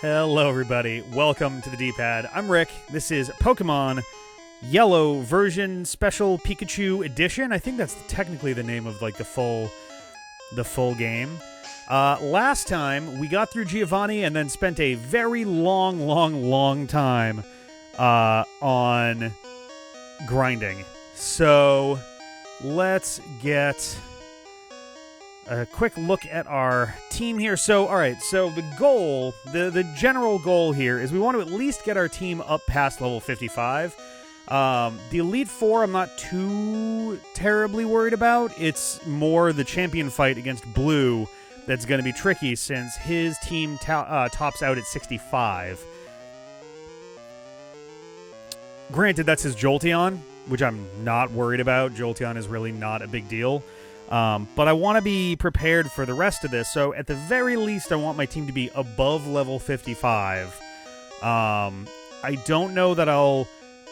Hello everybody, welcome to the D-Pad. I'm Rick, this is Pokemon Yellow version special Pikachu Edition. I think that's technically the name of like the full game. Last time we got through Giovanni and then spent a very long time on grinding. So let's get a quick look at our team here. So, all right, so the goal, the general goal here is we want to at least get our team up past level 55. The Elite Four I'm not too terribly worried about. It's more the champion fight against Blue that's going to be tricky since his team tops out at 65. Granted, that's his Jolteon, which I'm not worried about. Jolteon is really not a big deal. But I want to be prepared for the rest of this, so at the very least I want my team to be above level 55. I don't know that I'm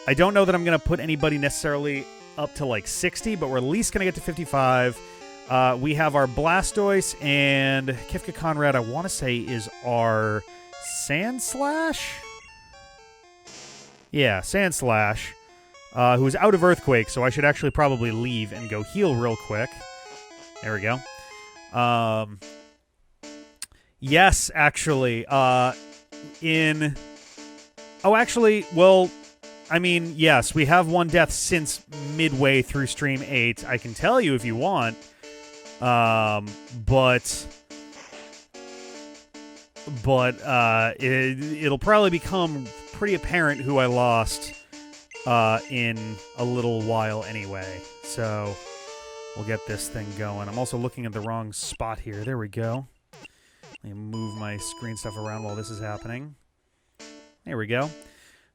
going to put anybody necessarily up to like 60, but we're at least going to get to 55. We have our Blastoise, and Kifka Conrad, I want to say, is our Sandslash? Yeah, Sandslash, who is out of Earthquake, so I should actually probably leave and go heal real quick. There we go. Yes, actually. Yes, we have one death since midway through Stream 8. I can tell you if you want. It'll probably become pretty apparent who I lost in a little while anyway. So we'll get this thing going. I'm also looking at the wrong spot here. There we go. Let me move my screen stuff around while this is happening. There we go.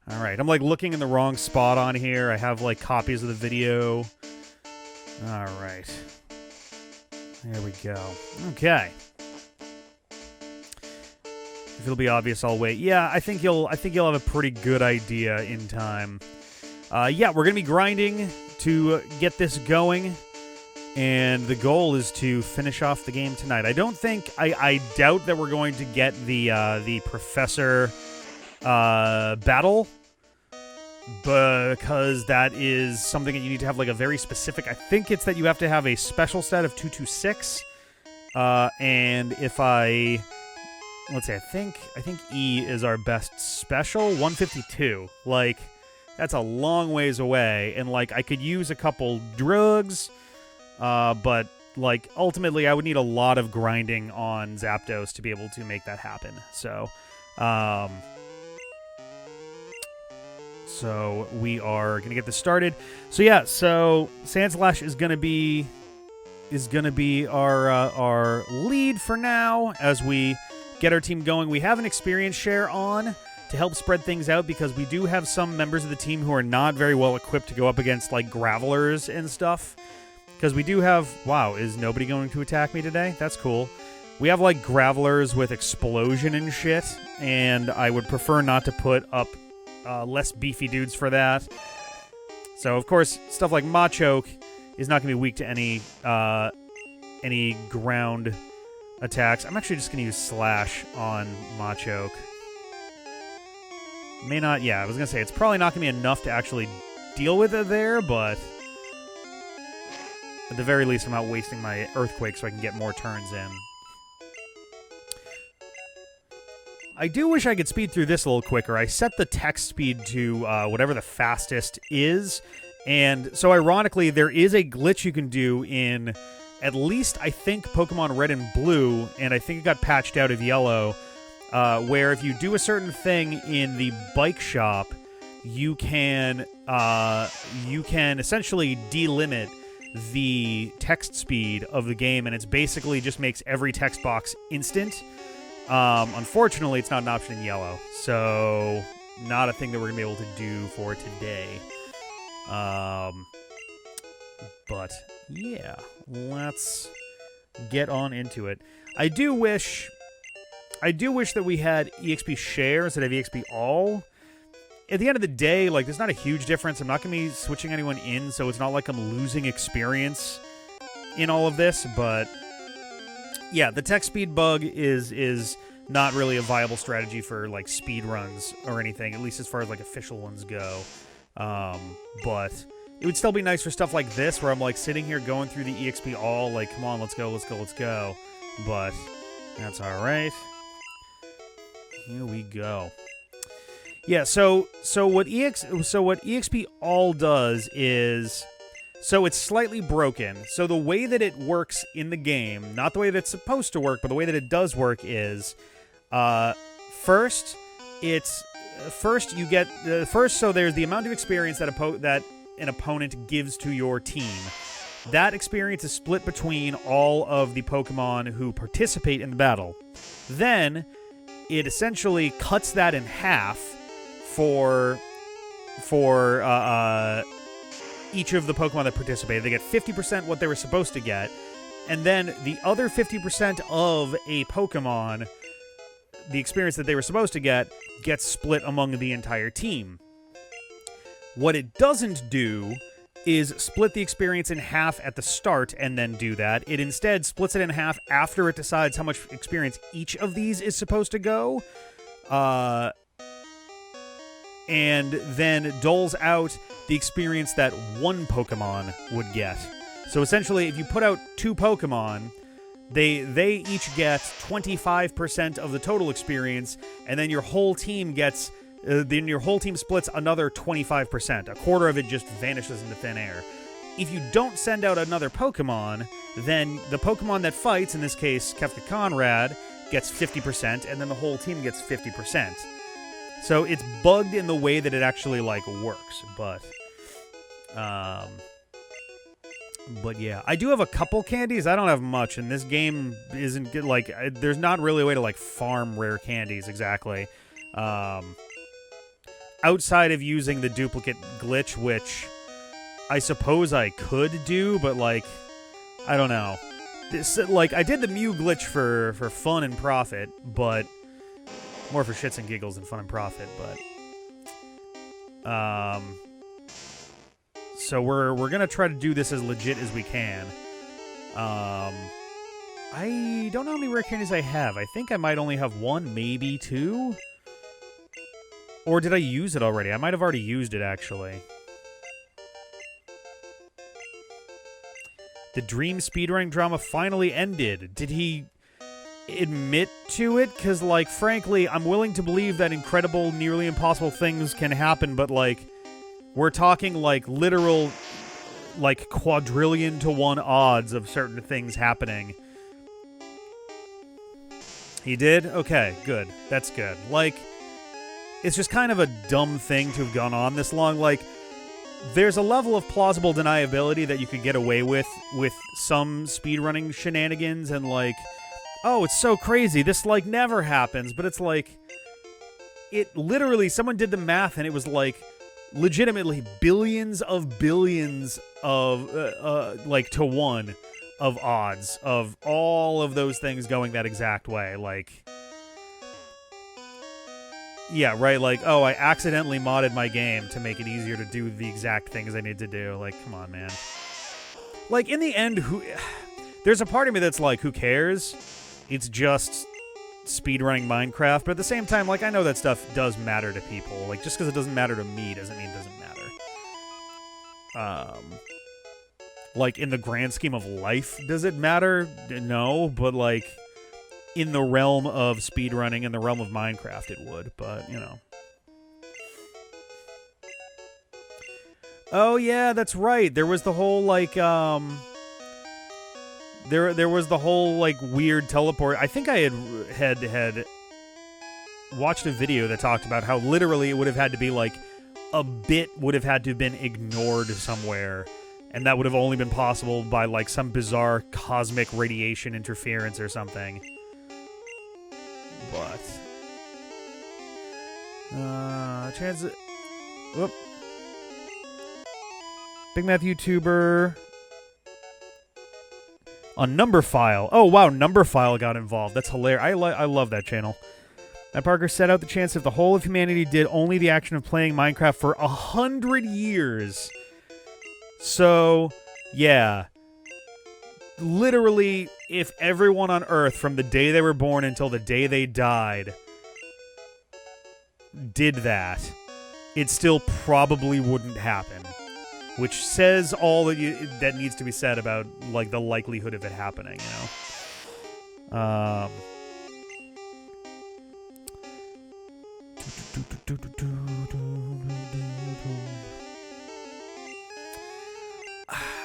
All right. I'm like looking in the wrong spot on here. I have like copies of the video. All right. There we go. Okay. If it'll be obvious, I'll wait. Yeah, I think you'll have a pretty good idea in time. Yeah, we're gonna be grinding to get this going. And the goal is to finish off the game tonight. I doubt that we're going to get the Professor battle, because that is something that you need to have like a very specific. I think it's that you have to have a special stat of 226. And if let's say I think E is our best special, 152. Like that's a long ways away, and like I could use a couple drugs. But, like, ultimately, I would need a lot of grinding on Zapdos to be able to make that happen. So we are going to get this started. So, yeah, so Sandslash is going to be our lead for now as we get our team going. We have an experience share on to help spread things out because we do have some members of the team who are not very well equipped to go up against, like, Gravelers and stuff. Because we do have... Wow, is nobody going to attack me today? That's cool. We have, like, Gravelers with Explosion and shit, and I would prefer not to put up less beefy dudes for that. So, of course, stuff like Machoke is not going to be weak to any ground attacks. I'm actually just going to use Slash on Machoke. May not... Yeah, I was going to say, it's probably not going to be enough to actually deal with it there, but... At the very least, I'm not wasting my Earthquake so I can get more turns in. I do wish I could speed through this a little quicker. I set the text speed to whatever the fastest is. And so, ironically, there is a glitch you can do in at least, I think, Pokemon Red and Blue, and I think it got patched out of Yellow, where if you do a certain thing in the bike shop, you can essentially delimit the text speed of the game, and it's basically just makes every text box instant. Unfortunately, it's not an option in Yellow, so not a thing that we're going to be able to do for today. But, yeah, let's get on into it. I do wish that we had EXP share instead of EXP all. At the end of the day, like, there's not a huge difference. I'm not going to be switching anyone in, so it's not like I'm losing experience in all of this, but yeah, the text speed bug is not really a viable strategy for like speed runs or anything, at least as far as like official ones go. But it would still be nice for stuff like this, where I'm like sitting here going through the EXP all like, come on, let's go, let's go, let's go. But that's all right. Here we go. Yeah, so what EXP all does is, so it's slightly broken. So the way that it works in the game, not the way that it's supposed to work, but the way that it does work is, first you get so there's the amount of experience that an opponent gives to your team. That experience is split between all of the Pokemon who participate in the battle. Then it essentially cuts that in half for each of the Pokemon that participated. They get 50% what they were supposed to get, and then the other 50% of a Pokemon, the experience that they were supposed to get, gets split among the entire team. What it doesn't do is split the experience in half at the start and then do that. It instead splits it in half after it decides how much experience each of these is supposed to go, and then doles out the experience that one Pokemon would get. So essentially, if you put out 2 Pokemon, they each get 25% of the total experience, and then your whole team gets... then your whole team splits another 25%. A quarter of it just vanishes into thin air. If you don't send out another Pokemon, then the Pokemon that fights, in this case, Kefka Conrad, gets 50%, and then the whole team gets 50%. So it's bugged in the way that it actually, like, works, but yeah. I do have a couple candies. I don't have much, and this game isn't good. Like, there's not really a way to, like, farm rare candies, exactly. Outside of using the duplicate glitch, which I suppose I could do, but, like, I don't know. This, like, I did the Mew glitch for fun and profit, but more for shits and giggles than fun and profit, but so we're gonna try to do this as legit as we can. I don't know how many rare candies I have. I think I might only have 1, maybe 2. Or did I use it already? I might have already used it, actually. The dream speedrunning drama finally ended. Did he admit to it? Because, like, frankly, I'm willing to believe that incredible, nearly impossible things can happen, but, like, we're talking, like, literal, like, quadrillion to 1 odds of certain things happening. He did? Okay, good. That's good. Like, it's just kind of a dumb thing to have gone on this long. Like, there's a level of plausible deniability that you could get away with some speedrunning shenanigans and, like, oh, it's so crazy, this, like, never happens. But it's like, it literally, someone did the math and it was, like, legitimately billions of, like, to 1 of odds of all of those things going that exact way. Like, yeah, right, like, oh, I accidentally modded my game to make it easier to do the exact things I need to do. Like, come on, man. Like, in the end, there's a part of me that's like, who cares? It's just speedrunning Minecraft, but at the same time, like, I know that stuff does matter to people. Like, just because it doesn't matter to me doesn't mean it doesn't matter. Like, in the grand scheme of life, does it matter? No, but, like, in the realm of speedrunning, in the realm of Minecraft, it would, but, you know. Oh, yeah, that's right. There was the whole, like, There was the whole, like, weird teleport. I think I had watched a video that talked about how literally it would have had to be, like, a bit would have had to have been ignored somewhere, and that would have only been possible by, like, some bizarre cosmic radiation interference or something. But chances. Whoop. Big Math YouTuber. On Numberphile. Oh, wow, Numberphile got involved. That's hilarious. I love that channel. Matt Parker set out the chance if the whole of humanity did only the action of playing Minecraft for 100 years. So, yeah. literally, if everyone on Earth from the day they were born until the day they died did that, it still probably wouldn't happen. Which says all that needs to be said about like the likelihood of it happening, you know.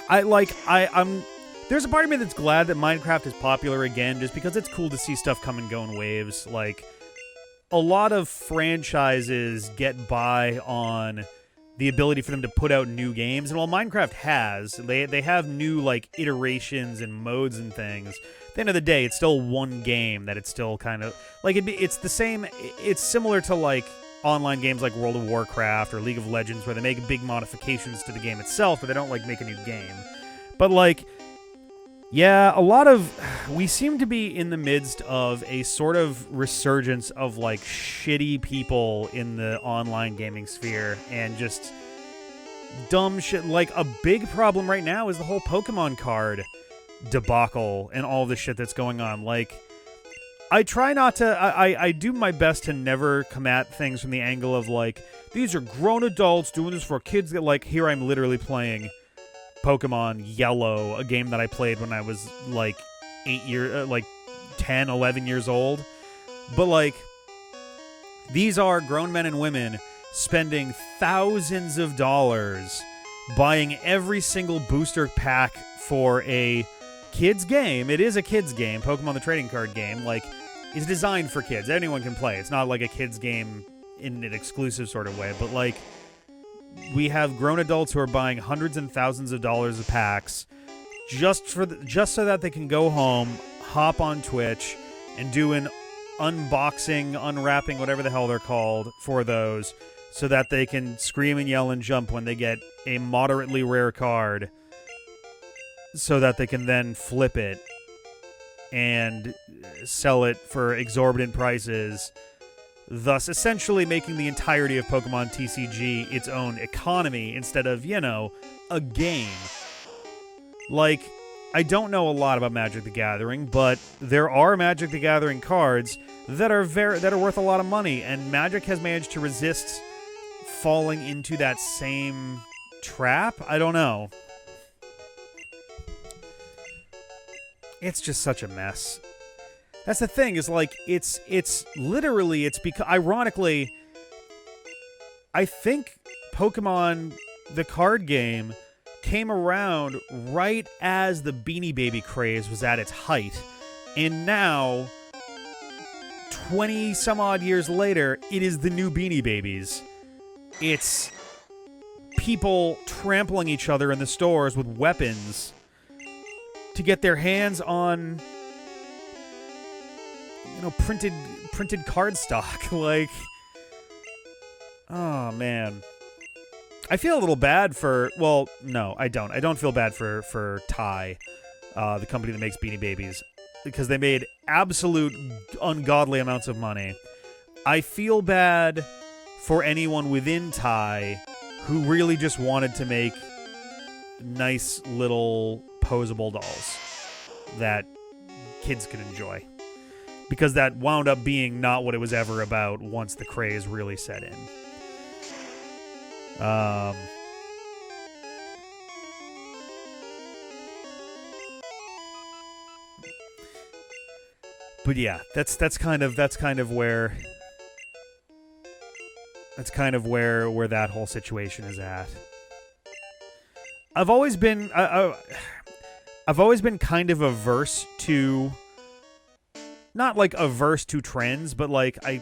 I'm there's a part of me that's glad that Minecraft is popular again, just because it's cool to see stuff come and go in waves. Like, a lot of franchises get by on the ability for them to put out new games, and while Minecraft has, they have new like iterations and modes and things. At the end of the day, it's still one game that it's still kind of like it's the same. It's similar to like online games like World of Warcraft or League of Legends, where they make big modifications to the game itself, but they don't like make a new game. But like, yeah, we seem to be in the midst of a sort of resurgence of like shitty people in the online gaming sphere and just dumb shit. Like, a big problem right now is the whole Pokemon card debacle and all the shit that's going on. Like, I try not to, I do my best to never come at things from the angle of like, these are grown adults doing this for kids. That, like, here I'm literally playing Pokemon Yellow, a game that I played when I was like 10, 11 years old. But like, these are grown men and women spending thousands of dollars buying every single booster pack for a kids game. It is a kids game. Pokemon the trading card game, like, is designed for kids. Anyone can play. It's not like a kids game in an exclusive sort of way, but like, we have grown adults who are buying hundreds and thousands of dollars of packs just so that they can go home, hop on Twitch, and do an unboxing, unwrapping, whatever the hell they're called, for those, so that they can scream and yell and jump when they get a moderately rare card, so that they can then flip it and sell it for exorbitant prices, thus essentially making the entirety of Pokemon TCG its own economy instead of, you know, a game. Like, I don't know a lot about Magic the Gathering, but there are Magic the Gathering cards that are worth a lot of money, and Magic has managed to resist falling into that same trap. I don't know. It's just such a mess. That's the thing, is like, it's because, ironically, I think Pokemon, the card game, came around right as the Beanie Baby craze was at its height. And now, 20 some odd years later, it is the new Beanie Babies. It's people trampling each other in the stores with weapons to get their hands on, you know, printed card stock. Like, oh man, I feel a little bad for. Well, no, I don't. I don't feel bad for Ty, the company that makes Beanie Babies, because they made absolute ungodly amounts of money. I feel bad for anyone within Ty who really just wanted to make nice little posable dolls that kids could enjoy, because that wound up being not what it was ever about once the craze really set in. But yeah, that's kind of where that whole situation is at. I've always been kind of averse to, not like averse to trends, but like for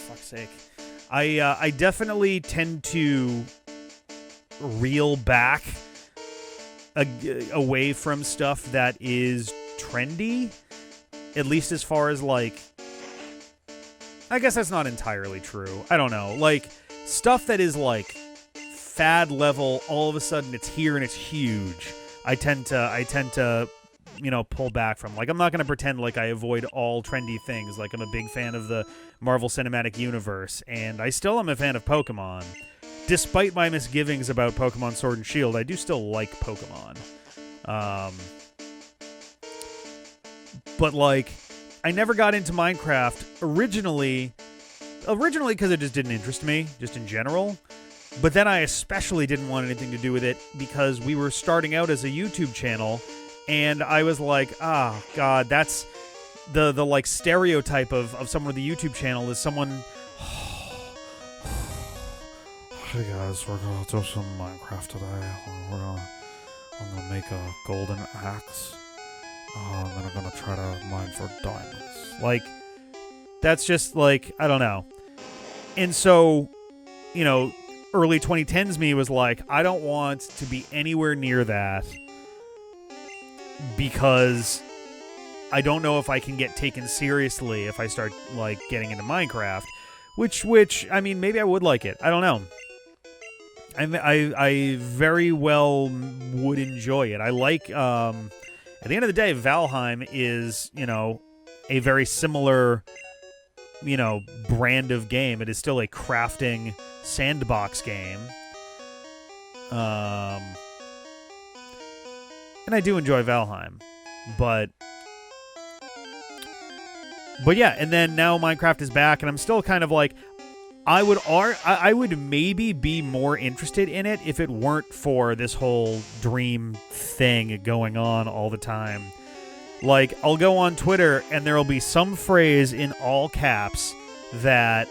fuck's sake, I definitely tend to reel back away from stuff that is trendy, at least as far as like, I guess that's not entirely true. I don't know, like stuff that is like fad level, all of a sudden it's here and it's huge. I tend to, you know, pull back from. Like, I'm not going to pretend like I avoid all trendy things. Like, I'm a big fan of the Marvel Cinematic Universe, and I still am a fan of Pokemon. Despite my misgivings about Pokemon Sword and Shield, I do still like Pokemon. But, like, I never got into Minecraft originally because it just didn't interest me, just in general. But then I especially didn't want anything to do with it because we were starting out as a YouTube channel, and I was like, God, that's the like stereotype of someone with a YouTube channel is someone. Hey guys, we're gonna do some Minecraft today. I'm gonna make a golden axe. And then I'm gonna try to mine for diamonds. Like, that's just like, I don't know. And so, you know, early 2010s me was like, I don't want to be anywhere near that because I don't know if I can get taken seriously if I start, like, getting into Minecraft. Which I mean, maybe I would like it. I don't know. I very well would enjoy it. I like, at the end of the day, Valheim is, you know, a very similar, you know, brand of game. It is still a crafting sandbox game. And I do enjoy Valheim. But yeah, and then now Minecraft is back, and I'm still kind of like, I would maybe be more interested in it if it weren't for this whole dream thing going on all the time. Like, I'll go on Twitter, and there'll be some phrase in all caps that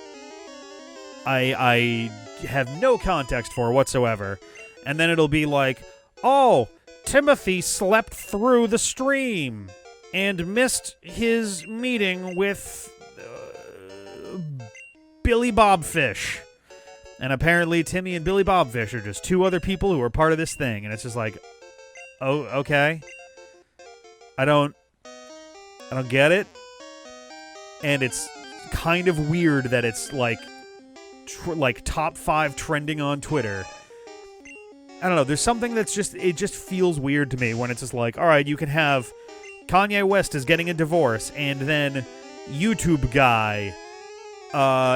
I have no context for whatsoever. And then it'll be like, oh, Timothy slept through the stream and missed his meeting with Billy Bobfish. And apparently Timmy and Billy Bobfish are just two other people who are part of this thing. And it's just like, oh, okay. I don't get it. And it's kind of weird that it's like top 5 trending on Twitter. I don't know. There's something that's just, it just feels weird to me when it's just like, all right, you can have Kanye West is getting a divorce, and then YouTube guy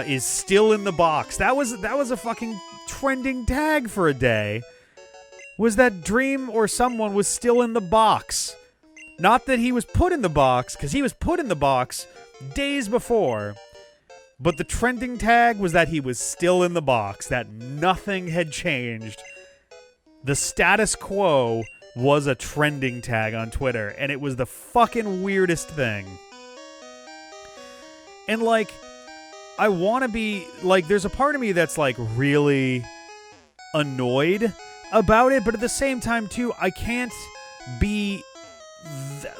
is still in the box. That was a fucking trending tag for a day. Was that Dream or someone was still in the box? Not that he was put in the box, because he was put in the box days before. But the trending tag was that he was still in the box, that nothing had changed. The status quo was a trending tag on Twitter, and it was the fucking weirdest thing. And, like, I want to be, like, there's a part of me that's, like, really annoyed about it, but at the same time, too, I can't be,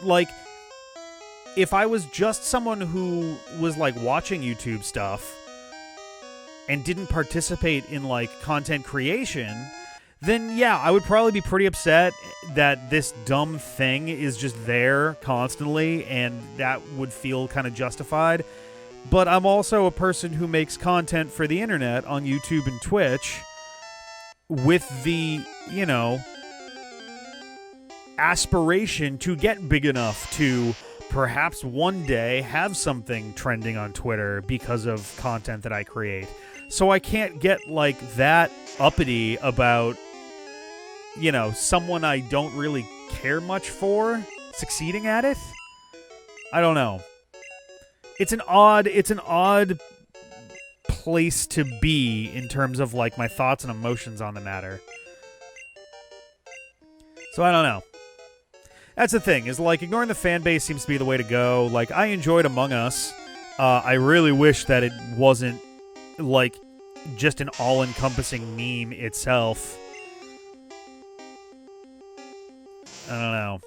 like, if I was just someone who was, like, watching YouTube stuff and didn't participate in, like, content creation, then, yeah, I would probably be pretty upset that this dumb thing is just there constantly, and that would feel kind of justified. But I'm also a person who makes content for the internet on YouTube and Twitch with the, you know, aspiration to get big enough to perhaps one day have something trending on Twitter because of content that I create. So I can't get, like, that uppity about, you know, someone I don't really care much for succeeding at it. I don't know. It's an odd place to be in terms of, like, my thoughts and emotions on the matter. So I don't know. That's the thing, is, like, ignoring the fan base seems to be the way to go. Like, I enjoyed Among Us. I really wish that it wasn't, like, just an all-encompassing meme itself. I don't know.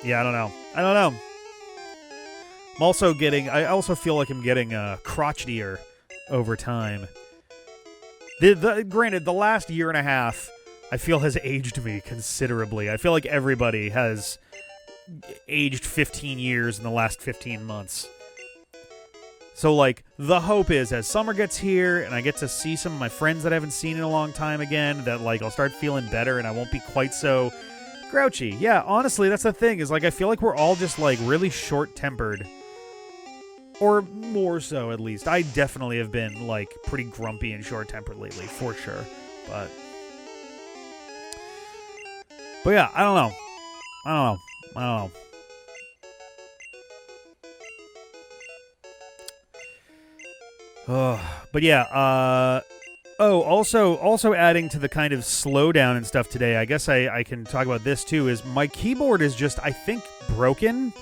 Yeah, I don't know. I also feel like I'm getting crotchetier over time. Granted, the last year and a half, I feel, has aged me considerably. I feel like everybody has aged 15 years in the last 15 months. So, like, the hope is, as summer gets here and I get to see some of my friends that I haven't seen in a long time again, that, like, I'll start feeling better and I won't be quite so grouchy. Yeah, honestly, that's the thing, is, like, I feel like we're all just, like, really short-tempered. Or more so, at least. I definitely have been, like, pretty grumpy and short-tempered lately, for sure. But yeah, I don't know. I don't know. I don't know. But yeah, also adding to the kind of slowdown and stuff today, I guess I can talk about this too, is my keyboard is just, I think, broken.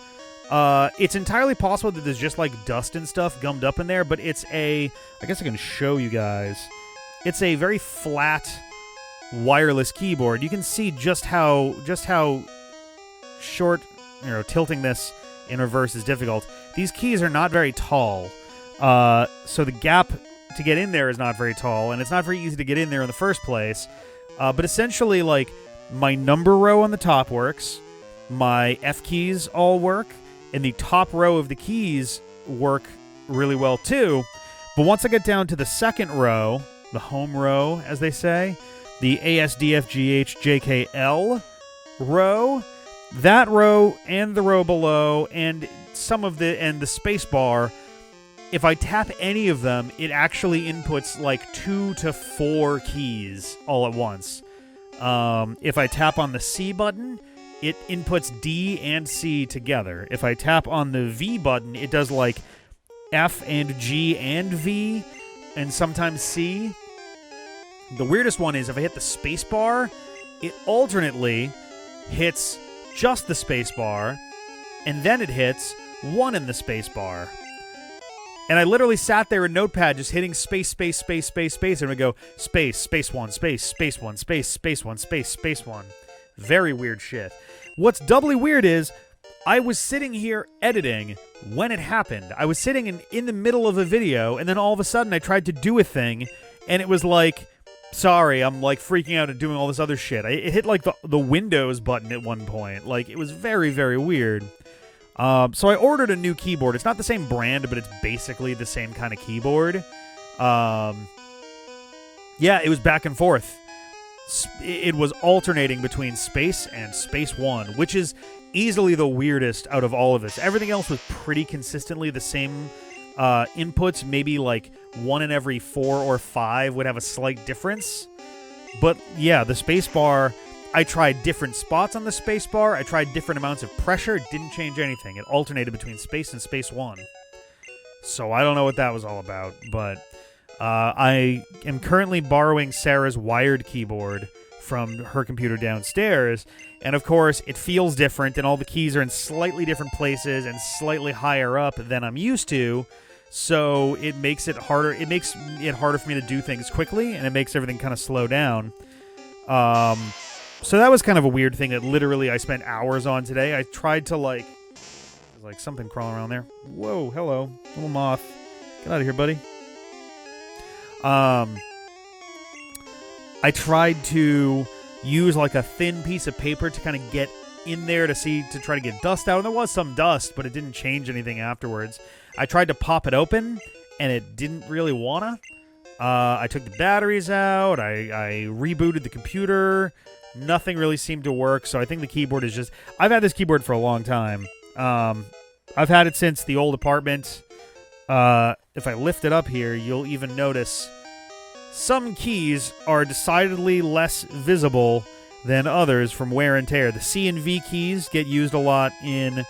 It's entirely possible that there's just like dust and stuff gummed up in there, but it's I guess I can show you guys. It's a very flat wireless keyboard. You can see just how short, tilting this in reverse is difficult. These keys are not very tall. So the gap to get in there is not very tall, and it's not very easy to get in there in the first place. But essentially, like, my number row on the top works, my F keys all work, and the top row of the keys work really well too. But once I get down to the second row, the home row, as they say, the ASDFGHJKL row, that row and the row below, and the space bar, if I tap any of them, it actually inputs like 2 to 4 keys all at once. If I tap on the C button, it inputs D and C together. If I tap on the V button, it does like F and G and V, and sometimes C. The weirdest one is if I hit the space bar, it alternately hits just the space bar, and then it hits 1 in the space bar. And I literally sat there in Notepad just hitting space, and it would go space, space 1, space, space 1, space, space 1, space, space 1. Very weird shit. What's doubly weird is I was sitting here editing when it happened. I was sitting in the middle of a video, and then all of a sudden I tried to do a thing, and it was like, sorry, I'm like freaking out and doing all this other shit. It hit like the Windows button at one point. Like, it was very, very weird. So I ordered a new keyboard. It's not the same brand, but it's basically the same kind of keyboard. Yeah, it was back and forth. It was alternating between space and space 1, which is easily the weirdest out of all of this. Everything else was pretty consistently the same inputs. Maybe like 1 in every 4 or 5 would have a slight difference. But yeah, the space bar, I tried different spots on the space bar. I tried different amounts of pressure. It didn't change anything. It alternated between space and space 1. So I don't know what that was all about, but I am currently borrowing Sarah's wired keyboard from her computer downstairs, and of course it feels different, and all the keys are in slightly different places and slightly higher up than I'm used to, so it makes it harder. It makes it harder for me to do things quickly, and it makes everything kind of slow down. So that was kind of a weird thing that literally I spent hours on today. I tried to there's like something crawling around there. Whoa, hello, little moth. Get out of here, buddy. I tried to use like a thin piece of paper to kind of get in there to try to get dust out. And there was some dust, but it didn't change anything afterwards. I tried to pop it open, and it didn't really wanna. I took the batteries out. I rebooted the computer. Nothing really seemed to work, so I think the keyboard is just... I've had this keyboard for a long time. I've had it since the old apartment. If I lift it up here, you'll even notice some keys are decidedly less visible than others from wear and tear. The C and V keys get used a lot in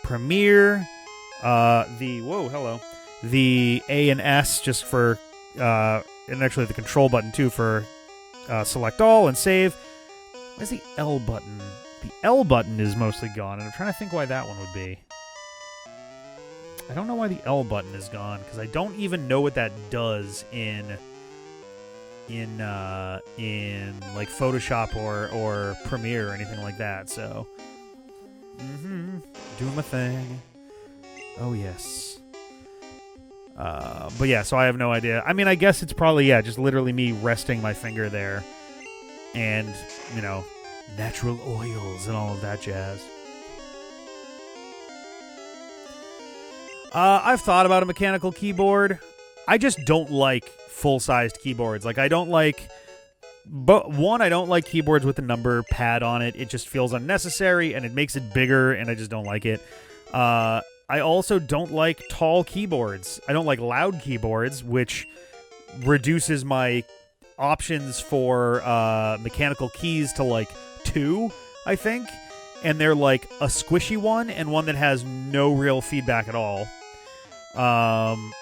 Premiere. The A and S just for... and actually the control button, too, for select all and save. Where's the L button? The L button is mostly gone, and I'm trying to think why that one would be. I don't know why the L button is gone, because I don't even know what that does in like Photoshop or Premiere or anything like that. So, doing my thing. Oh yes. But yeah, so I have no idea. I mean, I guess it's probably just literally me resting my finger there, and natural oils and all of that jazz. I've thought about a mechanical keyboard. I just don't like full-sized keyboards. Like, I don't like... But one, I don't like keyboards with the number pad on it. It just feels unnecessary, and it makes it bigger, and I just don't like it. I also don't like tall keyboards. I don't like loud keyboards, which reduces my options for mechanical keys to, like, 2, I think. and they're like a squishy one and one that has no real feedback at all. And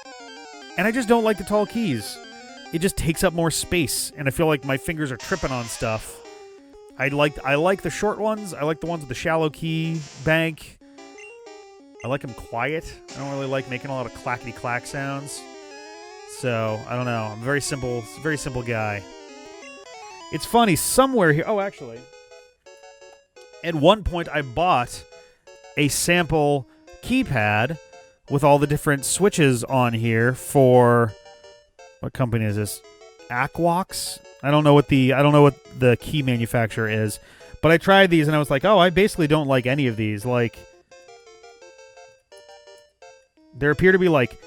I just don't like the tall keys. It just takes up more space, and I feel like my fingers are tripping on stuff. I like the short ones. I like the ones with the shallow key bank. I like them quiet. I don't really like making a lot of clackety-clack sounds. So, I don't know. I'm a very simple guy. It's funny, somewhere here... Oh, actually. At one point, I bought a sample keypad with all the different switches on here for... What company is this? Aquox? I don't know what the key manufacturer is. But I tried these, and I was like, oh, I basically don't like any of these. Like... There appear to be, like,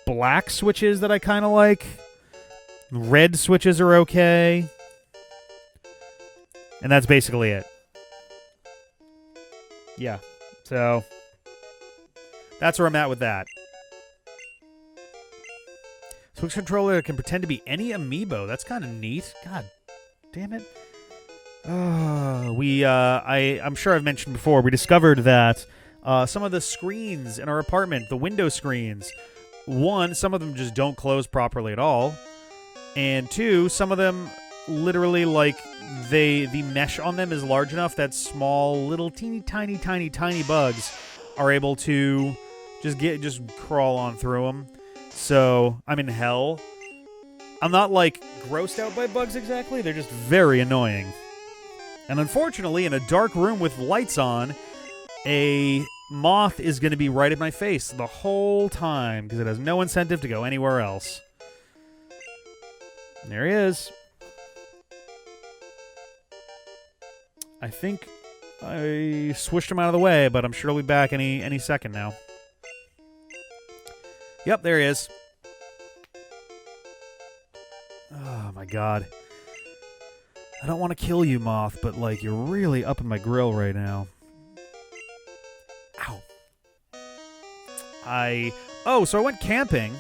black switches that I kind of like. Red switches are okay. And that's basically it. Yeah. So, that's where I'm at with that. Switch controller can pretend to be any amiibo. That's kind of neat. God damn it. I'm sure I've mentioned before, we discovered that some of the screens in our apartment, the window screens, one, some of them just don't close properly at all. And two, some of them literally, like, the mesh on them is large enough that small, little, teeny, tiny bugs are able to just crawl on through them. So, I'm in hell. I'm not, like, grossed out by bugs exactly. They're just very annoying. And unfortunately, in a dark room with lights on, a moth is going to be right at my face the whole time because it has no incentive to go anywhere else. And there he is. I think I swished him out of the way, but I'm sure he'll be back any second now. Yep, there he is. Oh, my God. I don't want to kill you, moth, but, like, you're really up in my grill right now. Ow. So I went camping.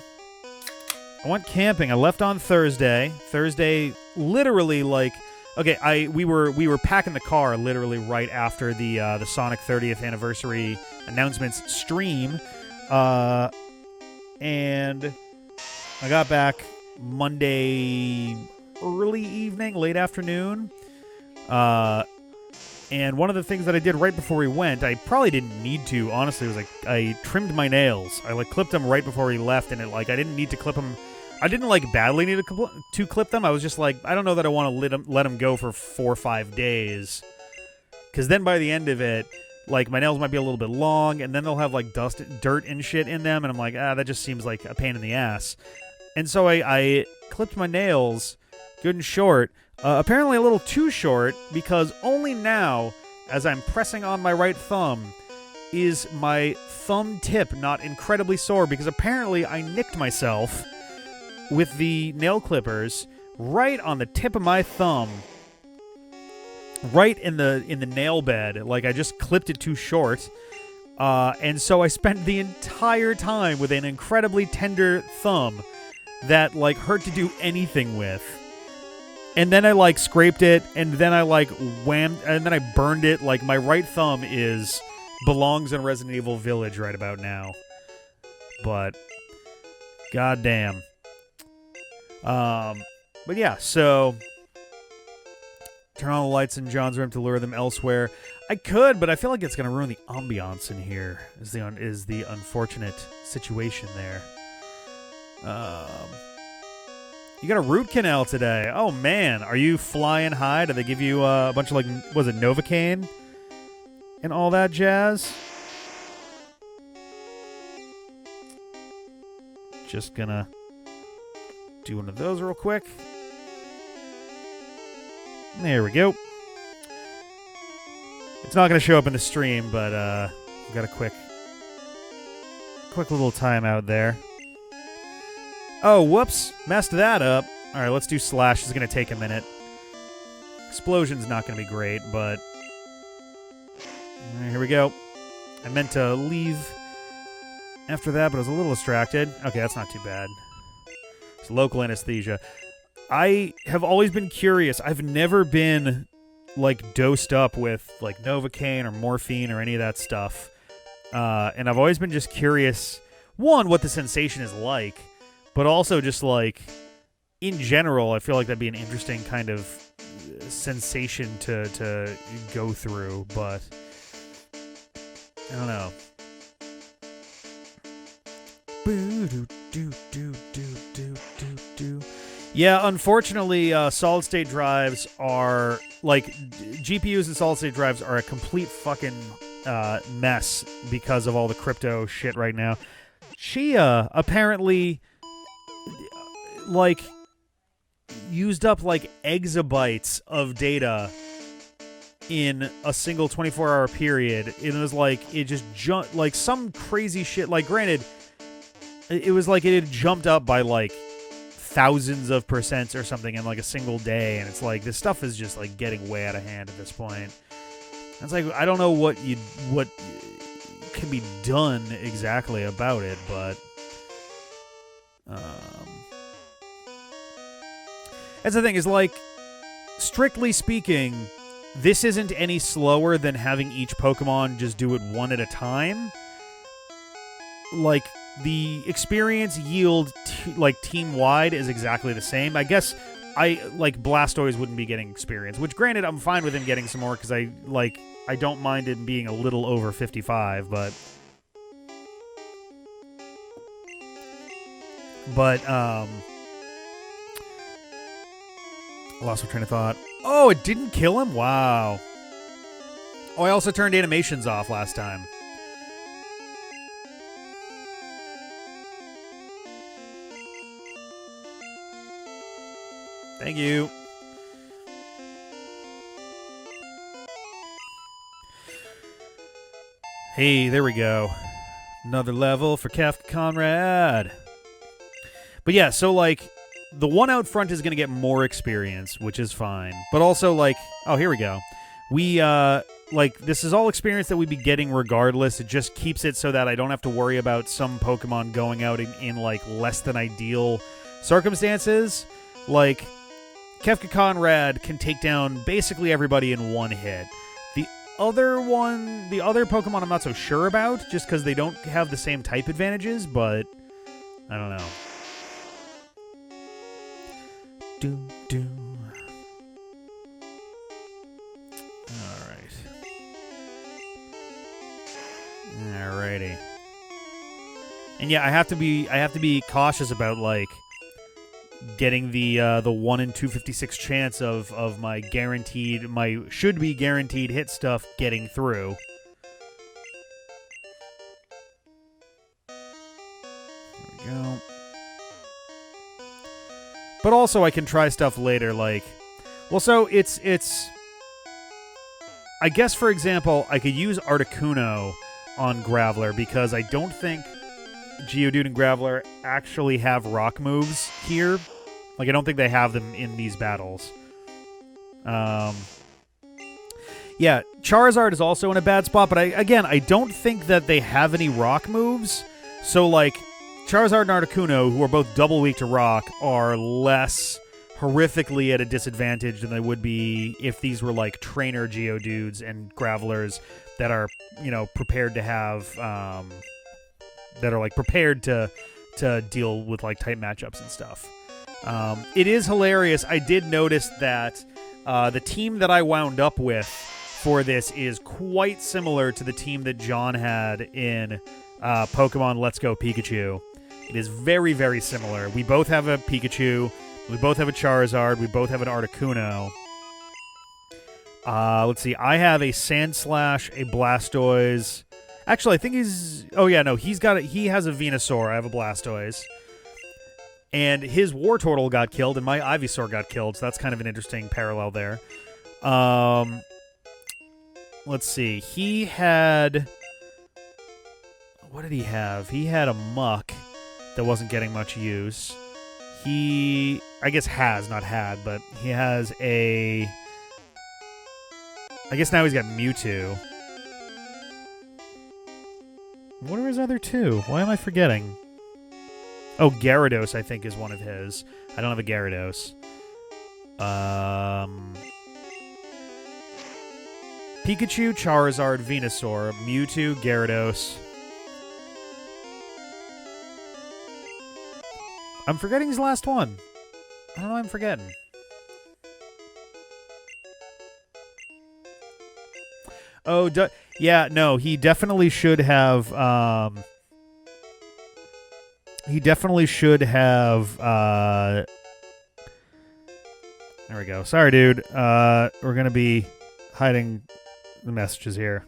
I left on Thursday. Thursday, literally, like... Okay, we were packing the car literally right after the Sonic 30th anniversary announcements stream. And I got back Monday early evening, late afternoon. And one of the things that I did right before we went, I probably didn't need to, honestly, was like I trimmed my nails. I clipped them right before we left, and I didn't need to clip them. I didn't badly need to clip them. I was just like, I don't know that I want to let them go for 4 or 5 days, because then by the end of it, my nails might be a little bit long, and then they'll have dust, dirt, and shit in them, and I'm like, that just seems like a pain in the ass. And so I clipped my nails, good and short. Apparently a little too short, because only now, as I'm pressing on my right thumb, is my thumb tip not incredibly sore, because apparently I nicked myself with the nail clippers right on the tip of my thumb, right in the nail bed. I just clipped it too short, and so I spent the entire time with an incredibly tender thumb that hurt to do anything with. And then I scraped it, and then I whammed, and then I burned it. My right thumb belongs in Resident Evil Village right about now. But goddamn. But yeah, so turn on the lights in John's room to lure them elsewhere. I could, but I feel like it's gonna ruin the ambiance in here. Is the unfortunate situation there. You got a root canal today. Oh, man. Are you flying high? Did they give you a bunch of, was it Novocaine? And all that jazz? Just gonna do one of those real quick. There we go. It's not gonna show up in the stream, but we've got a quick little timeout there. Oh, whoops. Messed that up. All right, let's do Slash. It's going to take a minute. Explosion's not going to be great, but... Here we go. I meant to leave after that, but I was a little distracted. Okay, that's not too bad. It's local anesthesia. I have always been curious. I've never been like dosed up with like Novocaine or morphine or any of that stuff. And I've always been just curious, one, what the sensation is like, but also just like in general, I feel like that'd be an interesting kind of sensation to go through, but I don't know. Yeah, unfortunately, solid-state drives are, like, GPUs and solid-state drives are a complete fucking mess because of all the crypto shit right now. Chia apparently, like, used up, like, exabytes of data in a single 24-hour period. It was like, it just jumped, like, some crazy shit. Like, granted, it was like it had jumped up by, like, thousands of percents or something in like a single day, and it's like this stuff is just like getting way out of hand at this point. It's like I don't know what can be done exactly about it, but that's the thing, is like, strictly speaking, this isn't any slower than having each Pokemon just do it one at a time. Like, the experience yield, like, team-wide is exactly the same. I guess Blastoise wouldn't be getting experience, which, granted, I'm fine with him getting some more, because I don't mind him being a little over 55, but I lost my train of thought. Oh, it didn't kill him? Wow. Oh, I also turned animations off last time. Thank you. Hey, there we go. Another level for Kafka Conrad. But yeah, so, like, the one out front is going to get more experience, which is fine. But also, like, oh, here we go. We, like, this is all experience that we'd be getting regardless. It just keeps it so that I don't have to worry about some Pokemon going out in like, less than ideal circumstances. Like, Kefka Conrad can take down basically everybody in one hit. The other Pokemon I'm not so sure about, just because they don't have the same type advantages, but I don't know. Alrighty. And yeah, I have to be cautious about, like, getting the 1 in 256 chance of my should be guaranteed hit stuff getting through. There we go. But also I can try stuff later, like, well, so it's I guess, for example, I could use Articuno on Graveler, because I don't think Geodude and Graveler actually have rock moves here. Like, I don't think they have them in these battles. Yeah, Charizard is also in a bad spot, but I don't think that they have any rock moves. So, like, Charizard and Articuno, who are both double weak to rock, are less horrifically at a disadvantage than they would be if these were, like, trainer Geodudes and Gravelers that are, you know, prepared to have, that are, like, prepared to deal with, like, type matchups and stuff. It is hilarious. I did notice that the team that I wound up with for this is quite similar to the team that John had in Pokemon Let's Go Pikachu. It is very, very similar. We both have a Pikachu. We both have a Charizard. We both have an Articuno. Let's see. I have a Sandslash, a Blastoise. Actually, I think he's... Oh, yeah, no. He has a Venusaur. I have a Blastoise. And his Wartortle got killed, and my Ivysaur got killed, so that's kind of an interesting parallel there. Let's see. He had... What did he have? He had a Muck that wasn't getting much use. He... I guess has, not had, but he has a... I guess now he's got Mewtwo. What are his other two? Why am I forgetting? Oh, Gyarados, I think, is one of his. I don't have a Gyarados. Pikachu, Charizard, Venusaur, Mewtwo, Gyarados. I'm forgetting his last one. I don't know why I'm forgetting. Oh, yeah, no, he definitely should have, there we go. Sorry, dude. We're going to be hiding the messages here.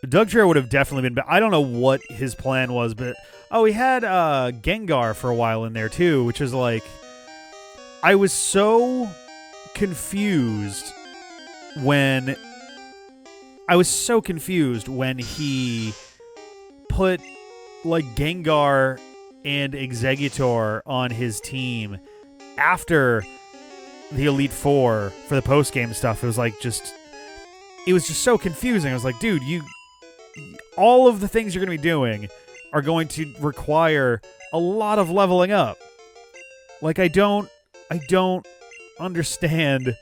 Dugtrio would have definitely been... I don't know what his plan was, but... Oh, he had Gengar for a while in there, too, which is like... I was so confused when... he put, like, Gengar and Exeggutor on his team after the Elite Four for the post-game stuff. It was like just... It was just so confusing. I was like, dude, all of the things you're going to be doing are going to require a lot of leveling up. Like, I don't understand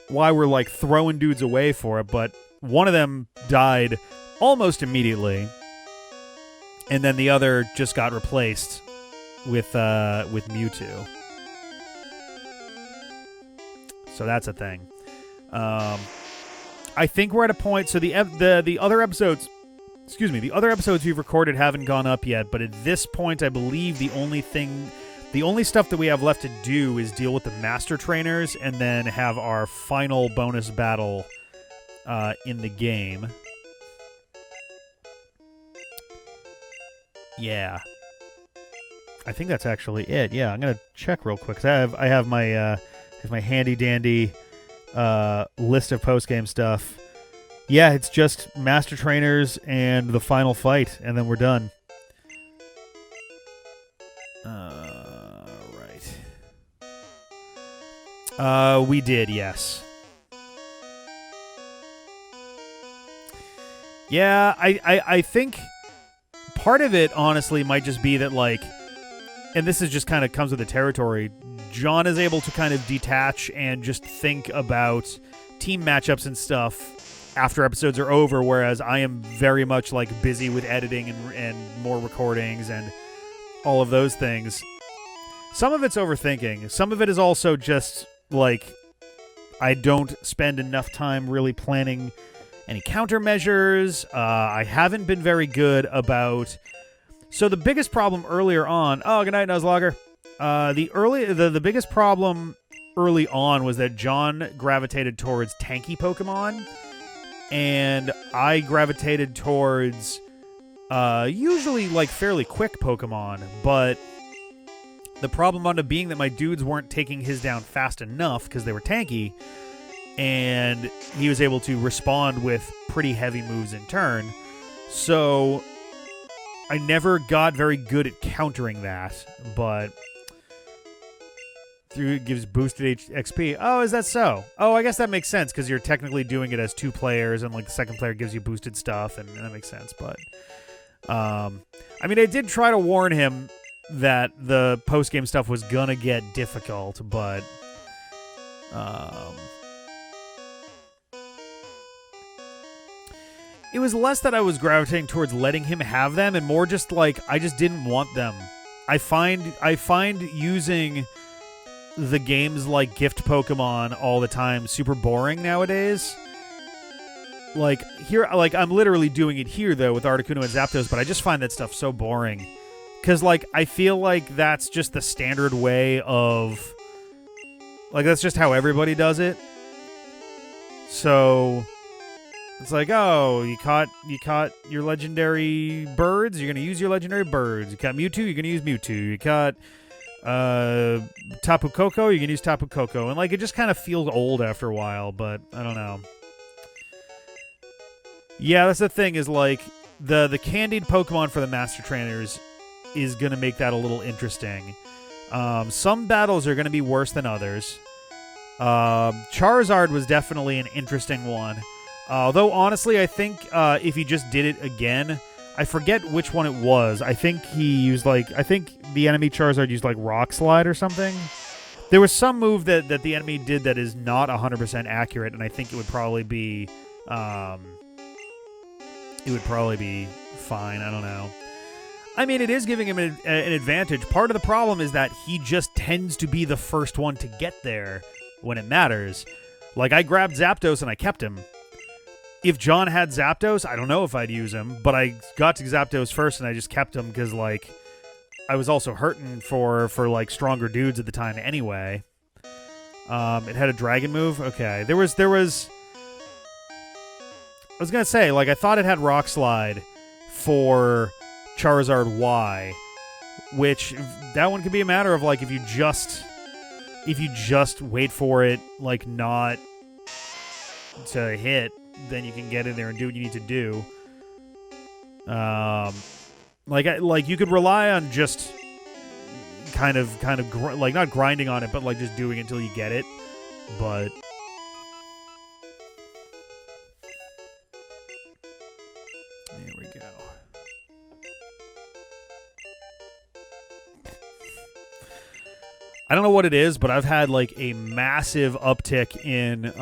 why we're, like, throwing dudes away for it, but one of them died almost immediately, and then the other just got replaced with Mewtwo. So that's a thing. I think we're at a point. So the other episodes, the other episodes we've recorded haven't gone up yet. But at this point, I believe the only stuff that we have left to do is deal with the Master Trainers and then have our final bonus battle in the game. Yeah, I think that's actually it. Yeah, I'm gonna check real quick. 'Cause I have my handy dandy list of post-game stuff. Yeah, it's just Master Trainers and the final fight, and then we're done. Right. We did, yes. Yeah, I think part of it, honestly, might just be that, like, and this is just kind of comes with the territory, John is able to kind of detach and just think about team matchups and stuff after episodes are over, whereas I am very much, like, busy with editing and more recordings and all of those things. Some of it's overthinking. Some of it is also just, like, I don't spend enough time really planning any countermeasures. I haven't been very good about... So the biggest problem earlier on... Oh, good night, Nuzlocke. The biggest problem early on was that John gravitated towards tanky Pokemon, and I gravitated towards usually, like, fairly quick Pokemon, but the problem wound up being that my dudes weren't taking his down fast enough because they were tanky, and he was able to respond with pretty heavy moves in turn. So I never got very good at countering that, but it gives boosted XP. Oh, is that so? Oh, I guess that makes sense because you're technically doing it as two players, and, like, the second player gives you boosted stuff, and that makes sense. But I mean, I did try to warn him that the post-game stuff was gonna get difficult, but it was less that I was gravitating towards letting him have them, and more just, like, I just didn't want them. I find using the games like gift Pokemon all the time super boring nowadays. Like, here, like, I'm literally doing it here, though, with Articuno and Zapdos, but I just find that stuff so boring. Because, like, I feel like that's just the standard way of... Like, that's just how everybody does it. So... It's like, oh, you caught your legendary birds, you're going to use your legendary birds. You caught Mewtwo, you're going to use Mewtwo. You caught Tapu Koko, you can use Tapu Koko. And, like, it just kind of feels old after a while, but I don't know. Yeah, that's the thing, is, like, the candied Pokemon for the Master Trainers is going to make that a little interesting. Some battles are going to be worse than others. Charizard was definitely an interesting one. Though, honestly, I think if he just did it again, I forget which one it was. I think he used, like, I think the enemy Charizard used, like, Rock Slide or something. There was some move that the enemy did that is not 100% accurate, and I think it would probably be fine. I don't know. I mean, it is giving him an advantage. Part of the problem is that he just tends to be the first one to get there when it matters. Like, I grabbed Zapdos and I kept him. If John had Zapdos, I don't know if I'd use him, but I got to Zapdos first and I just kept him because, like, I was also hurting for like, stronger dudes at the time anyway. It had a dragon move? Okay. There was... I was going to say, like, I thought it had Rock Slide for Charizard Y, which that one could be a matter of, like, if you just wait for it, like, not to hit, then you can get in there and do what you need to do. Like you could rely on just kind of like, not grinding on it, but like just doing it until you get it. But there we go. I don't know what it is, but I've had like a massive uptick in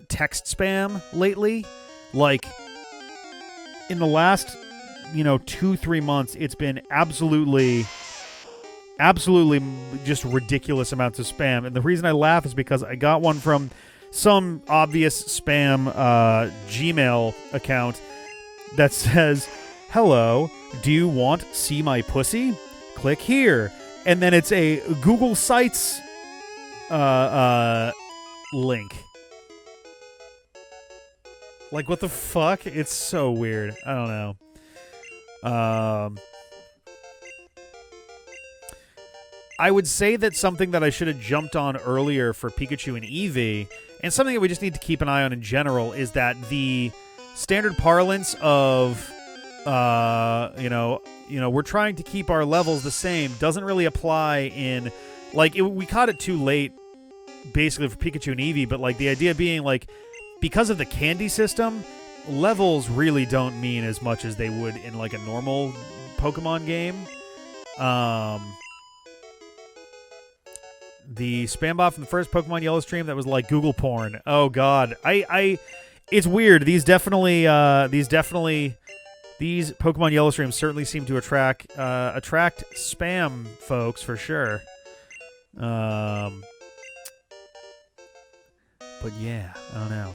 text spam lately. Like, in the last, 2-3 months, it's been absolutely just ridiculous amounts of spam. And the reason I laugh is because I got one from some obvious spam Gmail account that says, "Hello, do you want see my pussy? Click here." And then it's a Google Sites link. Like, what the fuck? It's so weird. I don't know. I would say that something that I should have jumped on earlier for Pikachu and Eevee, and something that we just need to keep an eye on in general, is that the standard parlance of, we're trying to keep our levels the same doesn't really apply in, like, we caught it too late, basically, for Pikachu and Eevee, but, like, the idea being, like, because of the candy system, levels really don't mean as much as they would in, like, a normal Pokemon game. The spam bot from the first Pokemon Yellow stream that was like Google porn. Oh God, it's weird. These Pokemon Yellow streams certainly seem to attract spam folks for sure. But yeah, I don't know.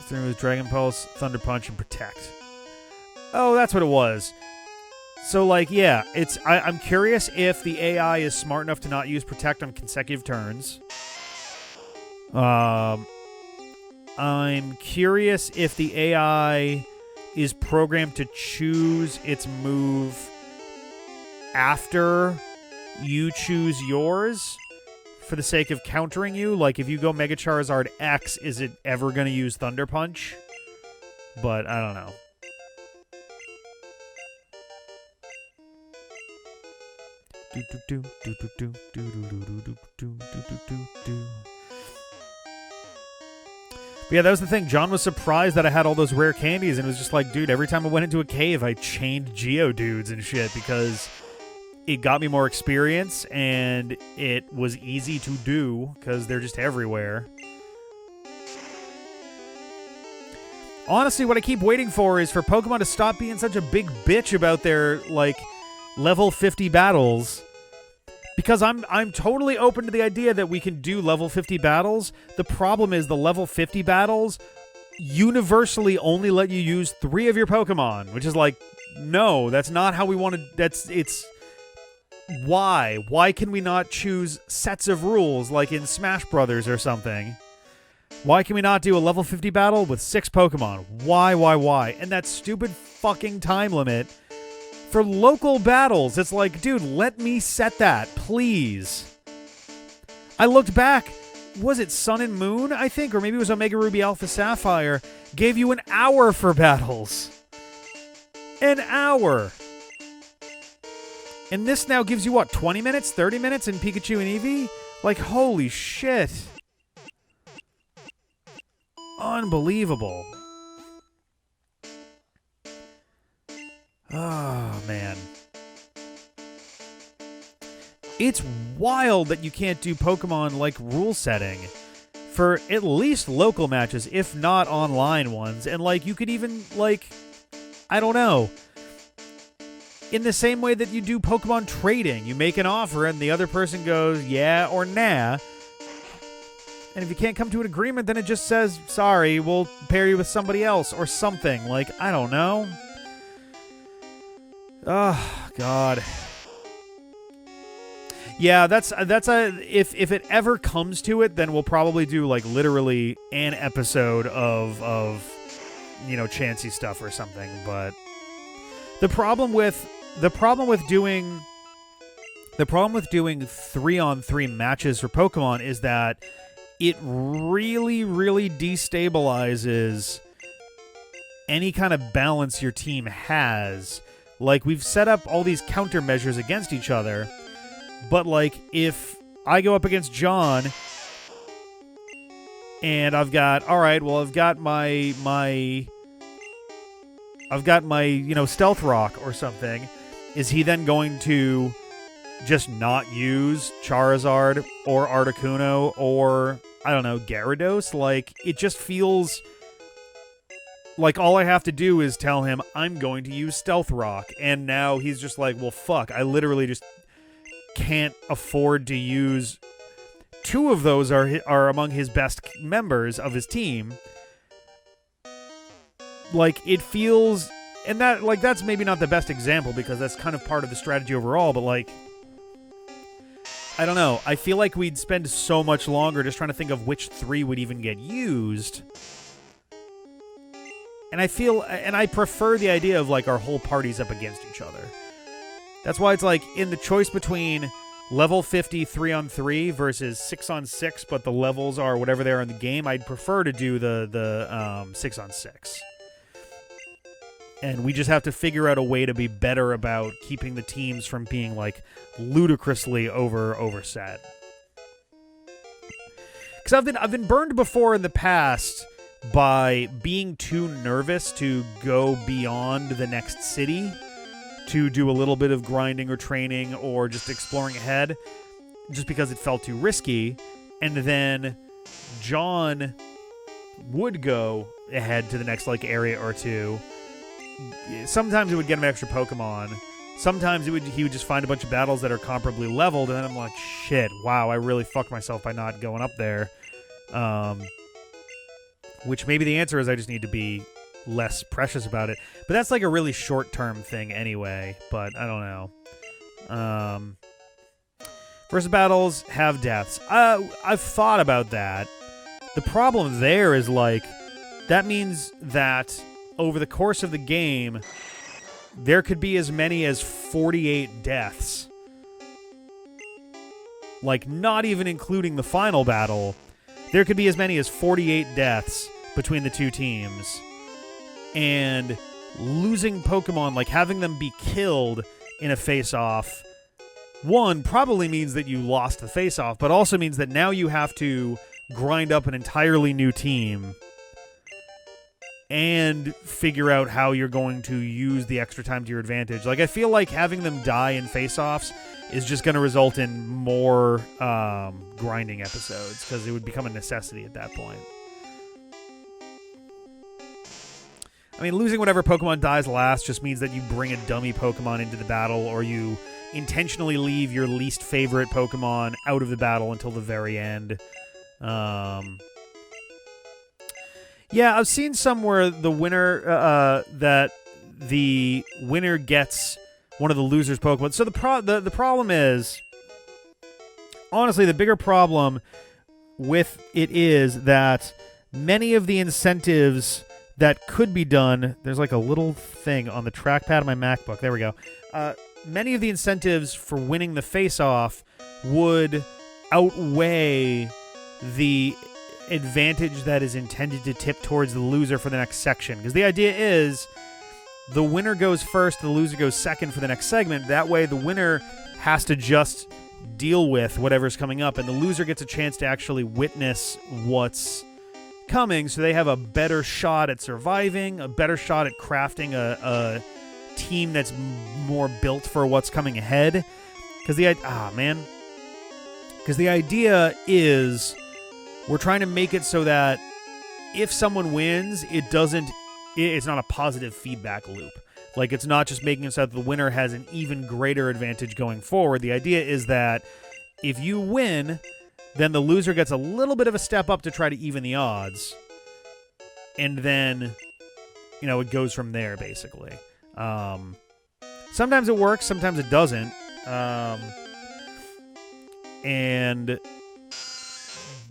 Through with Dragon Pulse, Thunder Punch, and Protect. Oh, that's what it was. So, like, yeah, I'm curious if the AI is smart enough to not use Protect on consecutive turns. I'm curious if the AI is programmed to choose its move after you choose yours for the sake of countering you. Like, if you go Mega Charizard X, is it ever going to use Thunder Punch? But I don't know. But yeah, that was the thing. John was surprised that I had all those rare candies, and it was just like, dude, every time I went into a cave, I chained Geodudes and shit because it got me more experience, and it was easy to do because they're just everywhere. Honestly, what I keep waiting for is for Pokemon to stop being such a big bitch about their, like, level 50 battles. Because I'm totally open to the idea that we can do level 50 battles. The problem is the level 50 battles universally only let you use 3 of your Pokemon, which is like, no, that's not how we want to... Why? Why can we not choose sets of rules like in Smash Brothers or something? Why can we not do a level 50 battle with 6 Pokemon? Why? And that stupid fucking time limit... For local battles, it's like, dude, let me set that, please. I looked back. Was it Sun and Moon, I think? Or maybe it was Omega Ruby Alpha Sapphire. Gave you an hour for battles. An hour. And this now gives you, what, 20 minutes? 30 minutes in Pikachu and Eevee? Like, holy shit. Unbelievable. Oh, man. It's wild that you can't do Pokemon, like, rule setting for at least local matches, if not online ones. And, like, you could even, like, I don't know, in the same way that you do Pokemon trading. You make an offer and the other person goes, yeah or nah. And if you can't come to an agreement, then it just says, sorry, we'll pair you with somebody else or something. Like, I don't know. Oh, God. Yeah, that's if it ever comes to it, then we'll probably do, like, literally an episode of you know, Chansey stuff or something. But the problem with doing 3-on-3 matches for Pokemon is that it really, really destabilizes any kind of balance your team has. Like, we've set up all these countermeasures against each other, but, like, if I go up against John and I've got my you know, Stealth Rock or something, is he then going to just not use Charizard or Articuno or, I don't know, Gyarados? Like, it just feels like all I have to do is tell him I'm going to use Stealth Rock, and now he's just like, well, fuck, I literally just can't afford to use. Two of those are among his best members of his team. Like, it feels, and that, like, that's maybe not the best example because that's kind of part of the strategy overall, but, like, I don't know. I feel like we'd spend so much longer just trying to think of which 3 would even get used. And I prefer the idea of, like, our whole party's up against each other. That's why it's like, in the choice between level 50 3-on-3 versus 6-on-6, but the levels are whatever they are in the game, I'd prefer to do the 6-on-6. And we just have to figure out a way to be better about keeping the teams from being, like, ludicrously overset. Because I've been burned before in the past by being too nervous to go beyond the next city to do a little bit of grinding or training or just exploring ahead, just because it felt too risky. And then John would go ahead to the next, like, area or two. Sometimes it would get him extra Pokemon. Sometimes he would just find a bunch of battles that are comparably leveled, and then I'm like, shit, wow, I really fucked myself by not going up there. Which maybe the answer is I just need to be less precious about it. But that's like a really short-term thing anyway, but I don't know. First battles have deaths. I've thought about that. The problem there is, like, that means that over the course of the game, there could be as many as 48 deaths. Like, not even including the final battle. There could be as many as 48 deaths between the two teams. And losing Pokemon, like having them be killed in a face-off, one, probably means that you lost the face-off, but also means that now you have to grind up an entirely new team and figure out how you're going to use the extra time to your advantage. Like, I feel like having them die in face-offs is just going to result in more grinding episodes, because it would become a necessity at that point. I mean, losing whatever Pokemon dies last just means that you bring a dummy Pokemon into the battle, or you intentionally leave your least favorite Pokemon out of the battle until the very end. Yeah, I've seen somewhere the winner, that the winner gets one of the loser's Pokemon. So the problem is, honestly, the bigger problem with it is that many of the incentives that could be done, there's like a little thing on the trackpad of my MacBook. There we go. Many of the incentives for winning the face-off would outweigh the advantage that is intended to tip towards the loser for the next section. Because the idea is the winner goes first, the loser goes second for the next segment. That way the winner has to just deal with whatever's coming up, and the loser gets a chance to actually witness what's coming, so they have a better shot at surviving, a better shot at crafting a team that's more built for what's coming ahead. Because the idea is we're trying to make it so that if someone wins, it's not a positive feedback loop. Like, it's not just making it so that the winner has an even greater advantage going forward. The idea is that if you win, then the loser gets a little bit of a step up to try to even the odds. And then, it goes from there, basically. Sometimes it works, sometimes it doesn't. And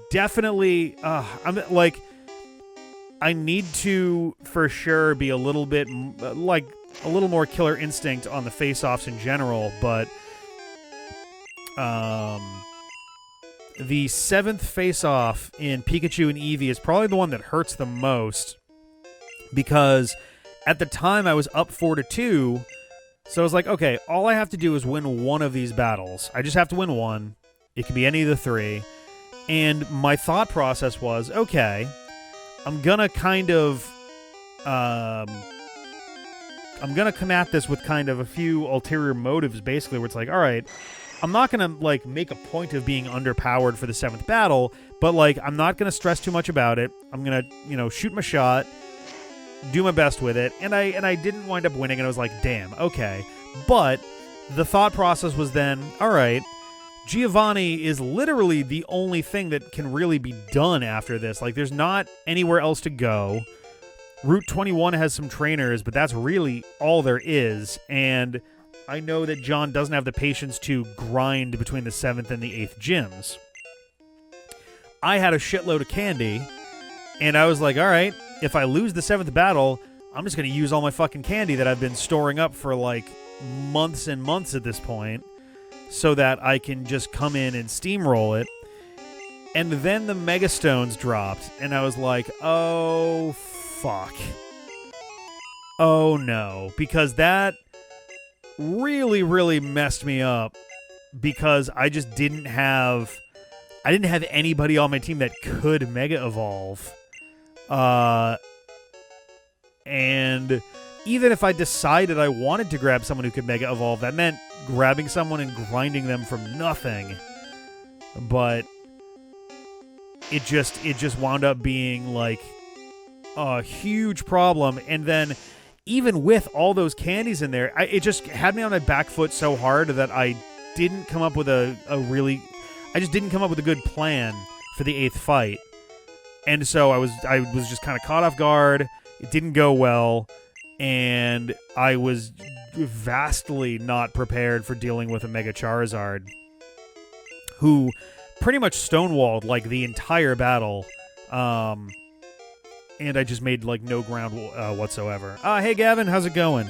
definitely, I need to, for sure, be a little bit, a little more killer instinct on the face-offs in general, but the 7th face-off in Pikachu and Eevee is probably the one that hurts the most, because at the time I was up 4-2, so I was like, okay, all I have to do is win one of these battles. I just have to win one. It can be any of the 3. And my thought process was, okay, I'm gonna kind of, I'm gonna come at this with kind of a few ulterior motives, basically, where it's like, all right, I'm not gonna, make a point of being underpowered for the 7th battle, but, I'm not gonna stress too much about it. I'm gonna, shoot my shot, do my best with it, and I didn't wind up winning, and I was like, damn, okay. But the thought process was then, all right, Giovanni is literally the only thing that can really be done after this. There's not anywhere else to go. Route 21 has some trainers, but that's really all there is. And I know that John doesn't have the patience to grind between the 7th and the 8th gyms. I had a shitload of candy, and I was like, all right, if I lose the 7th battle, I'm just going to use all my fucking candy that I've been storing up for, months and months at this point, so that I can just come in and steamroll it. And then the Mega Stones dropped, and I was like, oh, fuck. Oh, no. Because that really, really messed me up, because I just didn't have anybody on my team that could Mega Evolve. And even if I decided I wanted to grab someone who could Mega Evolve, that meant grabbing someone and grinding them from nothing. But it just wound up being a huge problem. And then even with all those candies in there, it just had me on my back foot so hard that I didn't come up with a good plan for the 8th fight. And so I was just kind of caught off guard. It didn't go well. And I was vastly not prepared for dealing with a Mega Charizard, who pretty much stonewalled the entire battle, and I just made no ground whatsoever. Hey Gavin, how's it going?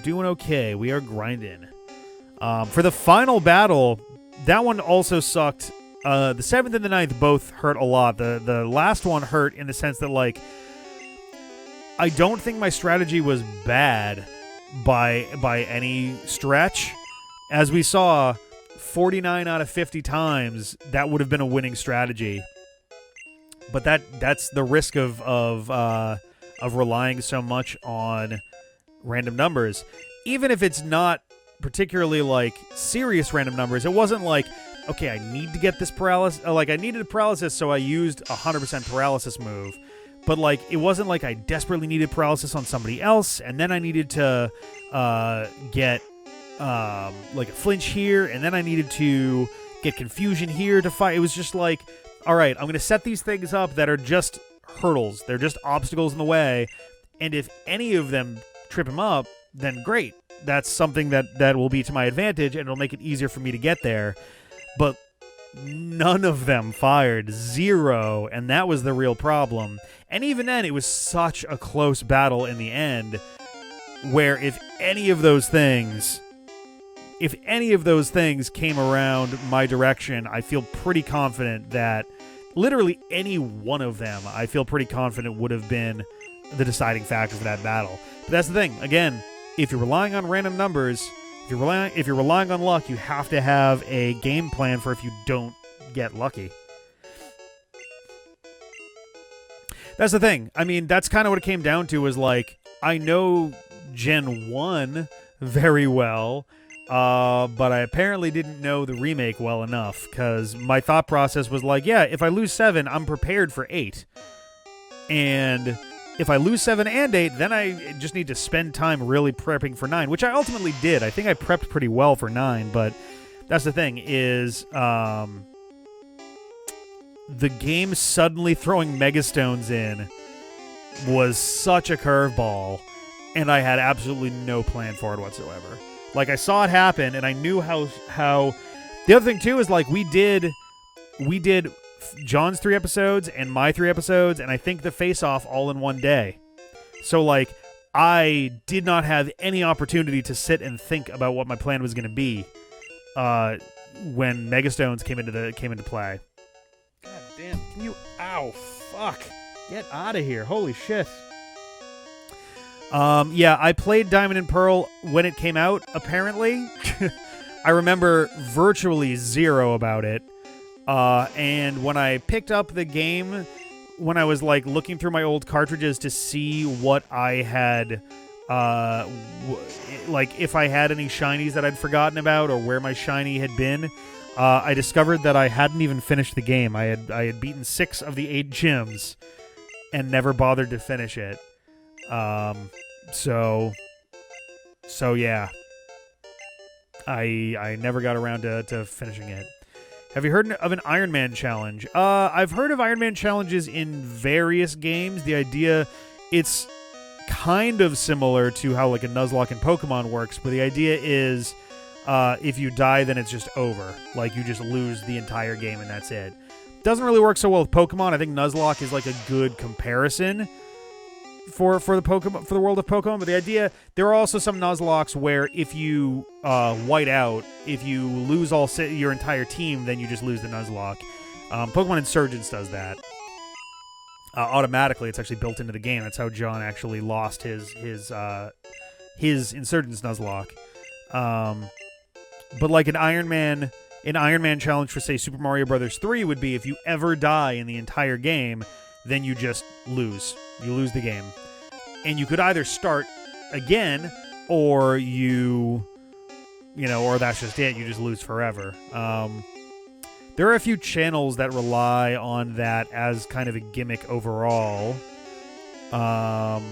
Doing okay. We are grinding. For the final battle, that one also sucked. The 7th and the 9th both hurt a lot. The last one hurt in the sense that I don't think my strategy was bad by any stretch. As we saw, 49 out of 50 times, that would have been a winning strategy. But that's the risk of relying so much on random numbers. Even if it's not particularly serious random numbers, it wasn't okay, I need to get this paralysis. I needed a paralysis, so I used a 100% paralysis move. But, it wasn't I desperately needed paralysis on somebody else, and then I needed to get, a flinch here, and then I needed to get confusion here to fight. It was just all right, I'm going to set these things up that are just hurdles. They're just obstacles in the way, and if any of them trip him up, then great. That's something that will be to my advantage, and it'll make it easier for me to get there. But none of them fired. 0, and that was the real problem. And even then, it was such a close battle in the end, where if any of those things came around my direction, I feel pretty confident that literally any one of them, I feel pretty confident would have been the deciding factor for that battle. But that's the thing. Again, if you're relying on random numbers, if you're relying on luck, you have to have a game plan for if you don't get lucky. That's the thing. I mean, that's kind of what it came down to, was I know Gen 1 very well, but I apparently didn't know the remake well enough, because my thought process was like, yeah, if I lose 7, I'm prepared for 8. And if I lose 7 and 8, then I just need to spend time really prepping for 9, which I ultimately did. I think I prepped pretty well for 9, but that's the thing, is the game suddenly throwing Megastones in was such a curveball, and I had absolutely no plan for it whatsoever. Like, I saw it happen, and I knew how... The other thing, too, is, like, we did John's 3 episodes and my 3 episodes, and I think the face-off all in one day. So, like, I did not have any opportunity to sit and think about what my plan was going to be when Megastones came into play. God damn, can you... Ow, fuck. Get out of here. Holy shit. Yeah, I played Diamond and Pearl when it came out, apparently. I remember virtually zero about it. And when I picked up the game, when I was, like, looking through my old cartridges to see what I had, like, if I had any shinies that I'd forgotten about or where my shiny had been, I discovered that I hadn't even finished the game. I had beaten 6 of the 8 gyms and never bothered to finish it. So yeah. I never got around to finishing it. Have you heard of an Iron Man challenge? I've heard of Iron Man challenges in various games. The idea, it's kind of similar to how, like, a Nuzlocke in Pokemon works, but the idea is if you die, then it's just over. Like, you just lose the entire game and that's it. Doesn't really work so well with Pokemon. I think Nuzlocke is, like, a good comparison for the world of Pokemon, but the idea, there are also some Nuzlockes where if you white out, if you lose your entire team, then you just lose the Nuzlocke. Pokemon Insurgence does that automatically. It's actually built into the game. That's how John actually lost his Insurgence Nuzlocke. But like an Iron Man challenge for, say, Super Mario Bros. 3 would be if you ever die in the entire game, then you just lose. You lose the game. And you could either start again, or or that's just it. You just lose forever. There are a few channels that rely on that as kind of a gimmick overall. I'm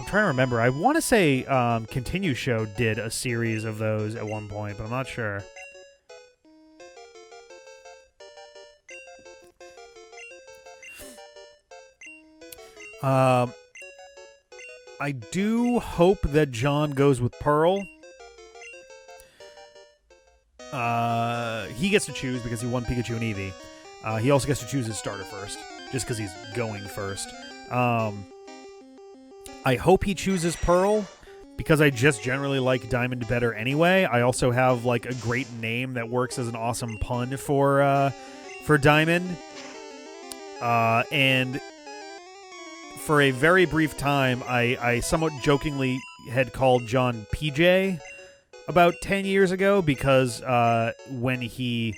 trying to remember. I want to say Continue Show did a series of those at one point, but I'm not sure. I do hope that John goes with Pearl. He gets to choose because he won Pikachu and Eevee. He also gets to choose his starter first, just because he's going first. I hope he chooses Pearl, because I just generally like Diamond better anyway. I also have, like, a great name that works as an awesome pun for Diamond. And for a very brief time, I somewhat jokingly had called John PJ about 10 years ago, because when he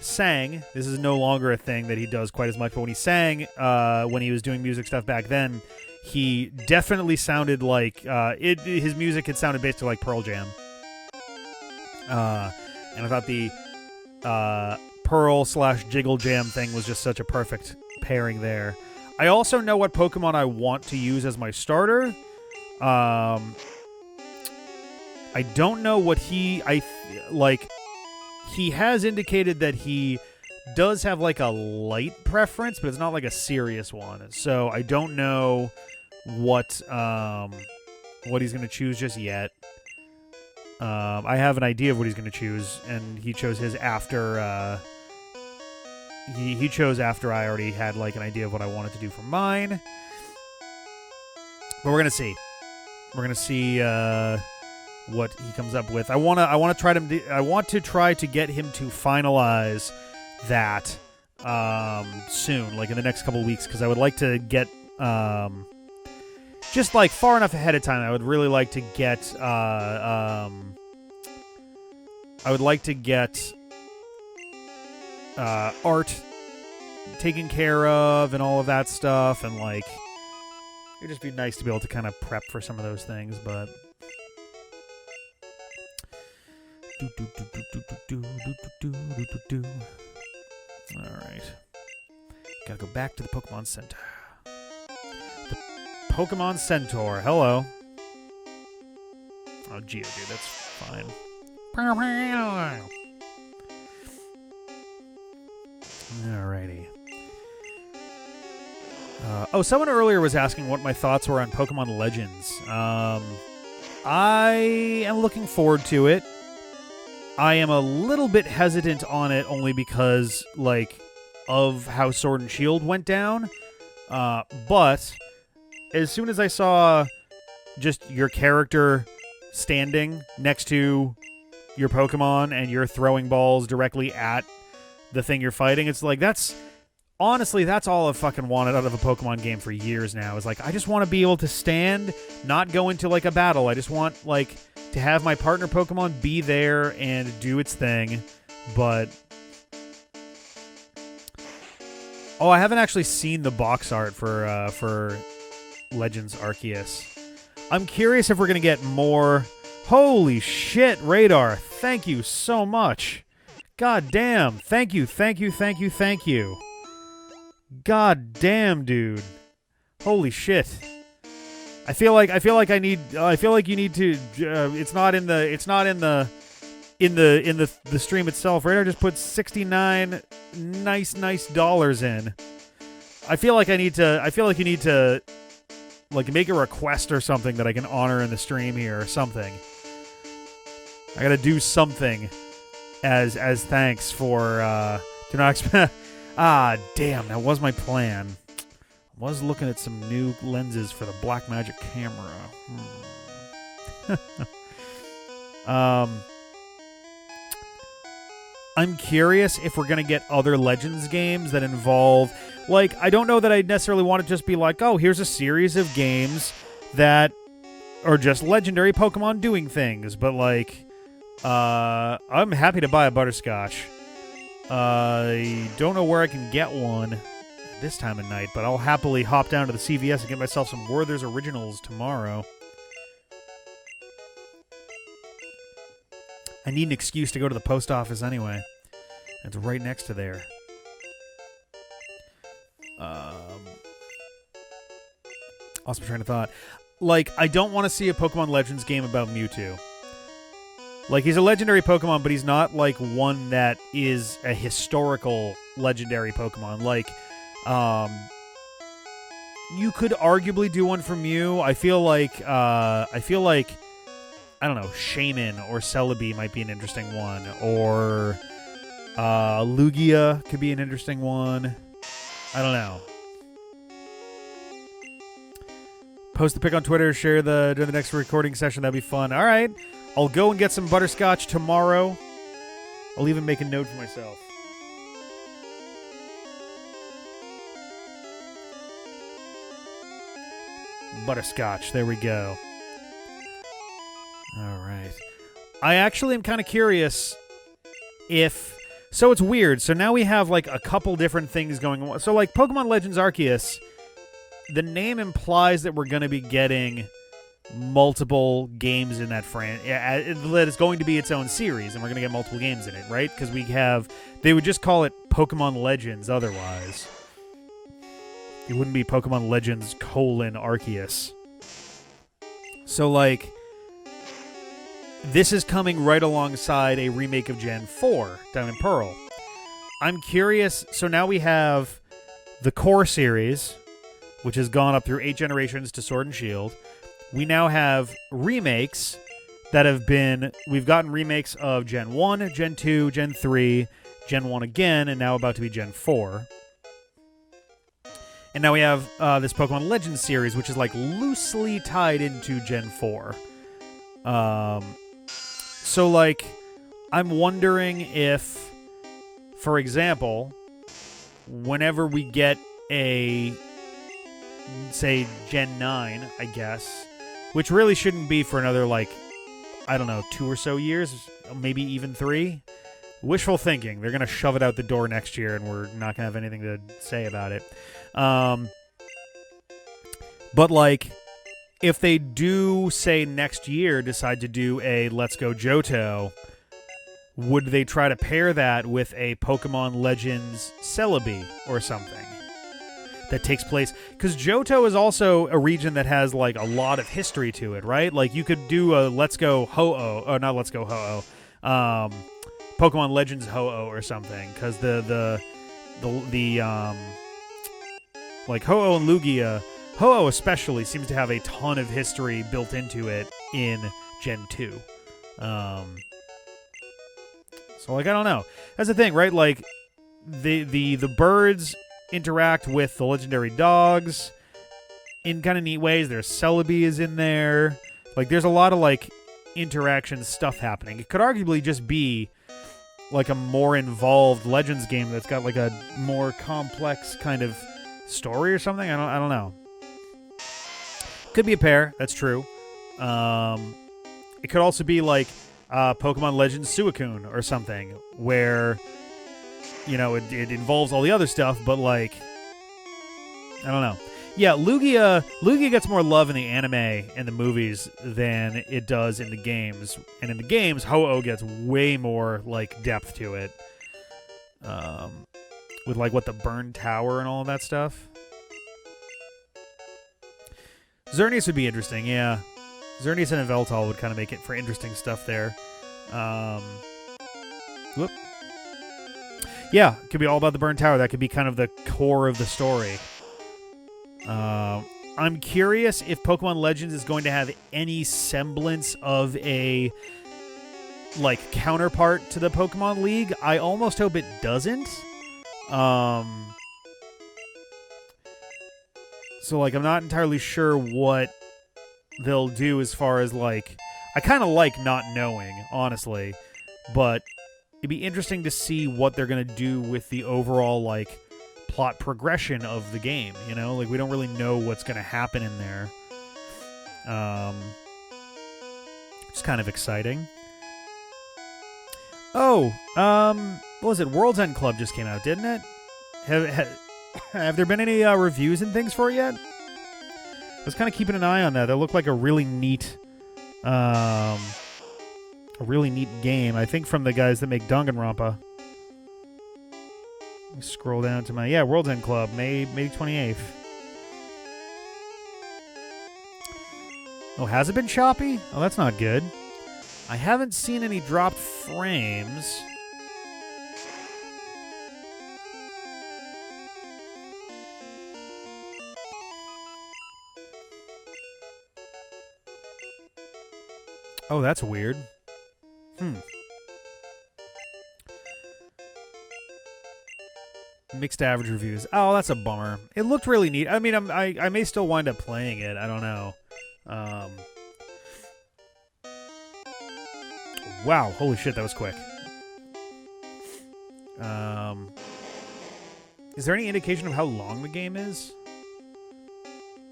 sang, this is no longer a thing that he does quite as much, but when he sang, when he was doing music stuff back then, he definitely sounded like, his music had sounded basically like Pearl Jam. And I thought the Pearl/Jiggle Jam thing was just such a perfect pairing there. I also know what Pokemon I want to use as my starter. I don't know what he has indicated that he does have, like, a light preference, but it's not like a serious one. So I don't know what he's going to choose just yet. I have an idea of what he's going to choose, and he chose his after he chose after I already had, like, an idea of what I wanted to do for mine. But we're going to see. We're going to see what he comes up with. I want to try to get him to finalize that soon, like in the next couple of weeks, because I would like to get just, like, far enough ahead of time. I would really like to get art taken care of and all of that stuff, and, like, it'd just be nice to be able to kind of prep for some of those things, but Alright. Gotta go back to the Pokemon Center. The Pokemon Centaur. Hello. Oh, Geodude, that's fine. Alrighty. Someone earlier was asking what my thoughts were on Pokemon Legends. I am looking forward to it. I am a little bit hesitant on it only because, like, of how Sword and Shield went down. But as soon as I saw just your character standing next to your Pokemon and you're throwing balls directly at the thing you're fighting, it's like, honestly, that's all I've fucking wanted out of a Pokemon game for years now. Is like, I just want to be able to stand, not go into like a battle. I just want like to have my partner Pokemon be there and do its thing. But I haven't actually seen the box art for Legends Arceus. I'm curious if we're gonna get more. Holy shit, Radar! Thank you so much. God damn! Thank you. God damn, dude. Holy shit. I feel like you need to it's not in the stream itself. Radar just put 69 nice dollars in. I feel like you need to like make a request or something that I can honor in the stream here or something. I got to do something as thanks for to not expect. Ah, damn, that was my plan. I was looking at some new lenses for the Blackmagic camera. I'm curious if we're going to get other Legends games that involve... Like, I don't know that I necessarily want to just be like, oh, here's a series of games that are just legendary Pokemon doing things. But, like, I'm happy to buy a Butterscotch. I don't know where I can get one this time of night, but I'll happily hop down to the CVS and get myself some Werther's Originals tomorrow. I need an excuse to go to the post office anyway. It's right next to there. Also trying to thought. Like, I don't want to see a Pokemon Legends game about Mewtwo. Like, he's a legendary Pokemon, but he's not, like, one that is a historical legendary Pokemon. Like, you could arguably do one for Mew. I feel like, I don't know, Shaman or Celebi might be an interesting one. Or, Lugia could be an interesting one. I don't know. Post the pic on Twitter, share during the next recording session. That'd be fun. All right. I'll go and get some Butterscotch tomorrow. I'll even make a note for myself. Butterscotch. There we go. All right. I actually am kind of curious if... So it's weird. So now we have like a couple different things going on. So like Pokemon Legends Arceus, the name implies that we're going to be getting multiple games in that that it's going to be its own series, and we're going to get multiple games in it, right? Because they would just call it Pokemon Legends otherwise. It wouldn't be Pokemon Legends : Arceus. So, like, this is coming right alongside a remake of Gen 4, Diamond Pearl. I'm curious, so now we have the core series, which has gone up through 8 generations to Sword and Shield. We now have remakes that have been... We've gotten remakes of Gen 1, Gen 2, Gen 3, Gen 1 again, and now about to be Gen 4. And now we have this Pokemon Legends series, which is like loosely tied into Gen 4. So, like, I'm wondering if, for example, whenever we get a, say, Gen 9, I guess, which really shouldn't be for another, like, I don't know, 2 or so years, maybe even 3. Wishful thinking. They're going to shove it out the door next year, and we're not going to have anything to say about it. But, like, if they do, say, next year, decide to do a Let's Go Johto, would they try to pair that with a Pokemon Legends Celebi or something that takes place? Because Johto is also a region that has like a lot of history to it, right? Like you could do a Let's Go Ho-Oh, or not Let's Go Ho-Oh, Pokemon Legends Ho-Oh or something, because the like Ho-Oh and Lugia, Ho-Oh especially seems to have a ton of history built into it in Gen 2. So like I don't know. That's the thing, right? Like the birds interact with the legendary dogs in kind of neat ways. There's Celebi is in there. Like there's a lot of like interaction stuff happening. It could arguably just be like a more involved Legends game that's got like a more complex kind of story or something. I don't know. Could be a pair. That's true. It could also be like Pokemon Legends Suicune or something, where you know it involves all the other stuff, but like I don't know. Yeah, Lugia gets more love in the anime and the movies than it does in the games. And in the games, Ho-Oh gets way more like depth to it. With like what the burned tower and all of that stuff. Xerneas would be interesting, yeah. Xerneas and Yveltal would kind of make it for interesting stuff there. Whoop. Yeah, it could be all about the burned tower. That could be kind of the core of the story. I'm curious if Pokemon Legends is going to have any semblance of a like counterpart to the Pokemon League. I almost hope it doesn't. So like I'm not entirely sure what they'll do as far as like I kind of like not knowing, honestly, but it'd be interesting to see what they're going to do with the overall like plot progression of the game, you know? Like, we don't really know what's going to happen in there. It's kind of exciting. Oh, what was it? World's End Club just came out, didn't it? Have there been any reviews and things for it yet? I was kind of keeping an eye on that. That looked like a really neat game. I think from the guys that make Danganronpa. Let me scroll down to my... World's End Club, May 28th. Oh, has it been choppy? Oh, that's not good. I haven't seen any dropped frames. Oh, that's weird. Mixed average reviews. Oh, that's a bummer. It looked really neat. I mean, I may still wind up playing it. I don't know. Wow. Holy shit, that was quick. Is there any indication of how long the game is?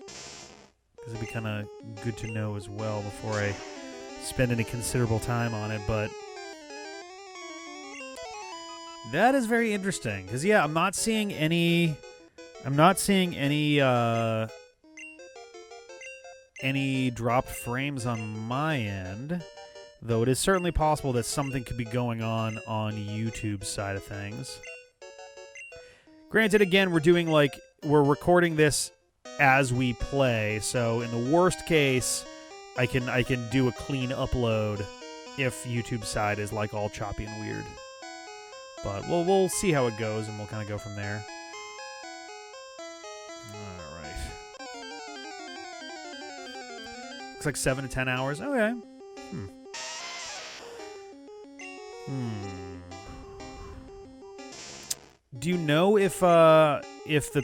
Because it'd be kind of good to know as well before I spend any considerable time on it, but... That is very interesting, because yeah, I'm not seeing any dropped frames on my end, though it is certainly possible that something could be going on YouTube's side of things. Granted, again, we're recording this as we play, so in the worst case, I can do a clean upload if YouTube's side is like all choppy and weird. But we'll see how it goes, and we'll kind of go from there. All right. Looks like 7 to 10 hours. Okay. Do you know if the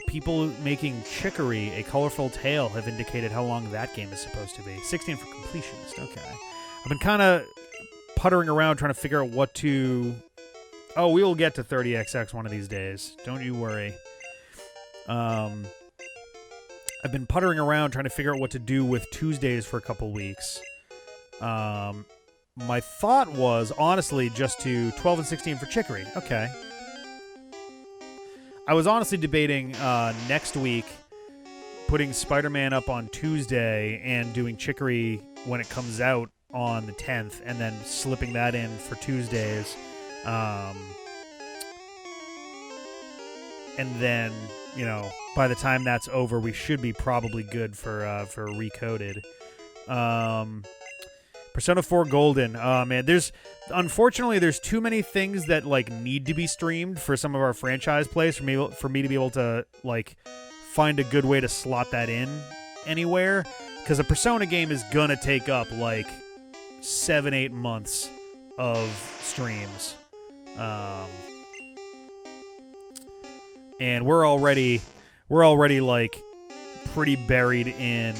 people making Chicory, A Colorful Tale, have indicated how long that game is supposed to be? 16 for completionist. Okay. I've been kind of puttering around trying to figure out what to... Oh, we will get to 30XX one of these days. Don't you worry. I've been puttering around trying to figure out what to do with Tuesdays for a couple weeks. My thought was, honestly, just to 12 and 16 for Chicory. Okay. I was honestly debating next week putting Spider-Man up on Tuesday and doing Chicory when it comes out on the 10th, and then slipping that in for Tuesdays. And then, you know, by the time that's over, we should be probably good for Recoded. Persona 4 Golden. Oh, man, unfortunately, there's too many things that, like, need to be streamed for some of our franchise plays for me to be able to, like, find a good way to slot that in anywhere. Because a Persona game is gonna take up, like, 7-8 months of streams. And we're already like pretty buried in,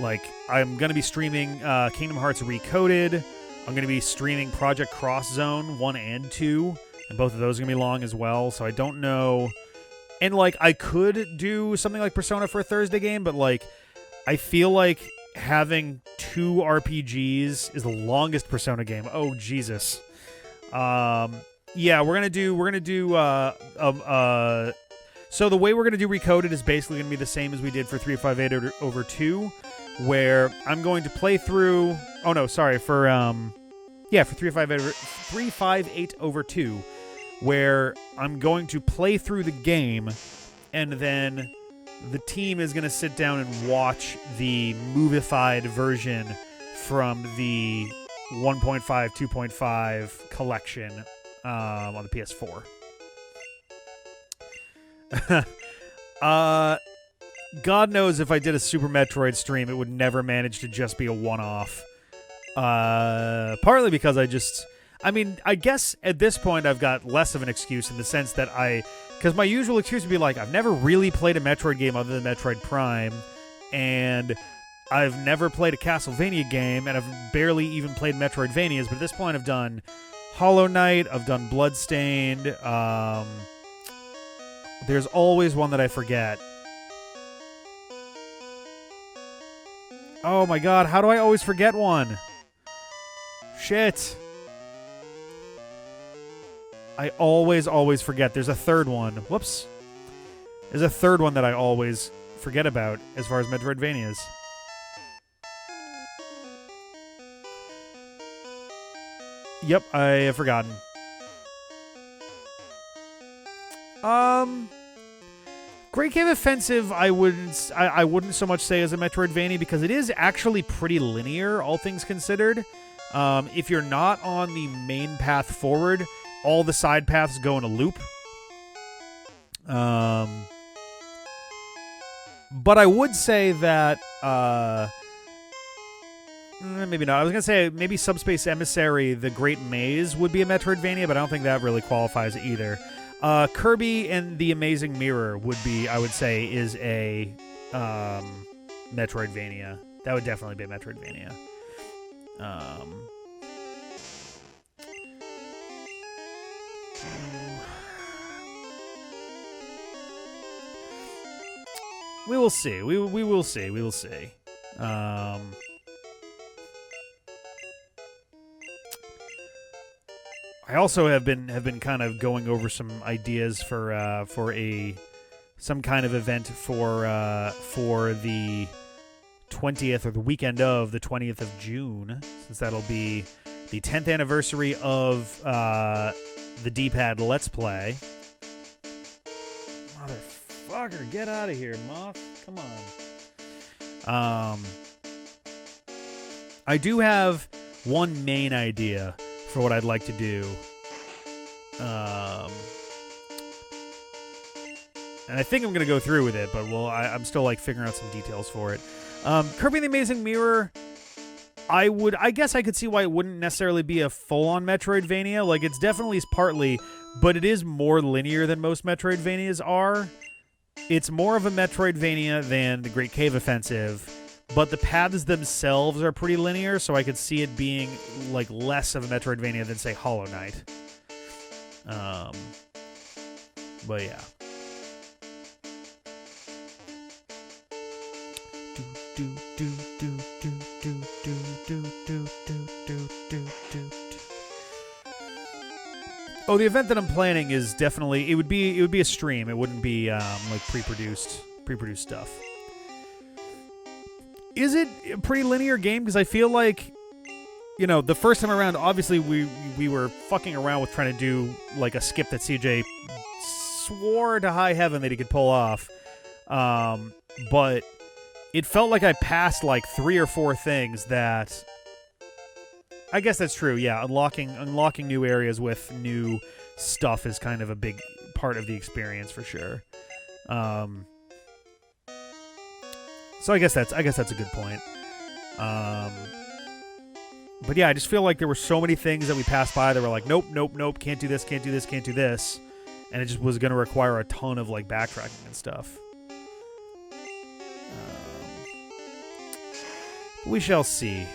like, I'm gonna be streaming Kingdom Hearts Recoded. I'm gonna be streaming Project Cross Zone 1 and 2, and both of those are gonna be long as well. So I don't know. And like I could do something like Persona for a Thursday game, but like I feel like having 2 RPGs is the longest Persona game. Oh Jesus. Yeah, we're gonna do. So the way we're gonna do Recoded is basically gonna be the same as we did for 358 over 2, where I'm going to play through. Oh no, sorry for 358 over 2, where I'm going to play through the game, and then the team is gonna sit down and watch the movified version from the 1.5, 2.5 collection. On the PS4. God knows if I did a Super Metroid stream, it would never manage to just be a one-off. Partly because I guess at this point I've got less of an excuse in the sense that because my usual excuse would be like, I've never really played a Metroid game other than Metroid Prime, and I've never played a Castlevania game, and I've barely even played Metroidvanias, but at this point I've done Hollow Knight, I've done Bloodstained. There's always one that I forget. Oh my god, how do I always forget one? Shit. I always forget. There's a third one. Whoops. There's a third one that I always forget about as far as Metroidvanias. Yep, I have forgotten. Great Cave Offensive, I wouldn't so much say as a Metroidvania because it is actually pretty linear, all things considered. If you're not on the main path forward, all the side paths go in a loop. But I would say that maybe not. I was going to say maybe Subspace Emissary, The Great Maze, would be a Metroidvania, but I don't think that really qualifies either. Kirby and the Amazing Mirror would be, I would say, is a Metroidvania. That would definitely be a Metroidvania. We will see. We will see. We will see. I also have been kind of going over some ideas for some kind of event for the 20th or the weekend of the 20th of June, since that'll be the 10th anniversary of the D-Pad Let's Play. Motherfucker, get out of here, Moth. Come on. I do have one main idea for what I'd like to do. And I think I'm going to go through with it, but I'm still like figuring out some details for it. Kirby and the Amazing Mirror, I guess I could see why it wouldn't necessarily be a full-on Metroidvania. Like, it's definitely partly, but it is more linear than most Metroidvanias are. It's more of a Metroidvania than the Great Cave Offensive, but the paths themselves are pretty linear, so I could see it being like less of a Metroidvania than, say, Hollow Knight. But yeah. Oh, the event that I'm planning is definitely, it would be a stream. It wouldn't be like pre-produced stuff. Is it a pretty linear game? Because I feel like you know, the first time around, obviously we were fucking around with trying to do like a skip that CJ swore to high heaven that he could pull off. But it felt like I passed like 3 or 4 things that... I guess that's true, yeah. Unlocking new areas with new stuff is kind of a big part of the experience for sure. So I guess that's a good point. But yeah, I just feel like there were so many things that we passed by that were like, nope, nope, nope, can't do this, can't do this, can't do this. And it just was going to require a ton of like backtracking and stuff. We shall see.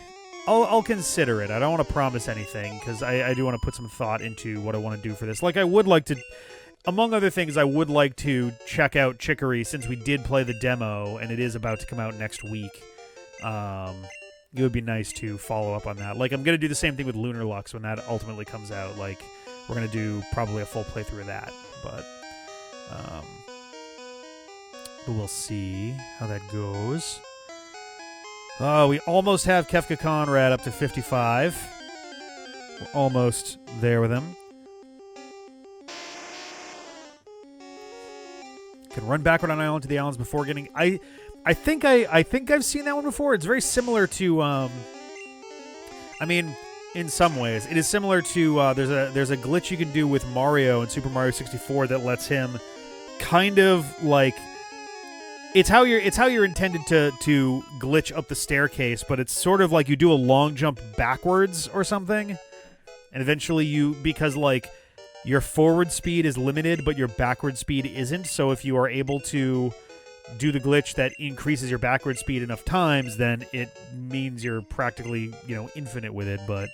I'll consider it. I don't want to promise anything because I do want to put some thought into what I want to do for this. Like, I would like to, among other things, I would like to check out Chicory since we did play the demo and it is about to come out next week. It would be nice to follow up on that. Like, I'm going to do the same thing with Lunar Lux when that ultimately comes out. Like, we're going to do probably a full playthrough of that. But we'll see how that goes. Oh, we almost have Kefka Conrad up to 55. We're almost there with him. Can run backward on island to the islands before getting... I think I've seen that one before. It's very similar to... I mean, in some ways. It is similar to... there's a glitch you can do with Mario in Super Mario 64 that lets him kind of, like... It's how you're intended to glitch up the staircase, but it's sort of like you do a long jump backwards or something, and eventually because like your forward speed is limited, but your backward speed isn't. So if you are able to do the glitch that increases your backward speed enough times, then it means you're practically infinite with it. But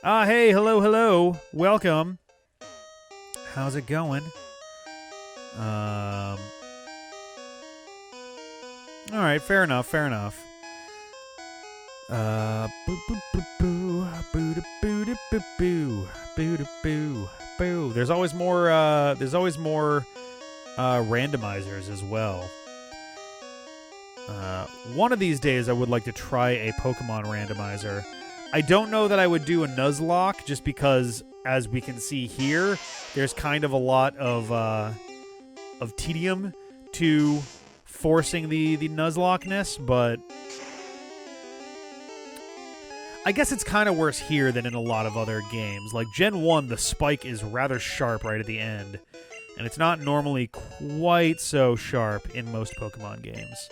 hey, hello, welcome. How's it going? All right, fair enough. Boo boo boo boo boo boo boo boo boo boo boo. There's always more. Randomizers as well. One of these days, I would like to try a Pokemon randomizer. I don't know that I would do a Nuzlocke, just because, as we can see here, there's kind of a lot of tedium to forcing the Nuzlocke-ness, but I guess it's kind of worse here than in a lot of other games. Like Gen 1, the spike is rather sharp right at the end, and it's not normally quite so sharp in most Pokemon games.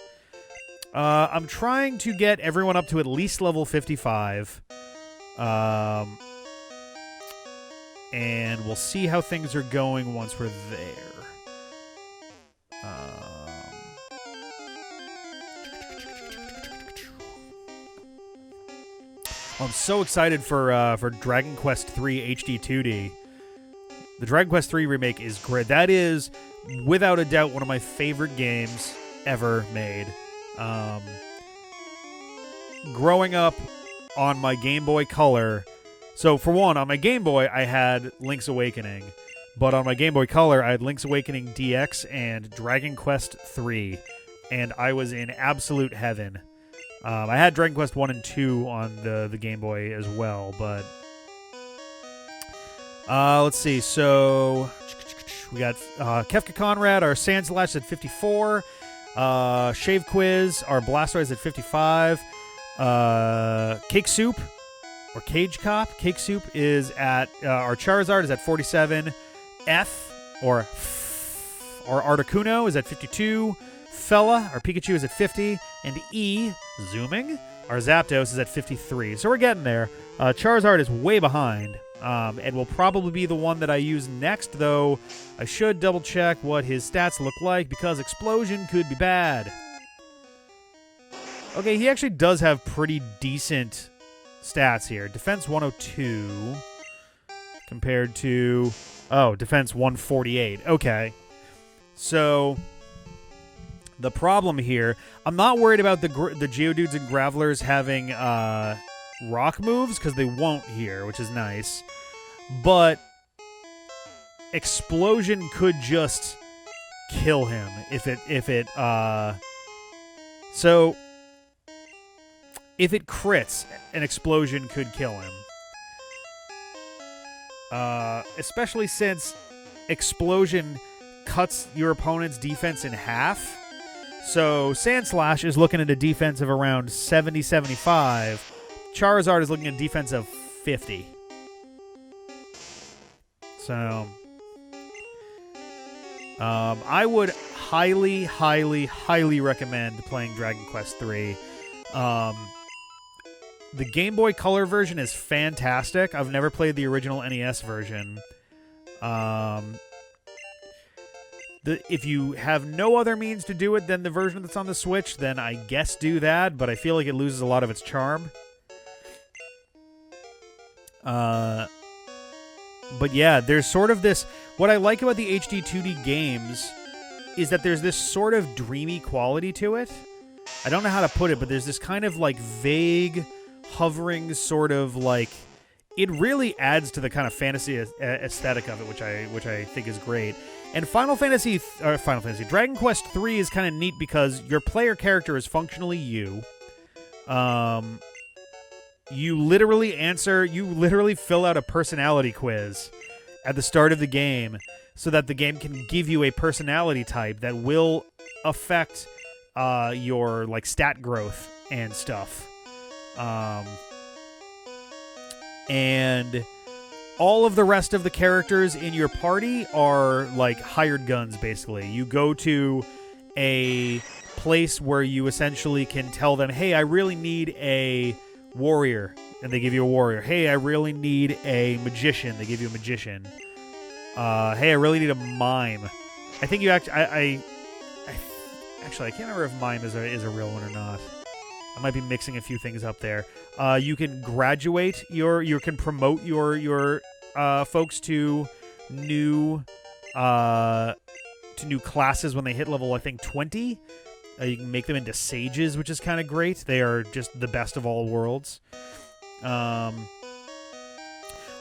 I'm trying to get everyone up to at least level 55, and we'll see how things are going once we're there. I'm so excited for Dragon Quest III HD 2D. The Dragon Quest III remake is great. That is, without a doubt, one of my favorite games ever made. Growing up on my Game Boy Color... So, for one, on my Game Boy, I had Link's Awakening. But on my Game Boy Color, I had Link's Awakening DX and Dragon Quest III. And I was in absolute heaven. I had Dragon Quest 1 and 2 on the Game Boy as well, but... let's see. So, we got Kefka Conrad, our Sandslash at 54. Shave Quiz, our Blastoise at 55. Cake Soup, or Cage Cop. Cake Soup is at... our Charizard is at 47. Or Articuno is at 52. Fella, our Pikachu, is at 50. And E, zooming, our Zapdos is at 53. So we're getting there. Charizard is way behind, and will probably be the one that I use next, though I should double-check what his stats look like, because Explosion could be bad. Okay, he actually does have pretty decent stats here. Defense 102 compared to... Oh, Defense 148. Okay. So... The problem here, I'm not worried about the Geodudes and Gravelers having rock moves, because they won't here, which is nice. But Explosion could just kill him if it if it crits, an explosion could kill him. Especially since explosion cuts your opponent's defense in half. So Sandslash is looking at a defense of around 70-75. Charizard is looking at a defense of 50. So I would highly, highly, highly recommend playing Dragon Quest III. The Game Boy Color version is fantastic. I've never played the original NES version. If you have no other means to do it than the version that's on the Switch, then I guess do that, but I feel like it loses a lot of its charm. But yeah, there's sort of this... What I like about the HD 2D games is that there's this sort of dreamy quality to it. I don't know how to put it, but there's this kind of like vague, hovering sort of like... It really adds to the kind of fantasy aesthetic of it, which I think is great. And Dragon Quest III is kind of neat because your player character is functionally you. You literally fill out a personality quiz at the start of the game so that the game can give you a personality type that will affect your like stat growth and stuff. And all of the rest of the characters in your party are like hired guns, basically. You go to a place where you essentially can tell them, hey, I really need a warrior, and they give you a warrior. Hey, I really need a magician. They give you a magician. Hey, I really need a mime. I think you actually... I can't remember if mime is a real one or not. I might be mixing a few things up there. You can graduate you can promote your folks to new classes when they hit level, I think, 20. You can make them into sages, which is kind of great. They are just the best of all worlds. Well,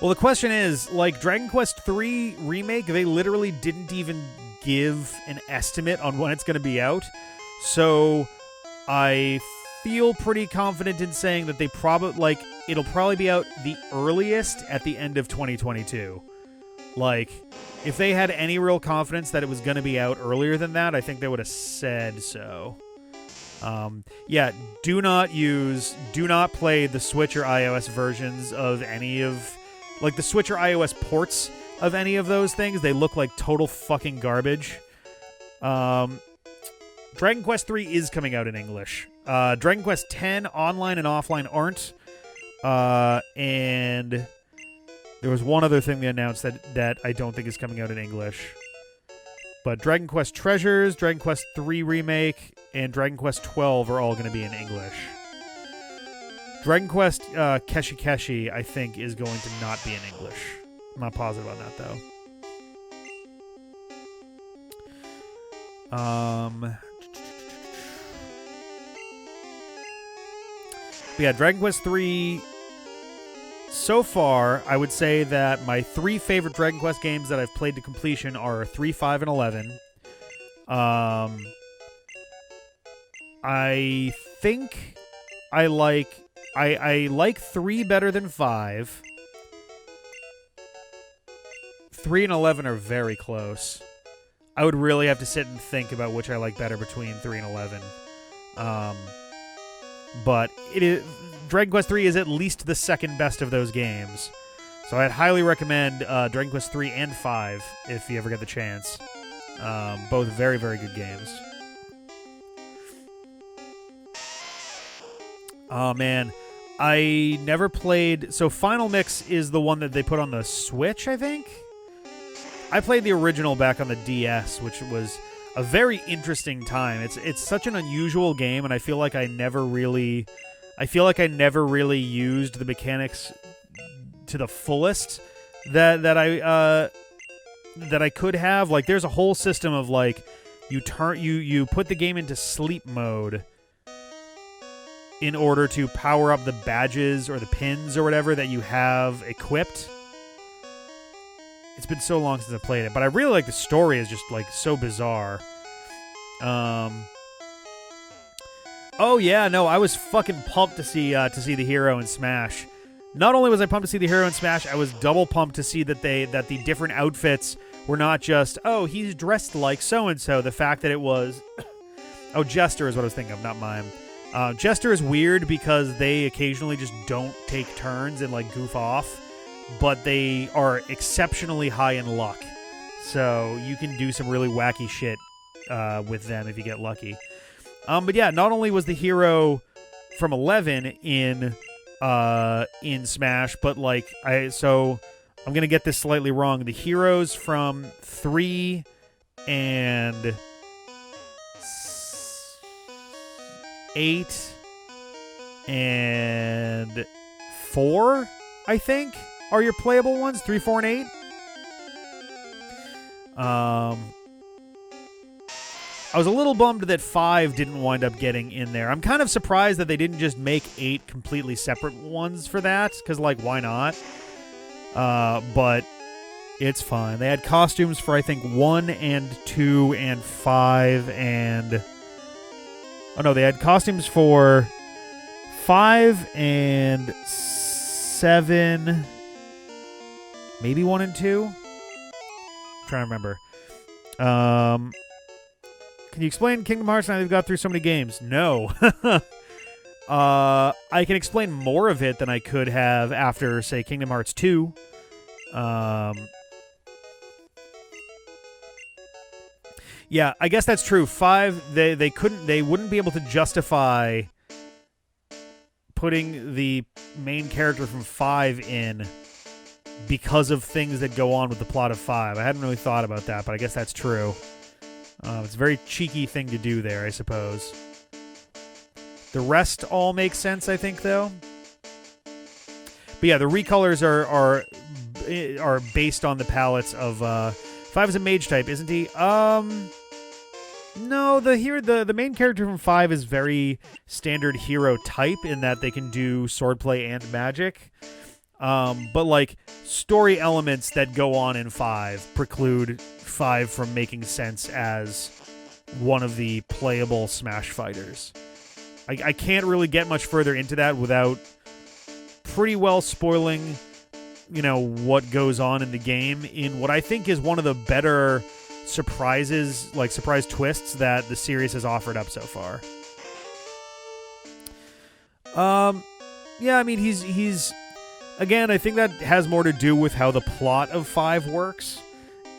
the question is, like, Dragon Quest III Remake, they literally didn't even give an estimate on when it's going to be out. So I feel pretty confident in saying that it'll probably be out the earliest at the end of 2022. Like, if they had any real confidence that it was going to be out earlier than that, I think they would have said so. Yeah, do not play the Switch or iOS versions of any of, like, the Switch or iOS ports of any of those things. They look like total fucking garbage. Dragon Quest III is coming out in English. Dragon Quest X online and offline aren't. And there was one other thing they announced that I don't think is coming out in English. But Dragon Quest Treasures, Dragon Quest III Remake, and Dragon Quest XII are all going to be in English. Dragon Quest Keshi Keshi, I think, is going to not be in English. I'm not positive on that, though. But yeah, Dragon Quest III, so far, I would say that my 3 favorite Dragon Quest games that I've played to completion are 3, 5, and 11. I think I like 3 better than 5. 3 and 11 are very close. I would really have to sit and think about which I like better between 3 and 11. But Dragon Quest III is at least the second best of those games. So I'd highly recommend Dragon Quest III and 5 if you ever get the chance. Both very, very good games. Oh, man. I never played... So Final Mix is the one that they put on the Switch, I think? I played the original back on the DS, which was a very interesting time. It's such an unusual game, and I feel like I never really used the mechanics to the fullest that I could have. Like, there's a whole system of, like, you put the game into sleep mode in order to power up the badges or the pins or whatever that you have equipped. It's been so long since I played it, but I really like the story. Is just, like, so bizarre. Oh, Oh yeah, no, I was fucking pumped to see the hero in Smash. Not only was I pumped to see the hero in Smash, I was double pumped to see that the different outfits were not just, oh, he's dressed like so and so. The fact that it was oh, Jester is what I was thinking of, not Mime. Jester is weird because they occasionally just don't take turns and like goof off, but they are exceptionally high in luck. So you can do some really wacky shit with them if you get lucky. But yeah, not only was the hero from 11 in Smash, but like I'm gonna get this slightly wrong. The heroes from 3 and 8 and 4, I think, are your playable ones. 3, 4, and 8. I was a little bummed that 5 didn't wind up getting in there. I'm kind of surprised that they didn't just make 8 completely separate ones for that, because, like, why not? But it's fine. They had costumes for, I think, 1 and 2 and 5 and... Oh, no, they had costumes for 5 and 7, maybe 1 and 2? I'm trying to remember. Can you explain Kingdom Hearts now they've got through so many games? No. I can explain more of it than I could have after, say, Kingdom Hearts 2. Yeah, I guess that's true. 5, they wouldn't be able to justify putting the main character from 5 in because of things that go on with the plot of 5. I hadn't really thought about that, but I guess that's true. It's a very cheeky thing to do there, I suppose. The rest all makes sense, I think, though. But yeah, the recolors are based on the palettes of 5 is a mage type, isn't he? No, the main character from 5 is very standard hero type in that they can do swordplay and magic. But like story elements that go on in 5 preclude 5 from making sense as one of the playable Smash fighters. I can't really get much further into that without pretty well spoiling, what goes on in the game in what I think is one of the better surprises, like surprise twists that the series has offered up so far. Yeah, I mean, he's again, I think that has more to do with how the plot of 5 works,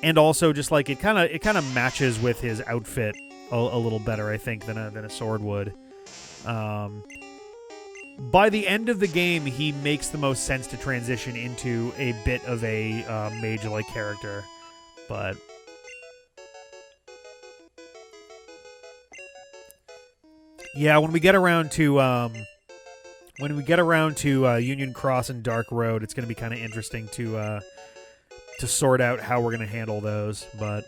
and also just like it kind of matches with his outfit a little better, I think, than a sword would. By the end of the game, he makes the most sense to transition into a bit of a mage-like character, but yeah, when we get around to Union Cross and Dark Road, it's going to be kind of interesting to sort out how we're going to handle those. But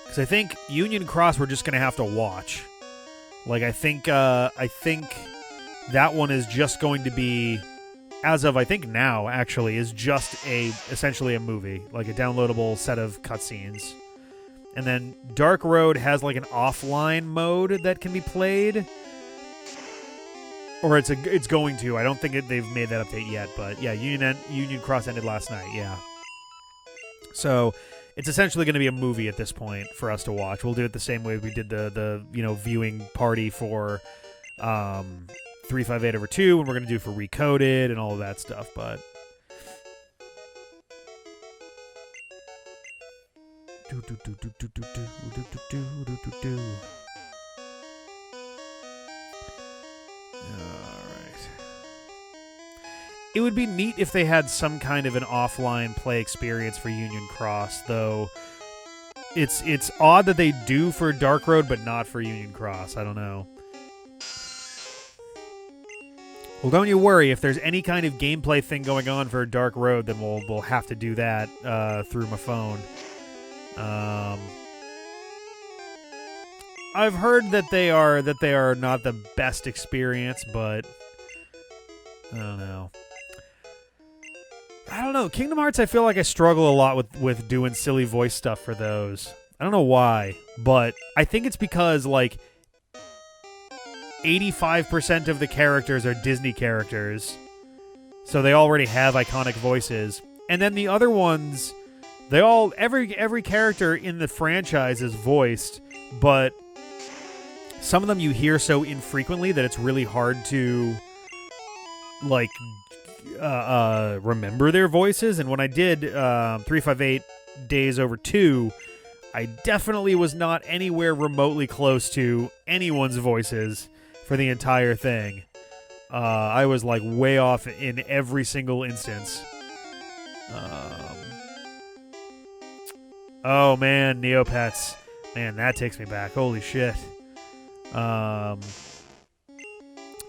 because I think Union Cross we're just going to have to watch. Like I think that one is just going to be, as of I think now actually, is just essentially a movie, like a downloadable set of cutscenes. And then Dark Road has like an offline mode that can be played, or it's going to. I don't think they've made that update yet, but yeah, Union Cross ended last night. Yeah, so it's essentially going to be a movie at this point for us to watch. We'll do it the same way we did the viewing party for 358/2, and we're going to do for Recoded and all of that stuff, but. Alright. It would be neat if they had some kind of an offline play experience for Union Cross, though it's odd that they do for Dark Road but not for Union Cross. I don't know. Well, don't you worry. If there's any kind of gameplay thing going on for Dark Road, then we'll have to do that through my phone. I've heard that they are not the best experience, but I don't know. I don't know. Kingdom Hearts, I feel like I struggle a lot with doing silly voice stuff for those. I don't know why, but I think it's because, like, 85% of the characters are Disney characters, so they already have iconic voices. And then the other ones, they all, every character in the franchise is voiced, but some of them you hear so infrequently that it's really hard to, like, remember their voices. And when I did 358 Days Over 2, I definitely was not anywhere remotely close to anyone's voices for the entire thing. I was, like, way off in every single instance. Oh, man, Neopets. Man, that takes me back. Holy shit. I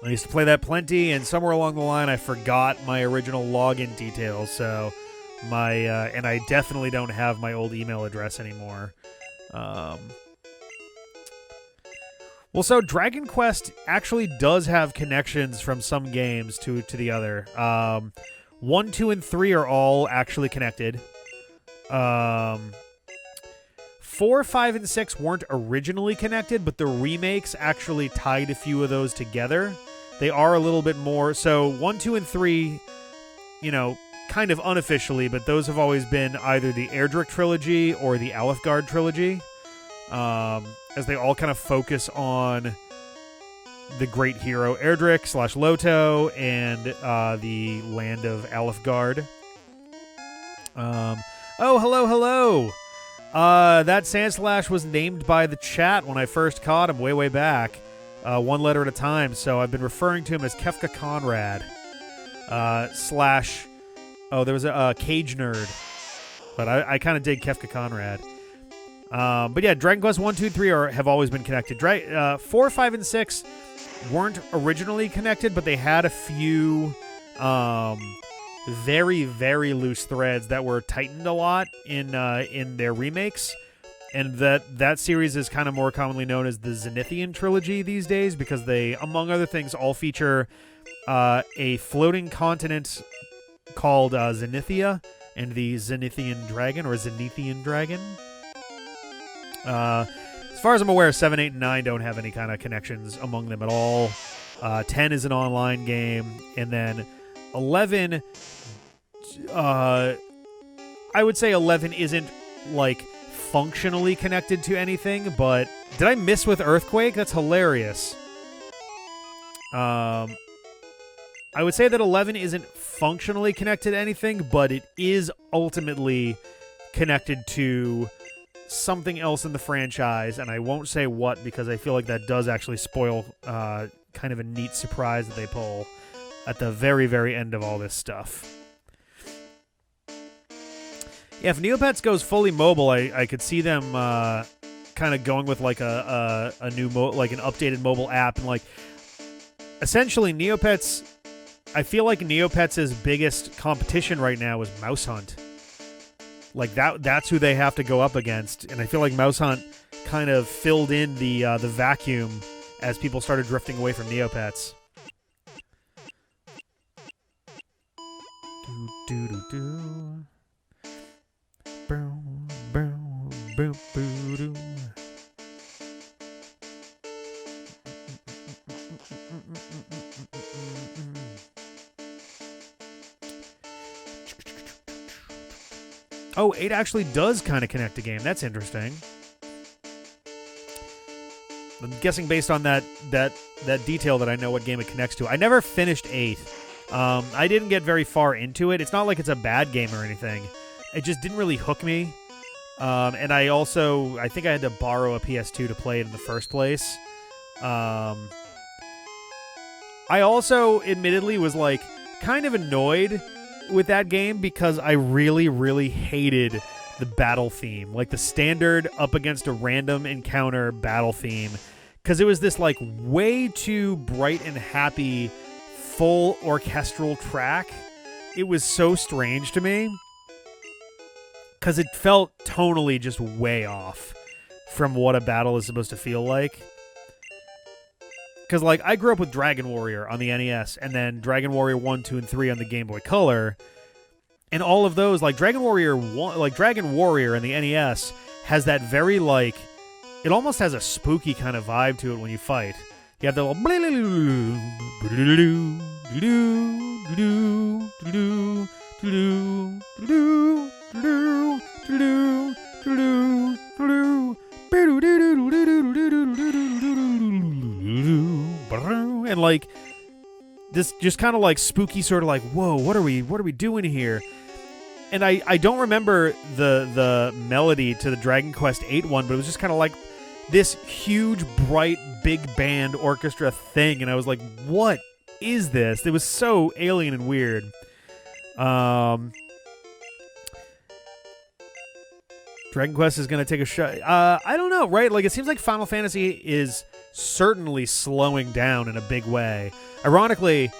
used to play that plenty, and somewhere along the line I forgot my original login details, so and I definitely don't have my old email address anymore. Well, so Dragon Quest actually does have connections from some games to the other. 1, 2, and 3 are all actually connected. 4, 5, and 6 weren't originally connected, but the remakes actually tied a few of those together. They are a little bit more. So 1, 2, and 3, you know, kind of unofficially, but those have always been either the Erdrick trilogy or the Alefgard trilogy, as they all kind of focus on the great hero Erdrick / Loto and the land of Alefgard. Oh, hello. That Sandslash was named by the chat when I first caught him way back, one letter at a time, so I've been referring to him as Kefka Conrad, there was a Cage Nerd, but I kind of dig Kefka Conrad. But yeah, Dragon Quest 1, 2, 3 have always been connected. 4, 5, and 6 weren't originally connected, but they had a few very, very loose threads that were tightened a lot in their remakes. And that series is kind of more commonly known as the Zenithian trilogy these days, because they, among other things, all feature a floating continent called Zenithia and the Zenithian Dragon, or Zenithian Dragon. As far as I'm aware, 7, 8, and 9 don't have any kind of connections among them at all. 10 is an online game, and then 11, I would say 11 isn't, like, functionally connected to anything, but did I miss with Earthquake? That's hilarious. I would say that 11 isn't functionally connected to anything, but it is ultimately connected to something else in the franchise, and I won't say what, because I feel like that does actually spoil kind of a neat surprise that they pull at the very, very end of all this stuff. Yeah, if Neopets goes fully mobile, I could see them kind of going with like a new like an updated mobile app, and like essentially Neopets. I feel like Neopets' biggest competition right now is Mouse Hunt. Like that's who they have to go up against, and I feel like Mouse Hunt kind of filled in the vacuum as people started drifting away from Neopets. Do do do do. Boom boom boom boom doo. Oh, 8 actually does kind of connect to game. That's interesting. I'm guessing based on that detail that I know what game it connects to. I never finished 8. I didn't get very far into it. It's not like it's a bad game or anything. It just didn't really hook me. And I think I had to borrow a PS2 to play it in the first place. I also, admittedly, was like kind of annoyed with that game because I really, really hated the battle theme. Like the standard up against a random encounter battle theme. Because it was this like way too bright and happy full orchestral track. It was so strange to me. Because it felt tonally just way off from what a battle is supposed to feel like. Because, like, I grew up with Dragon Warrior on the NES, and then Dragon Warrior 1, 2, and 3 on the Game Boy Color. And all of those, like Dragon Warrior in the NES has that very, like, it almost has a spooky kind of vibe to it when you fight. You have the little and like this just kind of like spooky sort of like, whoa, what are we doing here? And I don't remember the melody to the Dragon Quest VIII one, but it was just kind of like this huge, bright, big band orchestra thing, and I was like, what is this? It was so alien and weird. Dragon Quest is going to take a shot. I don't know, right? Like, it seems like Final Fantasy is certainly slowing down in a big way. Ironically,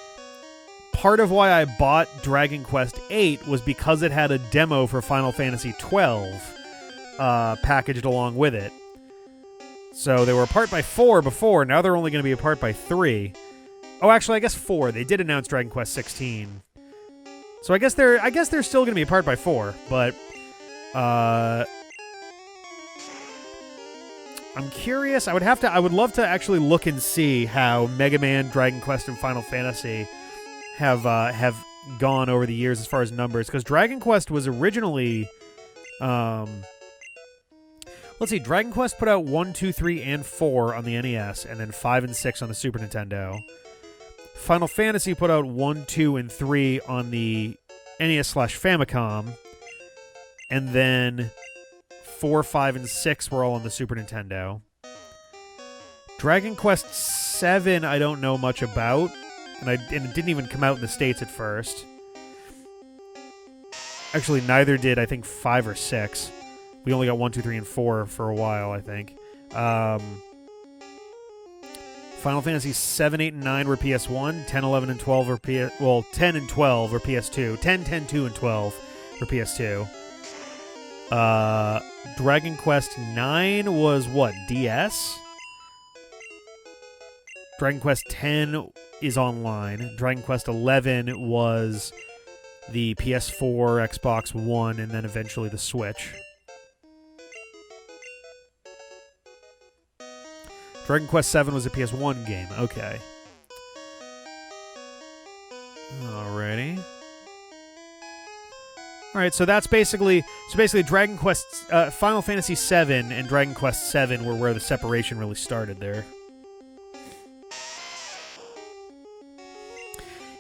part of why I bought Dragon Quest VIII was because it had a demo for Final Fantasy XII packaged along with it. So they were a part by 4 before. Now they're only going to be a part by 3. Oh, actually, I guess 4. They did announce Dragon Quest 16. So I guess they're still going to be a part by 4. But I'm curious. I would love to actually look and see how Mega Man, Dragon Quest, and Final Fantasy have gone over the years as far as numbers. Because Dragon Quest was originally, let's see, Dragon Quest put out 1, 2, 3, and 4 on the NES, and then 5 and 6 on the Super Nintendo. Final Fantasy put out 1, 2, and 3 on the NES/Famicom, and then 4, 5, and 6 were all on the Super Nintendo. Dragon Quest 7 I don't know much about, and it didn't even come out in the States at first. Actually, neither did, I think, 5 or 6. We only got 1, 2, 3, and 4 for a while, I think. Final Fantasy 7, 8, and 9 were PS1. 10, 11, and 12 were 10 and 12 were PS2. 10, 10, 2, and 12 were PS2. Dragon Quest 9 was what? DS? Dragon Quest 10 is online. Dragon Quest 11 was the PS4, Xbox One, and then eventually the Switch. Dragon Quest 7 was a PS1 game. Okay. Alrighty. Alright, so that's basically Dragon Quest, Final Fantasy 7 and Dragon Quest 7 were where the separation really started there.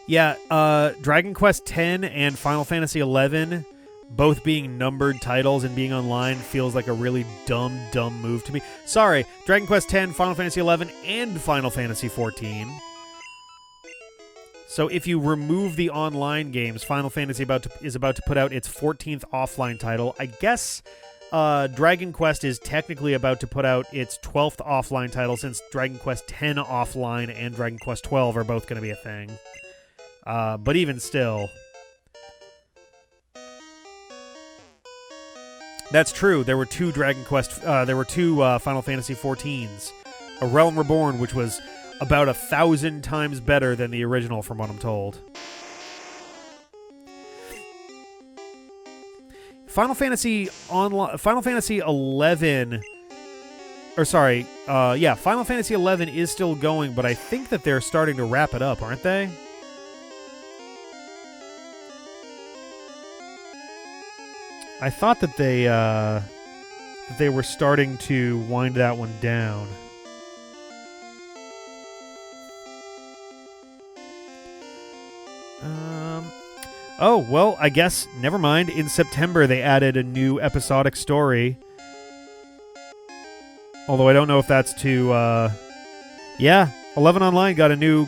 Yeah, Dragon Quest 10 and Final Fantasy 11, both being numbered titles and being online, feels like a really dumb move to me. Sorry, Dragon Quest 10, Final Fantasy 11, and Final Fantasy 14. So if you remove the online games, Final Fantasy is about to put out its 14th offline title. I guess Dragon Quest is technically about to put out its 12th offline title, since Dragon Quest 10 offline and Dragon Quest 12 are both going to be a thing. But even still, that's true. There were two Dragon Quest. There were two Final Fantasy 14s. A Realm Reborn, which was about 1,000 times better than the original, from what I'm told. Final Fantasy 11. Or sorry, yeah, Final Fantasy 11 is still going, but I think that they're starting to wrap it up, aren't they? I thought that they were starting to wind that one down. Oh, well, I guess, never mind. In September, they added a new episodic story. Although I don't know if that's to, yeah, 11 Online got a new,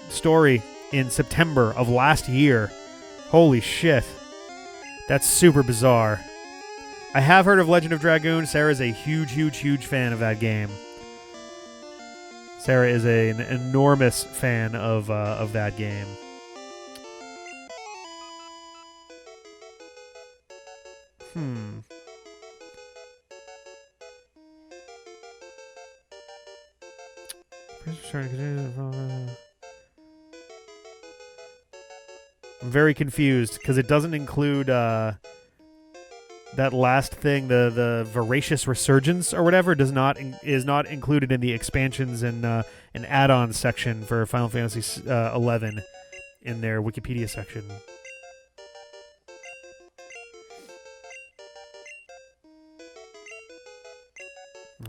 story in September of last year. Holy shit. That's super bizarre. I have heard of Legend of Dragoon. Sarah's a huge fan of that game. Sarah is an enormous fan of that game. I'm very confused because it doesn't include that last thing, the Voracious Resurgence or whatever, is not included in the expansions and add-ons section for Final Fantasy 11 in their Wikipedia section.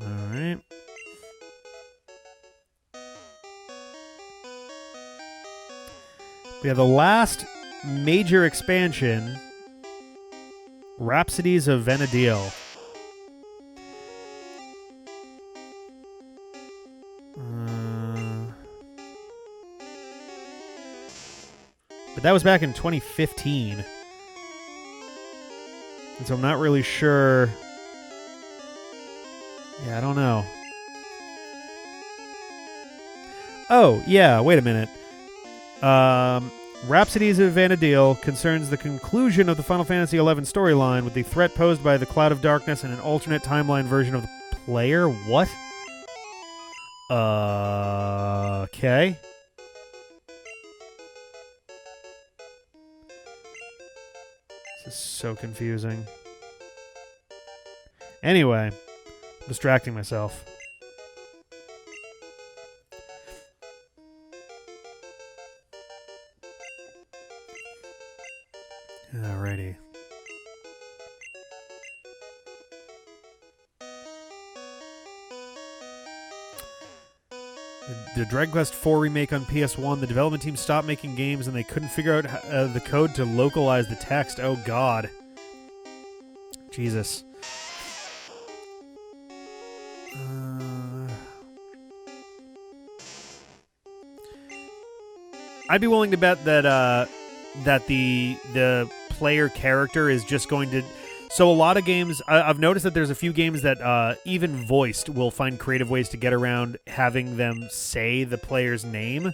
All right. We have the last major expansion, Rhapsodies of Vana'diel. But that was back in 2015. And so I'm not really sure. Yeah, I don't know. Oh, yeah, wait a minute. Rhapsodies of Vana'diel concerns the conclusion of the Final Fantasy XI storyline with the threat posed by the Cloud of Darkness and an alternate timeline version of the player. What? Okay. This is so confusing. Anyway, I'm distracting myself. Alrighty. The Dragon Quest IV remake on PS1, the development team stopped making games and they couldn't figure out the code to localize the text. Oh, God. Jesus. I'd be willing to bet that that the player character is just going to... So a lot of games... I've noticed that there's a few games that even voiced will find creative ways to get around having them say the player's name.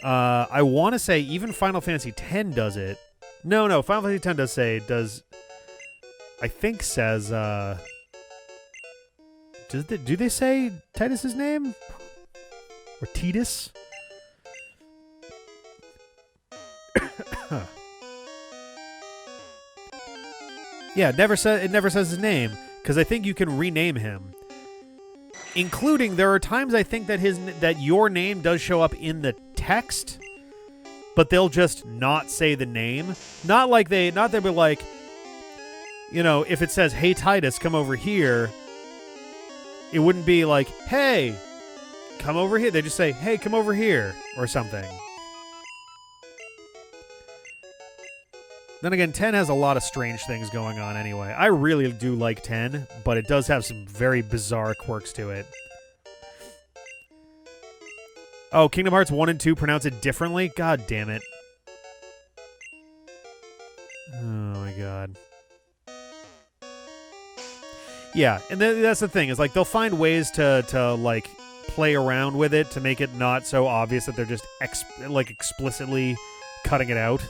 I want to say even Final Fantasy X does it. No, Final Fantasy X does say... I think says... do they say Titus's name? Or Titus? Yeah, it never says his name, because I think you can rename him. Including, there are times I think that your name does show up in the text, but they'll just not say the name. Not they'll be like, you know, if it says, "Hey Titus, come over here," it wouldn't be like, "Hey, come over here." They just say, "Hey, come over here," or something. Then again, 10 has a lot of strange things going on anyway. I really do like 10, but it does have some very bizarre quirks to it. Oh, Kingdom Hearts 1 and 2 pronounce it differently? God damn it. Oh my god. Yeah, and that's the thing, is like they'll find ways to like play around with it to make it not so obvious that they're just explicitly cutting it out.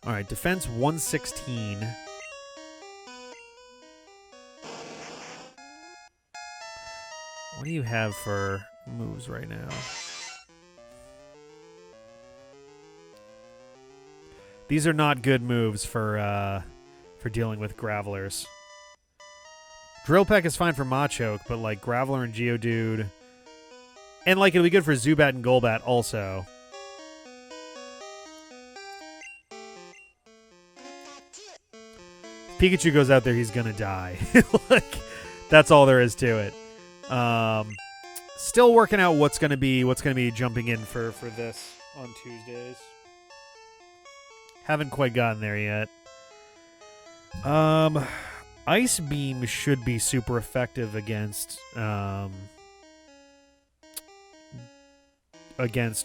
Alright, Defense 116. What do you have for moves right now? These are not good moves for dealing with Gravelers. Drill Peck is fine for Machoke, but like Graveler and Geodude... And, like, it'll be good for Zubat and Golbat also. Pikachu goes out there, he's gonna die. Like, that's all there is to it. Still working out what's gonna be jumping in for this on Tuesdays. Haven't quite gotten there yet. Ice Beam should be super effective against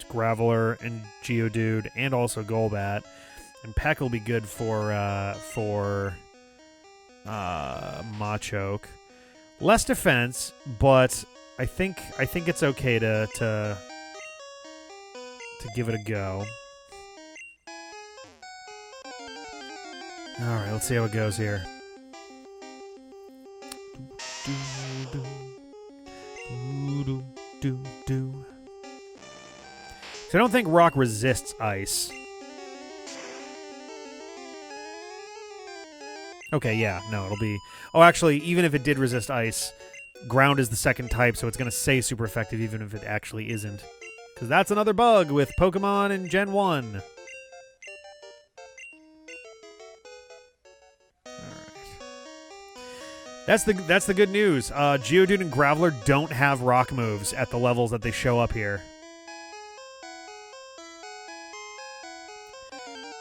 Graveler and Geodude and also Golbat, and Peck will be good for Machoke. Less defense, but I think it's okay to give it a go. All right, let's see how it goes here. So I don't think rock resists ice. Okay, yeah, no, it'll be... Oh, actually, even if it did resist ice, ground is the second type, so it's going to say super effective even if it actually isn't. Because that's another bug with Pokemon in Gen 1. That's the good news. Geodude and Graveler don't have rock moves at the levels that they show up here.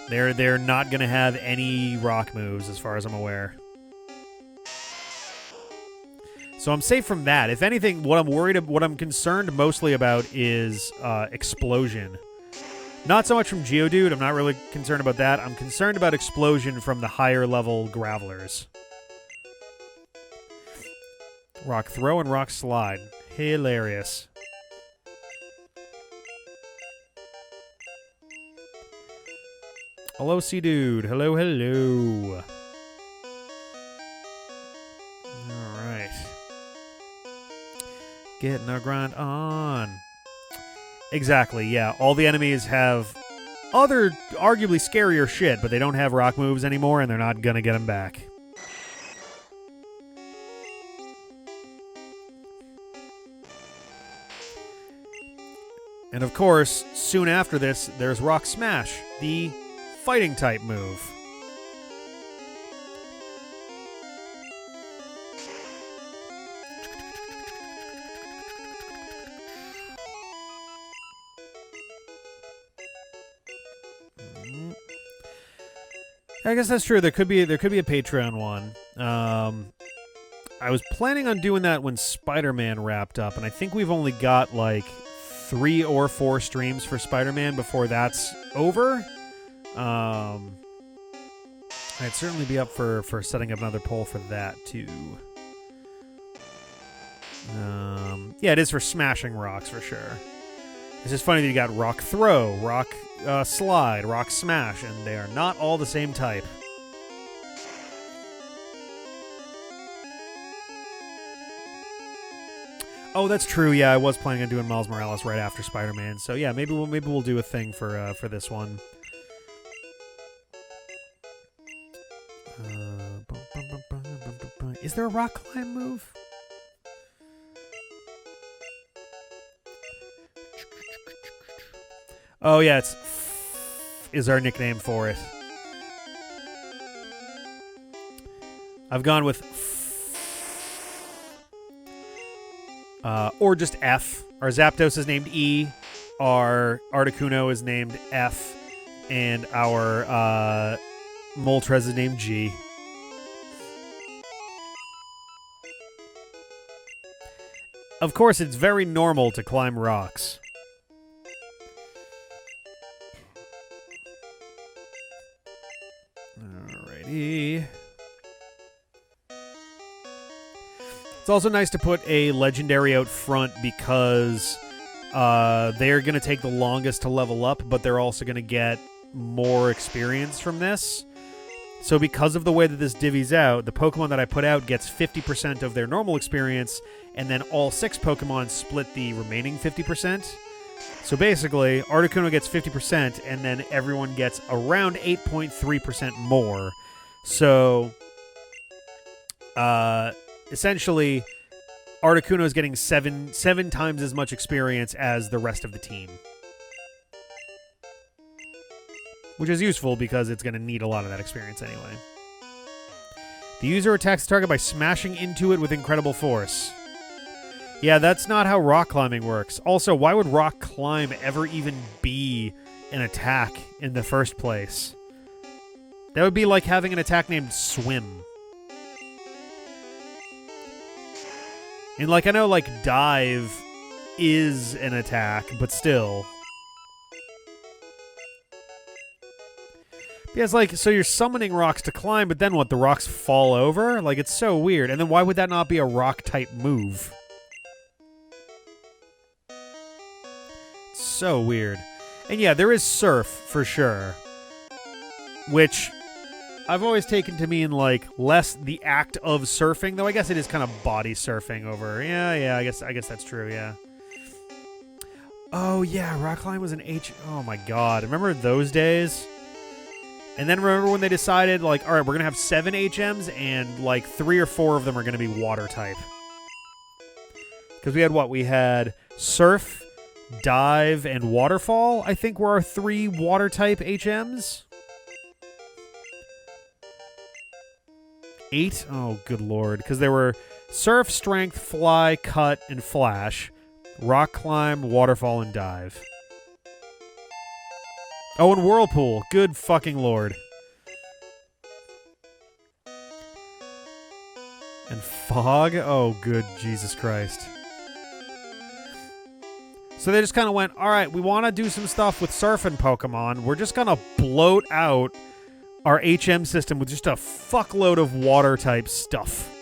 They're not going to have any rock moves as far as I'm aware. So I'm safe from that. If anything, what I'm concerned mostly about is Explosion. Not so much from Geodude. I'm not really concerned about that. I'm concerned about Explosion from the higher level Gravelers. Rock Throw and Rock Slide. Hilarious. Hello, Sea-Dude. Hello, hello. Alright. Getting our grind on. Exactly, yeah. All the enemies have other, arguably scarier shit, but they don't have rock moves anymore, and they're not gonna get them back. And of course, soon after this, there's Rock Smash, the fighting type move. I guess that's true. There could be a Patreon one. I was planning on doing that when Spider-Man wrapped up, and I think we've only got like 3 or 4 streams for Spider-Man before that's over. I'd certainly be up for setting up another poll for that too. Yeah, it is for smashing rocks for sure. It's just funny that you got Rock Throw, Rock Slide, Rock Smash, and they are not all the same type. Oh, that's true. Yeah, I was planning on doing Miles Morales right after Spider-Man. So yeah, maybe we'll do a thing for this one. Is there a rock climb move? Oh yeah, it's is our nickname for it. I've gone with or just F. Our Zapdos is named E. Our Articuno is named F. And our Moltres is named G. Of course, it's very normal to climb rocks. Alrighty. It's also nice to put a legendary out front because they're going to take the longest to level up, but they're also going to get more experience from this. So because of the way that this divvies out, the Pokemon that I put out gets 50% of their normal experience, and then all 6 Pokemon split the remaining 50%. So basically, Articuno gets 50%, and then everyone gets around 8.3% more. So, essentially, Articuno is getting seven times as much experience as the rest of the team. Which is useful because it's going to need a lot of that experience anyway. The user attacks the target by smashing into it with incredible force. Yeah, that's not how rock climbing works. Also, why would rock climb ever even be an attack in the first place? That would be like having an attack named Swim. And like, I know like Dive is an attack, but still. Yeah, it's like, so you're summoning rocks to climb, but then what, the rocks fall over? Like, it's so weird. And then why would that not be a rock-type move? So weird. And yeah, there is Surf, for sure. Which, I've always taken to mean like less the act of surfing, though I guess it is kind of body surfing over. Yeah, I guess that's true, yeah. Oh yeah, rock climb was an H. Oh my god. Remember those days? And then remember when they decided, like, all right, we're going to have 7 HMs, and, like, 3 or 4 of them are going to be water type. Because we had what? We had surf, dive, and waterfall, I think were our 3 water type HMs. 8? Oh, good lord. Because there were surf, strength, fly, cut, and flash. Rock climb, waterfall, and dive. Oh, and whirlpool. Good fucking lord. And fog? Oh, good Jesus Christ. So they just kind of went, all right, we want to do some stuff with surfing Pokemon. We're just going to bloat out our HM system with just a fuckload of water-type stuff.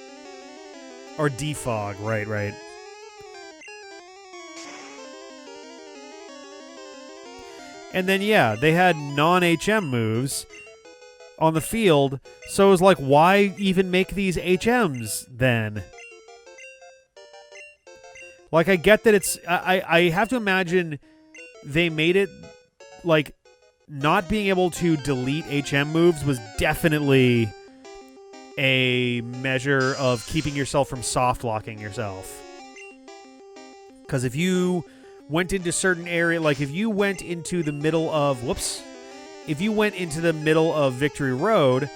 Or defog, right. And then, yeah, they had non-HM moves on the field, so it was like, why even make these HMs, then? Like, I get that it's... I have to imagine they made it, like, not being able to delete HM moves was definitely a measure of keeping yourself from soft-locking yourself. Because if you went into certain area, like if you went into the middle of, if you went into the middle of Victory Road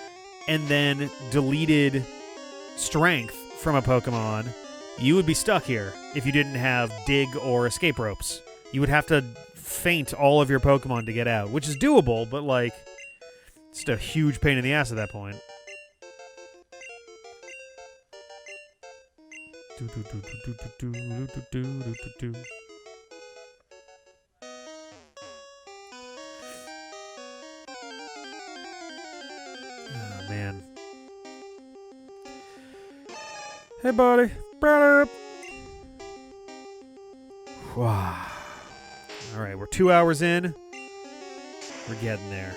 and then deleted strength from a Pokemon, you would be stuck here if you didn't have dig or escape ropes. You would have to feint all of your Pokemon to get out, which is doable, but like, it's just a huge pain in the ass at that point. Oh, man. Hey, buddy. Wow. All right, we're 2 hours in. We're getting there.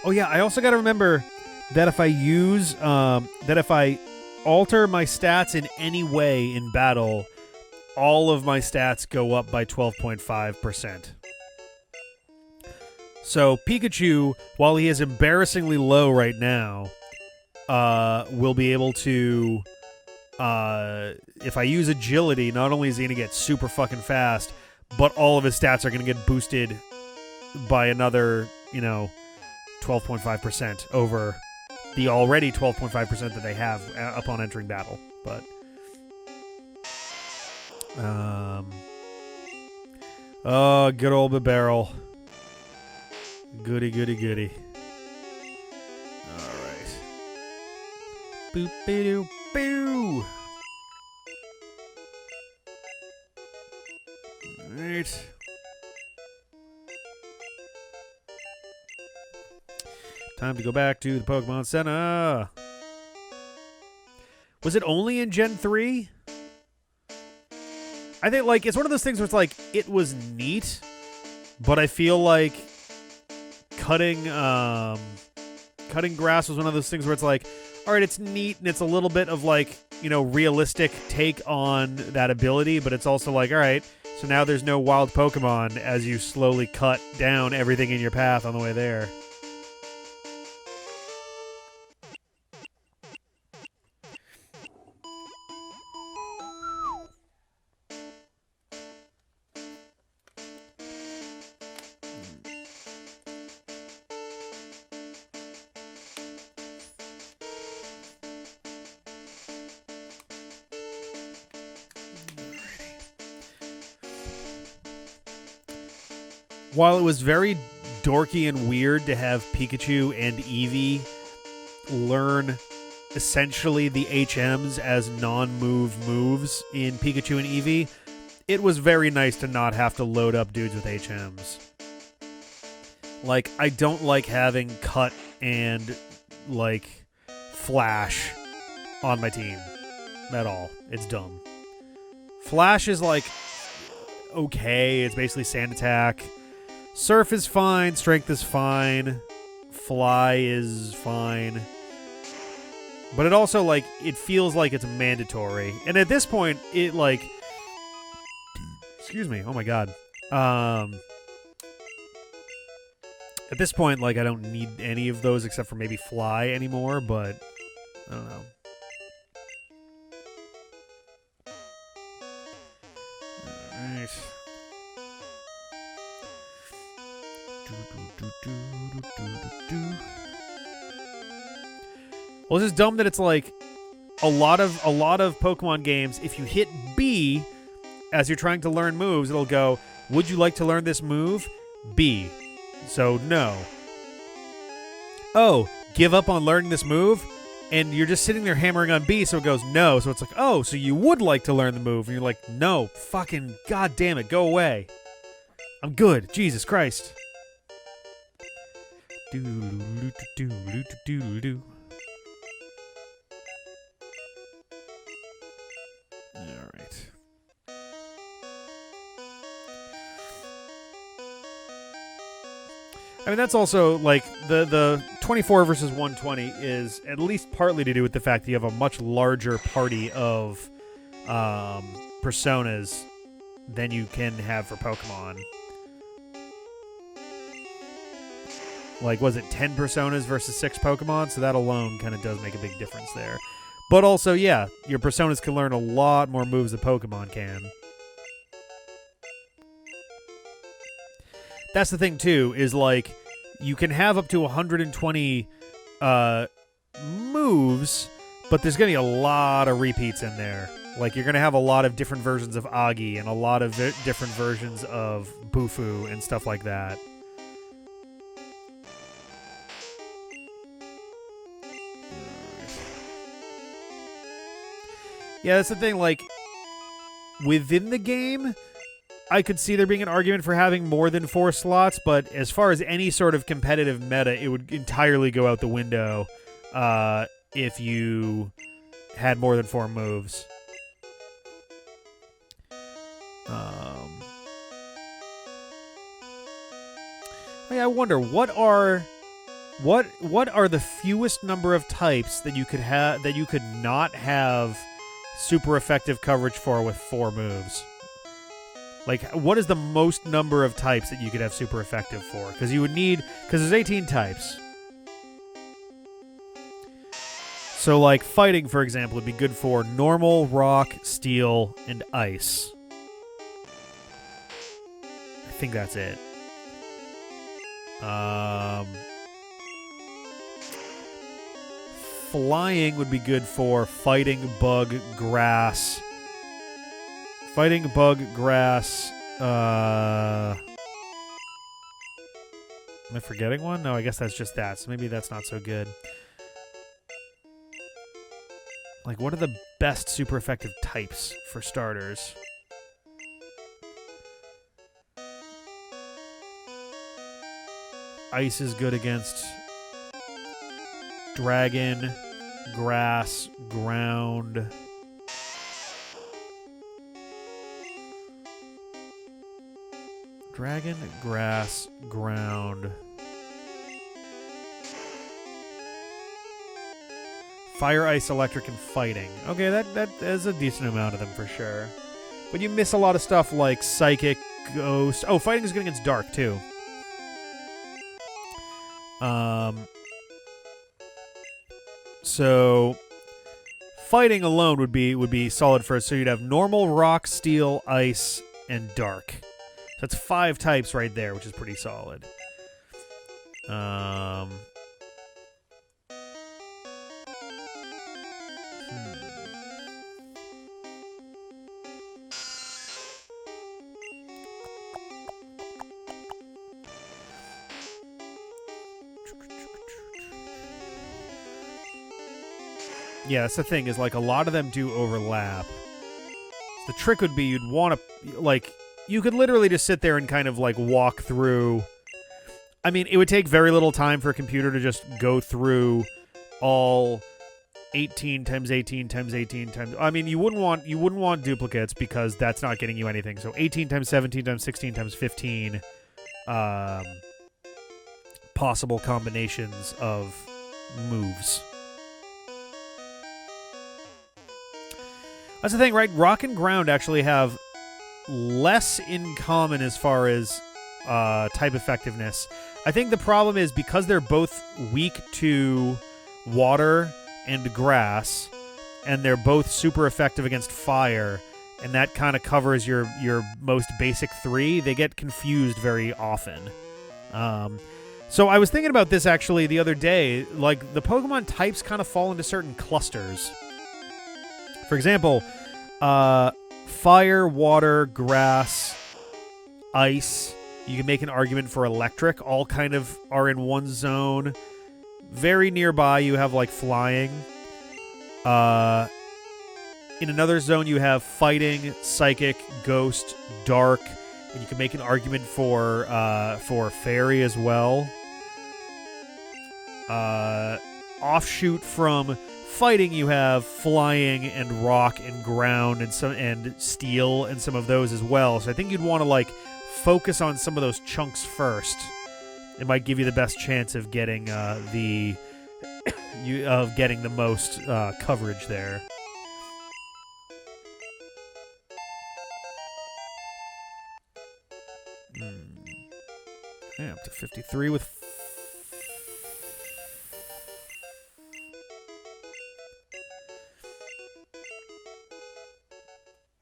Oh, yeah, I also got to remember that if I use, that if I alter my stats in any way in battle, all of my stats go up by 12.5%. So Pikachu, while he is embarrassingly low right now, will be able to, if I use agility, not only is he going to get super fucking fast, but all of his stats are going to get boosted by another, 12.5% over the already 12.5% that they have upon entering battle. But oh, good old Bibarel. Goody, goody, goody. All right. Boop-be-doo, boo. All right. Time to go back to the Pokemon Center. Was it only in Gen 3? I think, like, it's one of those things where it's like, it was neat, but I feel like cutting grass was one of those things where it's like, all right, it's neat, and it's a little bit of, like, realistic take on that ability, but it's also like, all right, so now there's no wild Pokemon as you slowly cut down everything in your path on the way there. While it was very dorky and weird to have Pikachu and Eevee learn essentially the HMs as non-move moves in Pikachu and Eevee, it was very nice to not have to load up dudes with HMs. Like, I don't like having Cut and, like, Flash on my team at all. It's dumb. Flash is like okay. It's basically sand attack. Surf is fine. Strength is fine. Fly is fine. But it also, like, it feels like it's mandatory. And at this point, it, like... Excuse me. Oh, my God. At this point, like, I don't need any of those except for maybe Fly anymore, but... I don't know. Alright. Well, this is dumb that it's like a lot of Pokemon games, if you hit B as you're trying to learn moves, it'll go, would you like to learn this move? B. So, no. Oh, give up on learning this move? And you're just sitting there hammering on B, so it goes, no. So it's like, oh, so you would like to learn the move. And you're like, no, fucking goddamn it, go away. I'm good. Jesus Christ. Do-do-do-do-do-do-do-do. Alright. I mean, that's also, like, the 24 versus 120 is at least partly to do with the fact that you have a much larger party of personas than you can have for Pokemon. Like, was it 10 personas versus 6 Pokemon? So that alone kind of does make a big difference there. But also, yeah, your personas can learn a lot more moves than Pokemon can. That's the thing, too, is, like, you can have up to 120 moves, but there's going to be a lot of repeats in there. Like, you're going to have a lot of different versions of Agi and a lot of different versions of Bufu and stuff like that. Yeah, that's the thing, like, within the game, I could see there being an argument for having more than 4 slots, but as far as any sort of competitive meta, it would entirely go out the window if you had more than 4 moves. I wonder, what are the fewest number of types that you could have that you could not have super effective coverage for with 4 moves? Like, what is the most number of types that you could have super effective for? Because you would need... Because there's 18 types. So, like, fighting, for example, would be good for normal, rock, steel, and ice. I think that's it. Flying would be good for fighting, bug, grass... Fighting, bug, grass, am I forgetting one? No, I guess that's just that, so maybe that's not so good. Like, what are the best super effective types for starters? Ice is good against dragon, grass, ground... Dragon, grass, ground. Fire, ice, electric, and fighting. Okay, that is a decent amount of them for sure. But you miss a lot of stuff like psychic, ghost. Oh, fighting is good against dark too. So fighting alone would be solid first. So you'd have normal, rock, steel, ice, and dark. So that's 5 types right there, which is pretty solid. Yeah, that's the thing, is like a lot of them do overlap. The trick would be you'd want to, like... You could literally just sit there and kind of, like, walk through... I mean, it would take very little time for a computer to just go through all 18 times 18 times 18 times. I mean, you wouldn't want duplicates because that's not getting you anything. So 18 times 17 times 16 times 15 possible combinations of moves. That's the thing, right? Rock and ground actually have less in common as far as type effectiveness. I think the problem is because they're both weak to water and grass, and they're both super effective against fire, and that kind of covers your most basic three, they get confused very often. So I was thinking about this actually the other day. Like, the Pokemon types kind of fall into certain clusters. For example, fire, water, grass, ice. You can make an argument for electric. All kind of are in one zone. Very nearby, you have, like, flying. In another zone, you have fighting, psychic, ghost, dark, and you can make an argument for fairy as well. Offshoot from fighting, you have flying and rock and ground and steel and some of those as well. So I think you'd want to, like, focus on some of those chunks first. It might give you the best chance of getting the most coverage there. Yeah, up to 53 with.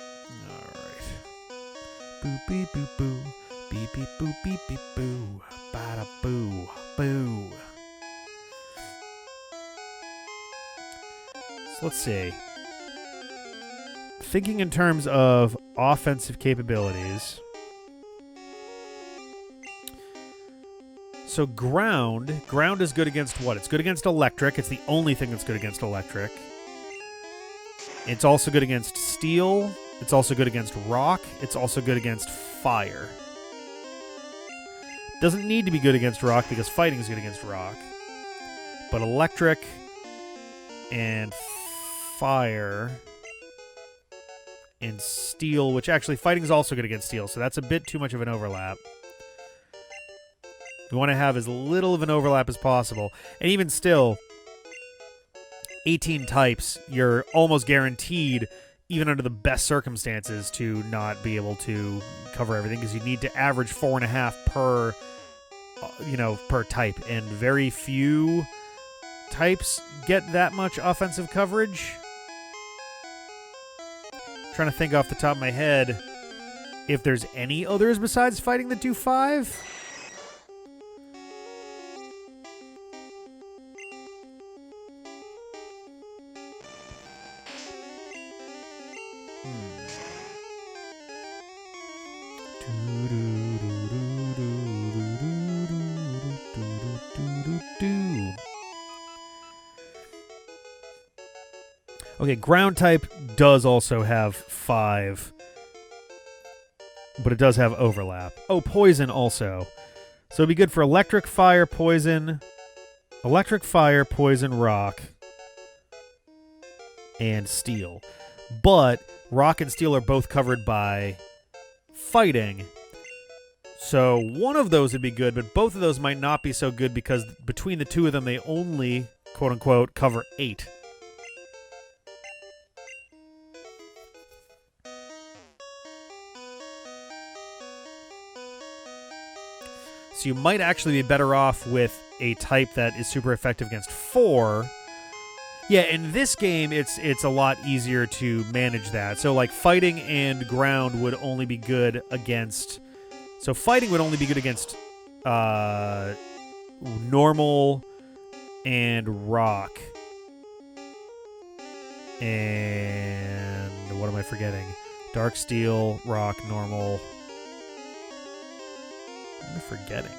All right. Boo beep boo boo, beep beep boo beep beep boo, bada boo boo. So let's see. Thinking in terms of offensive capabilities. So ground is good against what? It's good against electric. It's the only thing that's good against electric. It's also good against steel. It's also good against rock. It's also good against fire. Doesn't need to be good against rock because fighting is good against rock. But electric and fire and steel, which actually fighting is also good against steel, so that's a bit too much of an overlap. We want to have as little of an overlap as possible. And even still, 18 types, you're almost guaranteed, even under the best circumstances, to not be able to cover everything because you need to average 4.5 per type. And very few types get that much offensive coverage. I'm trying to think off the top of my head if there's any others besides fighting that do 5. Okay, ground type does also have 5, but it does have overlap. Oh, poison also. So it'd be good for electric, fire, poison, rock, and steel. But rock and steel are both covered by fighting. So one of those would be good, but both of those might not be so good because between the two of them, they only, quote-unquote, cover 8. So you might actually be better off with a type that is super effective against 4. Yeah, in this game, it's a lot easier to manage that. So, like, fighting and ground would only be good against... So fighting would only be good against normal and rock. And what am I forgetting? Dark steel, rock, normal... What am I forgetting?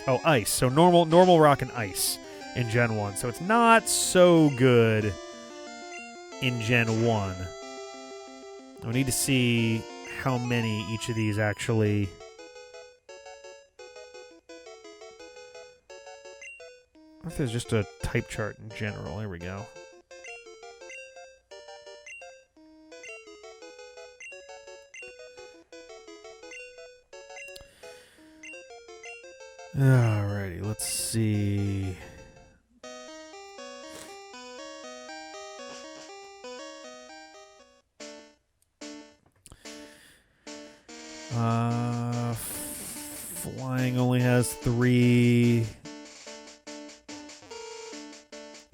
Oh, ice. So normal rock and ice in Gen 1. So it's not so good in Gen 1. I need to see how many each of these actually... What if there's just a type chart in general? Here we go. Alrighty, let's see. Flying only has 3.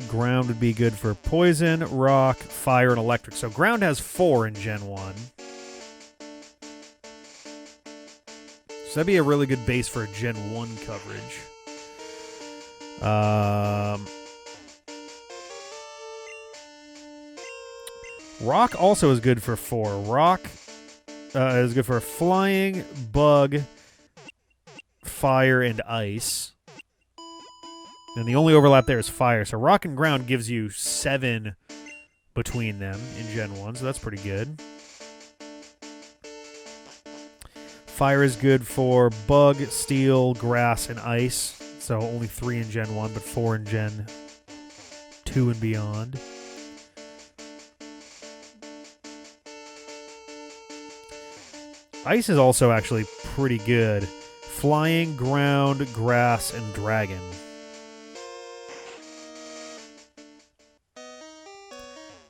Ground would be good for poison, rock, fire, and electric. So ground has 4 in Gen 1. So that'd be a really good base for a Gen 1 coverage. Rock also is good for 4. Rock is good for flying, bug, fire, and ice. And the only overlap there is fire. So rock and ground gives you 7 between them in Gen 1, so that's pretty good. Fire is good for bug, steel, grass, and ice. So only 3 in Gen 1, but 4 in Gen 2 and beyond. Ice is also actually pretty good. Flying, ground, grass, and dragon.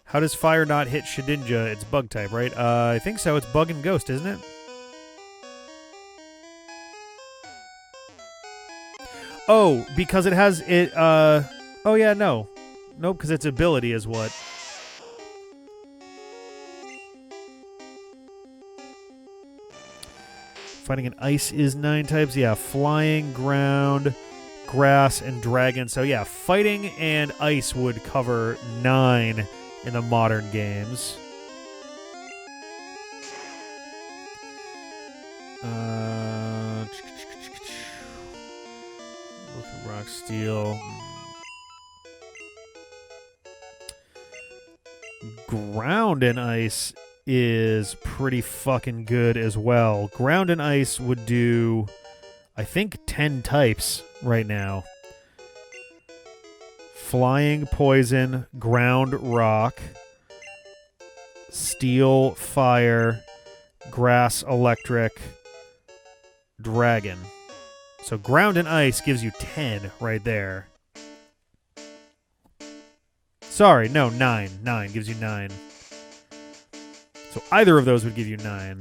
How does fire not hit Shedinja? It's bug type, right? I think so. It's bug and ghost, isn't it? Oh, because it has it. Oh yeah, no, nope. Because its ability is what. Fighting in ice is 9 types. Yeah, flying, ground, grass, and dragon. So yeah, fighting and ice would cover 9 in the modern games. Rock, steel. Ground and ice is pretty fucking good as well. Ground and ice would do, I think, 10 types right now. Flying, poison, ground, rock, steel, fire, grass, electric, dragon. So ground and ice gives you 10 right there. Sorry, no, 9. 9 gives you 9. So either of those would give you 9.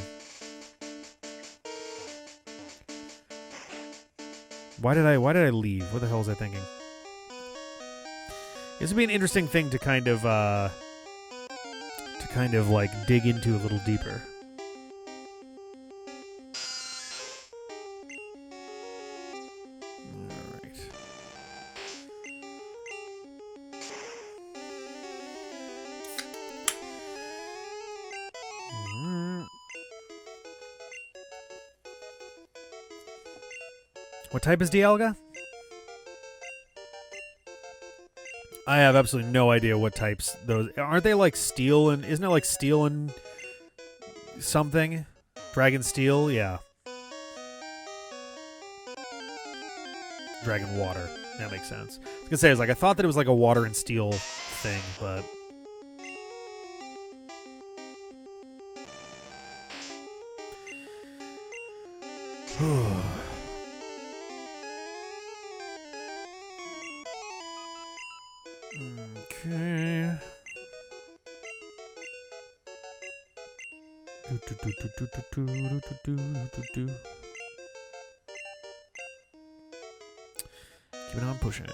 Why did I leave? What the hell was I thinking? This would be an interesting thing to kind of like dig into a little deeper. What type is Dialga? I have absolutely no idea what types those... Aren't they like steel and... Isn't it like steel and something? Dragon steel? Yeah. Dragon water. That makes sense. I was going to say, I thought that it was like a water and steel thing, but... Okay. Keep it on pushing.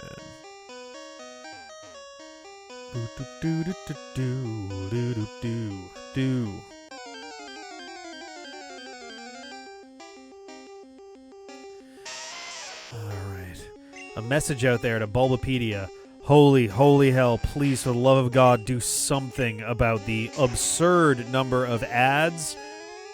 Alright. A message out there to Bulbapedia. Holy hell, please, for the love of God, do something about the absurd number of ads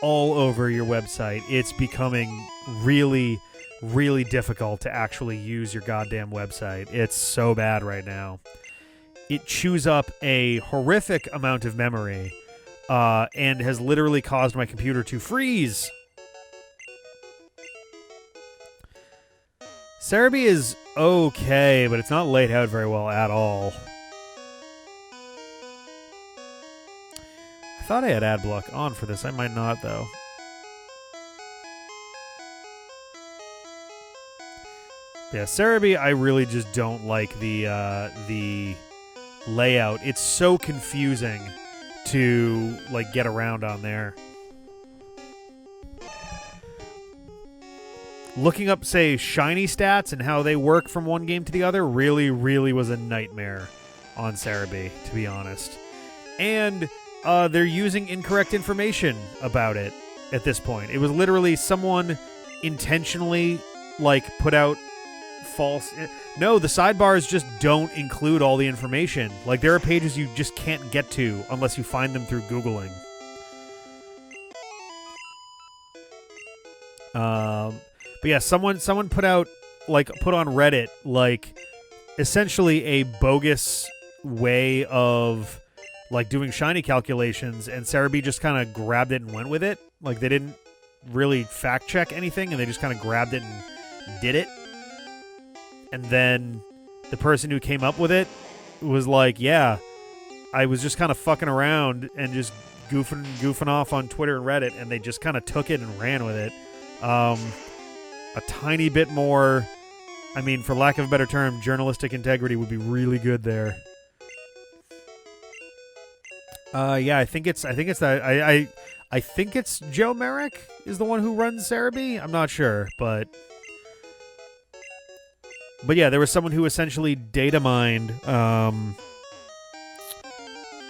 all over your website. It's becoming really, really difficult to actually use your goddamn website. It's so bad right now. It chews up a horrific amount of memory and has literally caused my computer to freeze. Cerebi is okay, but it's not laid out very well at all. I thought I had ad block on for this. I might not, though. Yeah, Cerebi, I really just don't like the layout. It's so confusing to like get around on there. Looking up, say, shiny stats and how they work from one game to the other really, really was a nightmare on Cerebi, to be honest. And they're using incorrect information about it at this point. It was literally someone intentionally like put out false. No, the sidebars just don't include all the information. Like, there are pages you just can't get to unless you find them through Googling. But yeah, someone put out, like, put on Reddit, like, essentially a bogus way of, like, doing shiny calculations, and Cerebi just kind of grabbed it and went with it. Like, they didn't really fact check anything, and they just kind of grabbed it and did it. And then the person who came up with it was like, yeah, I was just kind of fucking around and just goofing off on Twitter and Reddit, and they just kind of took it and ran with it. A tiny bit more, I mean, for lack of a better term, journalistic integrity would be really good there. Yeah, I think it's that I think it's Joe Merrick is the one who runs Cerebi. I'm not sure, but yeah, there was someone who essentially data mined,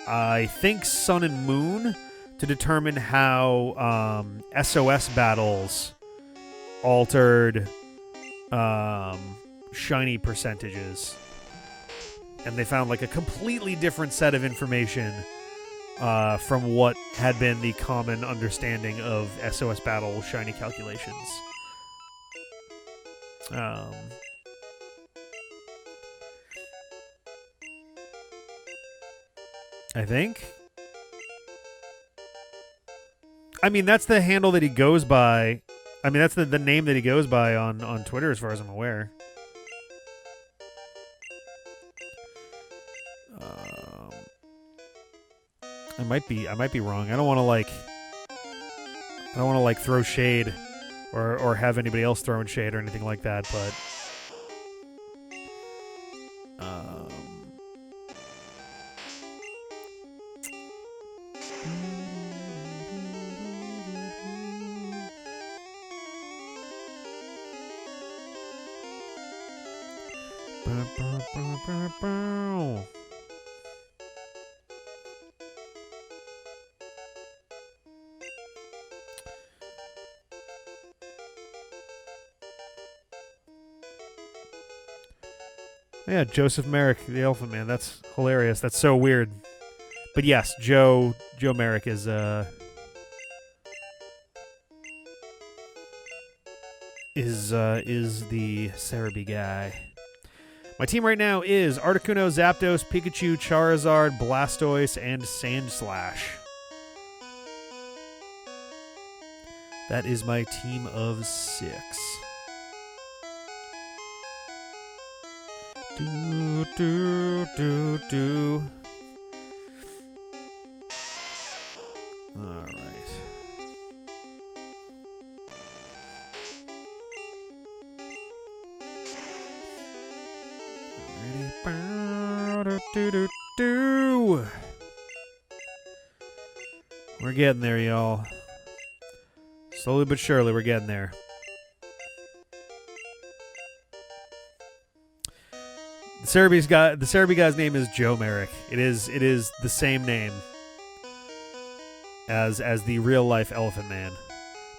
I think Sun and Moon, to determine how SOS battles altered shiny percentages. And they found like a completely different set of information from what had been the common understanding of SOS battle shiny calculations. I think. I mean, that's the handle that he goes by. I mean, that's the name that he goes by on Twitter, as far as I'm aware. I might be wrong. I don't want to like throw shade or have anybody else throwing shade or anything like that, but yeah, Joseph Merrick, the Elephant Man. That's hilarious. That's so weird. But yes, Joe Merrick is the Cerebi guy. My team right now is Articuno, Zapdos, Pikachu, Charizard, Blastoise, and Sandslash. That is my team of 6. Do. All right. Do. We're getting there, y'all. Slowly but surely, we're getting there. The Cerebi guy's name is Joe Merrick. It is the same name as the real life Elephant Man,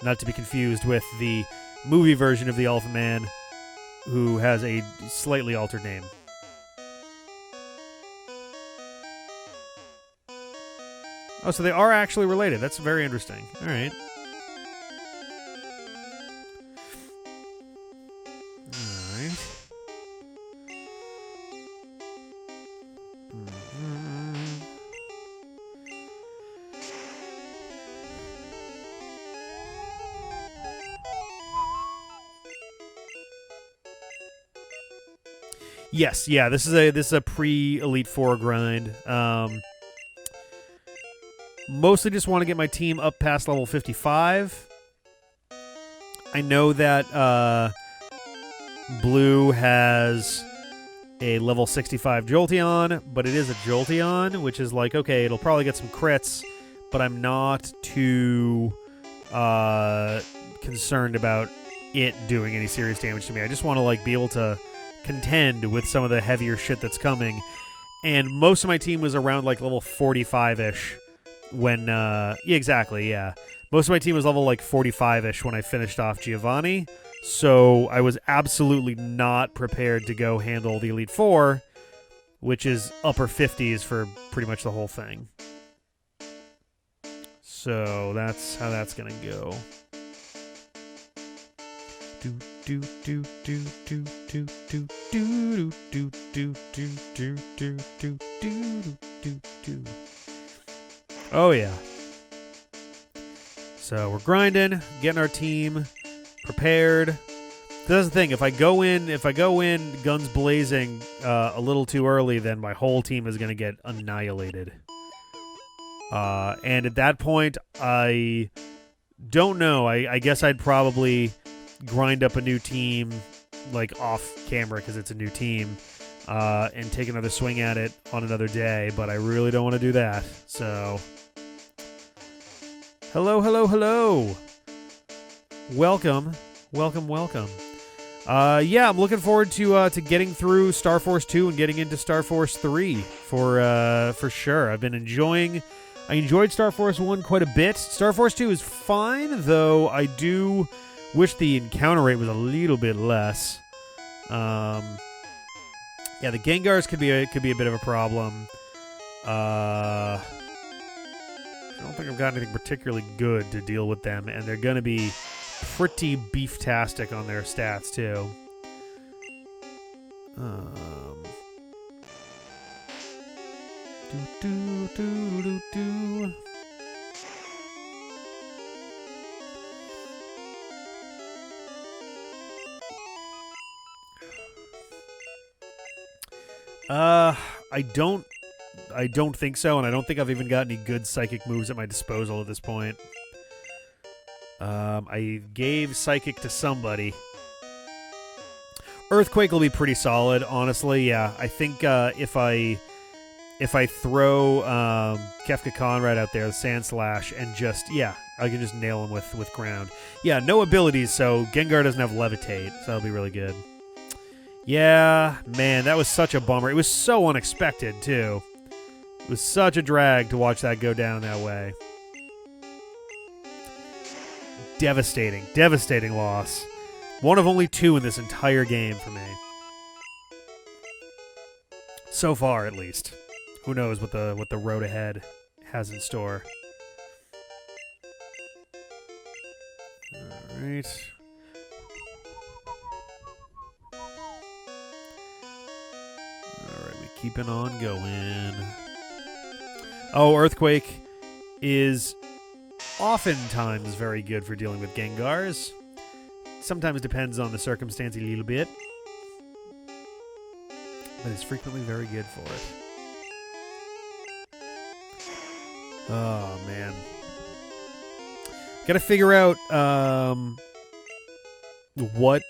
not to be confused with the movie version of the Elephant Man, who has a slightly altered name. Oh, so they are actually related. That's very interesting. All right. Yes, yeah, this is a pre-Elite Four grind. Mostly just want to get my team up past level 55. I know that Blue has a level 65 Jolteon, but it is a Jolteon, which is like, okay, it'll probably get some crits, but I'm not too concerned about it doing any serious damage to me. I just want to like be able to contend with some of the heavier shit that's coming. And most of my team was around like level 45-ish when yeah, exactly, yeah. Most of my team was level like 45-ish when I finished off Giovanni. So I was absolutely not prepared to go handle the Elite Four, which is upper 50s for pretty much the whole thing. So that's how that's gonna go. Oh yeah. So we're grinding, getting our team prepared. That's the thing. If I go in guns blazing a little too early, then my whole team is going to get annihilated. And at that point, I don't know. I guess I'd probably grind up a new team, like off camera because it's a new team, and take another swing at it on another day. But I really don't want to do that. So, hello. Welcome. Yeah, I'm looking forward to getting through Star Force 2 and getting into Star Force 3 for sure. I enjoyed Star Force 1 quite a bit. Star Force 2 is fine, though I do wish the encounter rate was a little bit less. Yeah, the Gengars could be a bit of a problem. I don't think I've got anything particularly good to deal with them, and they're going to be pretty beeftastic on their stats, too. I don't think so, and I don't think I've even got any good psychic moves at my disposal at this point. I gave Psychic to somebody. Earthquake will be pretty solid, honestly. Yeah, I think if I throw Kefka Conrad out there, the Sand Slash, and just I can just nail him with ground. Yeah, no abilities, so Gengar doesn't have Levitate, so that'll be really good. Yeah, man, that was such a bummer. It was so unexpected too. It was such a drag to watch that go down that way. Devastating loss. One of only 2 in this entire game for me. So far, at least. Who knows what the road ahead has in store. Alright. Alright, we keeping on going. Oh, Earthquake is oftentimes very good for dealing with Gengars. Sometimes depends on the circumstance a little bit. But it's frequently very good for it. Oh, man. Gotta figure out what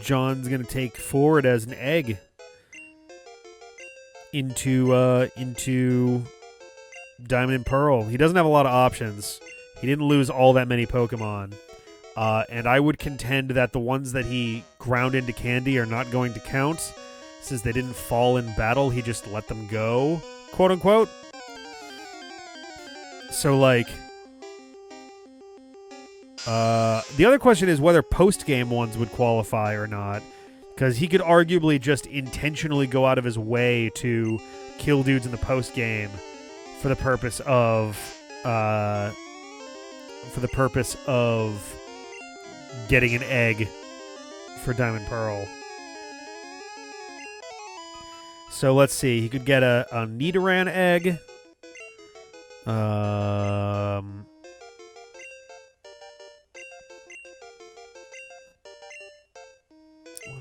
John's gonna take forward as an egg into Diamond and Pearl. He doesn't have a lot of options. He didn't lose all that many Pokemon. And I would contend that the ones that he ground into Candy are not going to count, since they didn't fall in battle. He just let them go, quote unquote. So, like, the other question is whether post-game ones would qualify or not, because he could arguably just intentionally go out of his way to kill dudes in the post-game for the purpose of getting an egg for Diamond Pearl. So let's see. He could get a Nidoran egg. What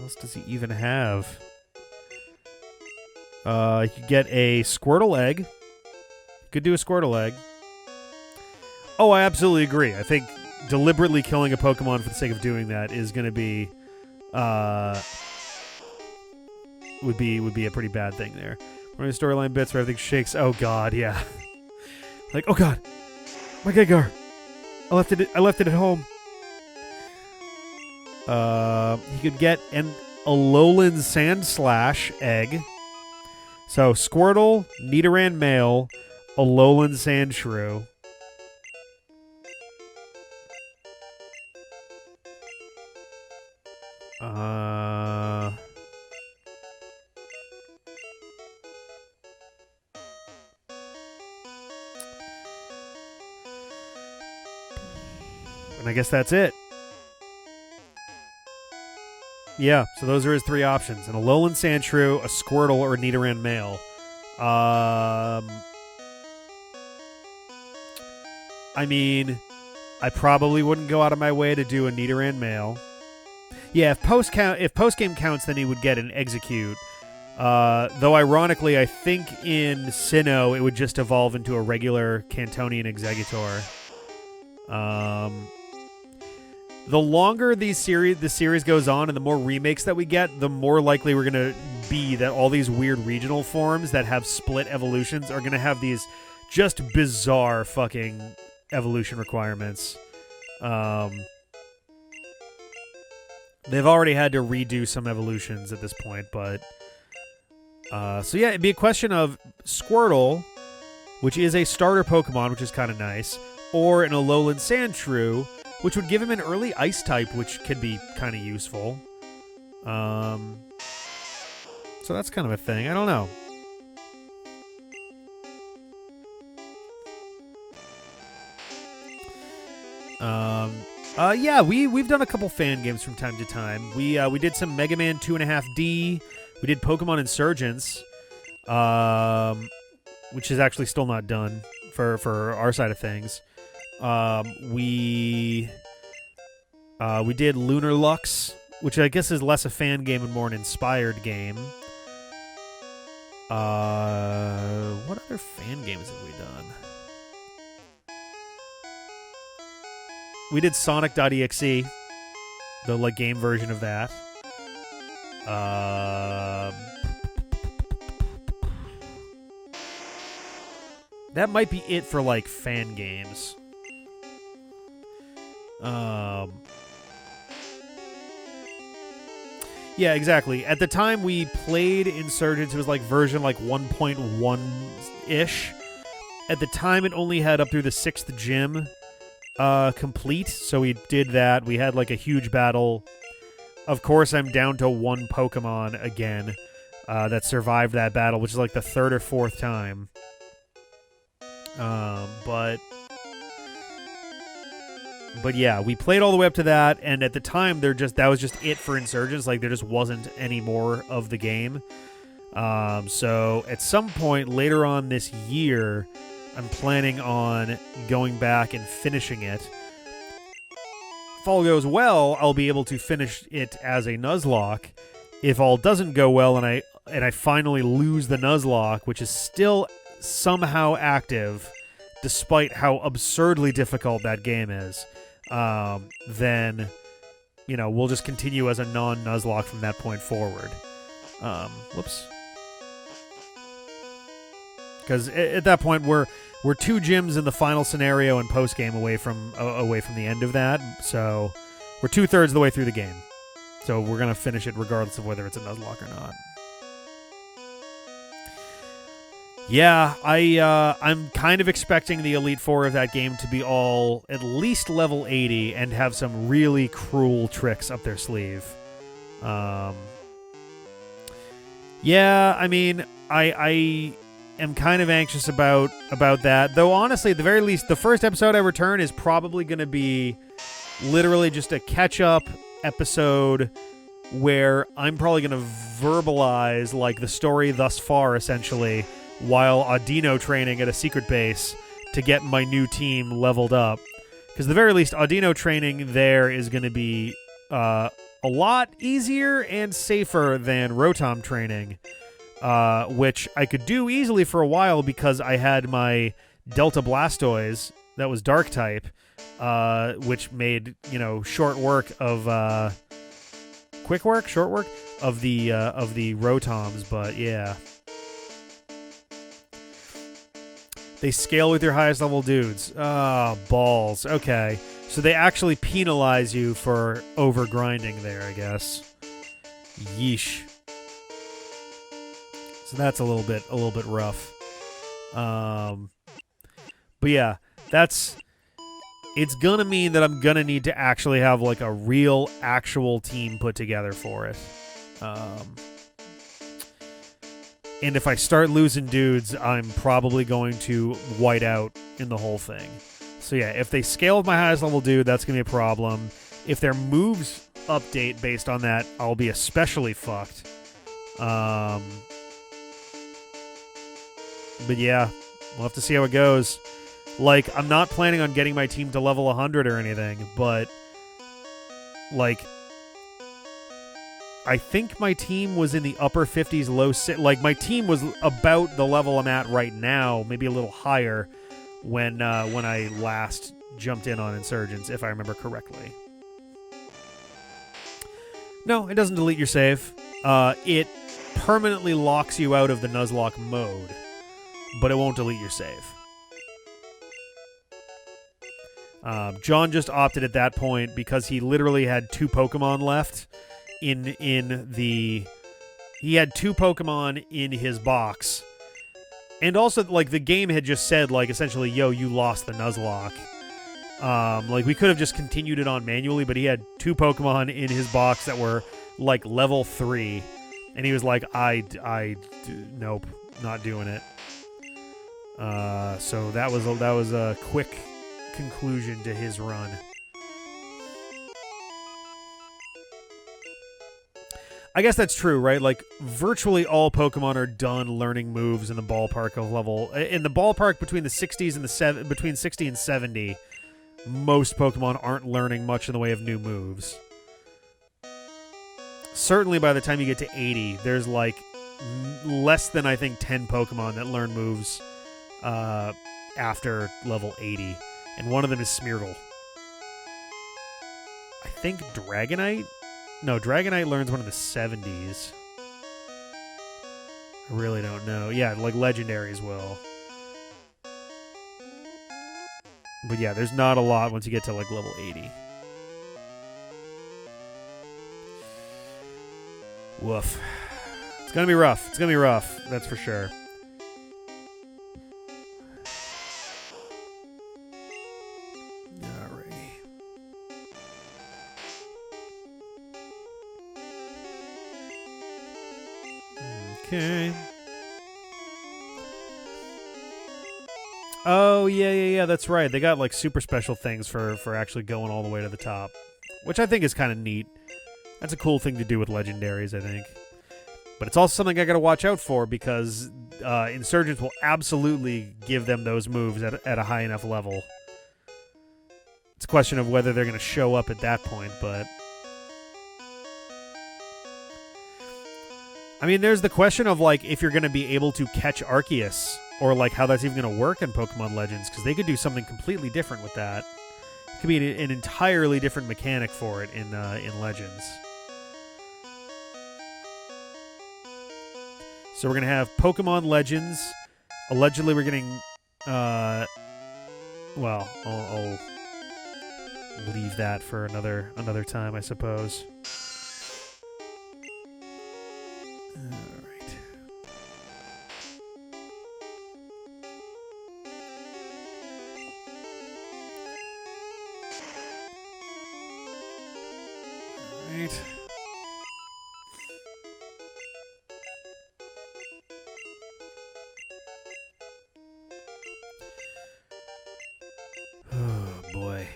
else does he even have? You could get a Squirtle egg. Could do a Squirtle egg. Oh, I absolutely agree. I think deliberately killing a Pokemon for the sake of doing that is going to be, would be a pretty bad thing there. One of the storyline bits where everything shakes. Oh God, yeah. Like, oh God, my Gengar. I left it at home. You could get a Alolan Sandslash egg. So Squirtle, Nidoran male, Alolan Sandshrew. And I guess that's it. Yeah, so those are his 3 options. An Alolan Sandshrew, a Squirtle, or a Nidoran male. I mean, I probably wouldn't go out of my way to do a Nidoran male. Yeah, if post-game counts, then he would get an Execute. Though, ironically, I think in Sinnoh, it would just evolve into a regular Cantonian Exeggutor. The longer the series goes on and the more remakes that we get, the more likely we're going to be that all these weird regional forms that have split evolutions are going to have these just bizarre fucking evolution requirements. They've already had to redo some evolutions at this point, but... so yeah, it'd be a question of Squirtle, which is a starter Pokemon, which is kind of nice, or an Alolan Sandshrew, which would give him an early Ice type, which could be kind of useful. So that's kind of a thing. I don't know. Yeah, we've done a couple fan games from time to time. We did some Mega Man 2.5D. We did Pokemon Insurgents, which is actually still not done for our side of things. We did Lunar Lux, which I guess is less a fan game and more an inspired game. What other fan games have we done? We did Sonic.exe, the game version of that. That might be it for fan games. Yeah, exactly. At the time we played Insurgents, it was version 1.1-ish. At the time, it only had up through the 6th gym complete, so we did that. We had a huge battle. Of course, I'm down to 1 Pokemon again that survived that battle, which is the 3rd or 4th time. But yeah, we played all the way up to that, and at the time, that was just it for Insurgents. There just wasn't any more of the game. So at some point later on this year, I'm planning on going back and finishing it. If all goes well, I'll be able to finish it as a Nuzlocke. If all doesn't go well and I finally lose the Nuzlocke, which is still somehow active, despite how absurdly difficult that game is, then, we'll just continue as a non-Nuzlocke from that point forward. Whoops. Because at that point, we're 2 gyms in the final scenario and post-game away from the end of that, so we're 2/3 of the way through the game. So we're going to finish it regardless of whether it's a Nuzlocke or not. Yeah, I'm kind of expecting the Elite Four of that game to be all at least level 80 and have some really cruel tricks up their sleeve. Yeah, I mean, I am kind of anxious about that. Though, honestly, at the very least, the first episode I return is probably going to be literally just a catch-up episode where I'm probably going to verbalize, the story thus far, essentially, while Audino training at a secret base to get my new team leveled up. Because at the very least, Audino training there is going to be a lot easier and safer than Rotom training. which I could do easily for a while because I had my Delta Blastoise that was Dark type, which made short work of short work of the Rotoms. But yeah, they scale with your highest level dudes. Ah, balls. Okay, so they actually penalize you for over grinding there, I guess. Yeesh. So that's a little bit rough. But yeah, it's gonna mean that I'm gonna need to actually have like a real actual team put together for it. And if I start losing dudes, I'm probably going to white out in the whole thing. So yeah, if they scale with my highest level dude, that's gonna be a problem. If their moves update based on that, I'll be especially fucked. But yeah, we'll have to see how it goes. Like, I'm not planning on getting my team to level 100 or anything, but like, I think my team was in the upper 50s, low like my team was about the level I'm at right now, maybe a little higher when I last jumped in on Insurgents, if I remember correctly. No, it doesn't delete your save. It permanently locks you out of the Nuzlocke mode, but it won't delete your save. John just opted at that point because he literally had 2 Pokemon left he had 2 Pokemon in his box. And also, like, the game had just said, like, essentially, yo, you lost the Nuzlocke. Like, we could have just continued it on manually, but he had 2 Pokemon in his box that were, like, level 3. And he was like, nope, not doing it. So that was a quick conclusion to his run. I guess that's true, right? Like, virtually all Pokemon are done learning moves in the ballpark of level. In the ballpark between the 60s and between 60 and 70, most Pokemon aren't learning much in the way of new moves. Certainly by the time you get to 80, there's like less than, I think, 10 Pokemon that learn moves after level 80. And one of them is Smeargle. I think Dragonite? No, Dragonite learns one of the 70s. I really don't know. Yeah, like legendaries will. But yeah, there's not a lot once you get to like level 80. Woof. It's gonna be rough. It's gonna be rough. That's for sure. Okay. Oh, yeah, that's right. They got, like, super special things for actually going all the way to the top, which I think is kind of neat. That's a cool thing to do with legendaries, I think. But it's also something I gotta watch out for because Insurgents will absolutely give them those moves at a high enough level. It's a question of whether they're gonna show up at that point, but... I mean, there's the question of, like, if you're going to be able to catch Arceus, or, like, how that's even going to work in Pokemon Legends, because they could do something completely different with that. It could be an entirely different mechanic for it in Legends. So we're going to have Pokemon Legends. Allegedly, we're getting... well, I'll leave that for another time, I suppose. Alright. Alright. Oh, boy.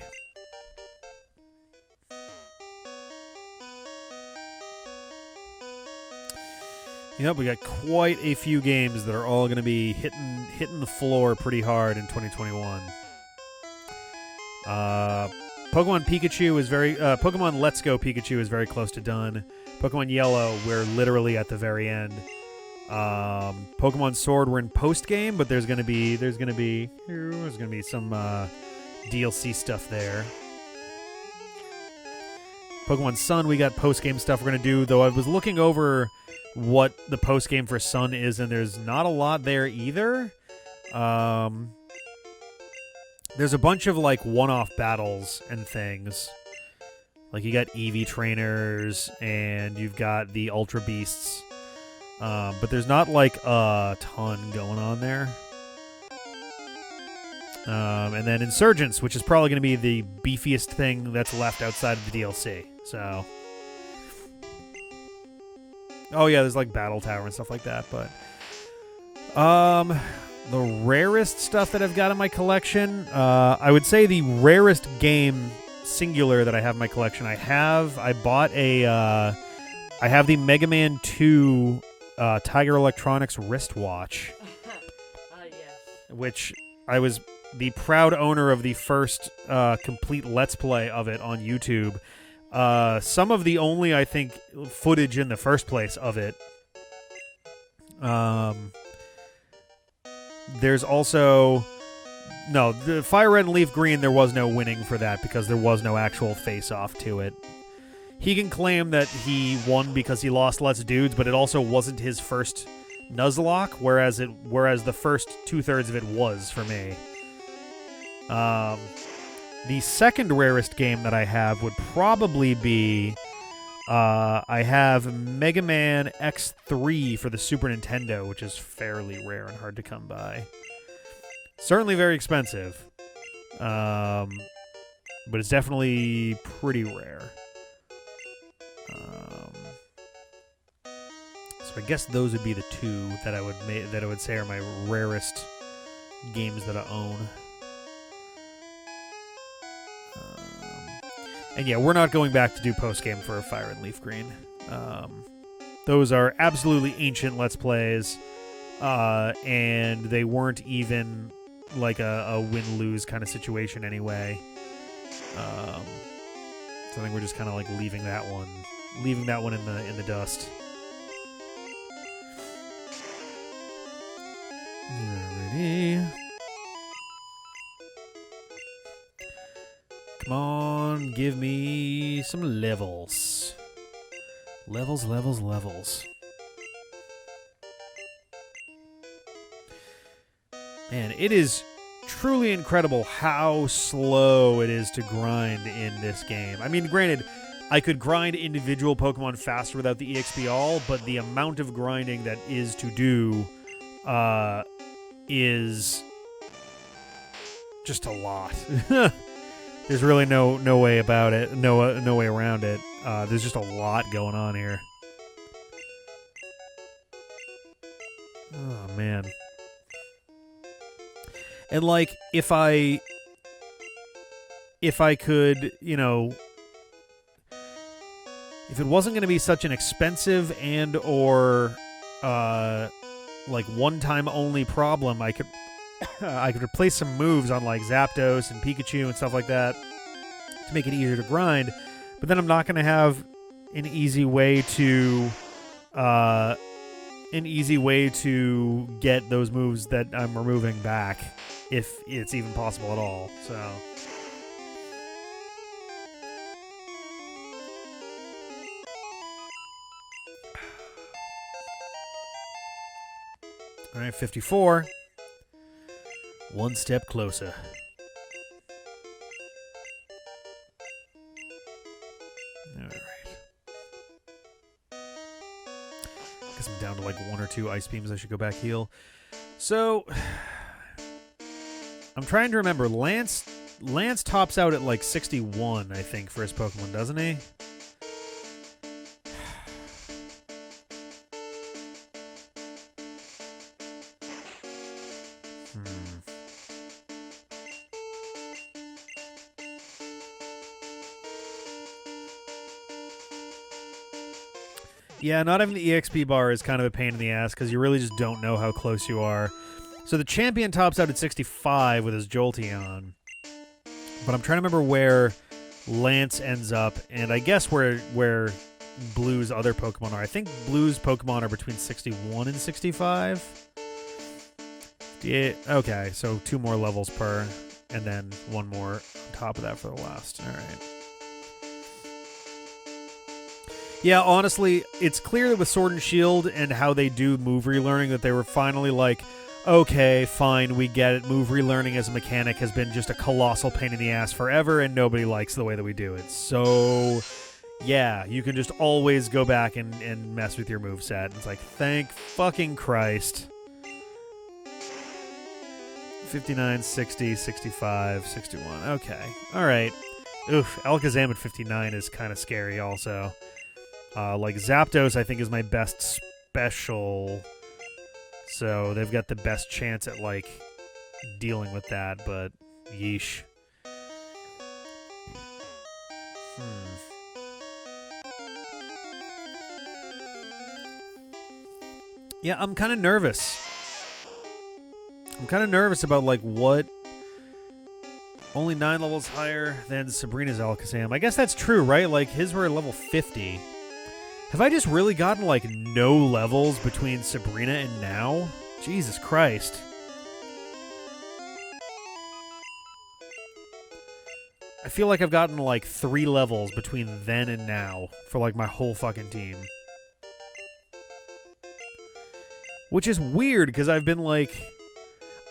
Yep, we got quite a few games that are all going to be hitting the floor pretty hard in 2021. Pokemon Pikachu is Pokemon Let's Go Pikachu is very close to done. Pokemon Yellow, we're literally at the very end. Pokemon Sword we're in post game, but there's gonna be some DLC stuff there. Pokemon Sun, we got post game stuff we're gonna do. Though I was looking over what the post game for Sun is, and there's not a lot there either. There's a bunch of like one-off battles and things. Like you got Eevee trainers and you've got the Ultra Beasts. But there's not like a ton going on there. And then Insurgents, which is probably going to be the beefiest thing that's left outside of the DLC. So, oh yeah, there's like Battle Tower and stuff like that. But the rarest stuff that I've got in my collection, I would say the rarest game singular that I have in my collection. I have the Mega Man 2 Tiger Electronics wristwatch, Yes. which I was the proud owner of the first complete Let's Play of it on YouTube. Some of the only, I think, footage in the first place of it. There's also... No, the Fire Red and Leaf Green, there was no winning for that because there was no actual face-off to it. He can claim that he won because he lost Let's Dudes, but it also wasn't his first Nuzlocke, whereas the first 2/3 of it was for me. The second rarest game that I have would probably be I have Mega Man X3 for the Super Nintendo, which is fairly rare and hard to come by. Certainly very expensive, but it's definitely pretty rare. So I guess those would be the two that I would say are my rarest games that I own. And yeah, we're not going back to do post-game for Fire and Leaf Green. Those are absolutely ancient Let's Plays, and they weren't even like a win-lose kind of situation anyway. So I think we're just kind of like leaving that one in the dust. Alrighty. Come on, give me some levels. Levels. Man, it is truly incredible how slow it is to grind in this game. I mean, granted, I could grind individual Pokemon faster without the EXP all, but the amount of grinding that is to do is just a lot. There's really no way about it, no way around it. There's just a lot going on here. Oh, man. And, like, if I could, you know, if it wasn't going to be such an expensive and or, like, one-time only problem, I could replace some moves on, like, Zapdos and Pikachu and stuff like that to make it easier to grind. But then I'm not going to have an easy way to get those moves that I'm removing back, if it's even possible at all. So, all right, 54. One step closer. All right. Guess I'm down to like 1 or 2 ice beams. I should go back heal. So, I'm trying to remember. Lance tops out at like 61, I think, for his Pokemon, doesn't he? Yeah, not having the EXP bar is kind of a pain in the ass because you really just don't know how close you are. So the champion tops out at 65 with his Jolteon. But I'm trying to remember where Lance ends up, and I guess where Blue's other Pokemon are. I think Blue's Pokemon are between 61 and 65. Yeah, okay, so 2 more levels per, and then 1 more on top of that for the last. All right. Yeah, honestly, it's clear that with Sword and Shield and how they do move relearning that they were finally like, okay, fine, we get it. Move relearning as a mechanic has been just a colossal pain in the ass forever, and nobody likes the way that we do it. So, yeah, you can just always go back and mess with your moveset. It's like, thank fucking Christ. 59, 60, 65, 61. Okay. All right. Oof, Alakazam at 59 is kind of scary also. Like, Zapdos, I think, is my best special. So they've got the best chance at, like, dealing with that, but yeesh. Yeah, I'm kind of nervous. I'm kind of nervous about, like, what... Only 9 levels higher than Sabrina's Alakazam. I guess that's true, right? Like, his were at level 50. Have I just really gotten, like, no levels between Sabrina and now? Jesus Christ. I feel like I've gotten, like, 3 levels between then and now for, like, my whole fucking team. Which is weird, because I've been, like...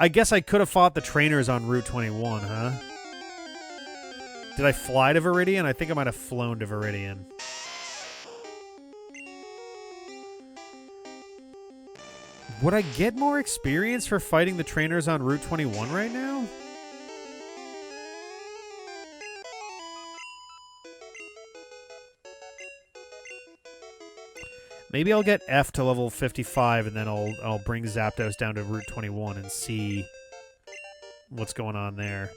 I guess I could have fought the trainers on Route 21, huh? Did I fly to Viridian? I think I might have flown to Viridian. Would I get more experience for fighting the trainers on Route 21 right now? Maybe I'll get F to level 55 and then I'll bring Zapdos down to Route 21 and see what's going on there.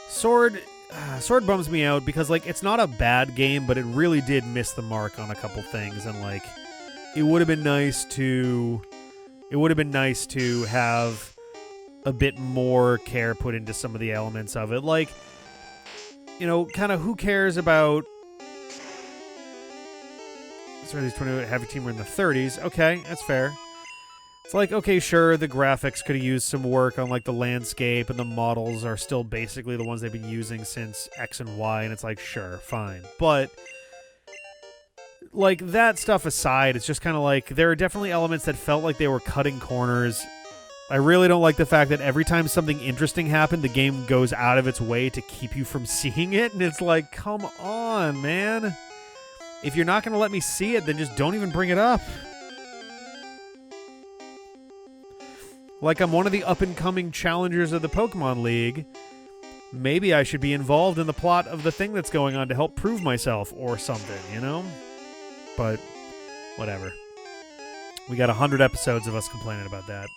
Sword bums me out because, like, it's not a bad game, but it really did miss the mark on a couple things, and, like, it would have been nice to have a bit more care put into some of the elements of it. Like, you know, kind of who cares about... Sorry, these 20 heavy team were in the 30s. Okay, that's fair. It's like, okay, sure, the graphics could have used some work on, like, the landscape, and the models are still basically the ones they've been using since X and Y, and it's like, sure, fine. But, like, that stuff aside, it's just kind of like, there are definitely elements that felt like they were cutting corners. I really don't like the fact that every time something interesting happened, the game goes out of its way to keep you from seeing it, and it's like, come on, man. If you're not going to let me see it, then just don't even bring it up. Like, I'm one of the up-and-coming challengers of the Pokemon League. Maybe I should be involved in the plot of the thing that's going on to help prove myself or something, you know? But, whatever. We got 100 episodes of us complaining about that.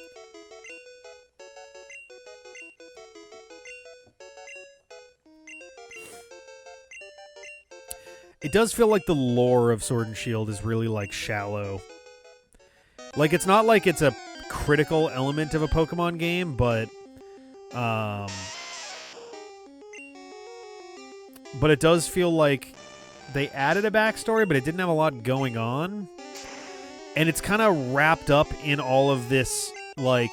It does feel like the lore of Sword and Shield is really, like, shallow. Like, it's not like it's a critical element of a Pokemon game, but it does feel like they added a backstory, but it didn't have a lot going on. And it's kind of wrapped up in all of this, like,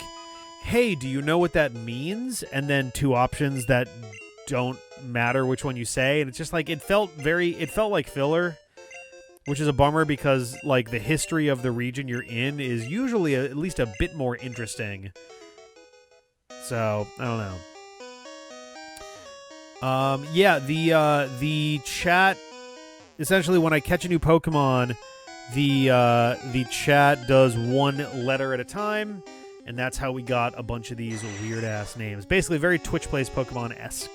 hey, do you know what that means? And then 2 options that don't matter which one you say. And it's just like, it felt like filler. Which is a bummer because, like, the history of the region you're in is usually at least a bit more interesting. So, I don't know. Yeah, the chat, essentially when I catch a new Pokemon, the chat does 1 letter at a time, and that's how we got a bunch of these weird-ass names. Basically, very Twitch Plays Pokemon-esque.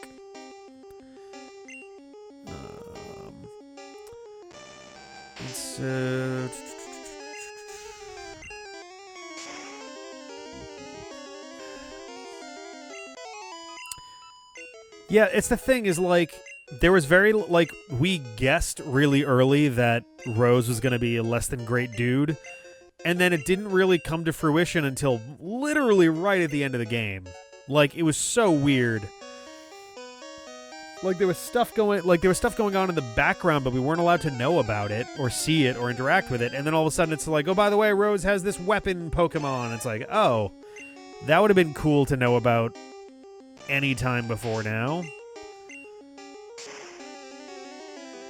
Yeah, it's the thing is, like, there was very, like, we guessed really early that Rose was going to be a less than great dude, and then it didn't really come to fruition until literally right at the end of the game. Like, it was so weird. Like there was stuff going on in the background, but we weren't allowed to know about it or see it or interact with it. And then all of a sudden it's like, oh, by the way, Rose has this weapon Pokemon. It's like, oh, that would have been cool to know about any time before now.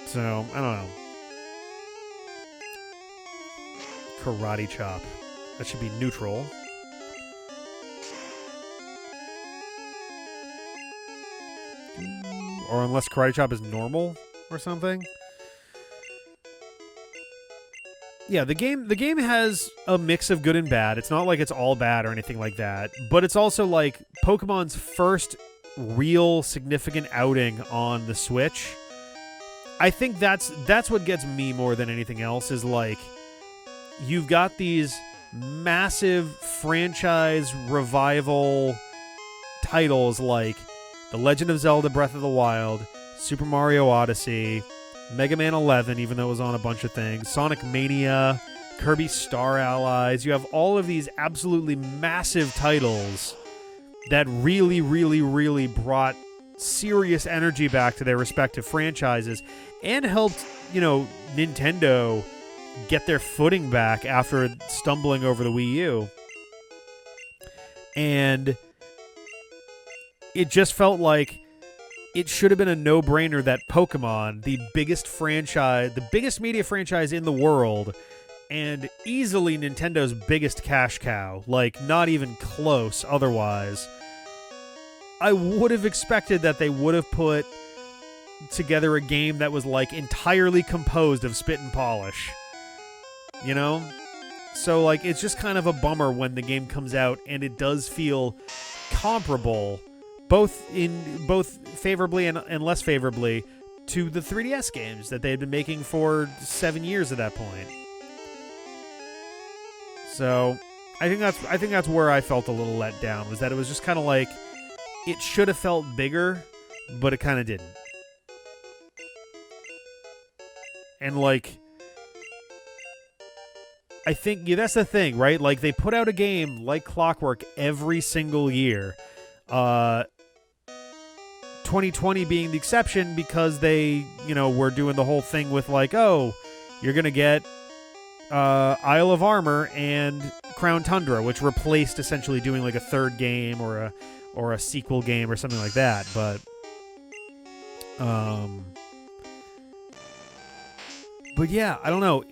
So, I don't know. Karate Chop. That should be neutral. Or unless Karate Chop is normal or something. Yeah, the game has a mix of good and bad. It's not like it's all bad or anything like that, but it's also like Pokemon's first real significant outing on the Switch. I think that's what gets me more than anything else is like you've got these massive franchise revival titles like The Legend of Zelda Breath of the Wild, Super Mario Odyssey, Mega Man 11, even though it was on a bunch of things, Sonic Mania, Kirby Star Allies. You have all of these absolutely massive titles that really, really, really brought serious energy back to their respective franchises and helped, Nintendo get their footing back after stumbling over the Wii U. And it just felt like it should have been a no-brainer that Pokemon, the biggest franchise, the biggest media franchise in the world, and easily Nintendo's biggest cash cow, like not even close otherwise, I would have expected that they would have put together a game that was like entirely composed of spit and polish. So like it's just kind of a bummer when the game comes out and it does feel comparable both favorably and less favorably to the 3DS games that they had been making for 7 years at that point. So I think that's where I felt a little let down, was that it was just kind of like it should have felt bigger, but it kind of didn't. And like I think that's the thing, right? Like they put out a game like clockwork every single year. 2020 being the exception because they, were doing the whole thing with like, oh, you're going to get Isle of Armor and Crown Tundra, which replaced essentially doing like a third game or a sequel game or something like that. But yeah, I don't know.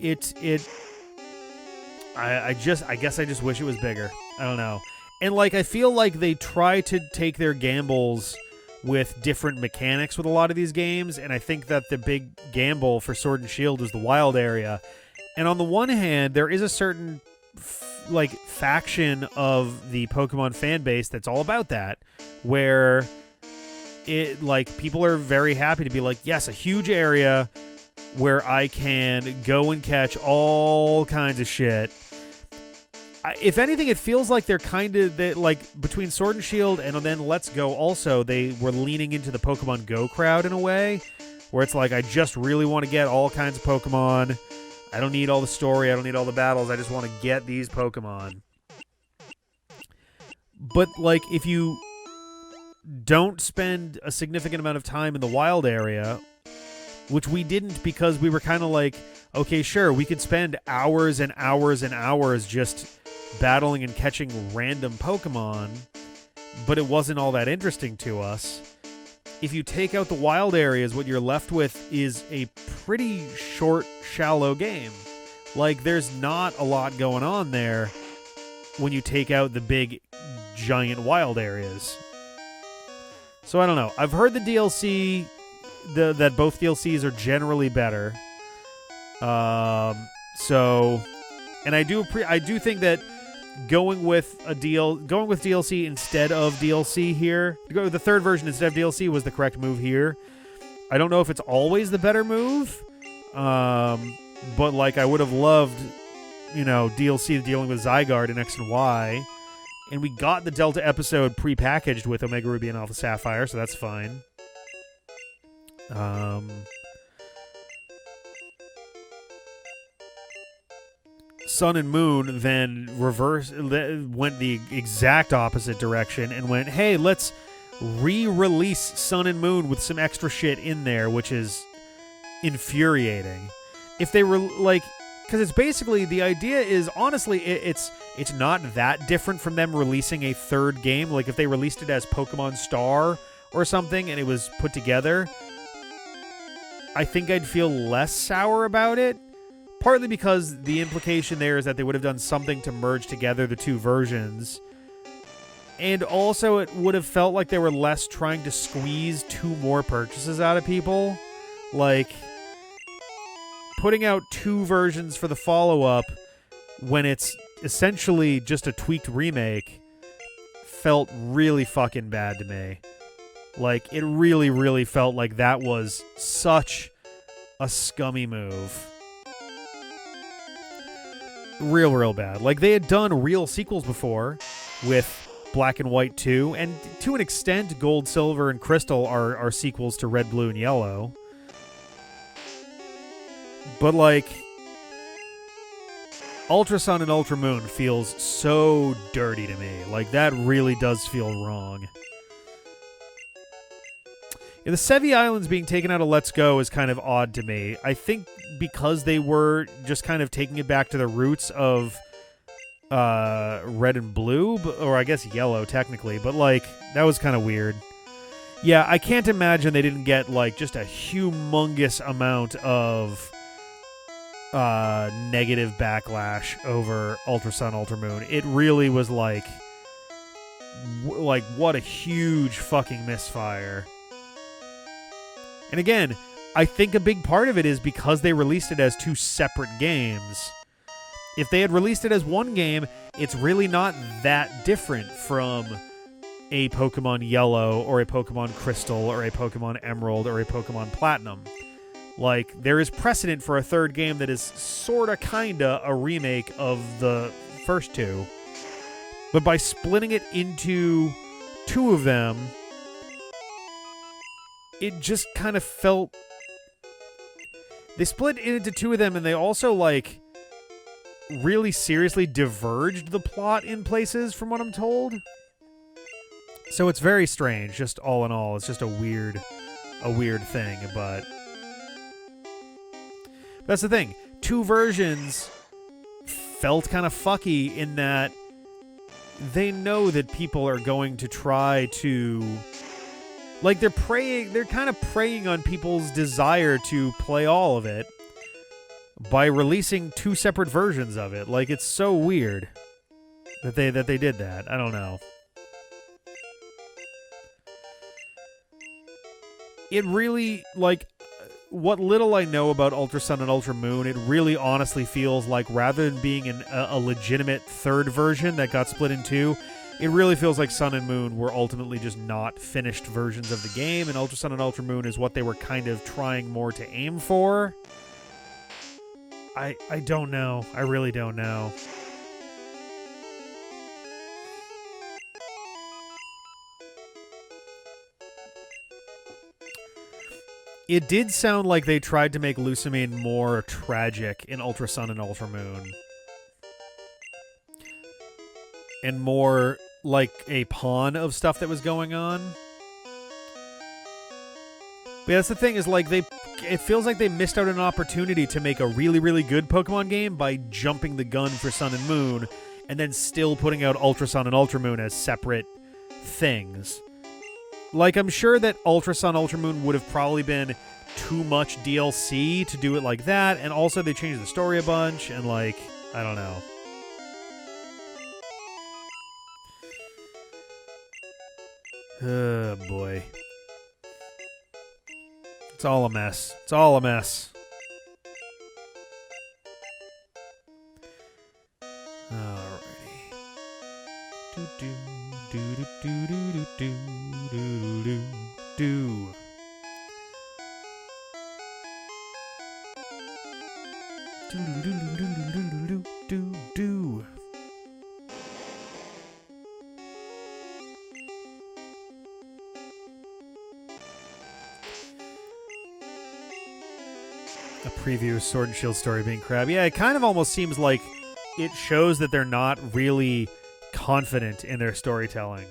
I guess I just wish it was bigger. I don't know. And like I feel like they try to take their gambles with different mechanics with a lot of these games, and I think that the big gamble for Sword and Shield was the wild area. And on the one hand, there is a certain faction of the Pokemon fan base that's all about that, where it like people are very happy to be like, yes, a huge area where I can go and catch all kinds of shit. If anything, it feels like they're kind of like between Sword and Shield and then Let's Go also, they were leaning into the Pokemon Go crowd in a way where it's like, I just really want to get all kinds of Pokemon. I don't need all the story. I don't need all the battles. I just want to get these Pokemon. But like, if you don't spend a significant amount of time in the wild area, which we didn't because we were kind of like, okay, sure, we could spend hours and hours and hours just battling and catching random Pokemon, but it wasn't all that interesting to us. If you take out the wild areas, what you're left with is a pretty short, shallow game. Like, there's not a lot going on there when you take out the big, giant wild areas. So I don't know. I've heard the DLC, that both DLCs are generally better. And I do think that going with DLC instead of DLC here, to go with the third version instead of DLC was the correct move here. I don't know if it's always the better move, but like I would have loved, DLC dealing with Zygarde in X and Y, and we got the Delta episode pre-packaged with Omega Ruby and Alpha Sapphire, so that's fine. Sun and Moon then went the exact opposite direction and went, hey, let's re-release Sun and Moon with some extra shit in there, which is infuriating. If they were like, because it's basically, the idea is, honestly, it's not that different from them releasing a third game. Like if they released it as Pokemon Star or something and it was put together, I think I'd feel less sour about it. Partly because the implication there is that they would have done something to merge together the two versions. And also it would have felt like they were less trying to squeeze 2 more purchases out of people. Like, putting out 2 versions for the follow-up when it's essentially just a tweaked remake felt really fucking bad to me. Like, it really, really felt like that was such a scummy move. Real bad. Like, they had done real sequels before with Black and White 2, and to an extent, Gold, Silver, and Crystal are sequels to Red, Blue, and Yellow. But, like, Ultra Sun and Ultra Moon feels so dirty to me. Like, that really does feel wrong. The Sevi Islands being taken out of Let's Go is kind of odd to me. I think because they were just kind of taking it back to the roots of Red and Blue, or I guess Yellow technically, but like that was kind of weird. Yeah, I can't imagine they didn't get like just a humongous amount of negative backlash over Ultra Sun, Ultra Moon. It really was like what a huge fucking misfire. And again, I think a big part of it is because they released it as 2 separate games. If they had released it as one game, it's really not that different from a Pokemon Yellow or a Pokemon Crystal or a Pokemon Emerald or a Pokemon Platinum. Like, there is precedent for a third game that is sorta kinda a remake of the first 2. But by splitting it into 2 of them, it just kind of felt... They split it into 2 of them, and they also, like, really seriously diverged the plot in places, from what I'm told. So it's very strange, just all in all. It's just a weird thing, but... That's the thing. 2 versions felt kind of fucky in that they know that people are going to try to... Like, they're kind of preying on people's desire to play all of it by releasing 2 separate versions of it. Like, it's so weird that they did that. I don't know. It really, like, what little I know about Ultra Sun and Ultra Moon, it really honestly feels like rather than being a legitimate third version that got split in 2, it really feels like Sun and Moon were ultimately just not finished versions of the game, and Ultra Sun and Ultra Moon is what they were kind of trying more to aim for. I don't know. I really don't know. It did sound like they tried to make Lusamine more tragic in Ultra Sun and Ultra Moon. And more like a pawn of stuff that was going on. But that's the thing, is like it feels like they missed out on an opportunity to make a really, really good Pokemon game by jumping the gun for Sun and Moon and then still putting out Ultra Sun and Ultra Moon as separate things. Like, I'm sure that Ultra Sun, Ultra Moon would have probably been too much DLC to do it like that, and also they changed the story a bunch, and like, I don't know. Oh, boy. It's all a mess. It's all a mess. Alrighty. Do do do do do do do do do do. Do do do do do do do do. A preview of Sword and Shield story being crap. Yeah, it kind of almost seems like it shows that they're not really confident in their storytelling.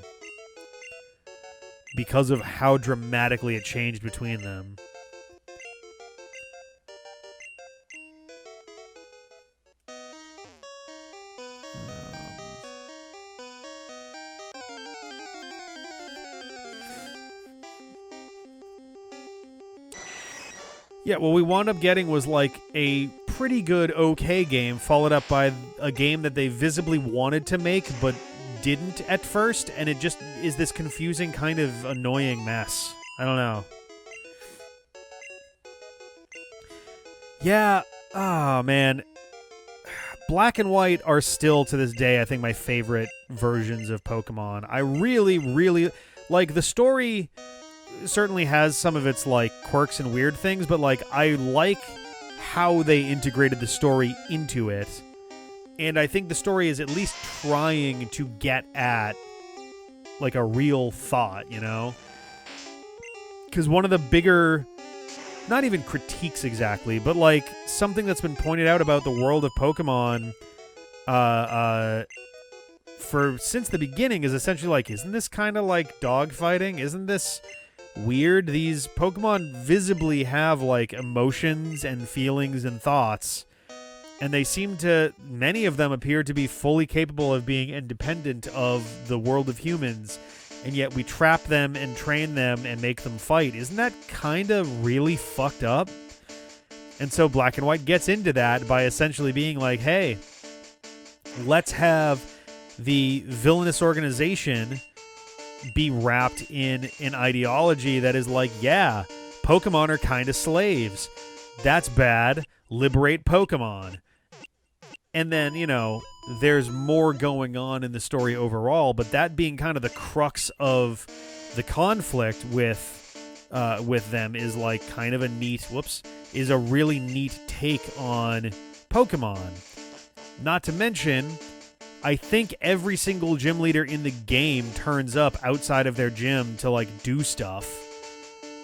because of how dramatically it changed between them. Yeah, what we wound up getting was like a pretty good okay game, followed up by a game that they visibly wanted to make but didn't at first, and it just is this confusing kind of annoying mess. I don't know. Yeah, oh man. Black and White are still to this day, I think, my favorite versions of Pokemon. I really, really like the story. Certainly has some of its like quirks and weird things, but like I like how they integrated the story into it, and I think the story is at least trying to get at like a real thought, you know? Because one of the bigger, not even critiques exactly, but like something that's been pointed out about the world of Pokemon for since the beginning is essentially like, isn't this kind of like dogfighting? Isn't this weird? These Pokemon visibly have like emotions and feelings and thoughts, and they seem to, many of them appear to be fully capable of being independent of the world of humans, and yet we trap them and train them and make them fight. Isn't that kind of really fucked up? And so Black and White gets into that by essentially being like, hey, let's have the villainous organization be wrapped in an ideology that is like, yeah, Pokemon are kind of slaves. That's bad. Liberate Pokemon. And then, you know, there's more going on in the story overall, but that being kind of the crux of the conflict with them is like kind of a neat, is a really neat take on Pokemon. Not to mention, I think every single gym leader in the game turns up outside of their gym to like do stuff,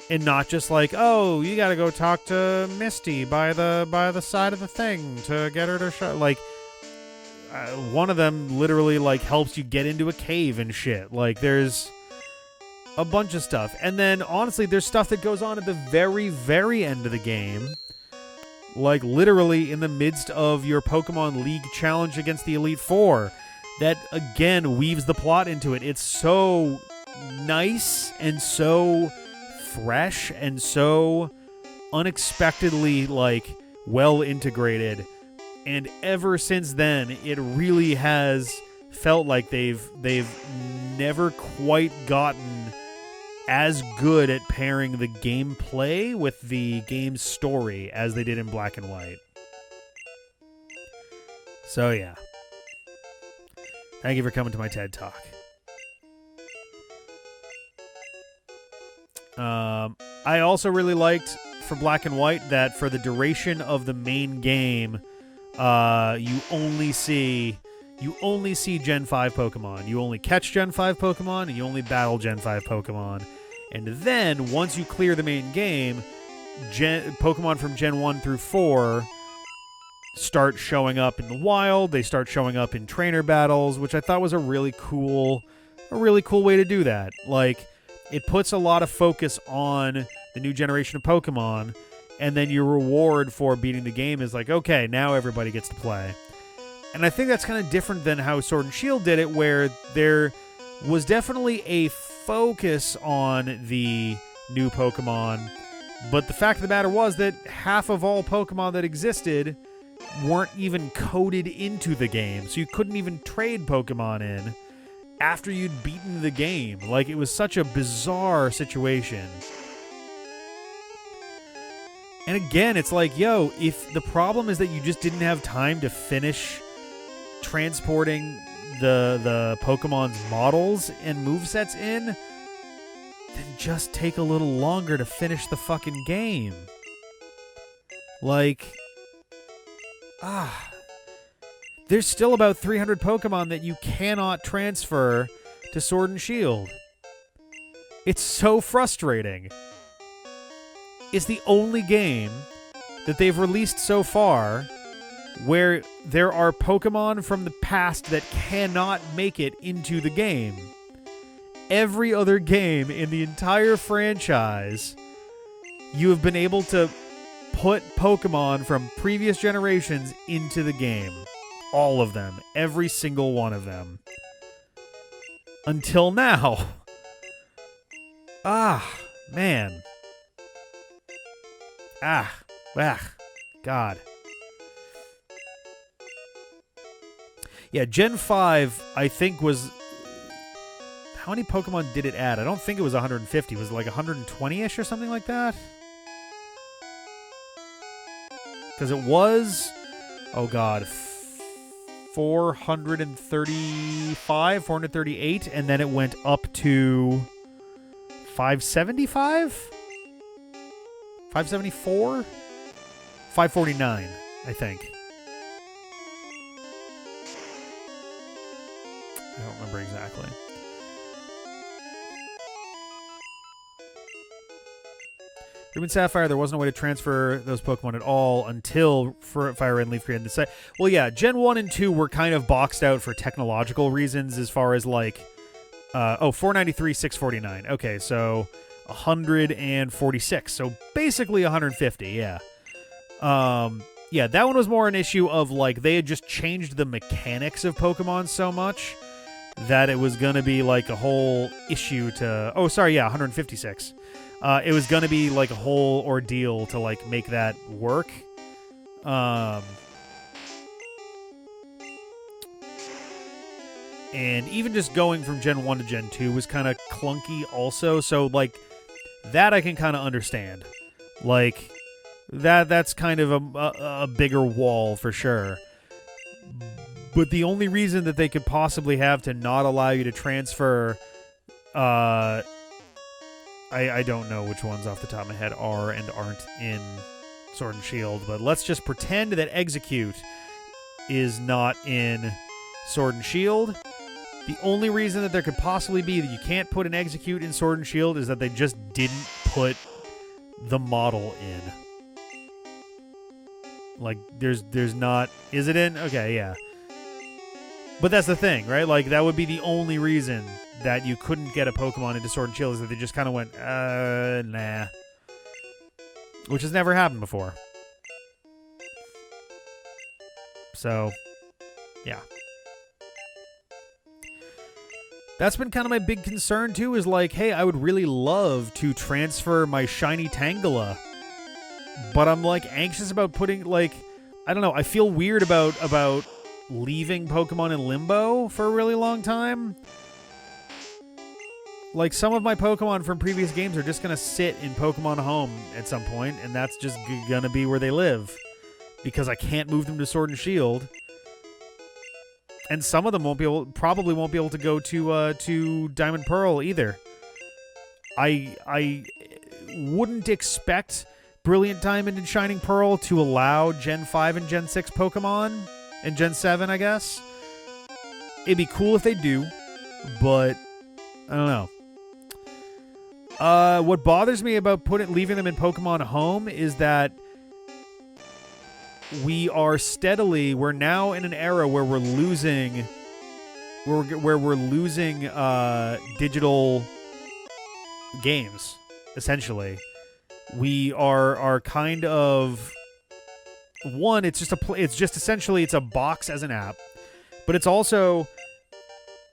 and not just like, oh, you gotta go talk to Misty by the side of the thing to get her to show. Like, one of them literally like helps you get into a cave and shit. Like, there's a bunch of stuff, and then honestly, there's stuff that goes on at the very, very end of the game. Like, literally in the midst of your Pokemon League challenge against the Elite Four, that, again, weaves the plot into it. It's so nice and so fresh and so unexpectedly, like, well integrated. And ever since then, it really has felt like they've never quite gotten as good at pairing the gameplay with the game's story as they did in Black and White. So yeah. Thank you for coming to my TED Talk. I also really liked for Black and White that for the duration of the main game, you only see Gen 5 Pokemon. You only catch Gen 5 Pokemon, and you only battle Gen 5 Pokemon. And then, once you clear the main game, Pokemon from Gen 1 through 4 start showing up in the wild. They start showing up in trainer battles, which I thought was a really cool way to do that. Like, it puts a lot of focus on the new generation of Pokemon, and then your reward for beating the game is like, okay, now everybody gets to play. And I think that's kind of different than how Sword and Shield did it, where there was definitely a focus on the new Pokemon, but the fact of the matter was that half of all Pokemon that existed weren't even coded into the game, so you couldn't even trade Pokemon in after you'd beaten the game. Like, it was such a bizarre situation. And again, it's like, yo, if the problem is that you just didn't have time to finish transporting the Pokemon's models and movesets in, then just take a little longer to finish the fucking game. Like, there's still about 300 Pokemon that you cannot transfer to Sword and Shield. It's so frustrating. It's the only game that they've released so far where there are Pokemon from the past that cannot make it into the game. every other game in the entire franchise, you have been able to put Pokemon from previous generations into the game. All of them. Every single one of them. Until now. Ah, man. God. Yeah, Gen 5, I think, was... How many Pokemon did it add? I don't think it was 150. Was it like 120-ish or something like that? Because it was... Oh, God. 435, 438, and then it went up to 575? 574? 549, I think. I don't remember exactly. Ruby and Sapphire, there wasn't a way to transfer those Pokemon at all until Fire Red and Leaf created the set. Well, yeah, Gen 1 and 2 were kind of boxed out for technological reasons as far as, like... 493, 649. Okay, so 146. So basically 150, yeah. Yeah, that one was more an issue of, like, they had just changed the mechanics of Pokemon so much that it was going to be, like, a whole issue to... Oh, sorry, yeah, 156. It was going to be, like, a whole ordeal to, like, make that work. And even just going from Gen 1 to Gen 2 was kind of clunky also. So, like, that I can kind of understand. Like, that's kind of a bigger wall for sure. But the only reason that they could possibly have to not allow you to transfer... I don't know which ones off the top of my head are and aren't in Sword and Shield, but let's just pretend that Execute is not in Sword and Shield. The only reason that there could possibly be that you can't put an Execute in Sword and Shield is that they just didn't put the model in. Like, there's not... Is it in? Okay, yeah. But that's the thing, right? Like, that would be the only reason that you couldn't get a Pokemon into Sword and Shield is that they just kind of went, nah. Which has never happened before. So, yeah. That's been kind of my big concern, too, is like, hey, I would really love to transfer my shiny Tangela. But I'm, like, anxious about putting, like, I don't know, I feel weird about leaving Pokemon in limbo for a really long time. Like, some of my Pokemon from previous games are just going to sit in Pokemon Home at some point, and that's just going to be where they live. Because I can't move them to Sword and Shield. And some of them probably won't be able to go to Diamond Pearl either. I wouldn't expect Brilliant Diamond and Shining Pearl to allow Gen 5 and Gen 6 Pokemon, and Gen 7, I guess. It'd be cool if they do, but I don't know. What bothers me about leaving them in Pokemon Home is that we're now in an era where we're losing digital games, essentially. We are kind of it's just essentially it's a box as an app, but it's also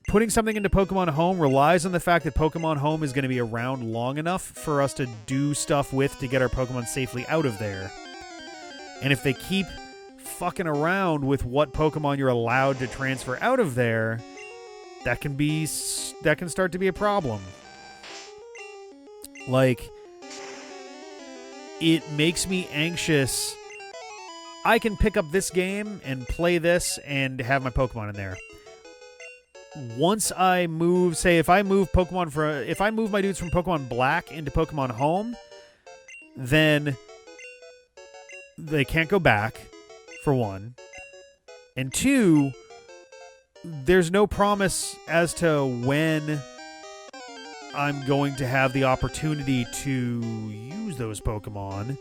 putting something into Pokemon Home relies on the fact that Pokemon Home is going to be around long enough for us to do stuff with to get our Pokemon safely out of there. And if they keep fucking around with what Pokemon you're allowed to transfer out of there, that can start to be a problem. Like, it makes me anxious. I can pick up this game and play this and have my Pokemon in there. Once I move, say, if I move my dudes from Pokemon Black into Pokemon Home, then they can't go back, for one. And two, there's no promise as to when I'm going to have the opportunity to use those Pokemon.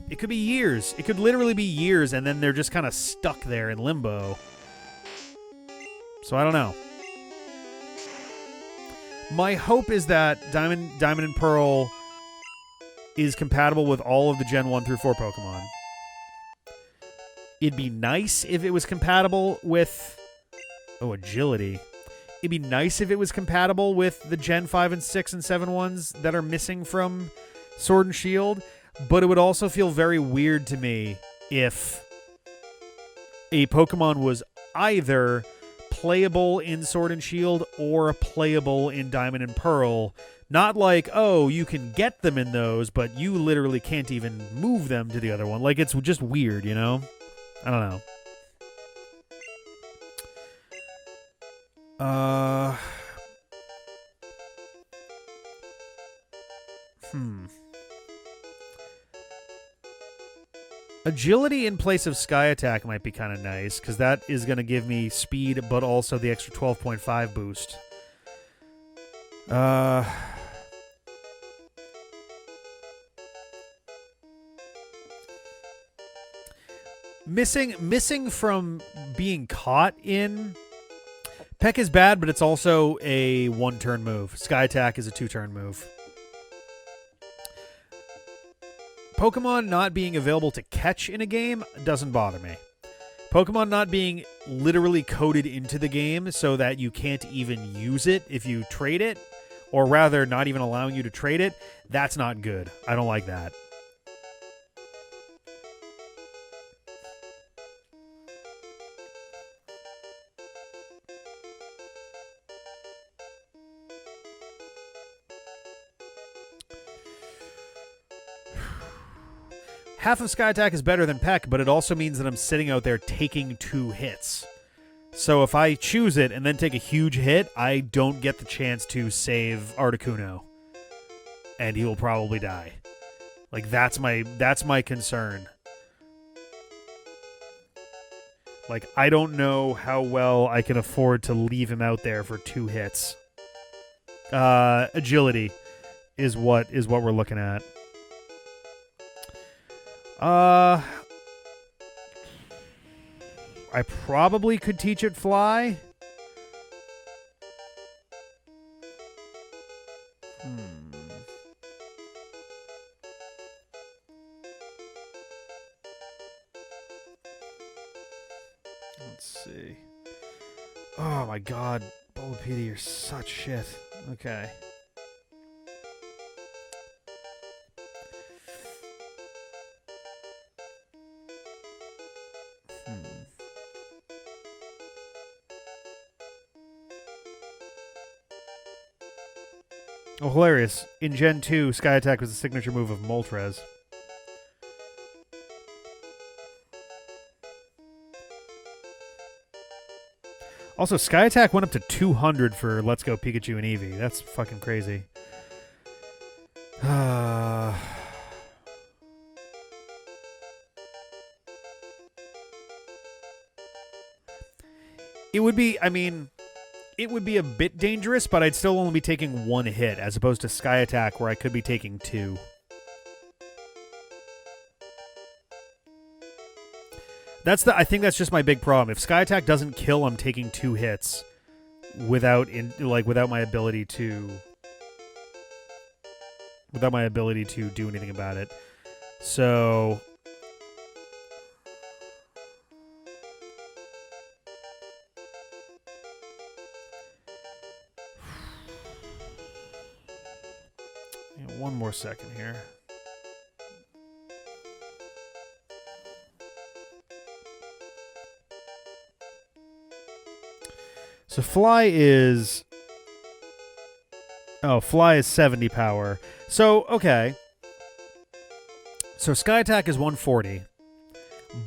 It could be years. It could literally be years, and then they're just kind of stuck there in limbo. So I don't know. My hope is that Diamond and Pearl is compatible with all of the Gen 1 through 4 Pokemon. It'd be nice if it was compatible with... Oh, Agility. It'd be nice if it was compatible with the Gen 5 and 6 and 7 ones that are missing from Sword and Shield, but it would also feel very weird to me if a Pokemon was either playable in Sword and Shield or playable in Diamond and Pearl. Not like, oh, you can get them in those, but you literally can't even move them to the other one. Like, it's just weird, you know? I don't know. Agility in place of Sky Attack might be kind of nice, because that is going to give me speed, but also the extra 12.5 boost. Missing from being caught in Peck is bad, but it's also a 1-turn move. Sky Attack is a 2-turn move. Pokemon not being available to catch in a game doesn't bother me. Pokemon not being literally coded into the game so that you can't even use it if you trade it, or rather not even allowing you to trade it, that's not good. I don't like that. Half of Sky Attack is better than Peck, but it also means that I'm sitting out there taking 2 hits. So if I choose it and then take a huge hit, I don't get the chance to save Articuno. And he will probably die. Like, that's my concern. Like, I don't know how well I can afford to leave him out there for 2 hits. Agility is what we're looking at. I probably could teach it Fly. Let's see. Oh my god, Bulbapedia, you're such shit. Okay. Oh, hilarious. In Gen 2, Sky Attack was the signature move of Moltres. Also, Sky Attack went up to 200 for Let's Go Pikachu and Eevee. That's fucking crazy. It would be, I mean... It would be a bit dangerous, but I'd still only be taking 1 hit, as opposed to Sky Attack, where I could be taking 2. I think that's just my big problem. If Sky Attack doesn't kill, I'm taking 2 hits without my ability to do anything about it. So one more second here. So Fly is 70 power. So, okay. So Sky Attack is 140,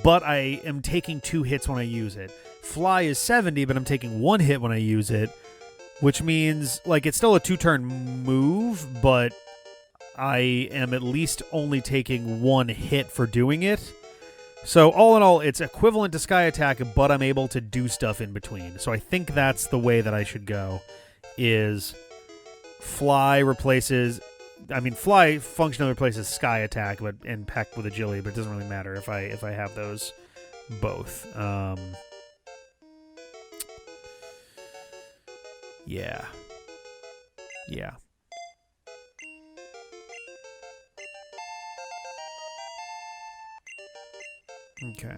but I am taking 2 hits when I use it. Fly is 70, but I'm taking 1 hit when I use it, which means, like, it's still a 2-turn move, but I am at least only taking 1 hit for doing it. So all in all, it's equivalent to Sky Attack, but I'm able to do stuff in between. So I think that's the way that I should go, is Fly functionally replaces Sky Attack and Peck with Agility, but it doesn't really matter if I have those both. Yeah. Yeah. Okay.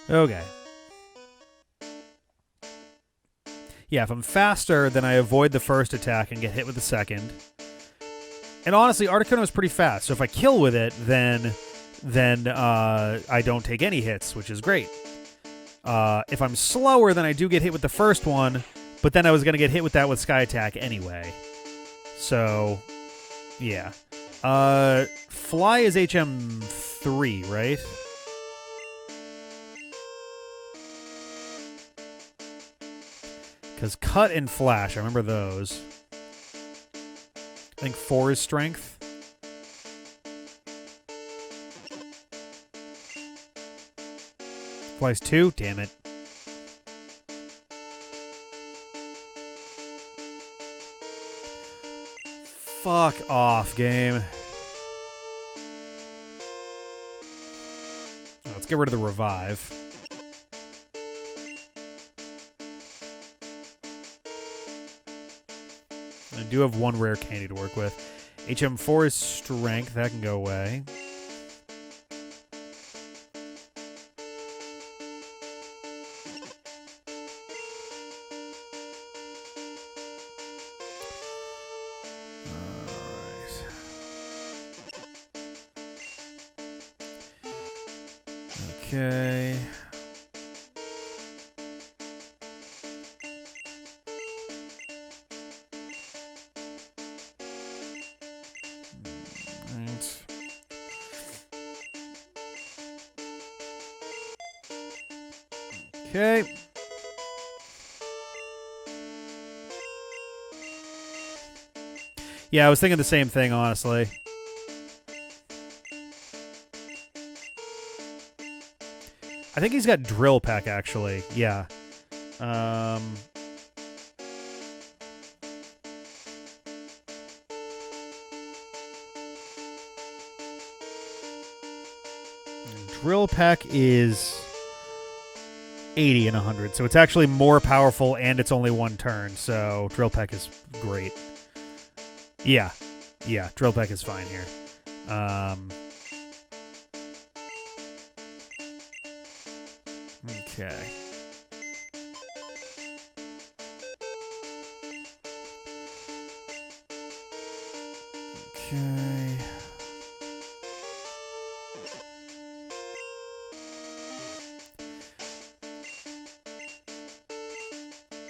Okay. Yeah, if I'm faster, then I avoid the first attack and get hit with the second. And honestly, Articuno is pretty fast, so if I kill with it, then I don't take any hits, which is great. If I'm slower, then I do get hit with the first one, but then I was going to get hit with that with Sky Attack anyway. So, yeah. Fly is HM3, right? Because Cut and Flash, I remember those. I think 4 is Strength. Fly's 2? Damn it. Fuck off, game. Let's get rid of the Revive. I do have one rare candy to work with. HM4 is Strength. That can go away. Okay. Right. Okay. Yeah, I was thinking the same thing, honestly. I think he's got Drill Peck, actually. Yeah. Drill Peck is 80 and 100, so it's actually more powerful, and it's only one turn, so Drill Peck is great. Yeah. Yeah, Drill Peck is fine here. Okay. Okay.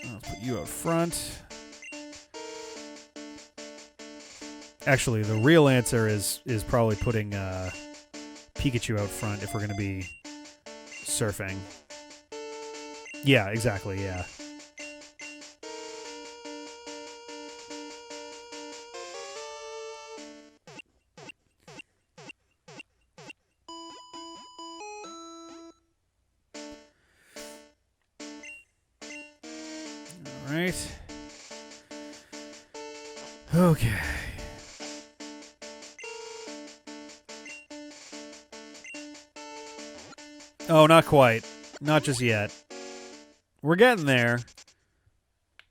I'll put you out front. Actually, the real answer is probably putting Pikachu out front if we're going to be surfing. Yeah, exactly, yeah. All right. Okay. Oh, not quite. Not just yet. We're getting there,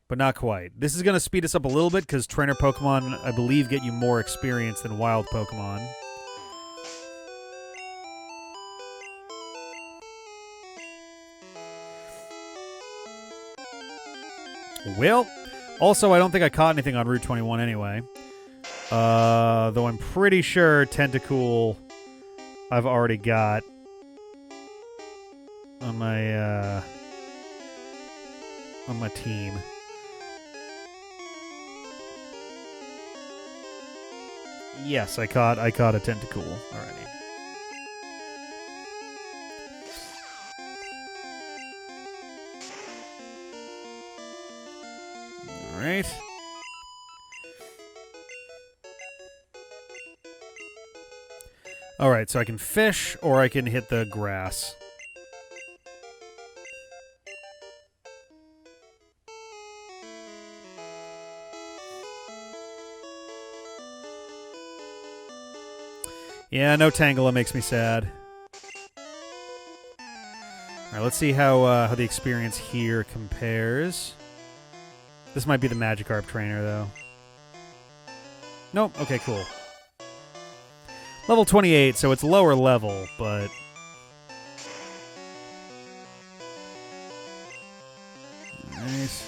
but not quite. This is going to speed us up a little bit because trainer Pokemon, I believe, get you more experience than wild Pokemon. Well, also, I don't think I caught anything on Route 21 anyway. Though I'm pretty sure Tentacool I've already got on my team. Yes, I caught a Tentacool already. All right. All right, so I can fish or I can hit the grass. Yeah, no Tangela makes me sad. let's see how the experience here compares. This might be the Magikarp trainer, though. Nope. Okay, cool. Level 28, so it's lower level, but... Nice.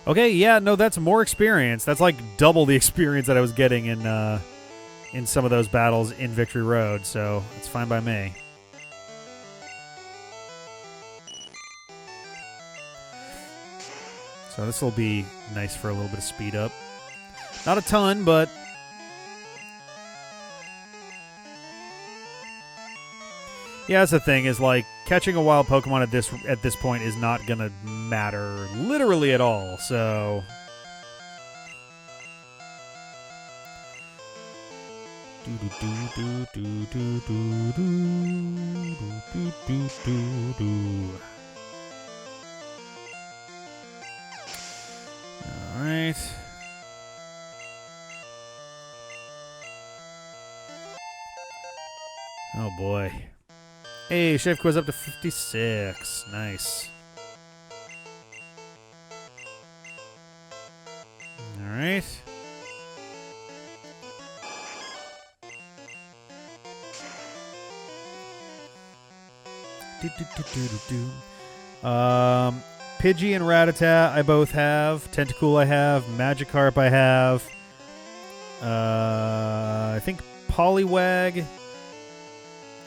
Okay, yeah, no, that's more experience. That's like double the experience that I was getting in some of those battles in Victory Road, so it's fine by me. So this will be nice for a little bit of speed up. Not a ton, but... Yeah, that's the thing, is like catching a wild Pokemon at this point is not gonna matter literally at all, so Alright. Oh boy. Hey, Shave Quiz up to 56. Nice. All right. Pidgey and Rattata I both have. Tentacool I have. Magikarp I have. I think Poliwag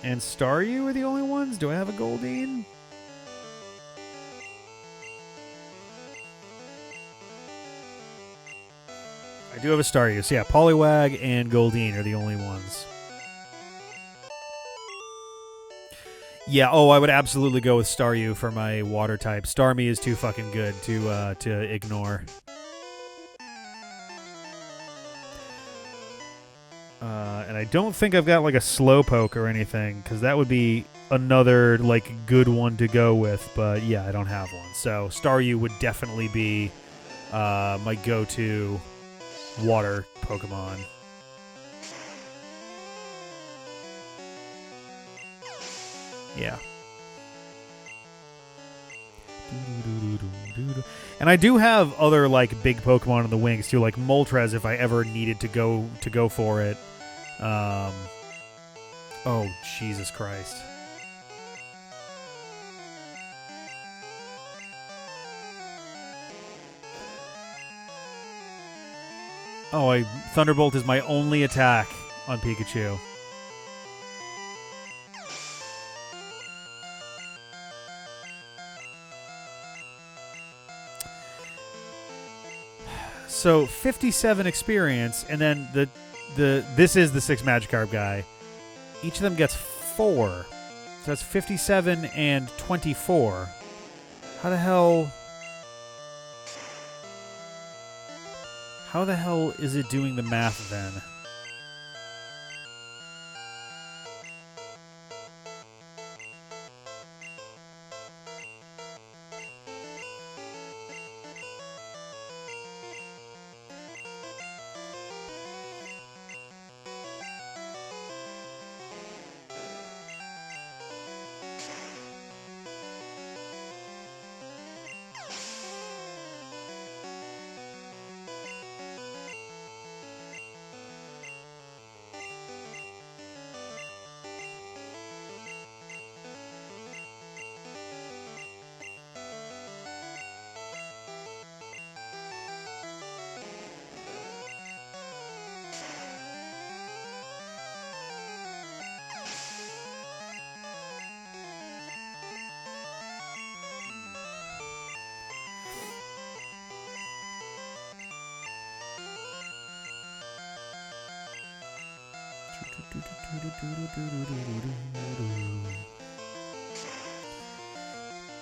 and Staryu are the only ones? Do I have a Goldeen? I do have a Staryu. So yeah, Poliwag and Goldeen are the only ones. Yeah, oh, I would absolutely go with Staryu for my water type. Starmie is too fucking good to ignore. And I don't think I've got like a Slowpoke or anything, because that would be another like good one to go with. But yeah, I don't have one. So Staryu would definitely be my go-to water Pokemon. Yeah. And I do have other like big Pokemon in the wings too, like Moltres if I ever needed to go for it. Oh, Jesus Christ. Oh, Thunderbolt is my only attack on Pikachu. So 57 experience, and then this is the 6 Magikarp guy. Each of them gets 4. So that's 57 and 24. How the hell is it doing the math then?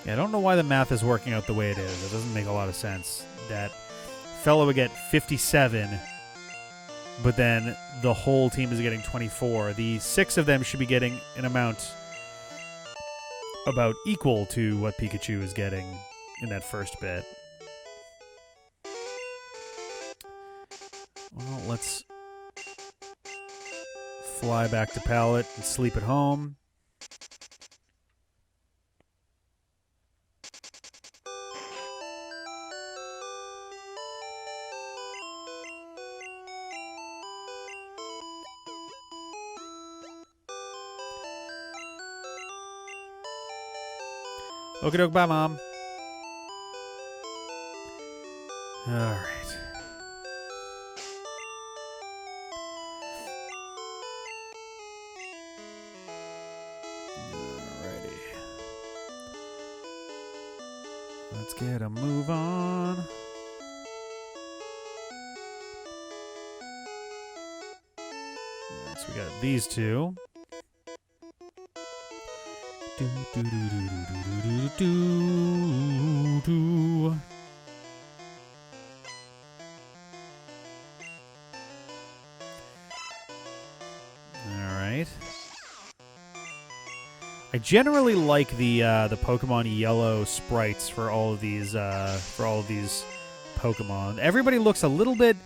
Yeah, I don't know why the math is working out the way it is. It doesn't make a lot of sense. That fellow would get 57, but then the whole team is getting 24. The 6 of them should be getting an amount about equal to what Pikachu is getting in that first bit. Well, let's Fly back to Pallet and sleep at home. Okie doke, bye, Mom. All right. Alrighty. Let's get a move on. Alright, so we got these two. Do, do, do, do, do, do, do, do. Alright. I generally like the Pokemon Yellow sprites for all of these Pokemon. Everybody looks a little bit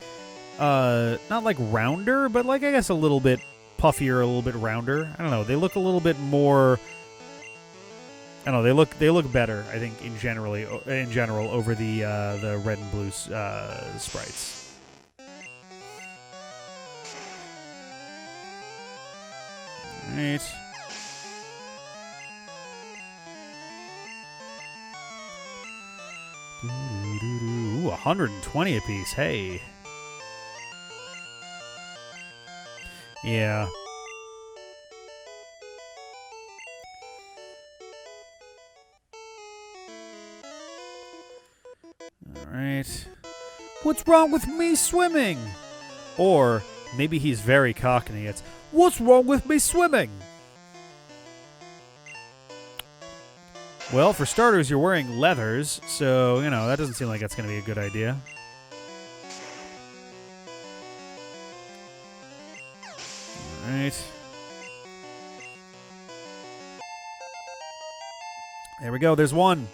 not like rounder, but like I guess a little bit puffier, a little bit rounder. I don't know. They look a little bit more. I don't know. They look better. I think in general over the red and blue sprites. All right. Ooh, 120 apiece. Hey. Yeah. Alright. What's wrong with me swimming? Or maybe he's very cockney. It's, what's wrong with me swimming? Well, for starters, you're wearing leathers, so, you know, that doesn't seem like that's going to be a good idea. Alright. There we go, there's one.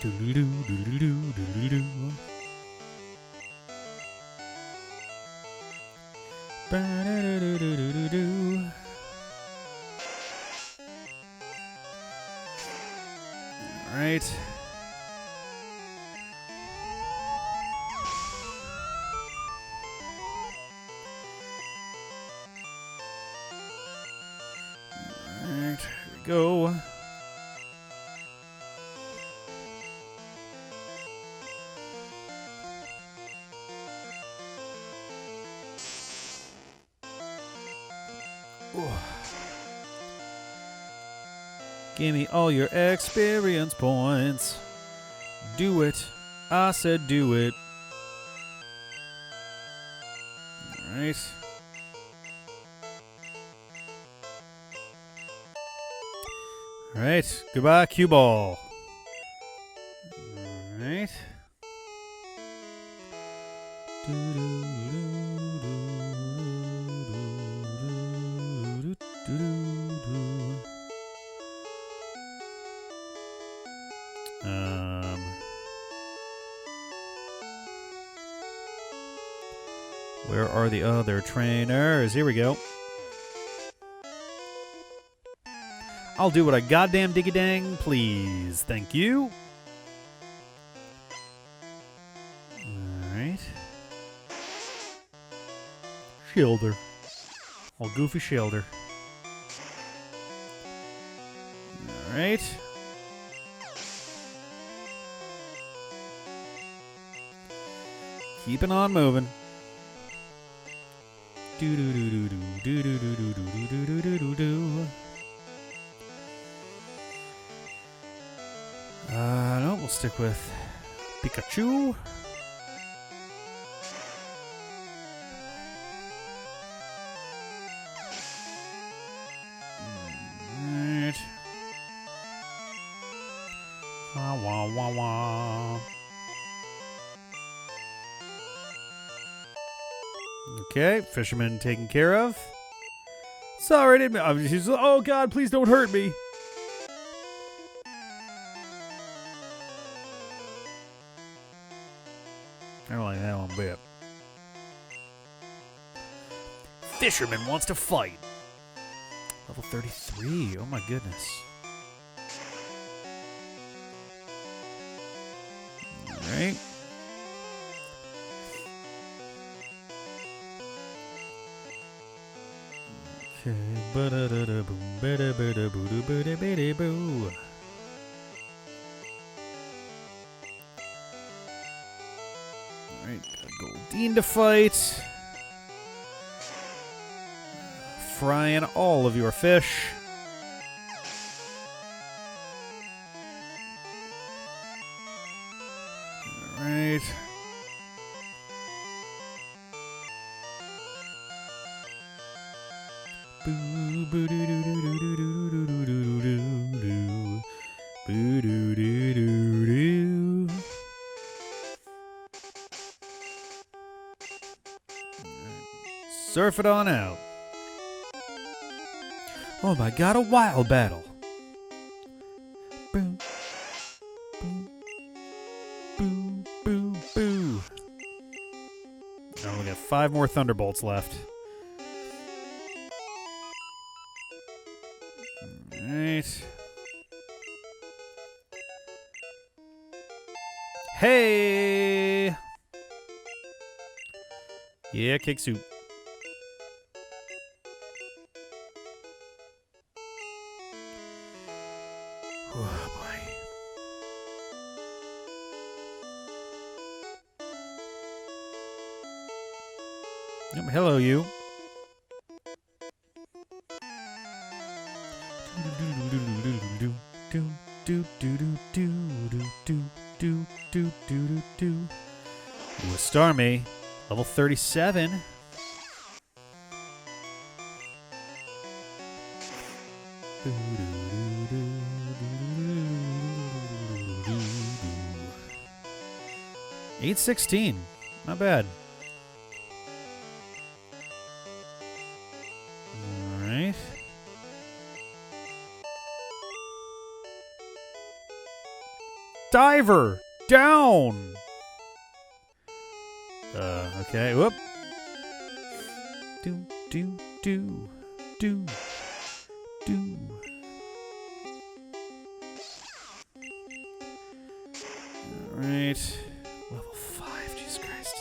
Doodle-doo, doodle-doo, doodle-doo. Ba-da-da-da-da-da-da. All right. All right, here we go. Give me all your experience points. Do it. I said do it. Alright. Alright. Goodbye, cue ball. Alright. Where are the other trainers? Here we go. I'll do what I goddamn diggy-dang please. Thank you. Alright. Shielder. All goofy shielder. Alright. Keeping on moving. Do do do do do do do do do do do do do do. No, we'll stick with Pikachu. Alright. Wah wah wah wah. Okay, fisherman taken care of. Sorry, I didn't. She's, oh God, please don't hurt me. I don't like that one bit. fisherman wants to fight. Level 33. Oh my goodness. All right. Okay. Ba-da-da-da-boom, ba-da-ba-da-boo-doo-ba-da-ba-da-boo. Alright, got Goldeen to fight. Frying all of your fish. Alright. Boo boo doo doo doo doo doo doo doo doo doo doo. Boo doo doo doo doo. Surf it on out. Oh my god, a wild battle. Boo. Boo. Boo. Boo. Boo. Oh, we got 5 more Thunderbolts left. Alright. Hey! Yeah, cake soup. Oh, boy. Yep, hello, you. Ooh, a Starmie, level 37. $8.16, not bad. All right. Diver down. Okay. Whoop. Do. All right. Level 5. Jesus Christ.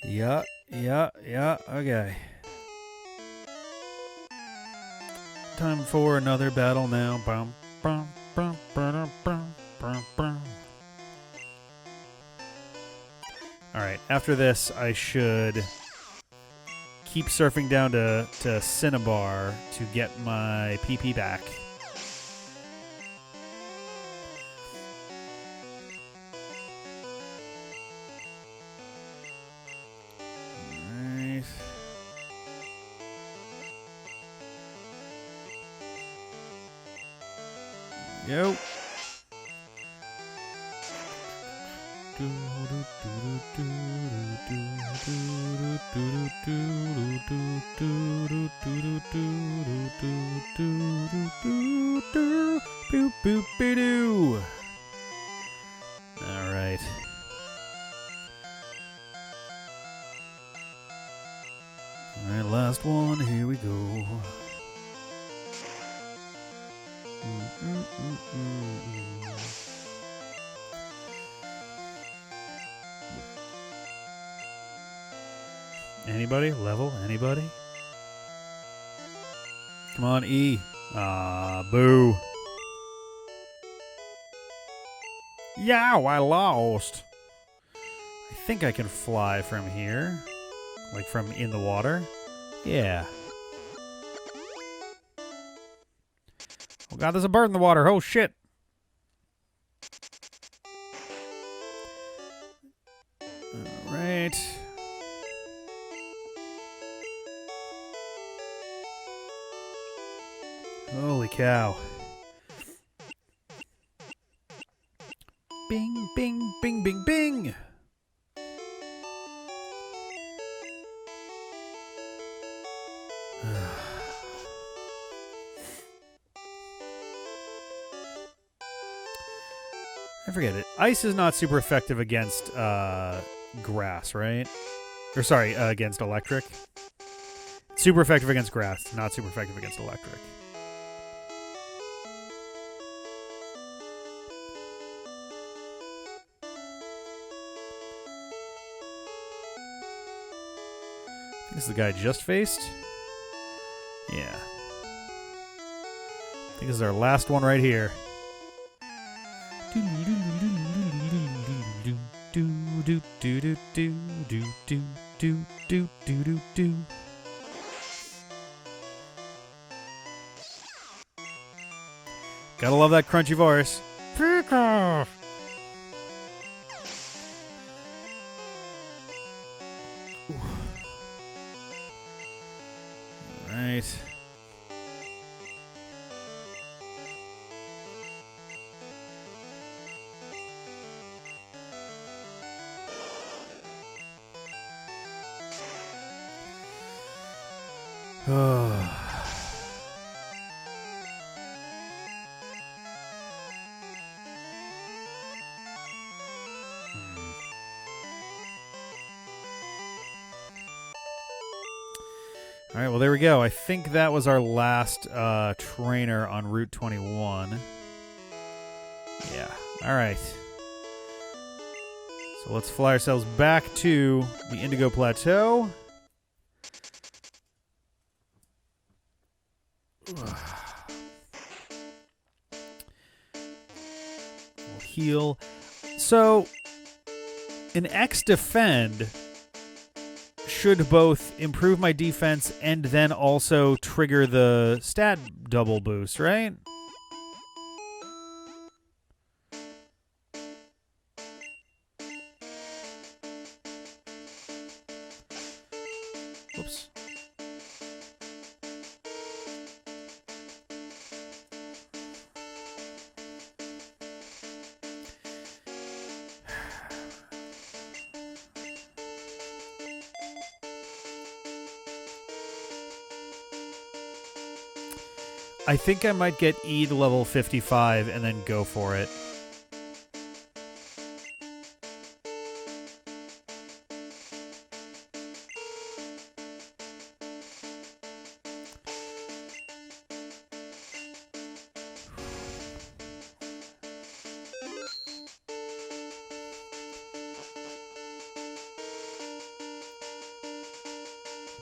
Yeah. Okay. Time for another battle now. Bum, bum, bum, bum, bum, bum, bum. All right. After this, I should keep surfing down to Cinnabar to get my PP back. Yo. All right. All right, last one. Here we go. Anybody? Level? Anybody? Come on, E. Ah, boo. Yow, I lost. I think I can fly from here. Like from in the water. Yeah. Oh god, there's a bird in the water. Oh shit. Alright. Holy cow. Bing, bing, bing, bing, bing. forget it. Ice is not super effective against grass, right? Or sorry, against electric. Super effective against grass, not super effective against electric. This is the guy I just faced? Yeah. I think this is our last one right here. Gotta love that crunchy voice. Pika! Right. All right, well, there we go. I think that was our last trainer on Route 21. Yeah, all right. So let's fly ourselves back to the Indigo Plateau. We'll heal. So, an X defend should both improve my defense and then also trigger the stat double boost, right? Whoops. I think I might get E to level 55 and then go for it.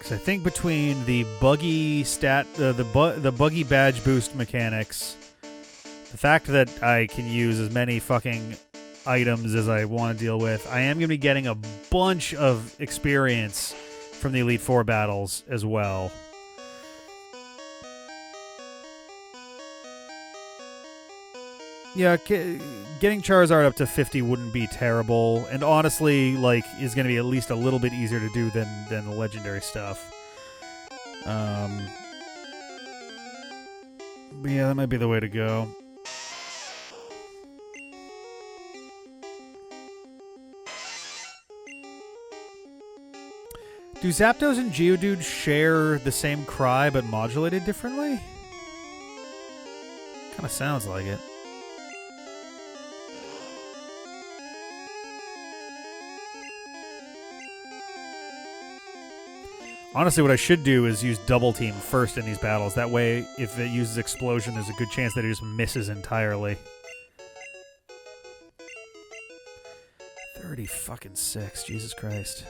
I think between the buggy stat, the buggy badge boost mechanics, the fact that I can use as many fucking items as I want to deal with, I am going to be getting a bunch of experience from the Elite Four battles as well. Yeah, getting Charizard up to 50 wouldn't be terrible, and honestly, like, is going to be at least a little bit easier to do than the legendary stuff. But yeah, that might be the way to go. Do Zapdos and Geodude share the same cry but modulated differently? Kind of sounds like it. Honestly, what I should do is use Double Team first in these battles. That way, if it uses Explosion, there's a good chance that it just misses entirely. 30 fucking 6, Jesus Christ.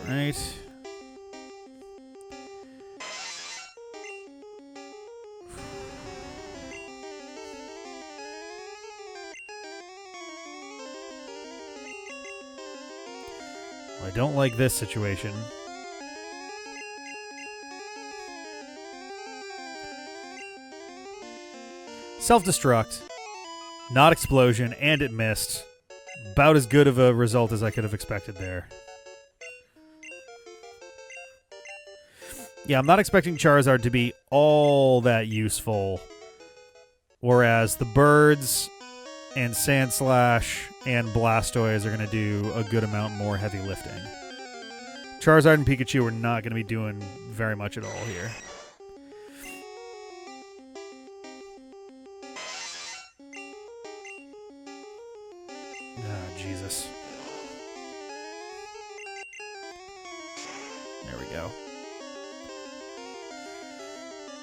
Right. Well, I don't like this situation. Self-destruct. Not explosion, and it missed. About as good of a result as I could have expected there. Yeah, I'm not expecting Charizard to be all that useful. Whereas the birds and Sandslash and Blastoise are going to do a good amount more heavy lifting. Charizard and Pikachu are not going to be doing very much at all here. Oh, Jesus. There we go.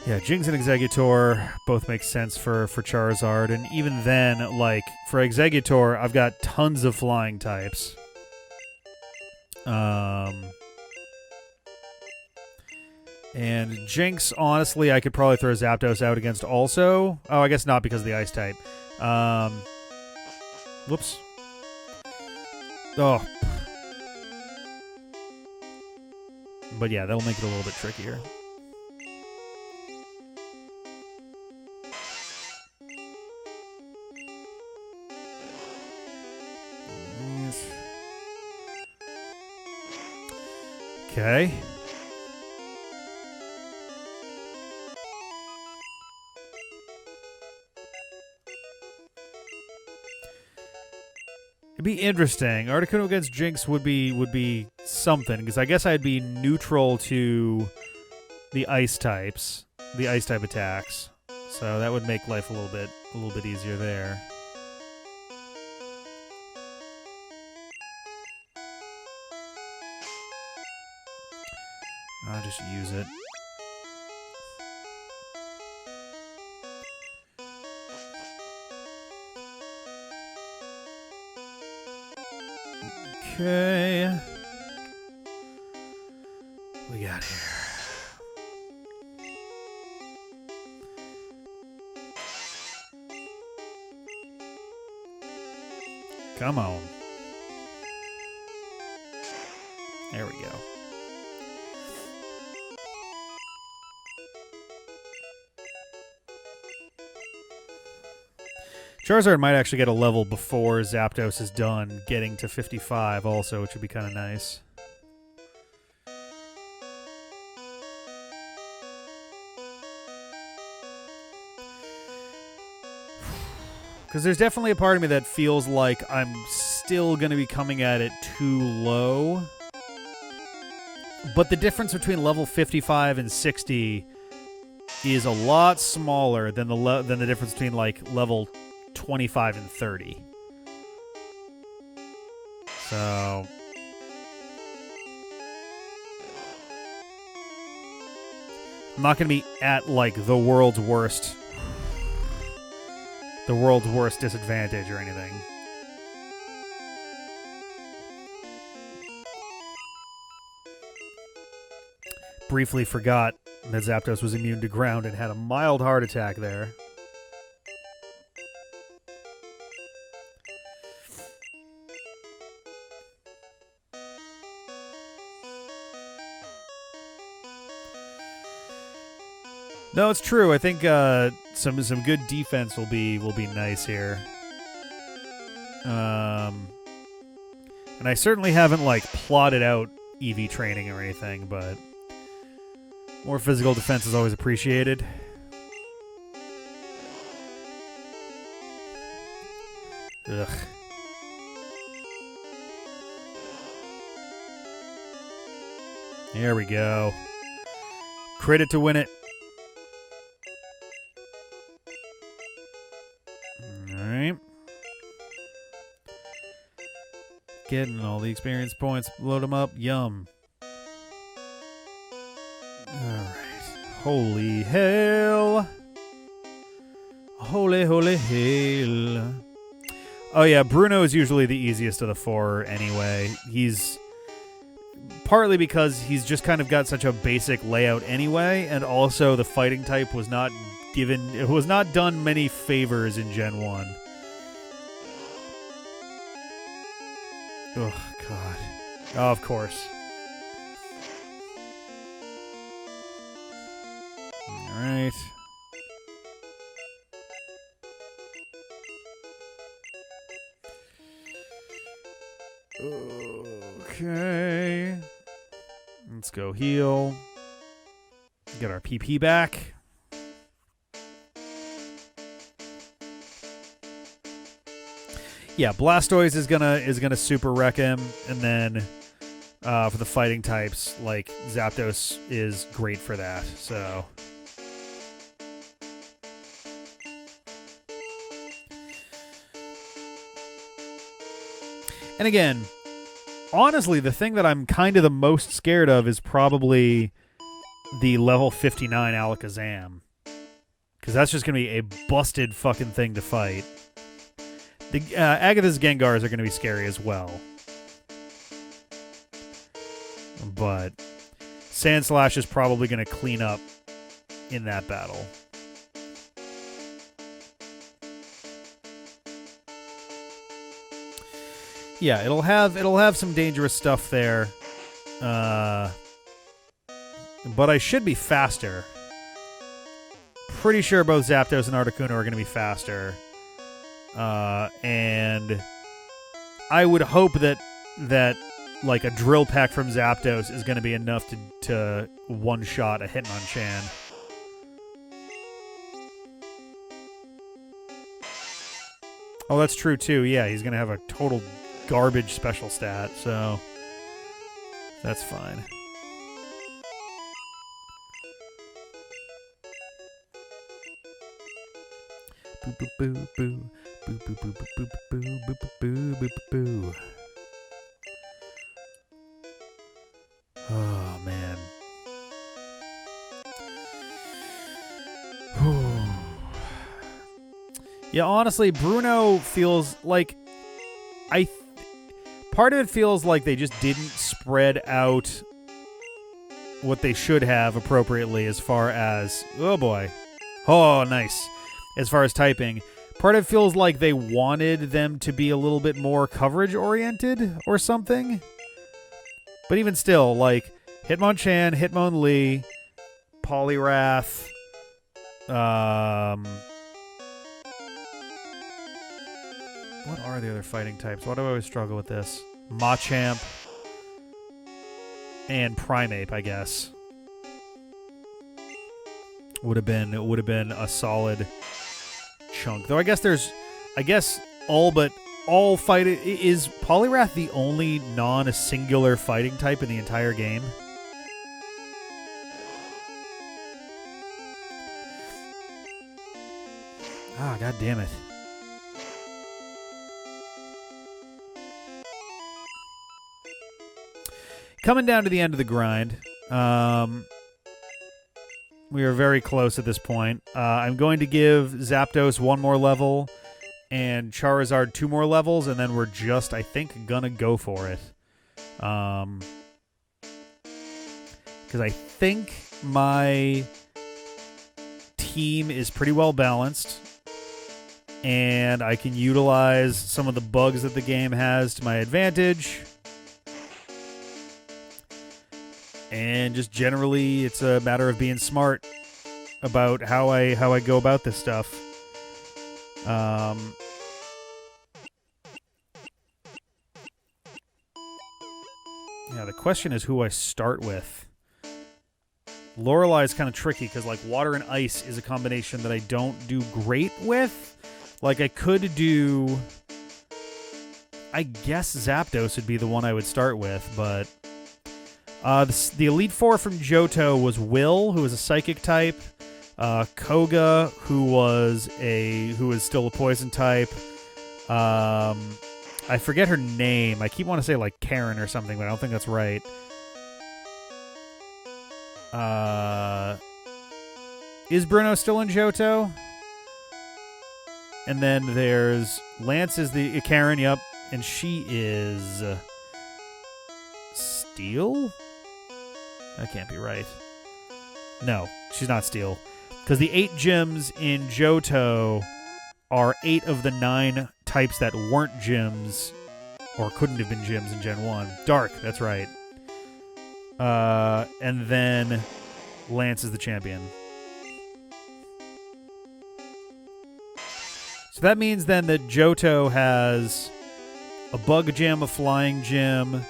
Yeah, Jynx and Exeggutor both make sense for Charizard, and even then, like, for Exeggutor, I've got tons of flying types. And Jynx, honestly, I could probably throw Zapdos out against also. Oh, I guess not because of the Ice type. Whoops. Oh. But yeah, that'll make it a little bit trickier. Okay. It'd be interesting. Articuno against Jynx would be something, because I guess I'd be neutral to the ice types, the ice type attacks. So that would make life a little bit easier there. I'll just use it. Okay. We got here. Come on. There we go. Charizard might actually get a level before Zapdos is done getting to 55 also, which would be kind of nice. Because there's definitely a part of me that feels like I'm still going to be coming at it too low. But the difference between level 55 and 60 is a lot smaller than the difference between like level 25 and 30. So I'm not going to be at like the world's worst disadvantage or anything. Briefly forgot that Zapdos was immune to ground and had a mild heart attack there. No, it's true. I think some good defense will be nice here. And I certainly haven't like plotted out EV training or anything, but more physical defense is always appreciated. Ugh. There we go. Crit it to win it. Alright. Getting all the experience points. Load them up. Yum. Alright. Holy hell. Holy, holy hell. Oh yeah, Bruno is usually the easiest of the four anyway. He's partly because he's just kind of got such a basic layout anyway, and also the fighting type was not done many favors in Gen 1. Oh god. Oh, of course. Alright. Okay. Let's go heal. Get our PP back. Yeah, Blastoise is gonna super wreck him, and then for the fighting types, like Zapdos is great for that. So. And again, honestly, the thing that I'm kind of the most scared of is probably the level 59 Alakazam. Because that's just going to be a busted fucking thing to fight. The Agatha's Gengars are going to be scary as well. But Sandslash is probably going to clean up in that battle. Yeah, it'll have some dangerous stuff there, but I should be faster. Pretty sure both Zapdos and Articuno are going to be faster, and I would hope that like a Drill Peck from Zapdos is going to be enough to one-shot a Hitmonchan. Oh, that's true too. Yeah, he's going to have a total garbage special stat, so that's fine. Boo boo boo boo boo boo boo boo boo boo boo boo boo. Oh man. Yeah, honestly, Bruno feels like part of it feels like they just didn't spread out what they should have appropriately as far as... Oh, boy. Oh, nice. As far as typing. Part of it feels like they wanted them to be a little bit more coverage-oriented or something. But even still, like, Hitmonchan, Hitmonlee, Poliwrath, what are the other fighting types? Why do I always struggle with this? Machamp and Primeape, I guess. Would have been a solid chunk. Though I guess all fighting is Poliwrath the only non-singular fighting type in the entire game? Ah, god damn it. Coming down to the end of the grind. We are very close at this point. I'm going to give Zapdos one more level and Charizard 2 more levels, and then we're just, I think, gonna go for it. Because I think my team is pretty well balanced, and I can utilize some of the bugs that the game has to my advantage. And just generally, it's a matter of being smart about how I go about this stuff. Yeah, the question is who I start with. Lorelei is kind of tricky because, like, water and ice is a combination that I don't do great with. Like, I could do... I guess Zapdos would be the one I would start with, but... the Elite Four from Johto was Will, who was a Psychic type, Koga, who was still a Poison type. I forget her name. I keep wanting to say like Karen or something, but I don't think that's right. Is Bruno still in Johto? And then there's Lance is the Karen, yep, and she is Steel? That can't be right. No, she's not Steel. Because the 8 gyms in Johto are 8 of the 9 types that weren't gyms, or couldn't have been gyms in Gen 1. Dark, that's right. And then Lance is the champion. So that means then that Johto has a Bug Gym, a Flying Gym,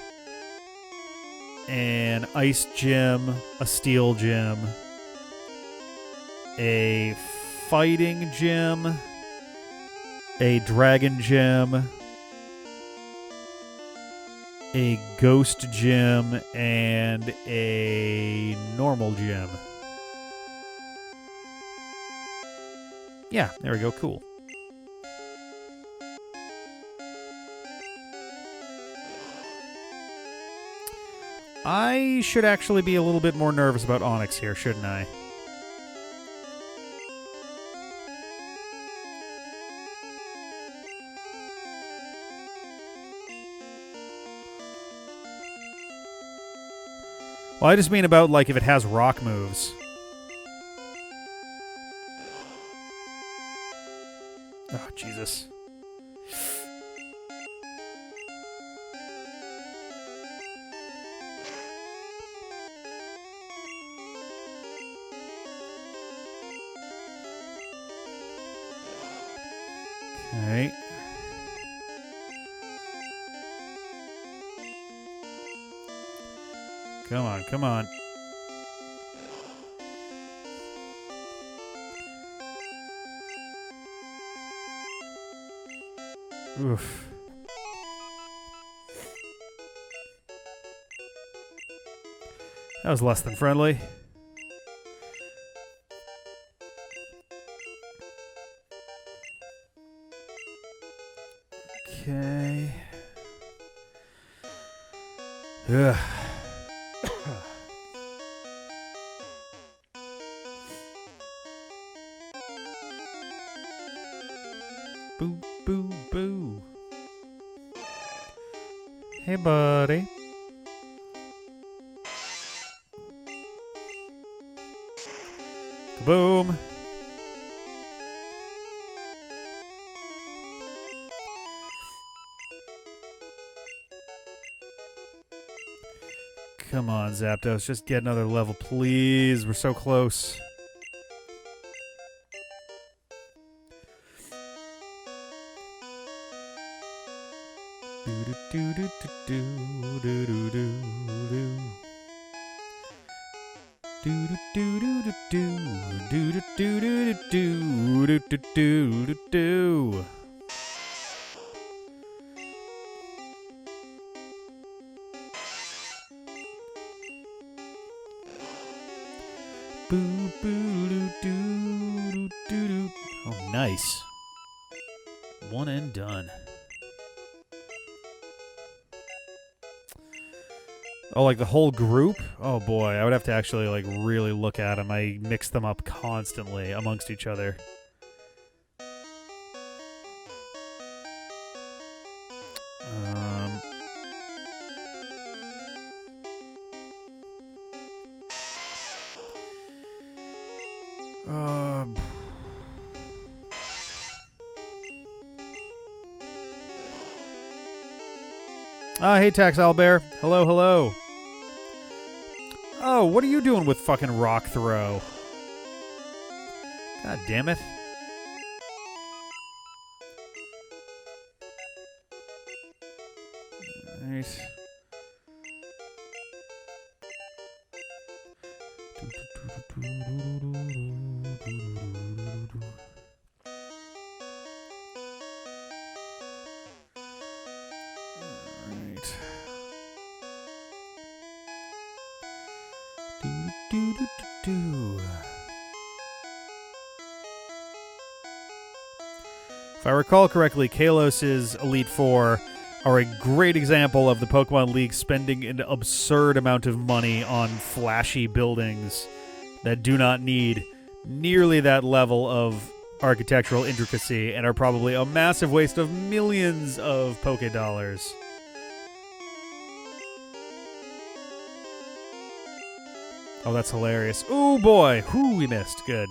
an Ice Gym, a Steel Gym, a fighting gym, a dragon gym, a ghost gym, and a normal gym. Yeah, there we go. Cool. I should actually be a little bit more nervous about Onyx here, shouldn't I? Well, I just mean about, like, if it has rock moves. Oh, Jesus. Okay. Come on, come on. Oof. That was less than friendly. Okay. Ugh. Boo, boo, boo. Hey, buddy. Kaboom. Come on, Zapdos. Just get another level, please. We're so close. Oh, nice. One and done. Oh, like the whole group? Oh boy, I would have to actually like really look at them. I mix them up constantly amongst each other. Hey, Tax Owlbear. Hello, hello. Oh, what are you doing with fucking rock throw? God damn it. Nice. If I recall correctly, Kalos's Elite Four are a great example of the Pokemon League spending an absurd amount of money on flashy buildings that do not need nearly that level of architectural intricacy and are probably a massive waste of millions of Poké dollars. Oh, that's hilarious. Ooh, boy. Whoo, we missed. Good.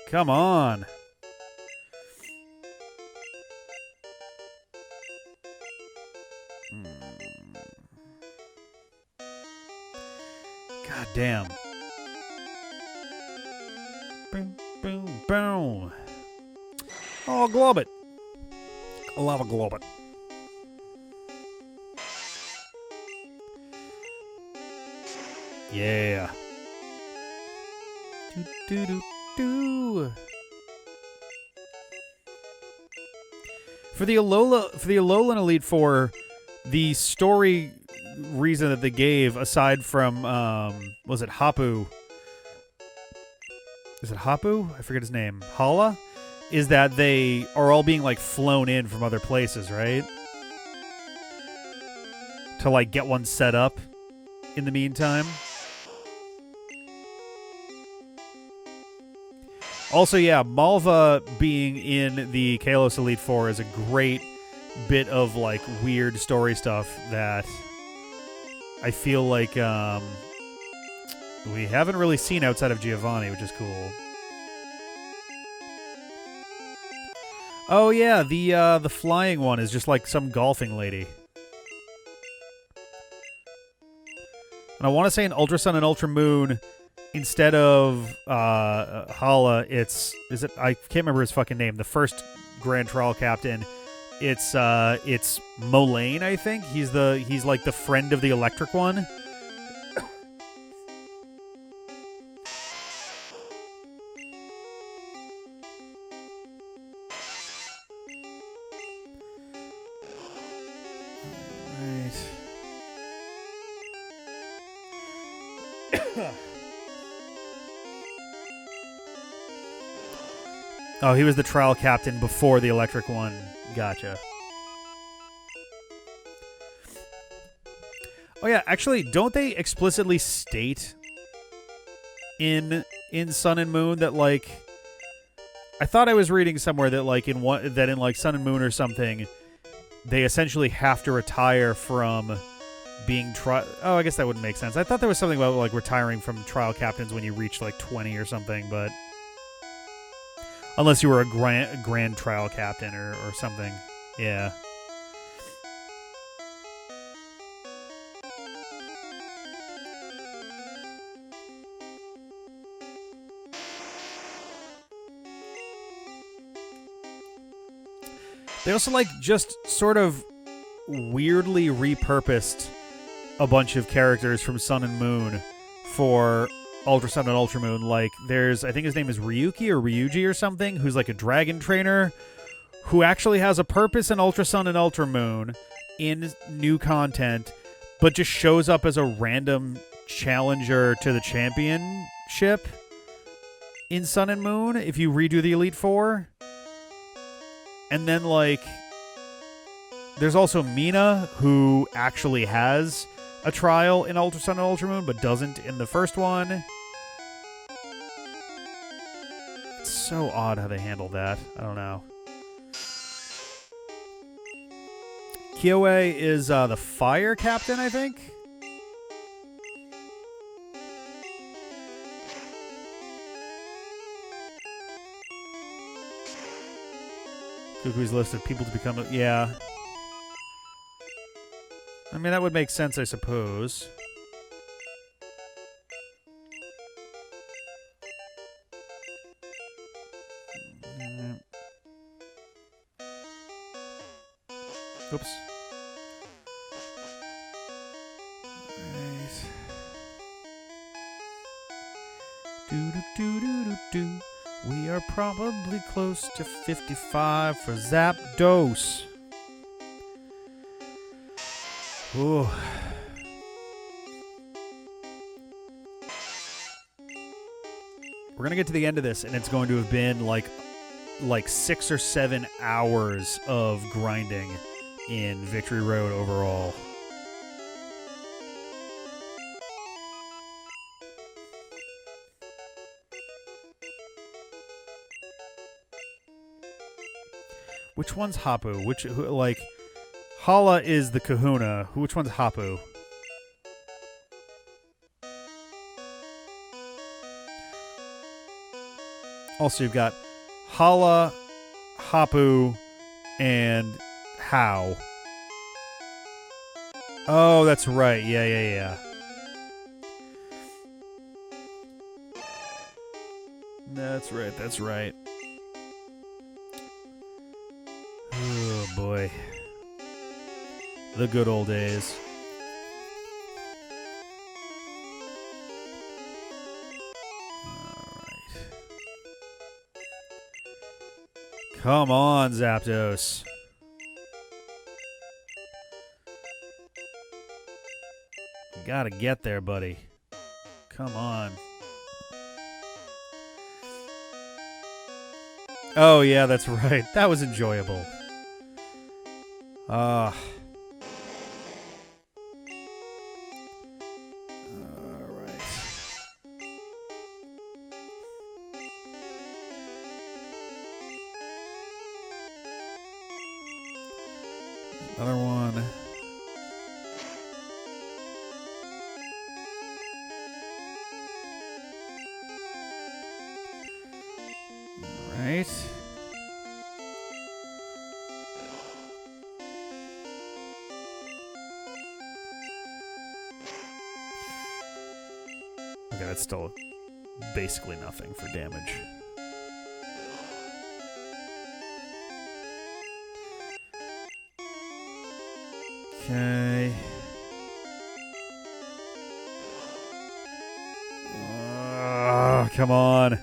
Come on. God damn. Boom, boom, boom. Oh, glob it. I love a glob it. Yeah. Do-do-do-do. For the Alolan Elite Four, the story reason that they gave, aside from was it Hapu? Is it Hapu? I forget his name. Hala? Is that they are all being like flown in from other places, right? To like get one set up in the meantime. Also, yeah, Malva being in the Kalos Elite Four is a great bit of like weird story stuff that I feel like we haven't really seen outside of Giovanni, which is cool. Oh yeah, the flying one is just like some golfing lady. And I want to say in Ultra Sun and Ultra Moon, instead of Hala, is it? I can't remember his fucking name. The first Grand Trial Captain, it's Molayne, I think. He's like the friend of the electric one. Oh, he was the trial captain before the electric one. Gotcha. Oh yeah, actually, don't they explicitly state in Sun and Moon that like I thought I was reading somewhere that like in like Sun and Moon or something, they essentially have to retire from being Oh, I guess that wouldn't make sense. I thought there was something about like retiring from trial captains when you reach like 20 or something, but unless you were a grand trial captain or something. Yeah. They also like just sort of weirdly repurposed a bunch of characters from Sun and Moon for Ultra Sun and Ultra Moon. Like, there's, I think his name is Ryuki or Ryuji or something, who's like a dragon trainer who actually has a purpose in Ultra Sun and Ultra Moon in new content, but just shows up as a random challenger to the championship in Sun and Moon if you redo the Elite Four. And then, like, there's also Mina, who actually has a trial in Ultra Sun and Ultra Moon, but doesn't in the first one. It's so odd how they handled that. I don't know. Kyoe is the fire captain, I think? Cuckoo's list of people to become... Yeah. I mean, that would make sense, I suppose. Oops. Right. Do-do-do-do-do-do. We are probably close to 55 for Zapdos. Ooh. We're gonna get to the end of this, and it's going to have been like 6 or 7 hours of grinding in Victory Road overall. Which one's Hapu? Like, Hala is the Kahuna. Which one's Hapu? Also, you've got Hala, Hapu, and How. Oh, that's right. Yeah. That's right. Oh, boy. The good old days. Alright. Come on, Zapdos. You gotta get there, buddy. Come on. Oh, yeah, that's right. That was enjoyable. Alright. Another one. Alright. Okay, that's still basically nothing for damage. Okay. Oh, come on.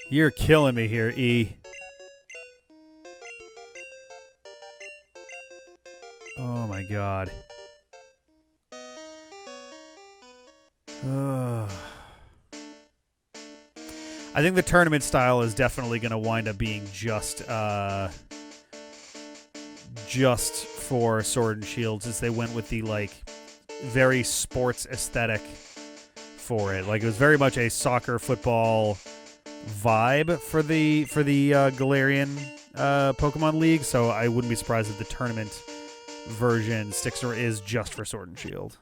You're killing me here, E. Oh my god. I think the tournament style is definitely going to wind up being just for Sword and Shield, since they went with the like very sports aesthetic for it. Like it was very much a soccer football vibe for the Galarian Pokemon League. So I wouldn't be surprised if the tournament version sticks or is just for Sword and Shield.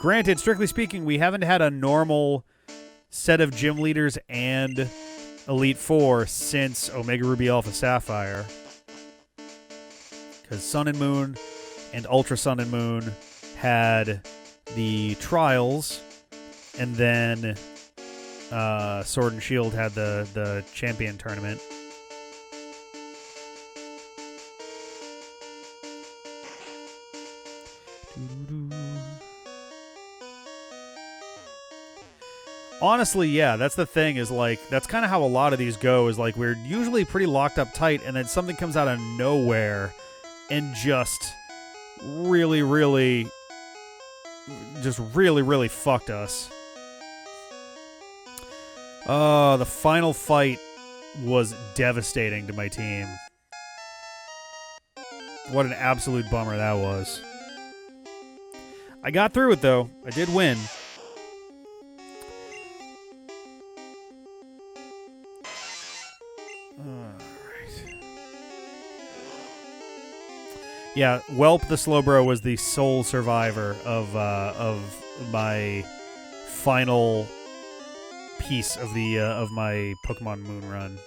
Granted, strictly speaking, we haven't had a normal set of gym leaders and Elite Four since Omega Ruby Alpha Sapphire. Because Sun and Moon and Ultra Sun and Moon had the trials, and then Sword and Shield had the champion tournament. Honestly, yeah, that's the thing, is like, that's kind of how a lot of these go, is like, we're usually pretty locked up tight, and then something comes out of nowhere and just really, really fucked us. The final fight was devastating to my team. What an absolute bummer that was. I got through it, though. I did win. Yeah, Whelp the Slowbro was the sole survivor of my final piece of the of my Pokemon Moon run.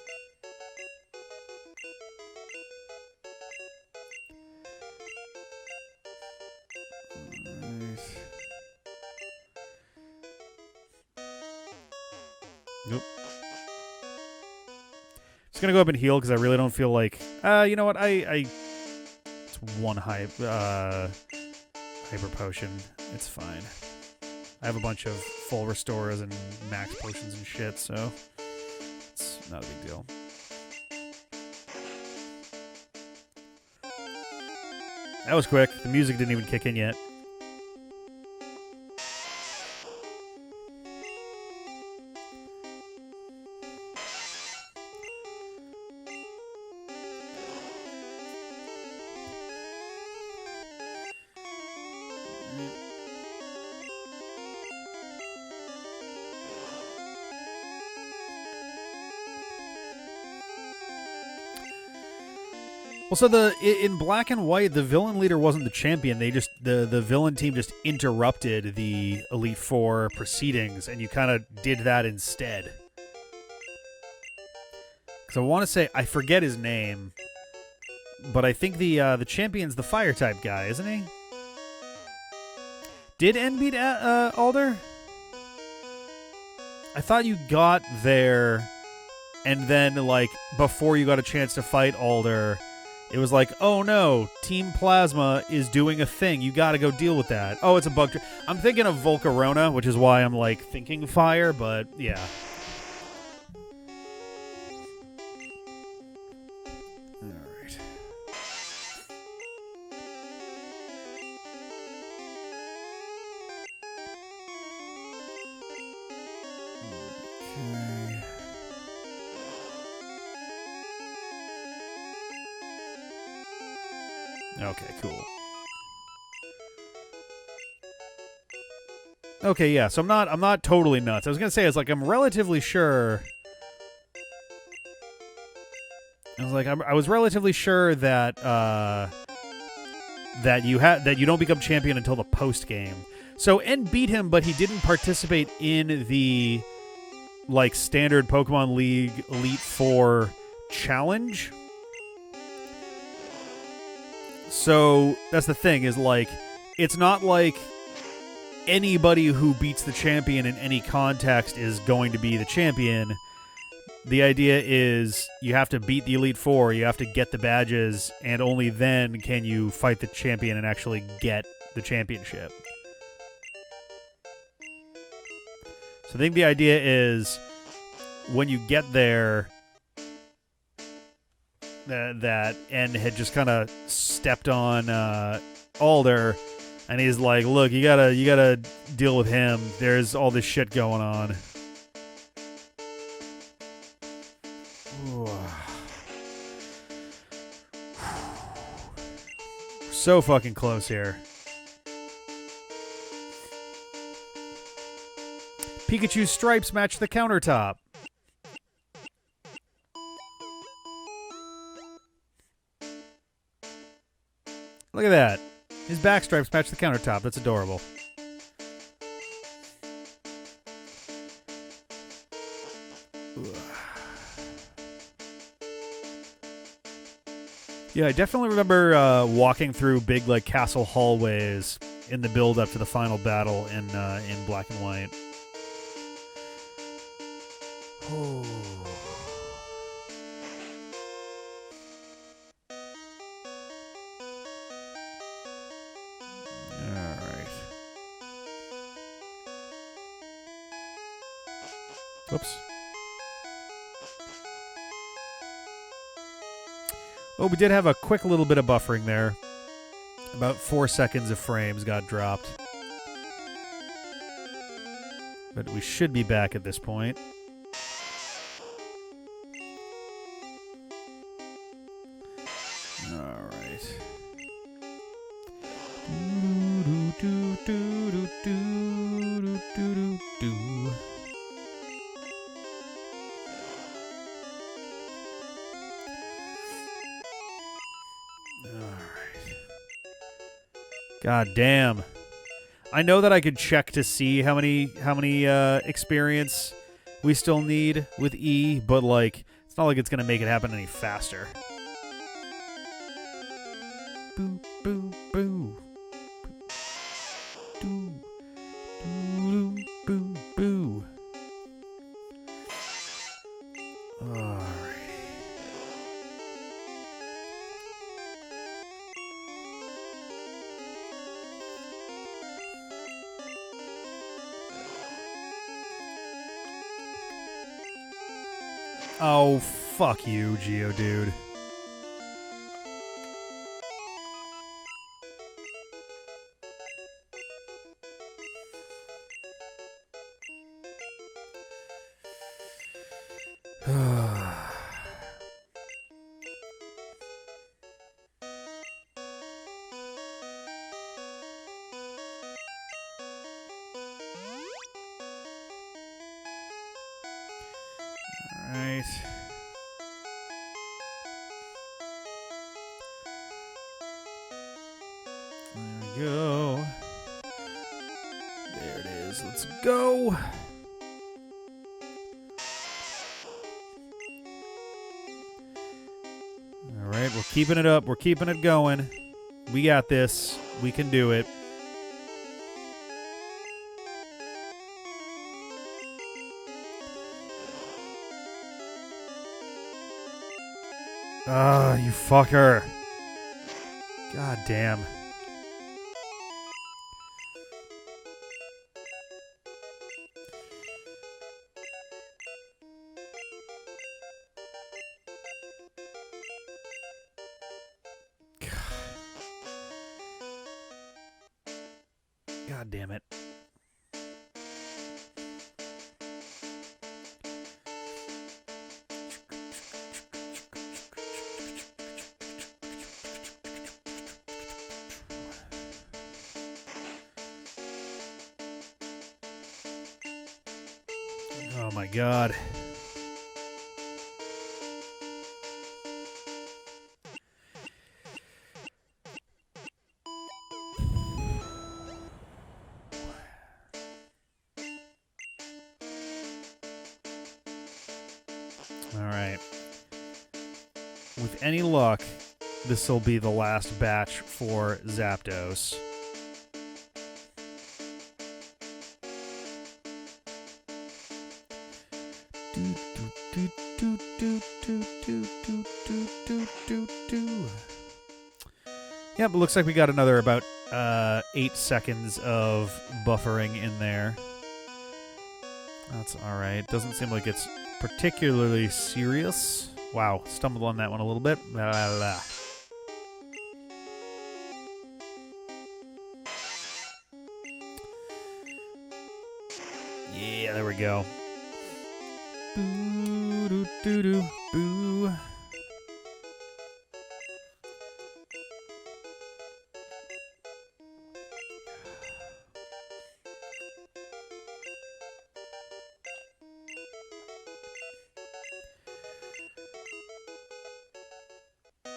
Nope. Just gonna go up and heal because I really don't feel like. You know what? One hyper potion. It's fine. I have a bunch of full restores and max potions and shit, so it's not a big deal. That was quick. The music didn't even kick in yet. Well, so in Black and White, the villain leader wasn't the champion. They just the villain team just interrupted the Elite Four proceedings, and you kind of did that instead. Because I want to say, I forget his name, but I think the champion's the fire type guy, isn't he? Did N beat Alder? I thought you got there, and then like before you got a chance to fight Alder, it was like, oh no, Team Plasma is doing a thing. You got to go deal with that. Oh, it's a bug. I'm thinking of Volcarona, which is why I'm like thinking fire, but yeah. Okay, cool. Okay, yeah, so I'm not totally nuts. I was gonna say, it's like I'm relatively sure. I was relatively sure that that you don't become champion until the post game. So N beat him, but he didn't participate in the like standard Pokemon League Elite Four challenge. So that's the thing, is like, it's not like anybody who beats the champion in any context is going to be the champion. The idea is you have to beat the Elite Four, you have to get the badges, and only then can you fight the champion and actually get the championship. So I think the idea is when you get there, that N had just kind of stepped on Alder, and he's like, "Look, you gotta deal with him. There's all this shit going on." So fucking close here. Pikachu's stripes match the countertop. Look at that. His back stripes match the countertop. That's adorable. Yeah, I definitely remember walking through big like castle hallways in the build up to the final battle in Black and White. Oh. Whoops. Oh, we did have a quick little bit of buffering there. About 4 seconds of frames got dropped. But we should be back at this point. All right. God damn. I know that I could check to see how many experience we still need with E, but like it's not like it's gonna make it happen any faster. Boo boo boo. Boo boo boo boo. Alright. Oh, fuck you, Geodude. Alright. There we go. There it is. Let's go. Alright, we're keeping it up. We're keeping it going. We got this. We can do it. Ah, you fucker. God damn. God damn it. Oh my God. All right. With any luck, this will be the last batch for Zapdos. Yep, it looks like we got another about 8 seconds of buffering in there. That's alright. Doesn't seem like it's particularly serious. Wow, stumbled on that one a little bit. Blah, blah, blah. Yeah, there we go. Boo, doo, doo, doo, boo.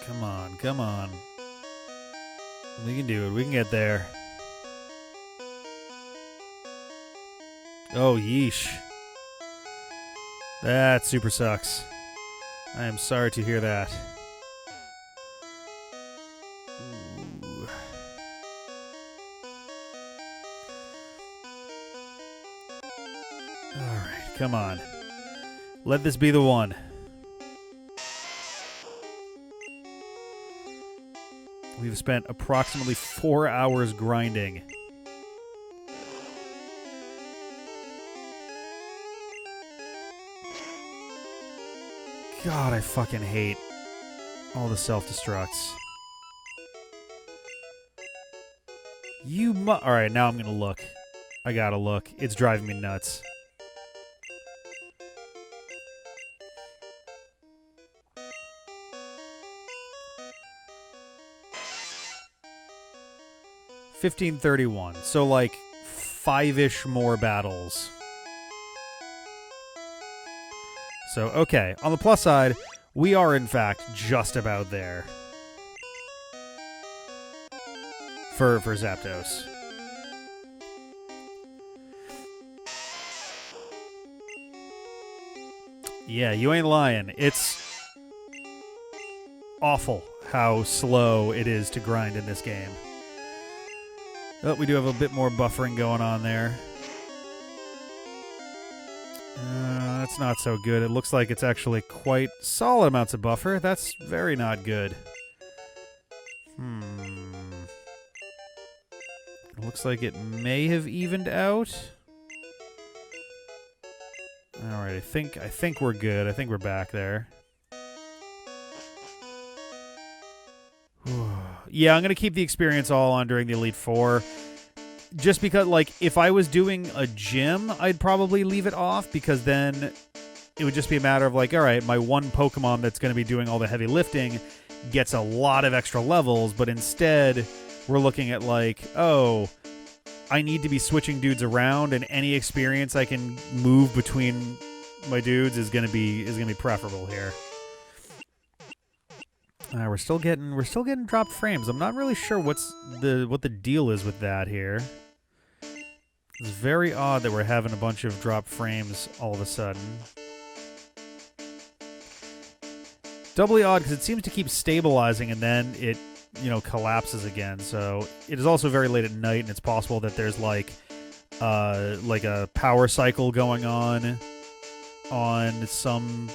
Come on, come on. We can do it. We can get there. Oh, yeesh. That super sucks. I am sorry to hear that. Ooh. Alright, come on. Let this be the one. We've spent approximately 4 hours grinding. God, I fucking hate all the self-destructs. Alright, now I'm gonna look. I gotta look. It's driving me nuts. $15.31. So like 5-ish more battles. So, okay. On the plus side, we are, in fact, just about there. For Zapdos. Yeah, you ain't lying. It's awful how slow it is to grind in this game. Oh, we do have a bit more buffering going on there. That's not so good. It looks like it's actually quite solid amounts of buffer. That's very not good. Looks like it may have evened out. Alright, I think we're good. I think we're back there. Yeah, I'm going to keep the experience all on during the Elite Four. Just because, like, if I was doing a gym, I'd probably leave it off, because then it would just be a matter of, like, all right, my one Pokemon that's going to be doing all the heavy lifting gets a lot of extra levels, but instead we're looking at, like, oh, I need to be switching dudes around, and any experience I can move between my dudes is going to be preferable here. We're still getting dropped frames. I'm not really sure what the deal is with that here. It's very odd that we're having a bunch of dropped frames all of a sudden. Doubly odd because it seems to keep stabilizing and then it, collapses again. So it is also very late at night, and it's possible that there's like a power cycle going on some,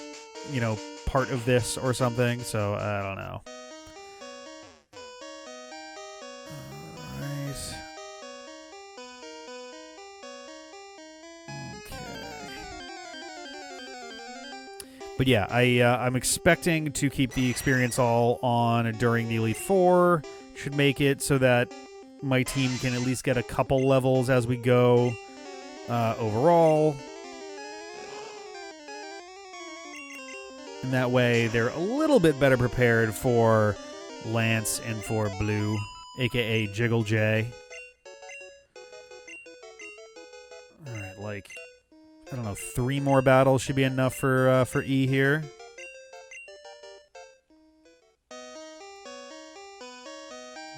part of this or something. So I don't know. But yeah, I'm expecting to keep the experience all on during the Elite Four. Should make it so that my team can at least get a couple levels as we go overall. And that way, they're a little bit better prepared for Lance and for Blue, a.k.a. JIGGLEJ. Alright, like, I don't know, 3 more battles should be enough for E here.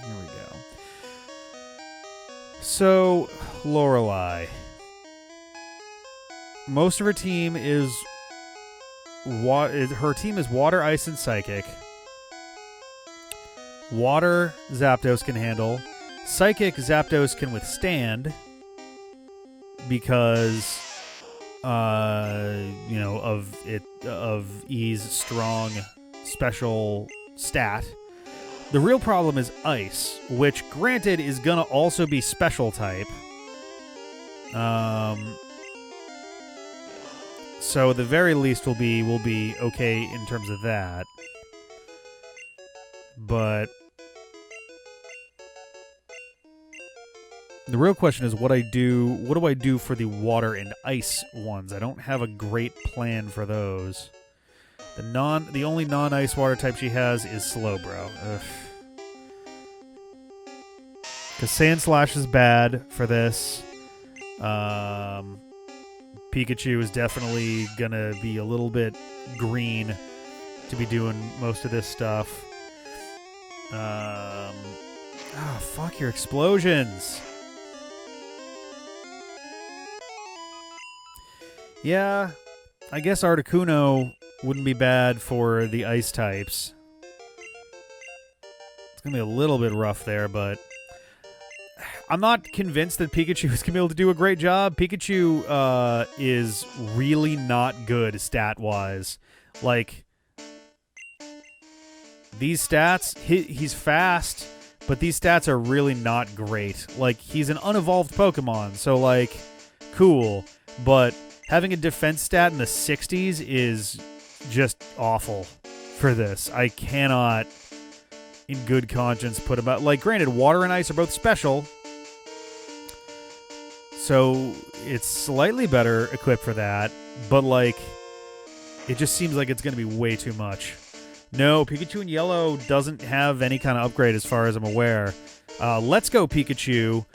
Here we go. So, Lorelei. Most of her team is... her team is Water, Ice, and Psychic. Water, Zapdos can handle. Psychic, Zapdos can withstand. Because, you know, of E's strong special stat. The real problem is Ice, which, granted, is gonna also be special type. So at the very least will be okay in terms of that. But the real question is what do I do for the water and ice ones? I don't have a great plan for those. The only non-ice water type she has is Slowbro. Because Sand Slash is bad for this. Pikachu is definitely gonna be a little bit green to be doing most of this stuff. Fuck your explosions. Yeah, I guess Articuno wouldn't be bad for the ice types. It's gonna be a little bit rough there, but I'm not convinced that Pikachu is going to be able to do a great job. Pikachu is really not good stat-wise. Like, these stats, he's fast, but these stats are really not great. Like, he's an unevolved Pokemon, so, like, cool. But having a defense stat in the 60s is just awful for this. I cannot, in good conscience, put him out. Like, granted, Water and Ice are both special, so it's slightly better equipped for that, but, like, it just seems like it's going to be way too much. No, Pikachu in Yellow doesn't have any kind of upgrade as far as I'm aware. Let's Go Pikachu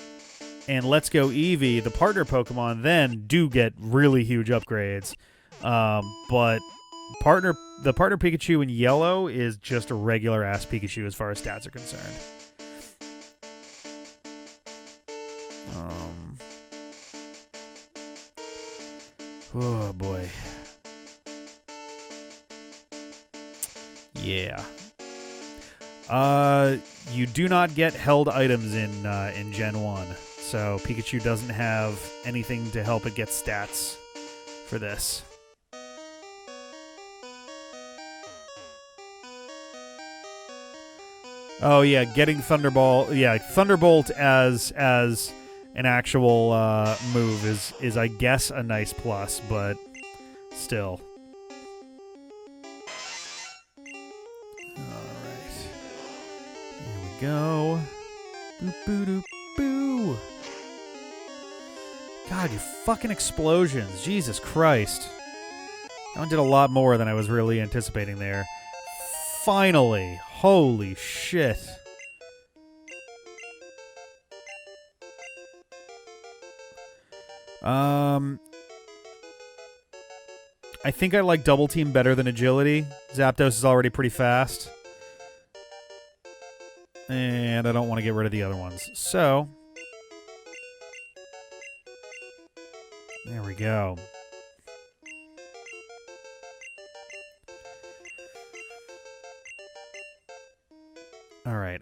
and Let's Go Eevee, the partner Pokemon, then do get really huge upgrades. But the partner Pikachu in Yellow is just a regular-ass Pikachu as far as stats are concerned. Oh, boy. Yeah. You do not get held items in Gen 1, so Pikachu doesn't have anything to help it get stats for this. Oh, yeah, getting Thunderbolt. Yeah, Thunderbolt as an actual move is I guess a nice plus, but still. Alright. Here we go. Boop boo doop boo. God, you fucking explosions. Jesus Christ. That one did a lot more than I was really anticipating there. Finally. Holy shit. I think I like Double Team better than Agility. Zapdos is already pretty fast. And I don't want to get rid of the other ones. So, there we go. All right.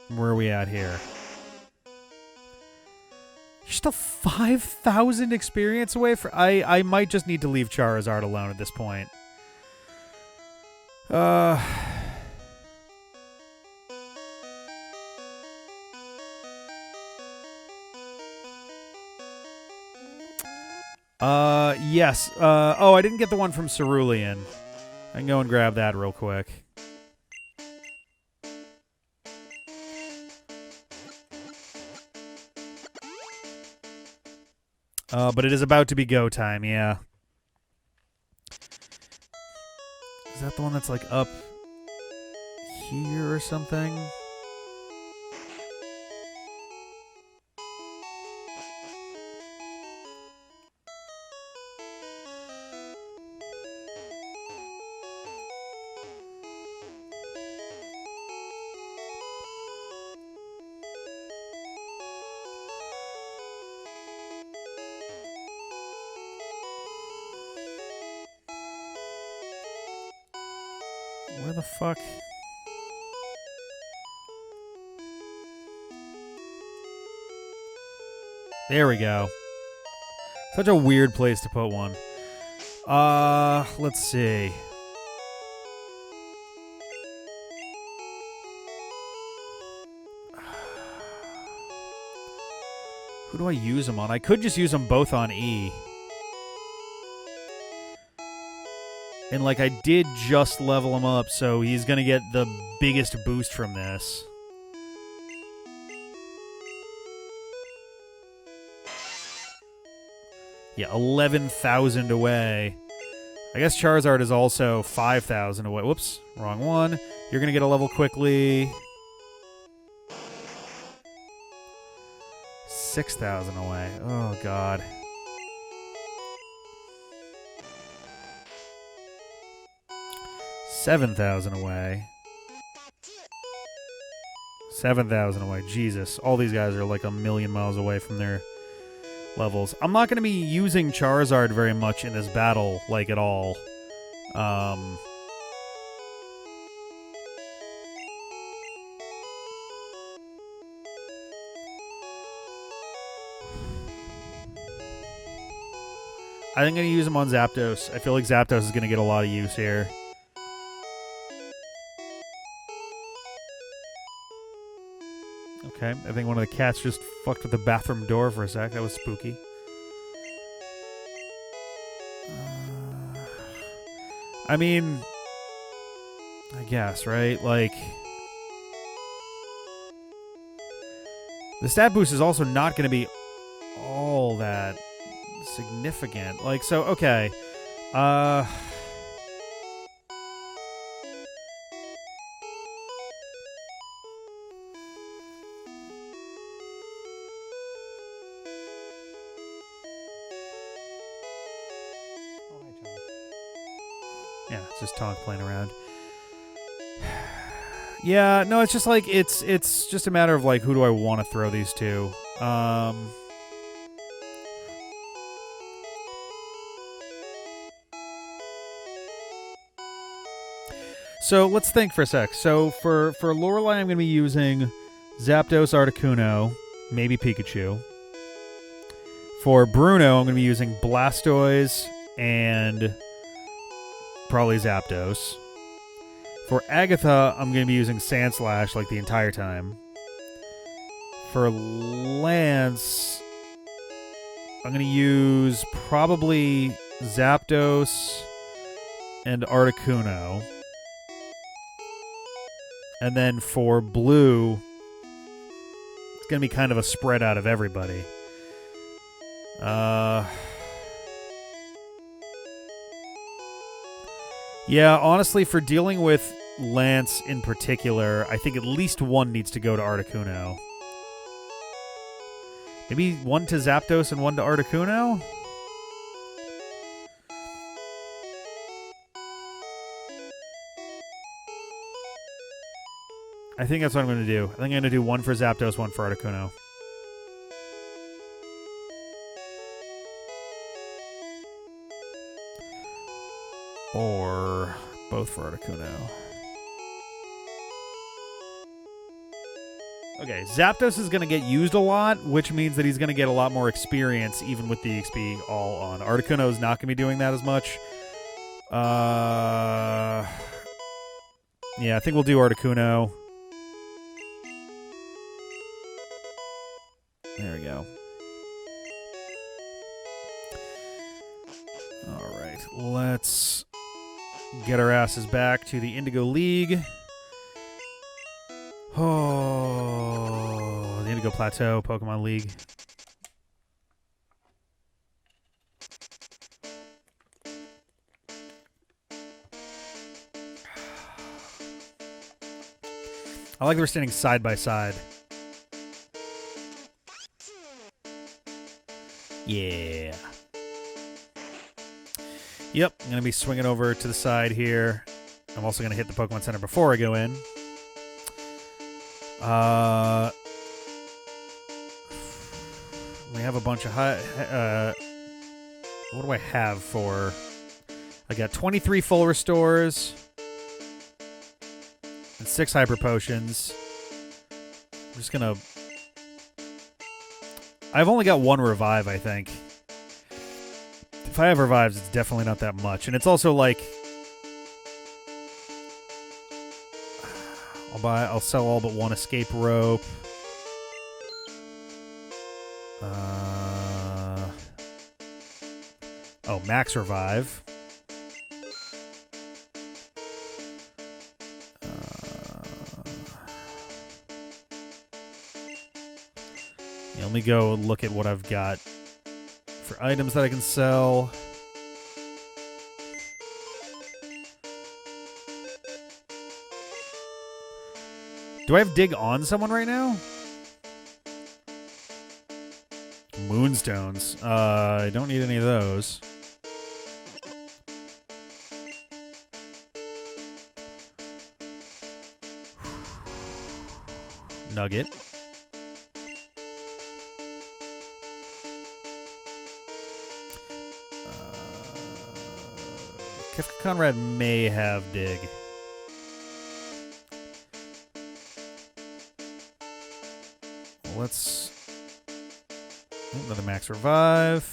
Where are we at here? You're still 5,000 experience away for... I might just need to leave Charizard alone at this point. Yes. Oh, I didn't get the one from Cerulean. I can go and grab that real quick. But it is about to be go time, yeah. Is that the one that's, like, up here or something? Where the fuck? There we go. Such a weird place to put one. Let's see. Who do I use them on? I could just use them both on E. And, like, I did just level him up, so he's going to get the biggest boost from this. Yeah, 11,000 away. I guess Charizard is also 5,000 away. Whoops, wrong one. You're going to get a level quickly. 6,000 away. Oh, God. $7,000 away. 7,000 away. Jesus. All these guys are like a million miles away from their levels. I'm not going to be using Charizard very much in this battle, like, at all. I think I'm going to use him on Zapdos. I feel like Zapdos is going to get a lot of use here. Okay, I think one of the cats just fucked with the bathroom door for a sec. That was spooky. I mean, I guess, right? Like, the stat boost is also not going to be all that significant. Like, so, okay. Yeah, it's just Tonk playing around. Yeah, no, it's just like, it's just a matter of, like, who do I want to throw these to? So let's think for a sec. So for Lorelei, I'm going to be using Zapdos, Articuno, maybe Pikachu. For Bruno, I'm going to be using Blastoise and probably Zapdos. For Agatha, I'm going to be using Sandslash like the entire time. For Lance, I'm going to use probably Zapdos and Articuno. And then for Blue, it's going to be kind of a spread out of everybody. Yeah, honestly, for dealing with Lance in particular, I think at least one needs to go to Articuno. Maybe one to Zapdos and one to Articuno? I think that's what I'm going to do. I think I'm going to do one for Zapdos, one for Articuno. Or both for Articuno. Okay, Zapdos is going to get used a lot, which means that he's going to get a lot more experience, even with the XP all on. Articuno is not going to be doing that as much. Yeah, I think we'll do Articuno. There we go. let's get our asses back to the Indigo League. Oh, the Indigo Plateau Pokemon League. I like that we're standing side by side. Yeah. Yep, I'm going to be swinging over to the side here. I'm also going to hit the Pokemon Center before I go in. We have a bunch of what do I have for... I got 23 full restores and 6 hyper potions. I'm just going to... I've only got 1 revive, I think. If I have revives, it's definitely not that much. And it's also like... I'll sell all but 1 escape rope. Oh, max revive. Yeah, let me go look at what I've got for items that I can sell. Do I have dig on someone right now? Moonstones. I don't need any of those. Nugget. Kefka Conrad may have dig. Let's... Another max revive.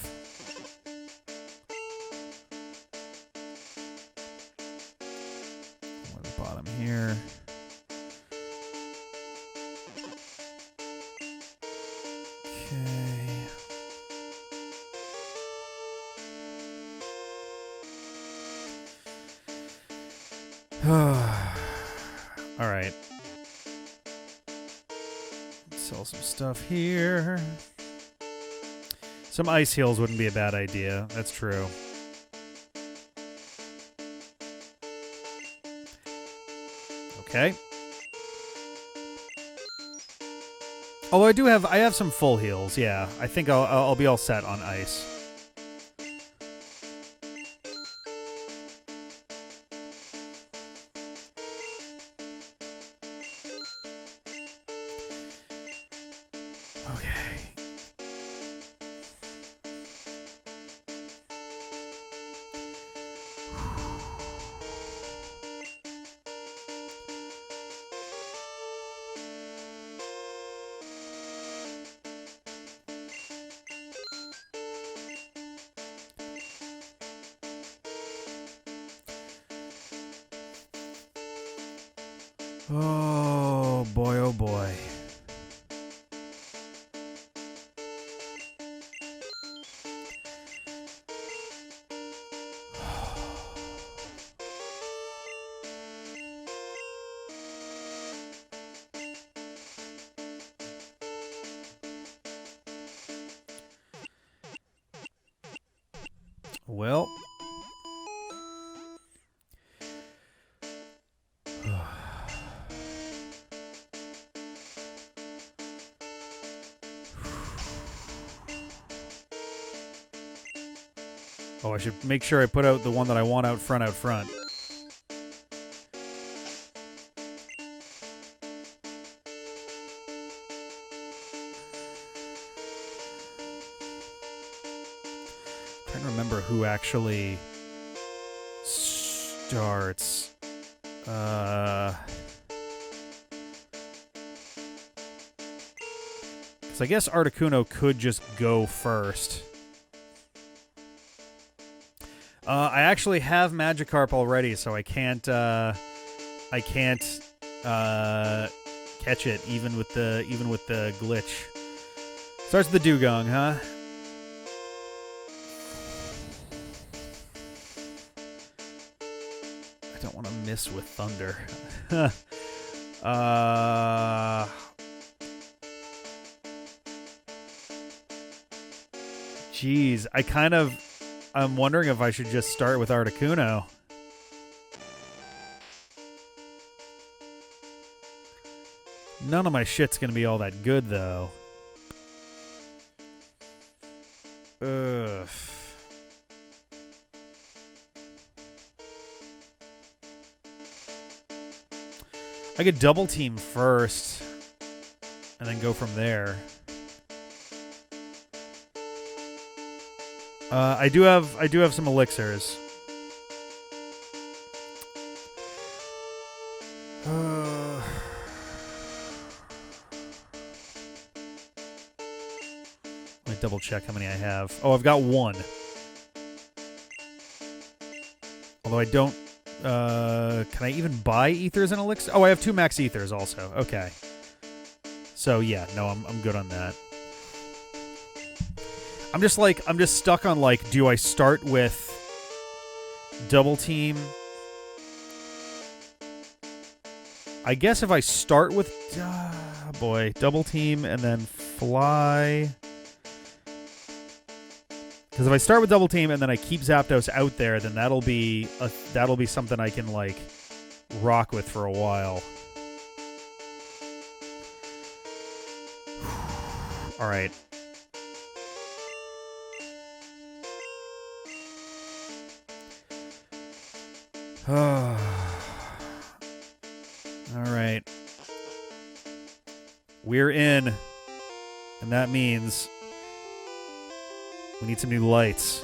At the bottom here. All right. Sell some stuff here. Some ice heals wouldn't be a bad idea. That's true. Okay. Although I have some full heals. Yeah, I think I'll be all set on ice. Oh boy, oh boy. Well, oh, I should make sure I put out the one that I want out front, out front. I'm trying to remember who actually starts. Because I guess Articuno could just go first. I actually have Magikarp already, so I can't catch it even with the glitch. Starts with the Dugong, huh? miss with thunder? Jeez, I'm wondering if I should just start with Articuno. None of my shit's gonna be all that good, though. Ugh. I could double team first, and then go from there. I do have some elixirs. Let me double check how many I have. Oh, I've got one. Although I don't. Can I even buy ethers and elixir? Oh, I have 2 max ethers also. Okay. So yeah, no, I'm good on that. I'm just stuck on like, do I start with double team? I guess if I start with double team and then fly. Because if I start with double team and then I keep Zapdos out there, then that'll be something I can like rock with for a while. All right. All right. We're in. And that means we need some new lights.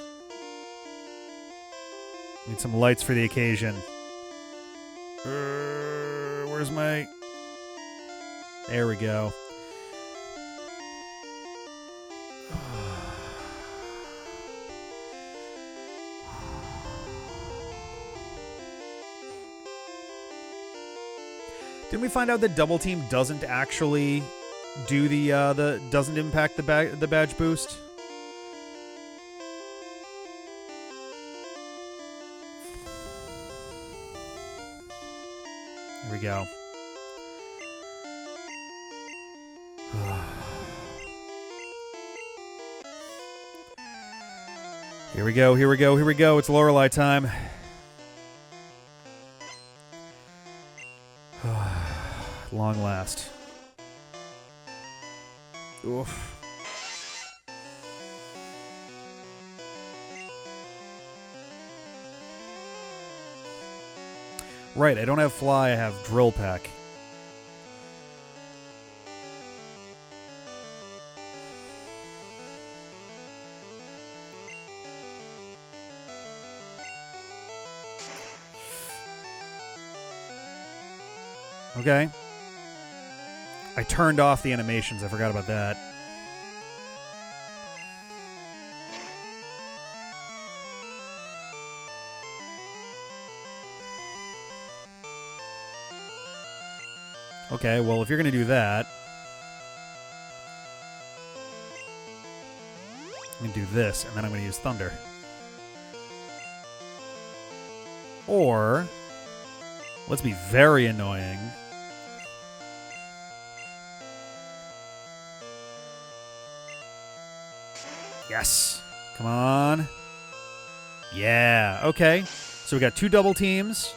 We need some lights for the occasion. Where's my... There we go. Didn't we find out that double team doesn't actually do the doesn't impact the badge boost? Here we go. Here we go, here we go, here we go. It's Lorelei time. Long last. Oof. Right, I don't have Fly, I have Drill Peck. Okay. I turned off the animations. I forgot about that. Okay, well, if you're going to do that, I'm going to do this, and then I'm going to use Thunder. Or, let's be very annoying. Yes. Come on. Yeah. Okay. So we got 2 double teams.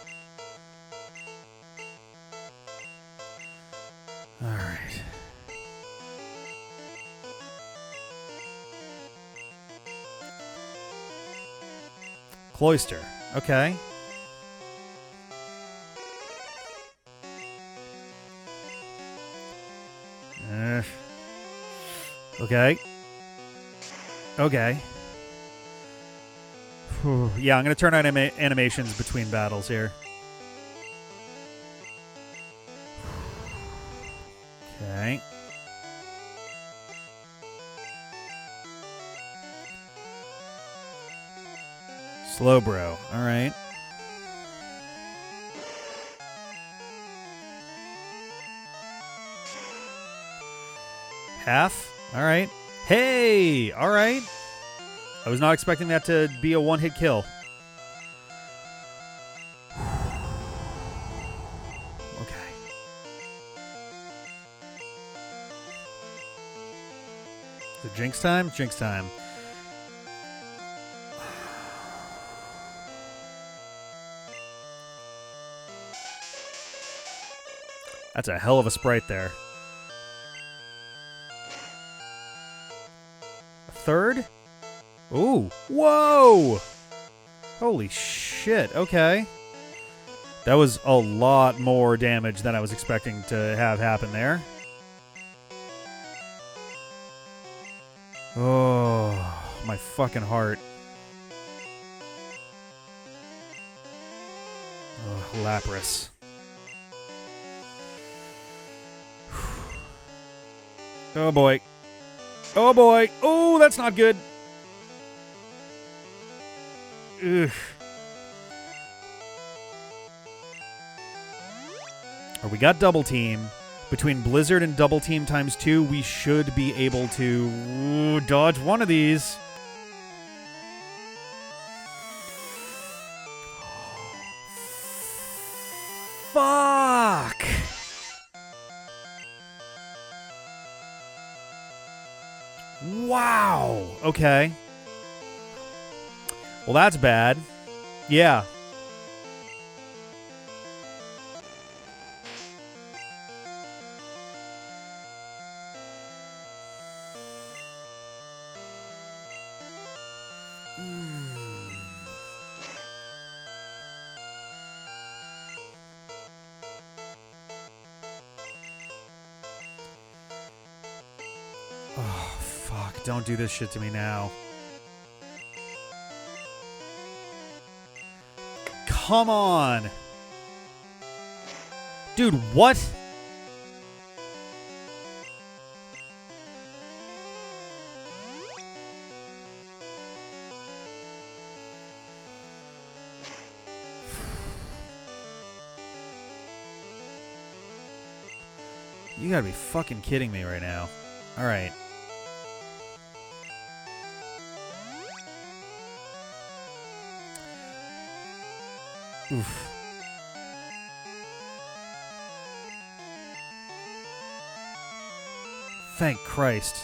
All right. Cloyster. Okay. Okay. Okay. Whew. Yeah, I'm going to turn on animations between battles here. Okay. Slowbro. All right. Half. All right. Hey! All right. I was not expecting that to be a one-hit kill. Is it Jinx time? Jinx time. That's a hell of a sprite there. A third? Ooh. Whoa! Holy shit. Okay. That was a lot more damage than I was expecting to have happen there. Oh, my fucking heart. Oh, Lapras. Oh boy. Oh boy. Oh, that's not good. Ugh. Or we got double team. Between Blizzard and double team times 2, we should be able to dodge one of these. Fuck. Wow. Okay. Well, that's bad. Yeah. Oh, fuck. Don't do this shit to me now. Come on. Dude, what? You gotta be fucking kidding me right now. All right. Oof. Thank Christ.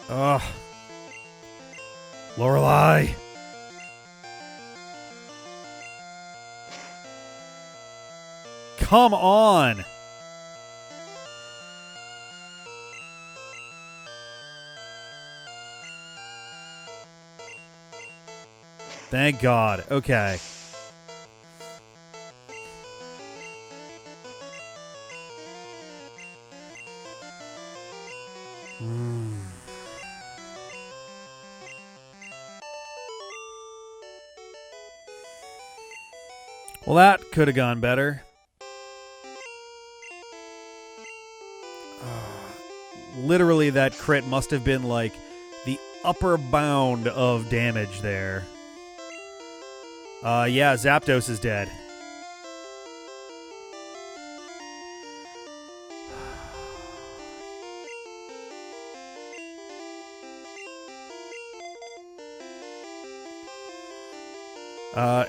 Ugh. Lorelei. Come on. Thank God. Okay. Well, that could have gone better. Literally, that crit must have been like the upper bound of damage there. Yeah, Zapdos is dead.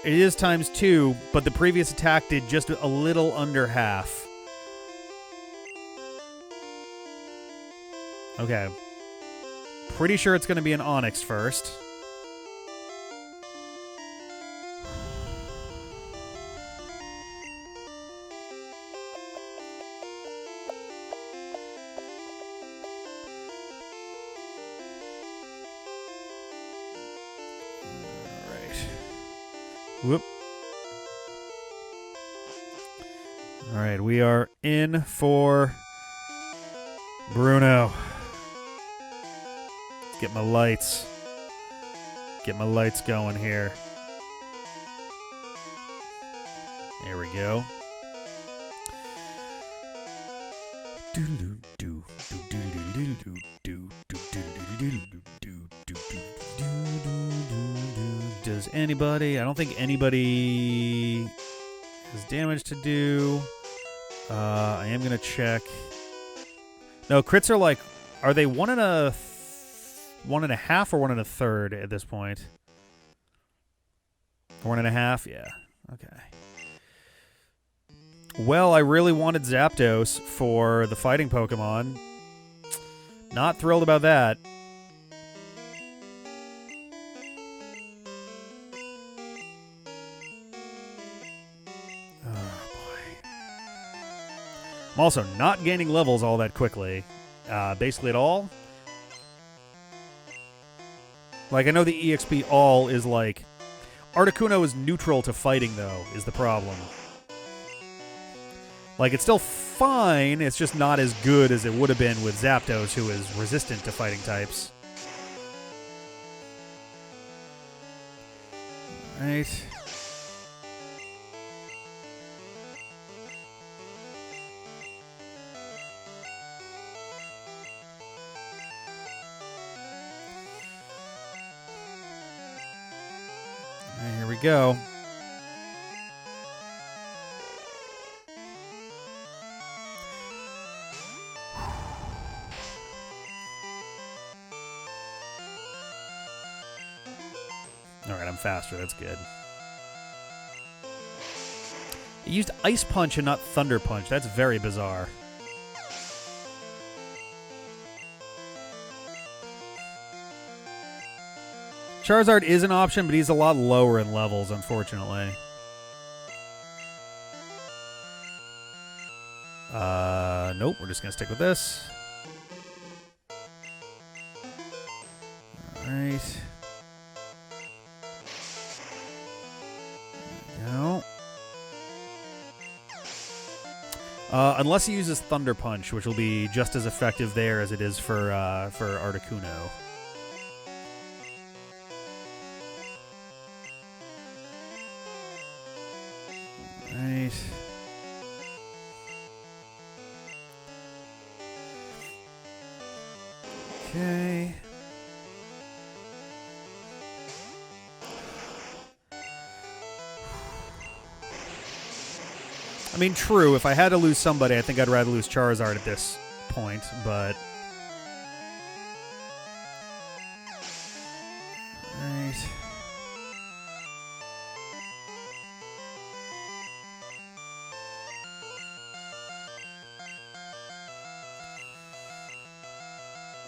It is times 2, but the previous attack did just a little under half. Okay. Pretty sure it's going to be an Onyx first. Whoop. All right, we are in for Bruno. Let's get my lights. Get my lights going here. There we go. Does anybody? I don't think anybody has damage to do. I am gonna check. No, crits are like, are they 1 in a 1.5 or 1 1/3 at this point? 1.5? Yeah. Okay. Well, I really wanted Zapdos for the fighting Pokemon. Not thrilled about that. I'm also not gaining levels all that quickly. Basically at all. Like, I know the EXP all is like... Articuno is neutral to fighting, though, is the problem. Like, it's still fine, it's just not as good as it would have been with Zapdos, who is resistant to fighting types. Right. Here we go. Alright, I'm faster. That's good. It used Ice Punch and not Thunder Punch. That's very bizarre. Charizard is an option, but he's a lot lower in levels, unfortunately. Nope, we're just going to stick with this. Alright. No. Unless he uses Thunder Punch, which will be just as effective there as it is for Articuno. Right. Okay. I mean, true, if I had to lose somebody, I think I'd rather lose Charizard at this point, but... Right.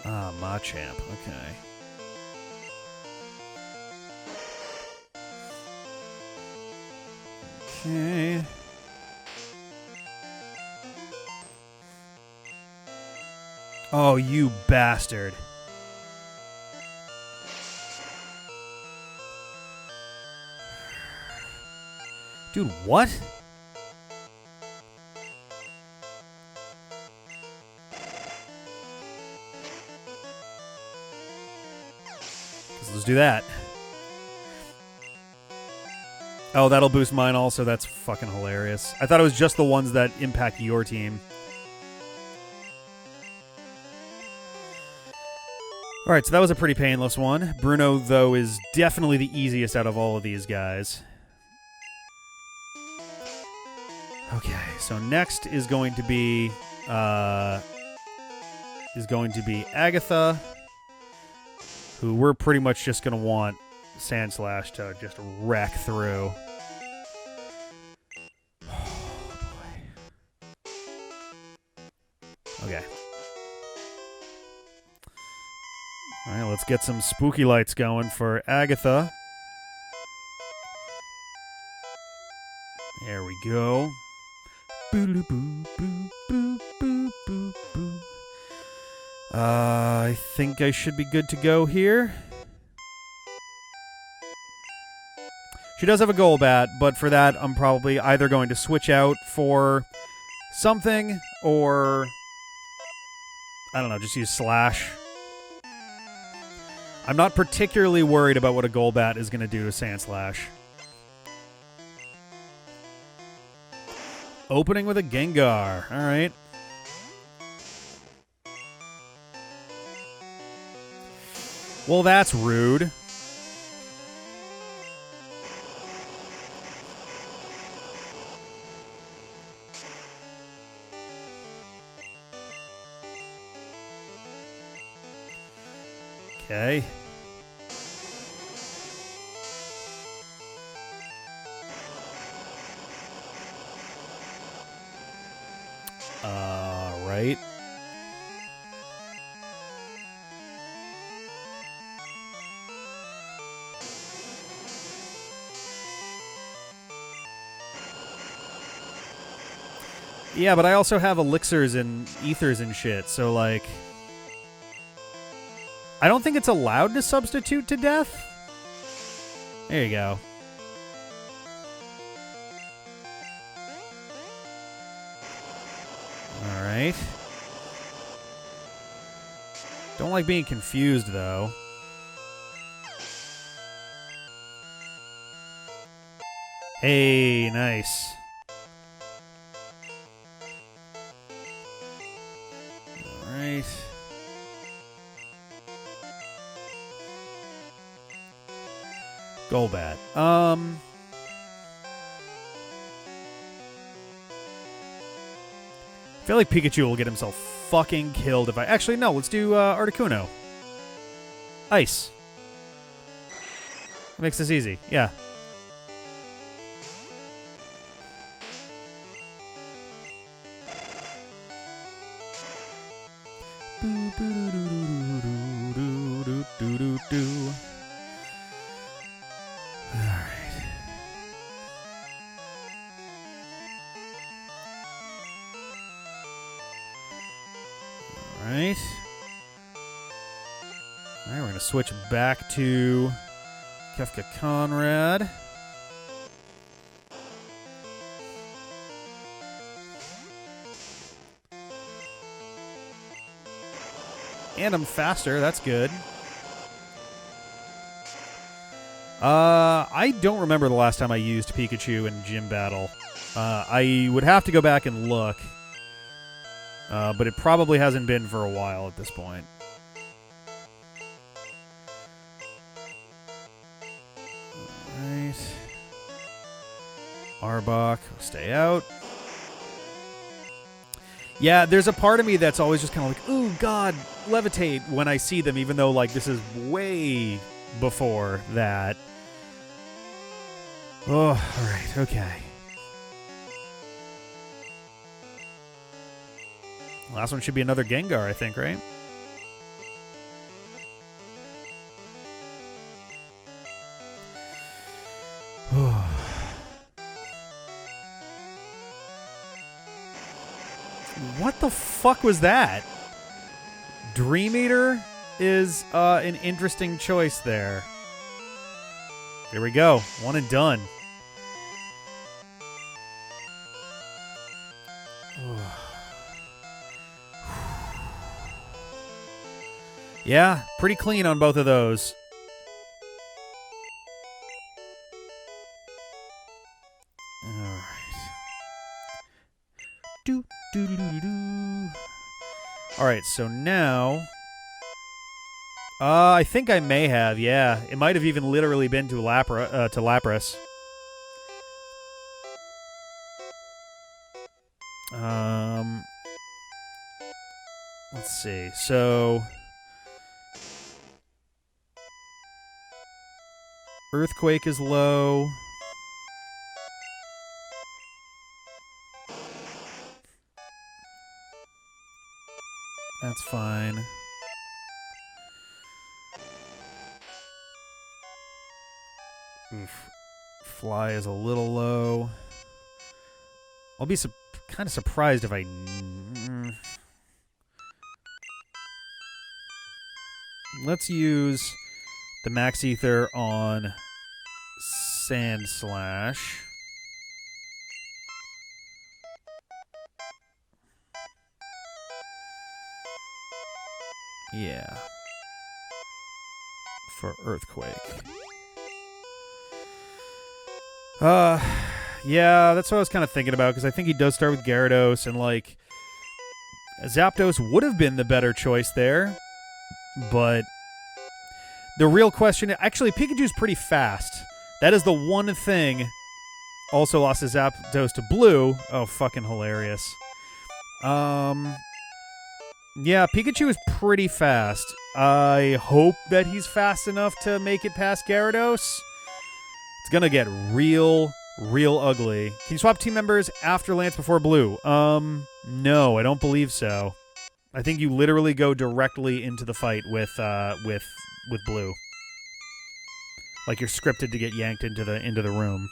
Ah, Machamp, okay. Okay. Oh, you bastard. Dude, what? Let's do that. Oh, that'll boost mine also. That's fucking hilarious. I thought it was just the ones that impact your team. Alright, so that was a pretty painless one. Bruno, though, is definitely the easiest out of all of these guys. Okay, so next is going to be Agatha, who we're pretty much just going to want Sandslash to just wreck through. Oh, boy. Okay. All right, let's get some spooky lights going for Agatha. There we go. Boo boo boo boo boo boo boo. I think I should be good to go here. She does have a Golbat, but for that, I'm probably either going to switch out for something or, I don't know, just use Slash. I'm not particularly worried about what a Golbat is going to do to Sandslash. Opening with a Gengar. All right. Well, that's rude. Okay. Right. Yeah, but I also have elixirs and ethers and shit, so, like... I don't think it's allowed to substitute to death. There you go. Alright. Don't like being confused, though. Hey, nice. Alright. Golbat. I feel like Pikachu will get himself fucking killed if I... Actually, no, let's do Articuno. Ice. That makes this easy. Yeah. Alright, we're going to switch back to Kefka Conrad. And I'm faster, that's good. I don't remember the last time I used Pikachu in gym battle. I would have to go back and look. But it probably hasn't been for a while at this point. Alright. Arbok, stay out. Yeah, there's a part of me that's always just kind of like, ooh, God, levitate when I see them, even though, like, this is way before that. Oh, alright, okay. Last one should be another Gengar, I think, right? What the fuck was that? Dream Eater is an interesting choice there. Here we go. One and done. Yeah, pretty clean on both of those. Alright. Alright, so now... I think I may have, yeah. It might have even literally been to Lapras. Let's see. So... Earthquake is low. That's fine. Oof. Fly is a little low. I'll be kind of surprised if I... Let's use the Max Ether on Sand Slash. Yeah. For Earthquake. Yeah, that's what I was kind of thinking about, because I think he does start with Gyarados, and, like, Zapdos would have been the better choice there, but the real question... Actually, Pikachu's pretty fast. That is the one thing. Also lost his Zapdos to Blue. Oh, fucking hilarious. Yeah, Pikachu is pretty fast. I hope that he's fast enough to make it past Gyarados. It's gonna get real ugly. Can you swap team members after Lance before Blue? No, I don't believe so. I think you literally go directly into the fight with Blue. Like you're scripted to get yanked into the room.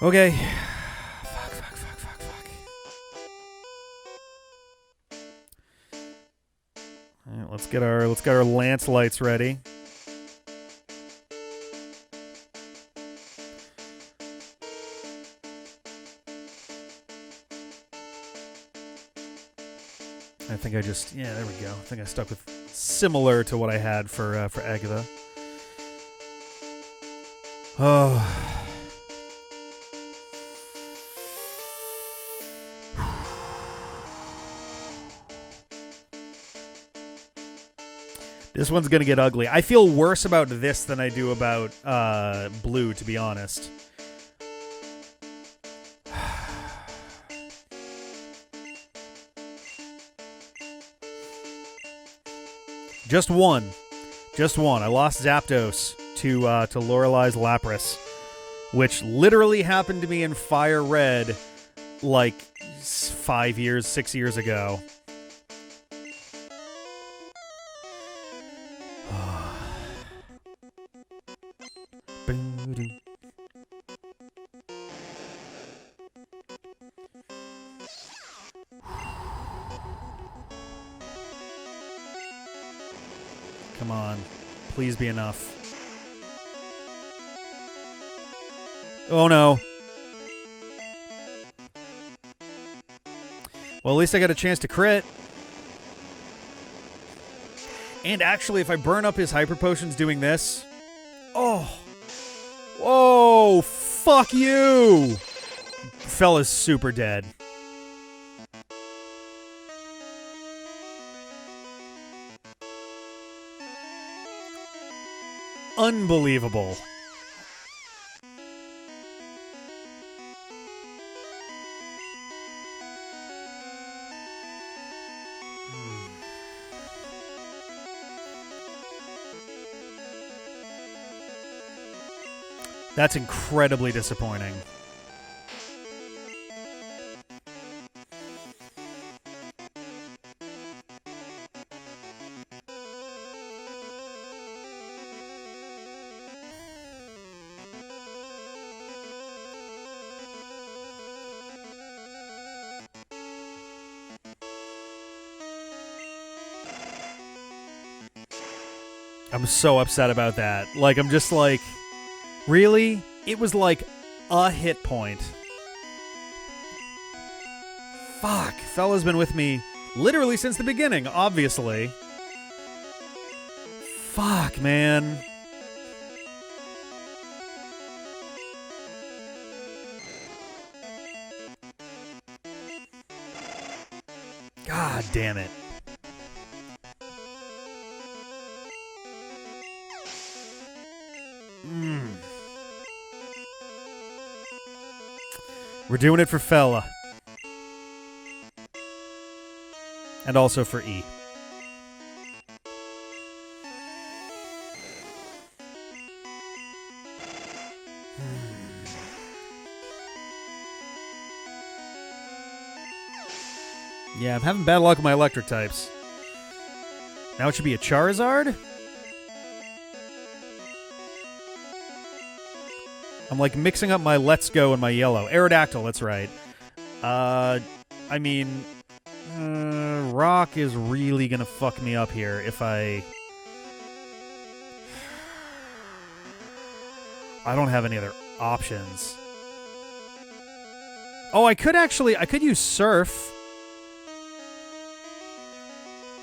Okay. Fuck. All right, let's get our Lance lights ready. I think I just there we go. I think I stuck with similar to what I had for Agatha. Oh. This one's going to get ugly. I feel worse about this than I do about Blue, to be honest. Just one. I lost Zapdos to Lorelei's Lapras, which literally happened to me in Fire Red like 6 years ago. Come on. Please be enough. Oh no. Well, at least I got a chance to crit. And actually, if I burn up his Hyper Potions doing this... Oh. Whoa. Fuck you. Fella's super dead. Unbelievable. That's incredibly disappointing. I'm so upset about that. Like, I'm just like, really? It was like a hit point. Fuck. Fella's been with me literally since the beginning, obviously. Fuck, man. God damn it. We're doing it for Fella. And also for E. Yeah, I'm having bad luck with my electric types. Now it should be a Charizard? I'm like mixing up my Let's Go and my Yellow. Aerodactyl, that's right. I mean, Rock is really gonna fuck me up here if I don't have any other options. Oh, I could use Surf.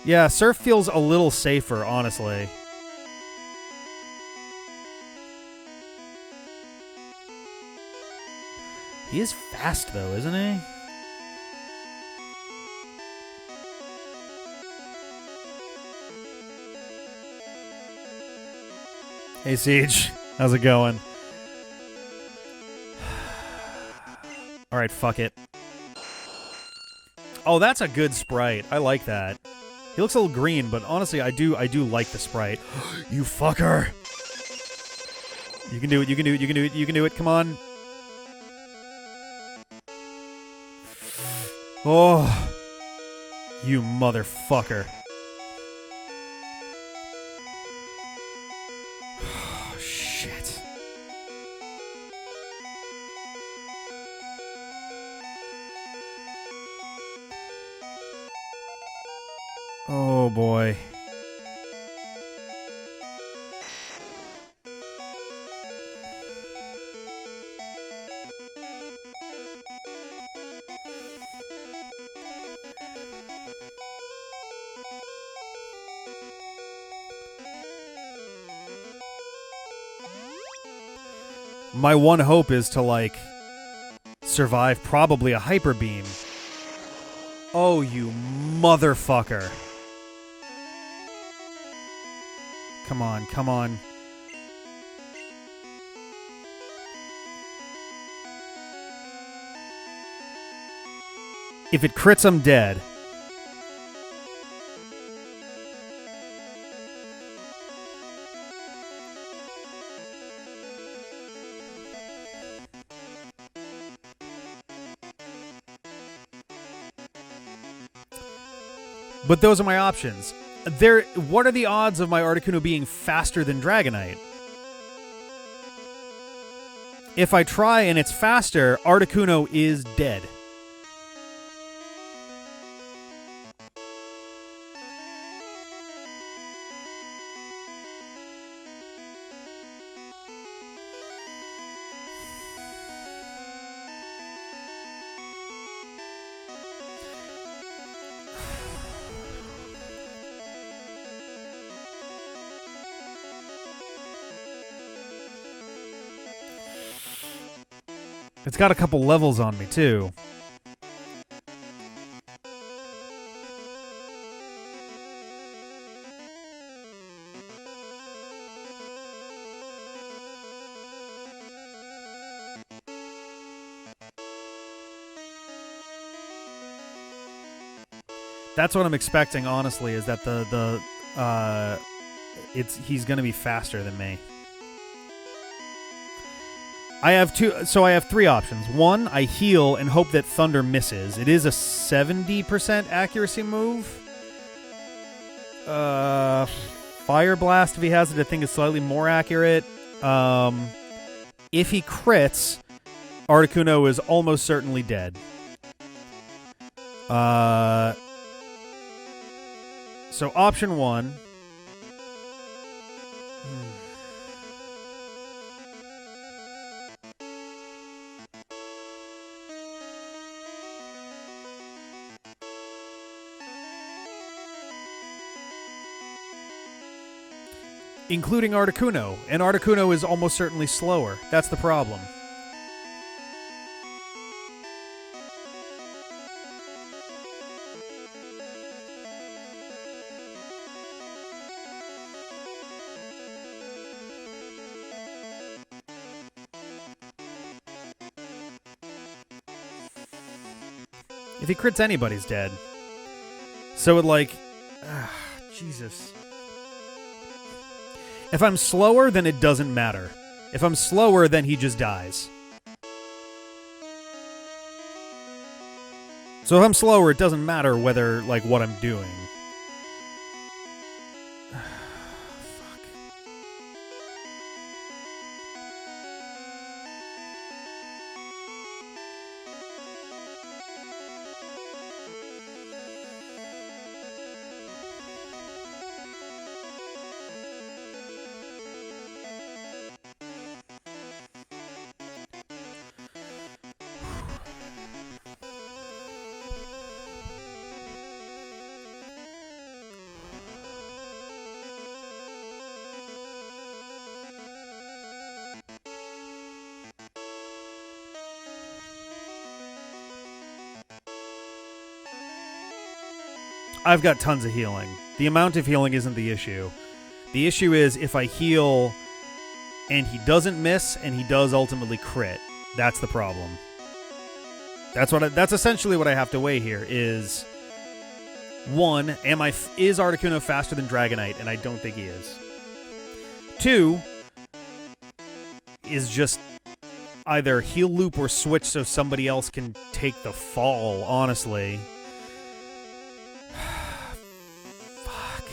Yeah, Surf feels a little safer, honestly. He is fast, though, isn't he? Hey, Siege. How's it going? All right, fuck it. Oh, that's a good sprite. I like that. He looks a little green, but honestly, I do like the sprite. You fucker! You can do it. You can do it. You can do it. You can do it. Come on. Oh, you motherfucker! Oh, shit. Oh boy. My one hope is to, like, survive probably a hyper beam. Oh, you motherfucker. Come on, come on. If it crits, I'm dead. But those are my options. What are the odds of my Articuno being faster than Dragonite? If I try and it's faster, Articuno is dead. It's got a couple levels on me, too. That's what I'm expecting, honestly, is that he's going to be faster than me. I have three options. One, I heal and hope that Thunder misses. It is a 70% accuracy move. Fire Blast, if he has it, I think is slightly more accurate. If he crits, Articuno is almost certainly dead. So option one. Including Articuno, and Articuno is almost certainly slower. That's the problem. If he crits, anybody's dead. So it like... Jesus. If I'm slower, then it doesn't matter. If I'm slower, then he just dies. So if I'm slower, it doesn't matter whether, like, what I'm doing. I've got tons of healing. The amount of healing isn't the issue. The issue is if I heal and he doesn't miss and he does ultimately crit. That's the problem. That's essentially what I have to weigh here is, one, is Articuno faster than Dragonite? And I don't think he is. Two, is just either heal loop or switch so somebody else can take the fall, honestly. Fuck.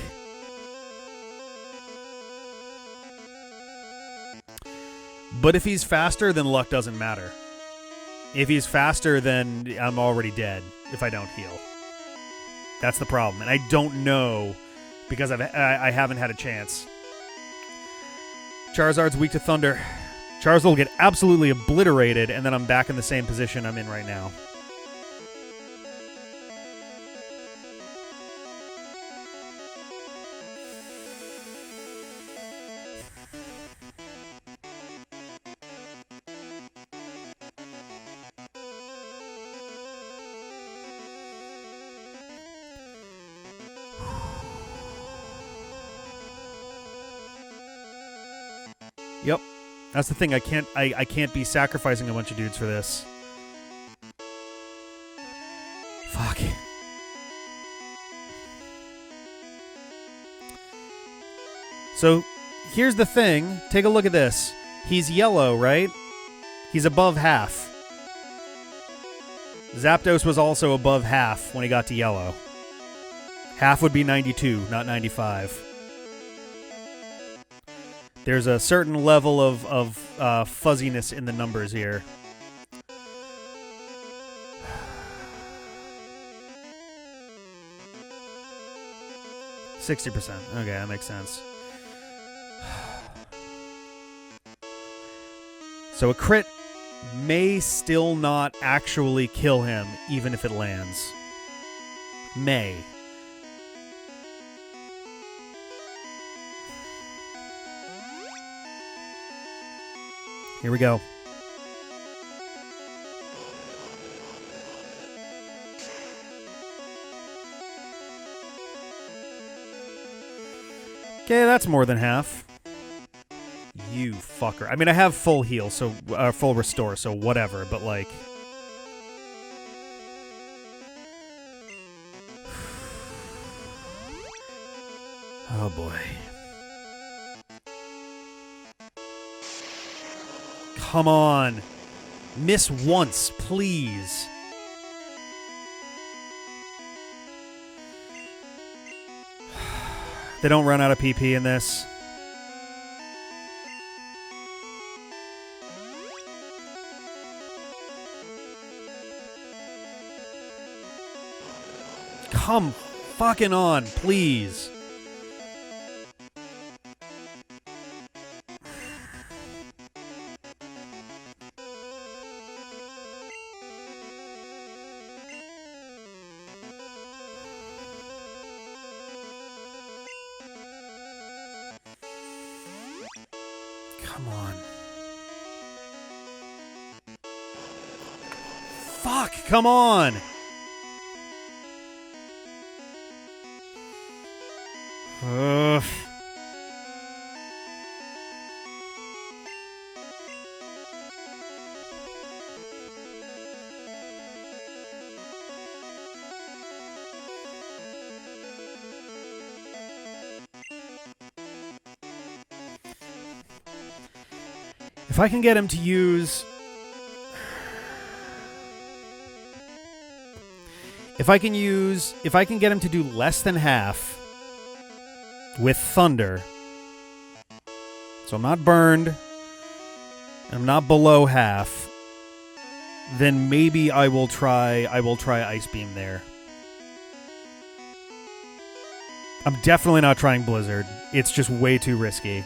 But if he's faster, then luck doesn't matter. If he's faster, then I'm already dead if I don't heal. That's the problem. And I don't know because I haven't had a chance. Charizard's weak to Thunder. Charizard will get absolutely obliterated, and then I'm back in the same position I'm in right now. Yep. That's the thing. I can't be sacrificing a bunch of dudes for this. Fuck. So, here's the thing. Take a look at this. He's yellow, right? He's above half. Zapdos was also above half when he got to yellow. Half would be 92, not 95. There's a certain level of fuzziness in the numbers here. %60%. Okay, that makes sense. So a crit may still not actually kill him, even if it lands. May. Here we go. Okay, that's more than half. You fucker. I mean, I have full heal, so full restore, so whatever, but like... Oh boy. Come on. Miss once, please. They don't run out of PP in this. Come fucking on, please. Come on. Fuck, come on. Ugh. If I can get him to use... If I can get him to do less than half with Thunder, so I'm not burned, and I'm not below half, then maybe I will try Ice Beam there. I'm definitely not trying Blizzard. It's just way too risky.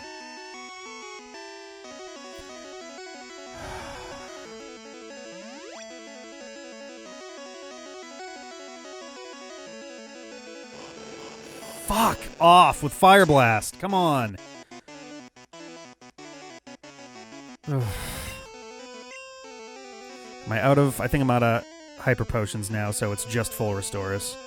Fuck off with Fire Blast. Come on. Ugh. Am I out of... I think I'm out of Hyper Potions now, so it's just full restores.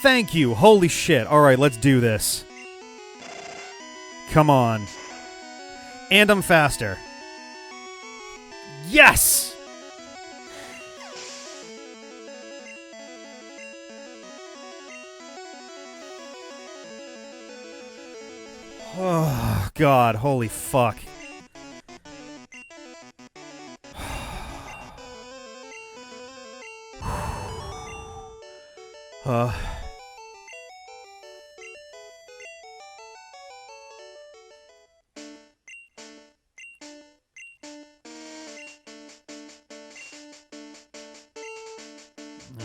Thank you. Holy shit. All right, let's do this. Come on. And I'm faster. Yes! Oh, God. Holy fuck.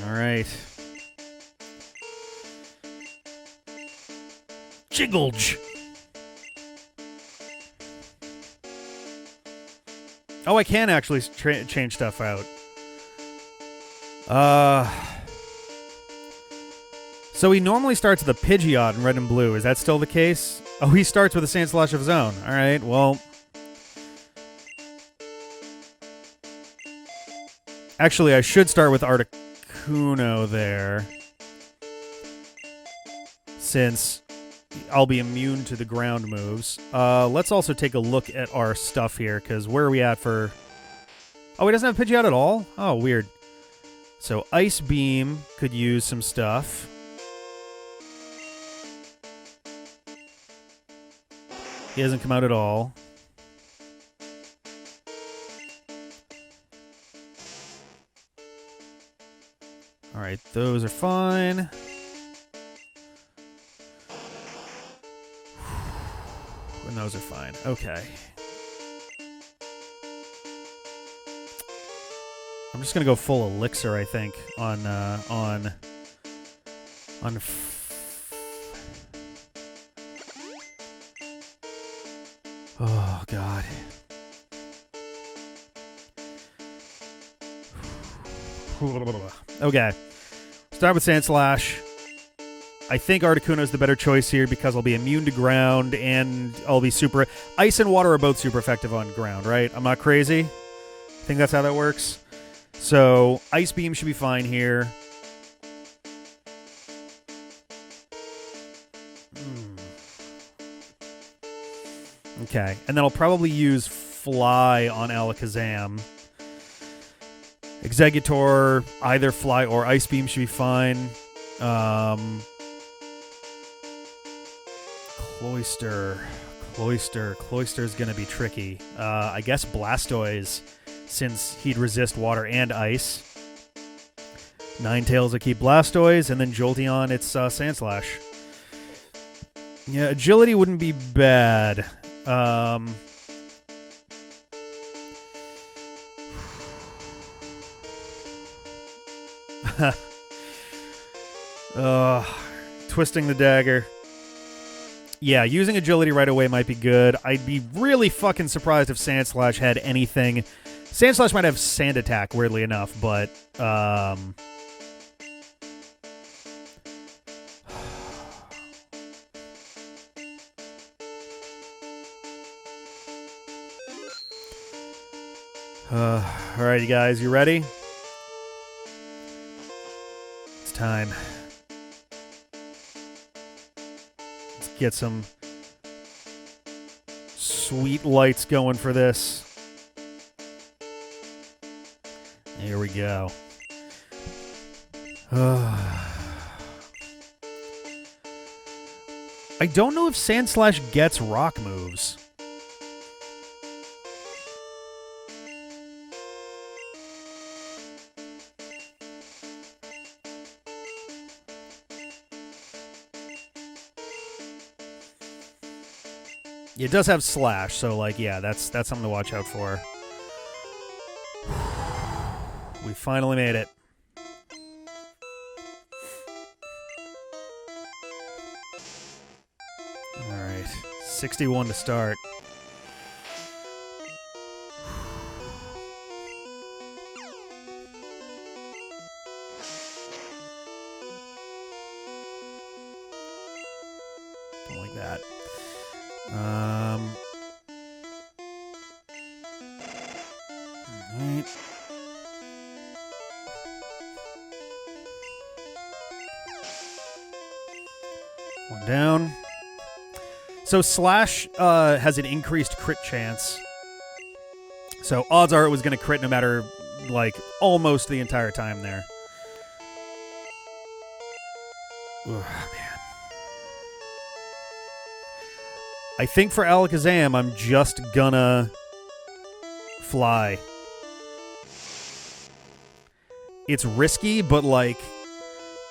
All right. JIGGLEJ. Oh, I can actually change stuff out. So he normally starts with a Pidgeot in Red and Blue. Is that still the case? Oh, he starts with a Sandslash of his own. All right, well. Actually, I should start with Articuno there. Since I'll be immune to the ground moves. Let's also take a look at our stuff here, because where are we at for... Oh, he doesn't have Pidgeot at all? Oh, weird. So Ice Beam could use some stuff. He hasn't come out at all. All right, those are fine. And those are fine. Okay. I'm just gonna go full elixir, I think, on. Oh God. Okay. Start with Sandslash. I think Articuno's the better choice here because I'll be immune to ground and I'll be super... Ice and water are both super effective on ground, right? I'm not crazy. I think that's how that works. So, Ice Beam should be fine here. Okay, and then I'll probably use Fly on Alakazam. Exeggutor, either Fly or Ice Beam should be fine. Cloyster's gonna be tricky. I guess Blastoise, since he'd resist water and ice. Ninetales will keep Blastoise, and then Jolteon, it's Sandslash. Yeah, agility wouldn't be bad. Twisting the dagger. Yeah, using agility right away might be good. I'd be really fucking surprised if Sandslash had anything. Sandslash might have Sand Attack, weirdly enough, but... Alright, you guys, you ready? It's time. Let's get some sweet lights going for this. Here we go. I don't know if Sandslash gets rock moves. It does have Slash, so, like, yeah, that's something to watch out for. We finally made it. Alright, 61 to start. Don't like that. Alright. One down. So Slash has an increased crit chance. So odds are it was going to crit no matter, like, almost the entire time there. Ugh, man. I think for Alakazam, I'm just gonna fly. It's risky, but, like,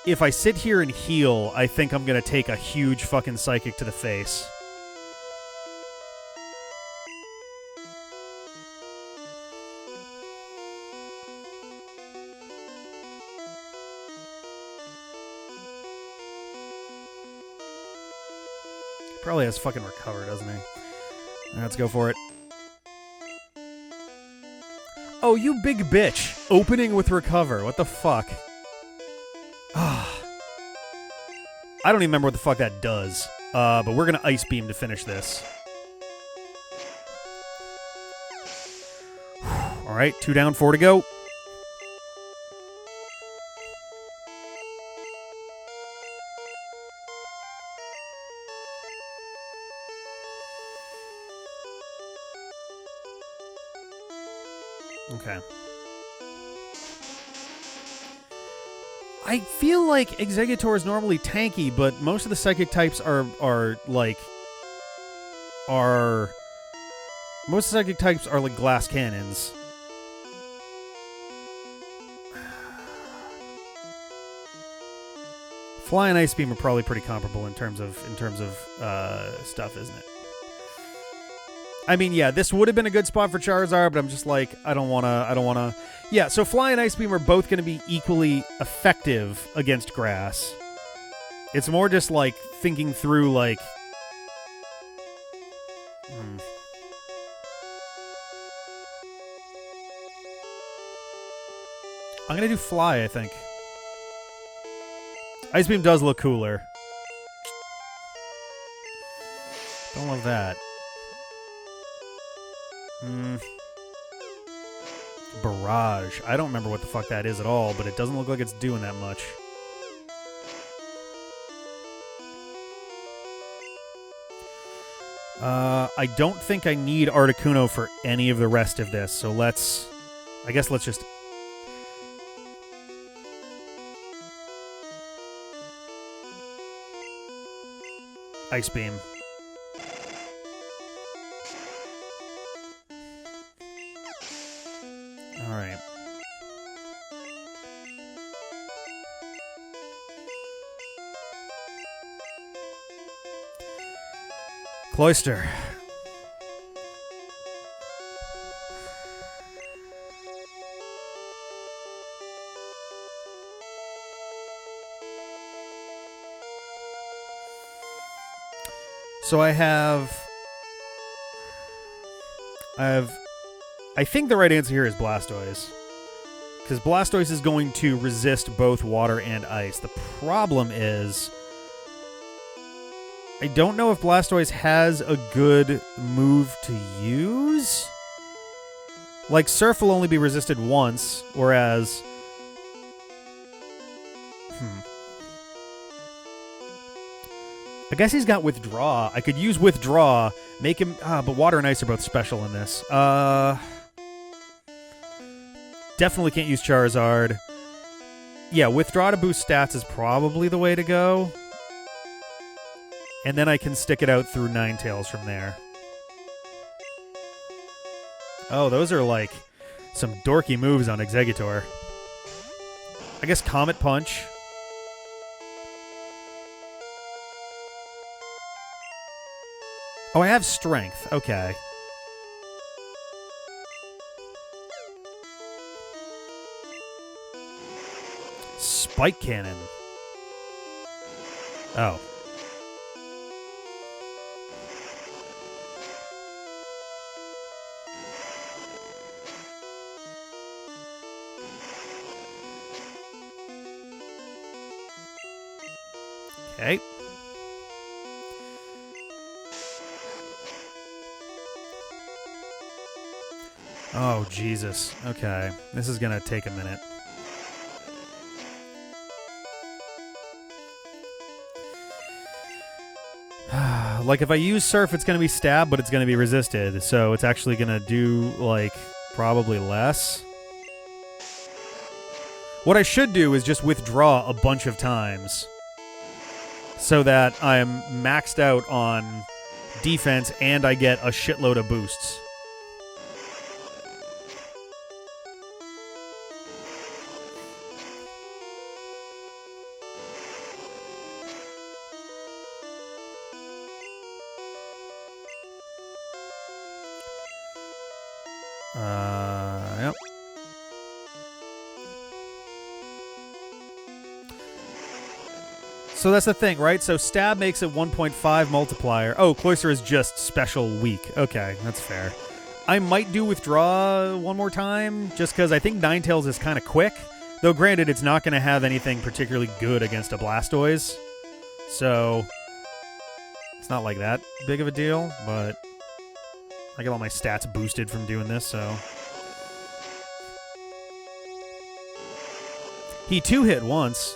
if I sit here and heal, I think I'm gonna take a huge fucking Psychic to the face. Probably has fucking Recover, doesn't he? Right, let's go for it. Oh, you big bitch. Opening with Recover. What the fuck? Ah. I don't even remember what the fuck that does. But we're going to Ice Beam to finish this. Alright, 2 down, 4 to go. Okay. I feel like Exeggutor is normally tanky, but most of the Psychic types are like glass cannons. Fly and Ice Beam are probably pretty comparable in terms of stuff, isn't it? I mean, yeah, this would have been a good spot for Charizard, but I'm just like, I don't wanna. Yeah, so Fly and Ice Beam are both gonna be equally effective against grass. It's more just like thinking through, like, I'm gonna do Fly, I think. Ice Beam does look cooler. Don't love that. Barrage. I don't remember what the fuck that is at all, but it doesn't look like it's doing that much. I don't think I need Articuno for any of the rest of this, so I guess let's just... Ice Beam. Alright. Cloyster. So I think the right answer here is Blastoise. Because Blastoise is going to resist both water and ice. The problem is, I don't know if Blastoise has a good move to use. Like, Surf will only be resisted once, whereas... I guess he's got Withdraw. I could use Withdraw, make him... but Water and Ice are both special in this. Definitely can't use Charizard. Yeah, Withdraw to boost stats is probably the way to go. And then I can stick it out through Ninetales from there. Oh, those are like some dorky moves on Exeggutor. I guess Comet Punch. Oh, I have Strength. Okay. Spike Cannon. Oh. Okay. Oh, Jesus. Okay. This is going to take a minute. Like, if I use Surf, it's going to be Stab, but it's going to be resisted. So it's actually going to do, like, probably less. What I should do is just withdraw a bunch of times so that I'm maxed out on defense and I get a shitload of boosts. Yep. So that's the thing, right? So Stab makes it 1.5 multiplier. Oh, Cloyster is just special weak. Okay, that's fair. I might do Withdraw one more time, just because I think Ninetales is kind of quick. Though, granted, it's not going to have anything particularly good against a Blastoise. So, it's not like that big of a deal, but I get all my stats boosted from doing this, so... He 2-hit once.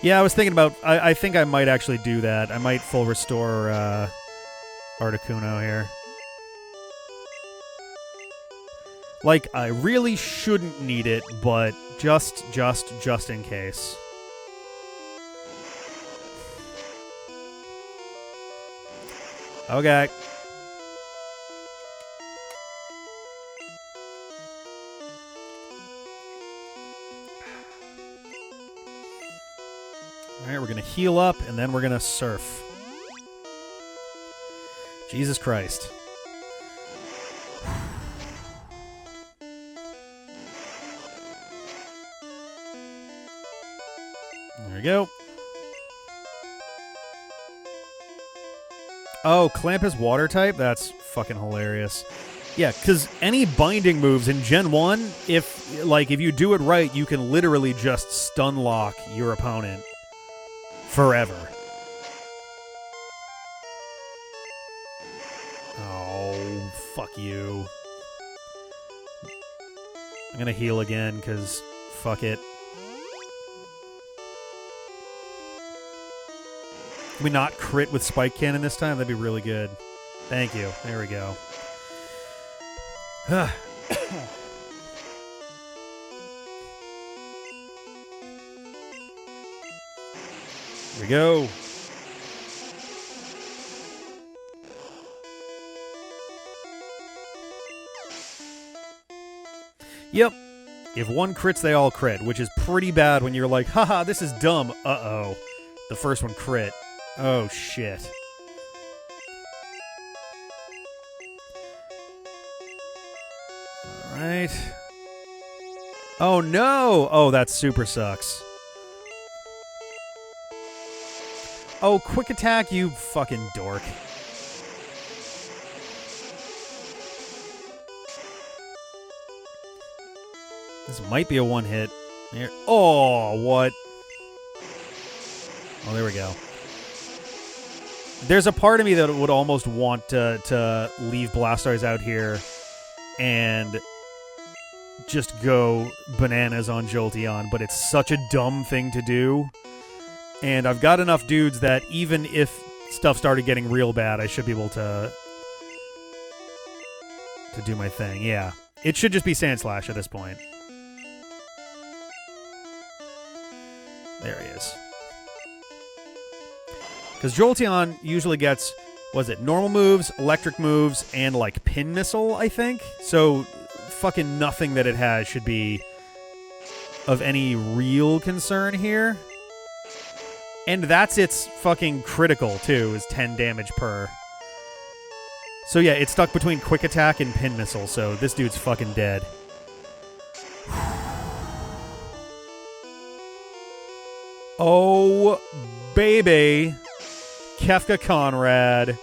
Yeah, I was thinking about... I think I might actually do that. I might full restore Articuno here. Like, I really shouldn't need it, but just in case. Okay. Alright, we're going to heal up, and then we're going to surf. Jesus Christ. There we go. Oh, Clamp is water type? That's fucking hilarious. Yeah, because any binding moves in Gen 1, if you do it right, you can literally just stun lock your opponent forever. Oh, fuck you. I'm gonna heal again, because fuck it. Can we not crit with Spike Cannon this time? That'd be really good. Thank you. There we go. Here we go. Yep. If one crits, they all crit, which is pretty bad when you're like, haha, this is dumb. Uh-oh. The first one crit. Oh, shit. Alright. Oh, no! Oh, that super sucks. Oh, quick attack, you fucking dork. This might be a one-hit. Here. Oh, what? Oh, there we go. There's a part of me that would almost want to leave Blastoise out here and just go bananas on Jolteon, but it's such a dumb thing to do. And I've got enough dudes that even if stuff started getting real bad, I should be able to do my thing. Yeah. It should just be Sandslash at this point. There he is. Because Jolteon usually gets, was it normal moves, electric moves, and like Pin Missile, I think? So fucking nothing that it has should be of any real concern here. And that's its fucking critical, too, is 10 damage per. So yeah, it's stuck between Quick Attack and Pin Missile, so this dude's fucking dead. Oh, baby. Kefka Conrad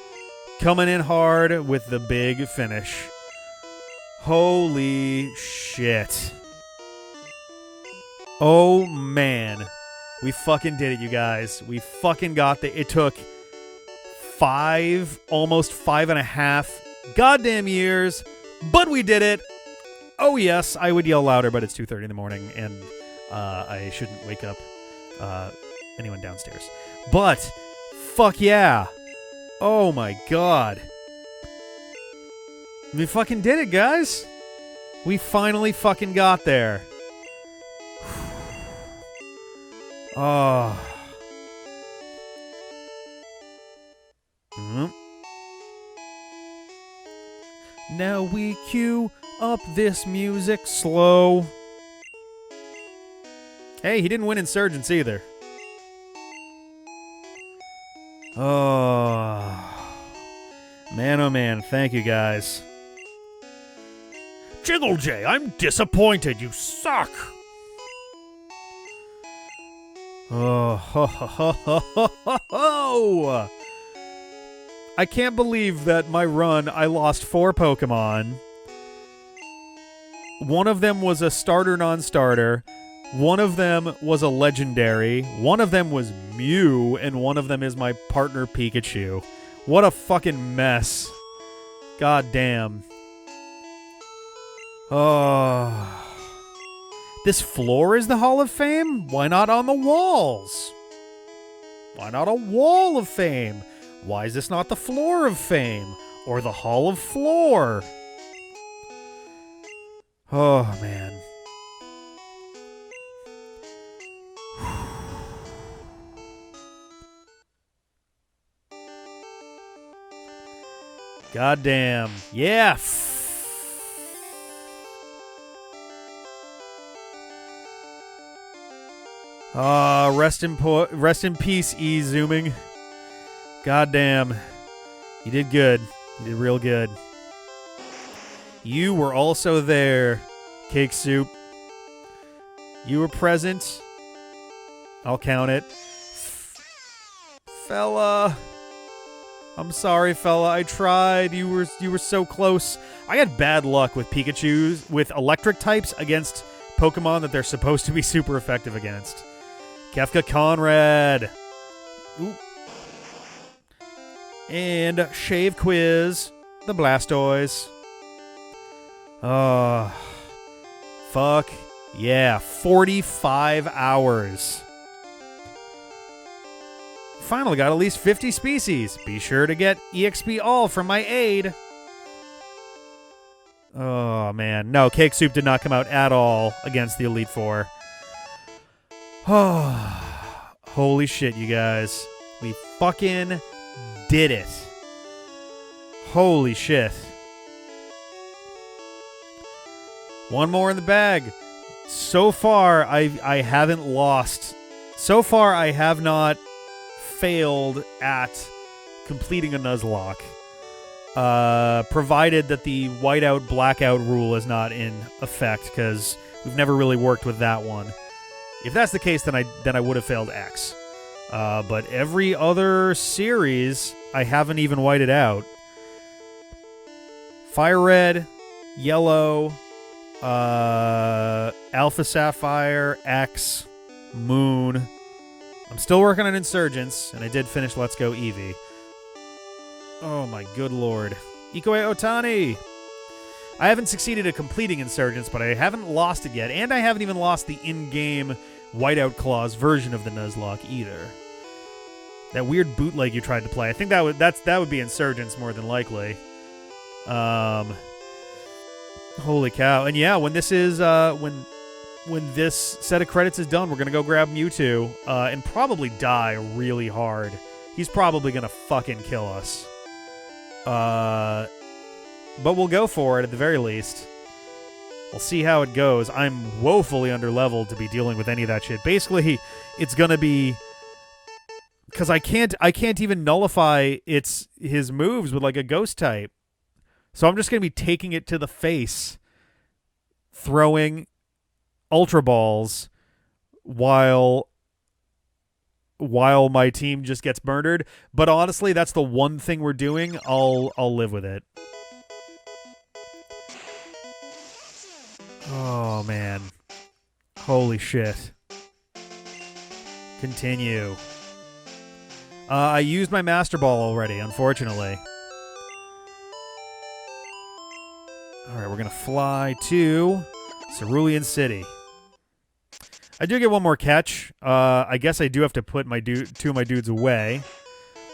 coming in hard with the big finish. Holy shit. Oh, man. We fucking did it, you guys. We fucking got the... It took almost 5.5 goddamn years, but we did it. Oh, yes. I would yell louder, but it's 2:30 in the morning, and I shouldn't wake up anyone downstairs. But fuck yeah. Oh my god. We fucking did it, guys. We finally fucking got there. Oh. Now we cue up this music slow. Hey, he didn't win Insurgents either. Oh. Man, oh man. Thank you, guys. JIGGLEJ, I'm disappointed. You suck. Oh, ho, ho, ho, ho, ho, ho. I can't believe that my run, I lost 4 Pokemon. One of them was a starter non-starter. One of them was a legendary. One of them was Mew, and one of them is my partner Pikachu. What a fucking mess. God damn. Oh. This floor is the Hall of Fame? Why not on the walls? Why not a wall of fame? Why is this not the floor of fame? Or the Hall of Floor? Oh, man. Goddamn. Yeah. Rest in peace, E-zooming. Goddamn. You did good. You did real good. You were also there, Cake Soup. You were present. I'll count it. Fella. I'm sorry, fella. I tried. You were so close. I had bad luck with Pikachus, with electric types against Pokemon that they're supposed to be super effective against. Kefka Conrad. Ooh. And Shave Quiz. The Blastoise. Fuck. Yeah. 45 hours. Finally got at least 50 species. Be sure to get EXP all from my aid. Oh, man. No, Cake Soup did not come out at all against the Elite Four. Holy shit, you guys. We fucking did it. Holy shit. One more in the bag. So far, I haven't lost. So far, I have not failed at completing a Nuzlocke. Provided that the whiteout blackout rule is not in effect, because we've never really worked with that one. If that's the case, then I would have failed X. But every other series, I haven't even whited out. Fire Red, Yellow, Alpha Sapphire, X, Moon. I'm still working on Insurgents, and I did finish Let's Go Eevee. Oh my good lord. Ikoe Otani! I haven't succeeded at completing Insurgents, but I haven't lost it yet, and I haven't even lost the in-game Whiteout Claws version of the Nuzlocke either. That weird bootleg you tried to play, I think that would be Insurgents more than likely. Holy cow. And yeah, when this is when this set of credits is done, we're gonna go grab Mewtwo and probably die really hard. He's probably gonna fucking kill us. But we'll go for it at the very least. We'll see how it goes. I'm woefully underleveled to be dealing with any of that shit. Basically, it's gonna be because I can't even nullify his moves with like a ghost type. So I'm just gonna be taking it to the face, throwing Ultra Balls while my team just gets murdered. But honestly, that's the one thing we're doing. I'll live with it. Oh, man. Holy shit. Continue. I used my Master Ball already, unfortunately. Alright, we're going to fly to Cerulean City. I do get one more catch. I guess I do have to put two of my dudes away.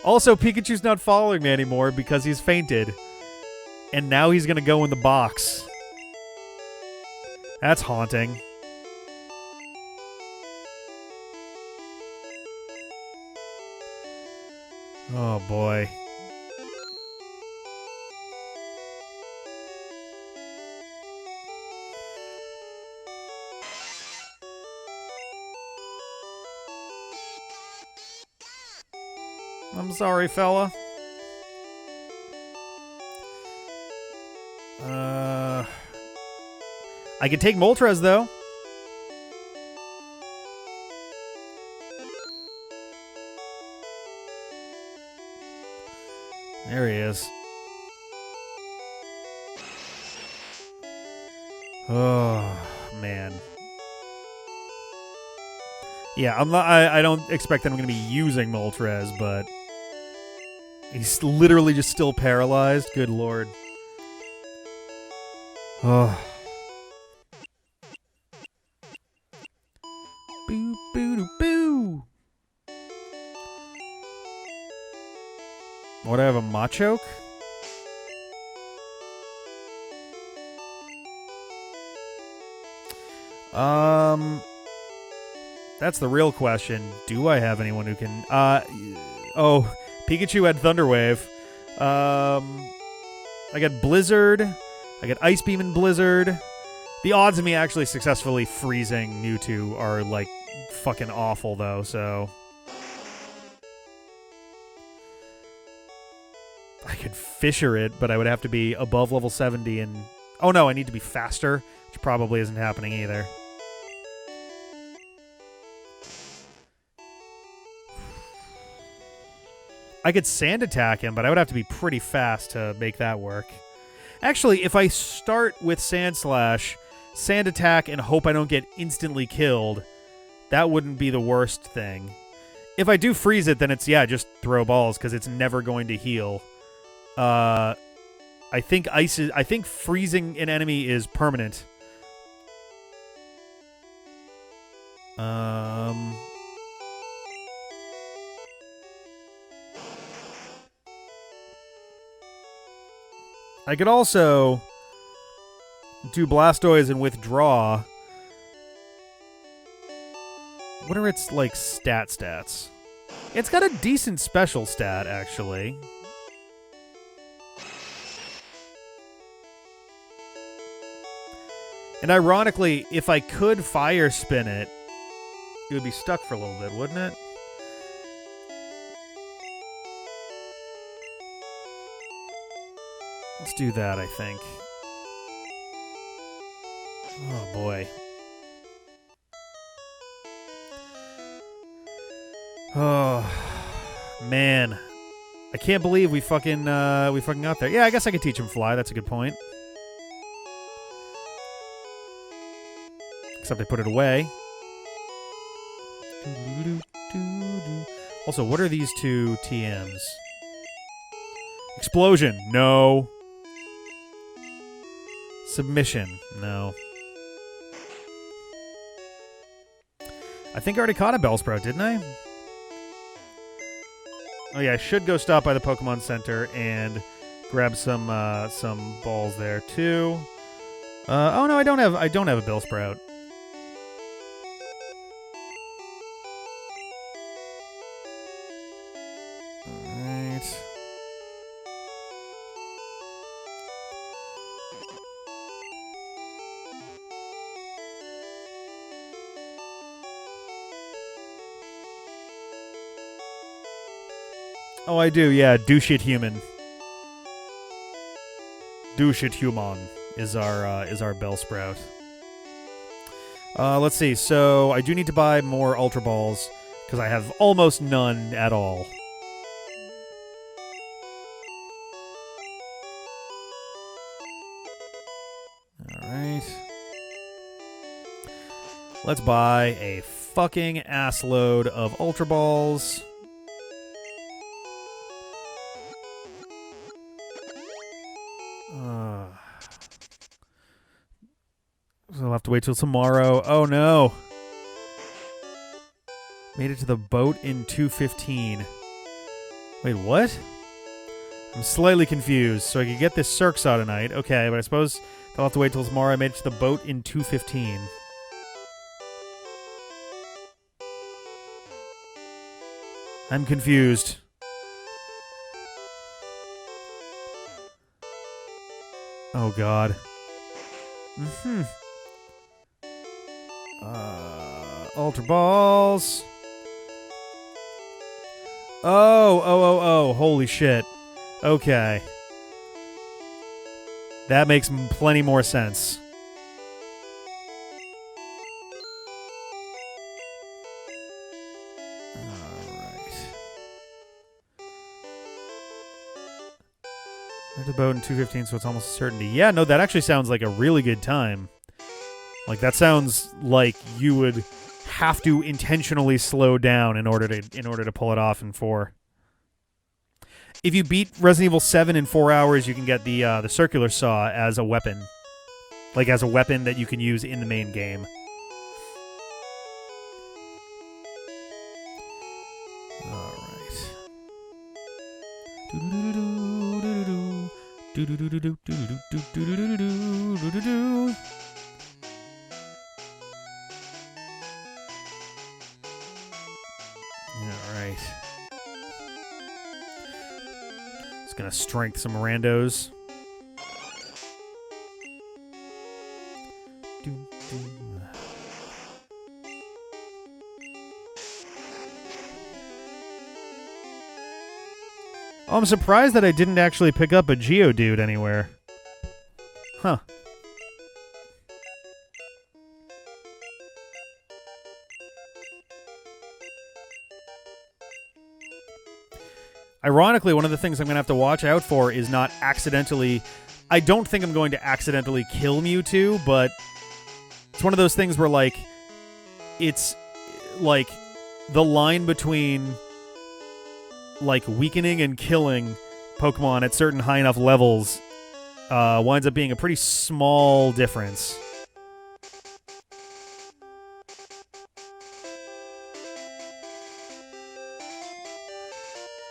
Also, Pikachu's not following me anymore because he's fainted. And now he's going to go in the box. That's haunting. Oh, boy. I'm sorry, fella. I could take Moltres, though. There he is. Oh, man. Yeah, I don't expect that I'm going to be using Moltres, but he's literally just still paralyzed. Good lord. Oh. Boo, boo, doo, boo. What, I have a Machoke? That's the real question. Do I have anyone who can... Oh, Pikachu had Thunder Wave. I got Blizzard. I got Ice Beam and Blizzard. The odds of me actually successfully freezing Mewtwo are, like, fucking awful, though, so... I could Fisher it, but I would have to be above level 70 and... Oh, no, I need to be faster, which probably isn't happening either. I could Sand Attack him, but I would have to be pretty fast to make that work. Actually, if I start with Sand Slash, Sand Attack, and hope I don't get instantly killed, that wouldn't be the worst thing. If I do freeze it, then it's, yeah, just throw balls, because it's never going to heal. I think freezing an enemy is permanent. I could also do Blastoise and withdraw. What are its, like, stats? It's got a decent special stat, actually. And ironically, if I could Fire Spin it, it would be stuck for a little bit, wouldn't it? Let's do that, I think. Oh, boy. Oh, man. I can't believe we fucking got there. Yeah, I guess I could teach him Fly. That's a good point. Except I put it away. Also, what are these two TMs? Explosion. No. Submission. No. I think I already caught a Bellsprout, didn't I? Oh yeah, I should go stop by the Pokemon Center and grab some balls there too. Oh no, I don't have a Bellsprout. Alright. Oh, I do, yeah. Do shit human. Do shit human is our Bellsprout. Let's see. So I do need to buy more Ultra Balls because I have almost none at all. All right. Let's buy a fucking assload of Ultra Balls. So I'll have to wait till tomorrow. Oh no. Made it to the boat in 2:15. Wait, what? I'm slightly confused. So I could get this Cirque Saw tonight. Okay, but I suppose I'll have to wait till tomorrow. I made it to the boat in 2:15. I'm confused. Oh, God. Ultra Balls. Oh. Holy shit. Okay. That makes plenty more sense. The boat in 2:15, so it's almost a certainty. Yeah, no, that actually sounds like a really good time. Like, that sounds like you would have to intentionally slow down in order to pull it off in 4. If you beat Resident Evil 7 in 4 hours, you can get the circular saw as a weapon, like as a weapon that you can use in the main game. All right. Alright. Just gonna strength some randos. Oh, I'm surprised that I didn't actually pick up a Geodude anywhere. Huh. Ironically, one of the things I'm going to have to watch out for is not accidentally... I don't think I'm going to accidentally kill Mewtwo, but it's one of those things where, like, it's, like, the line between, like, weakening and killing Pokemon at certain high enough levels winds up being a pretty small difference.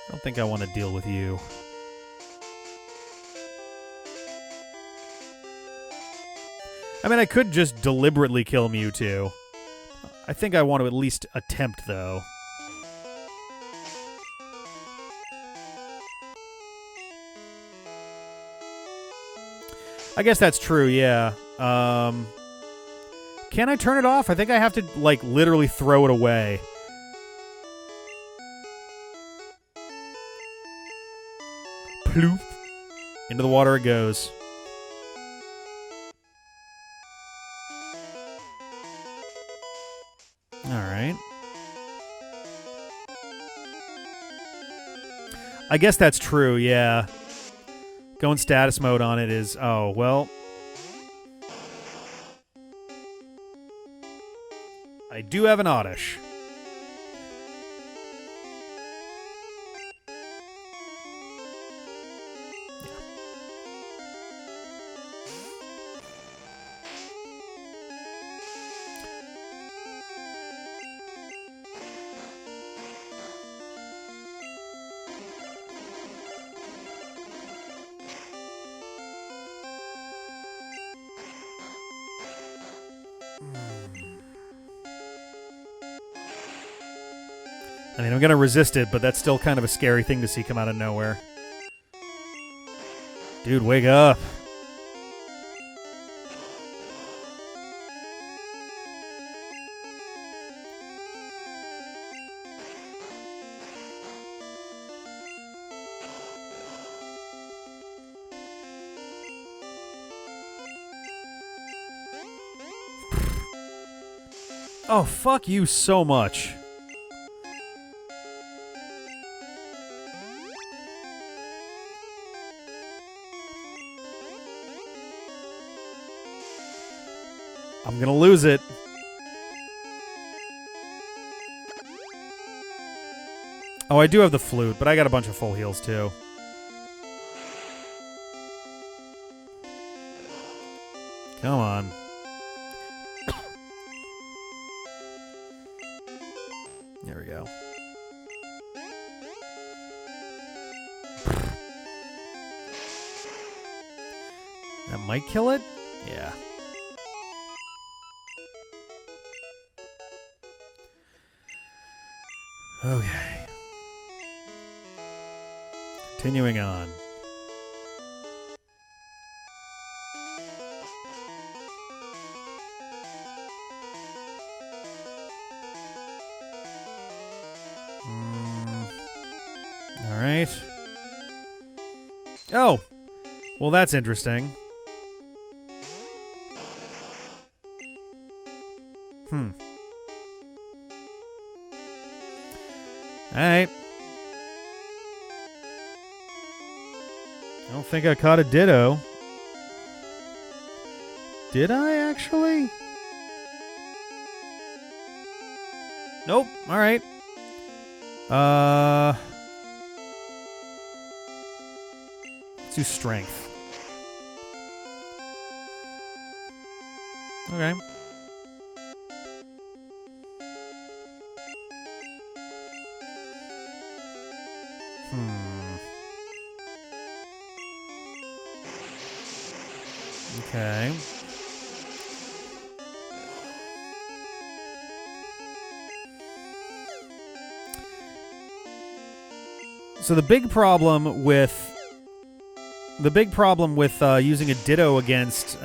I don't think I want to deal with you. I mean, I could just deliberately kill Mewtwo. I think I want to at least attempt, though. I guess that's true, yeah. Can I turn it off? I think I have to, like, literally throw it away. Ploof. Into the water it goes. Alright. I guess that's true, yeah. Going status mode on it is... Oh, well... I do have an Oddish. I mean, I'm going to resist it, but that's still kind of a scary thing to see come out of nowhere. Dude, wake up. Oh, fuck you so much. I'm gonna lose it. Oh, I do have the flute, but I got a bunch of full heals too. Come on. There we go. Might kill it? Yeah. Okay. Continuing on. All right. Oh. Well, that's interesting. All right. I don't think I caught a Ditto. Did I actually? Nope. All right. Let's do strength. Okay. Okay. So the big problem with using a Ditto against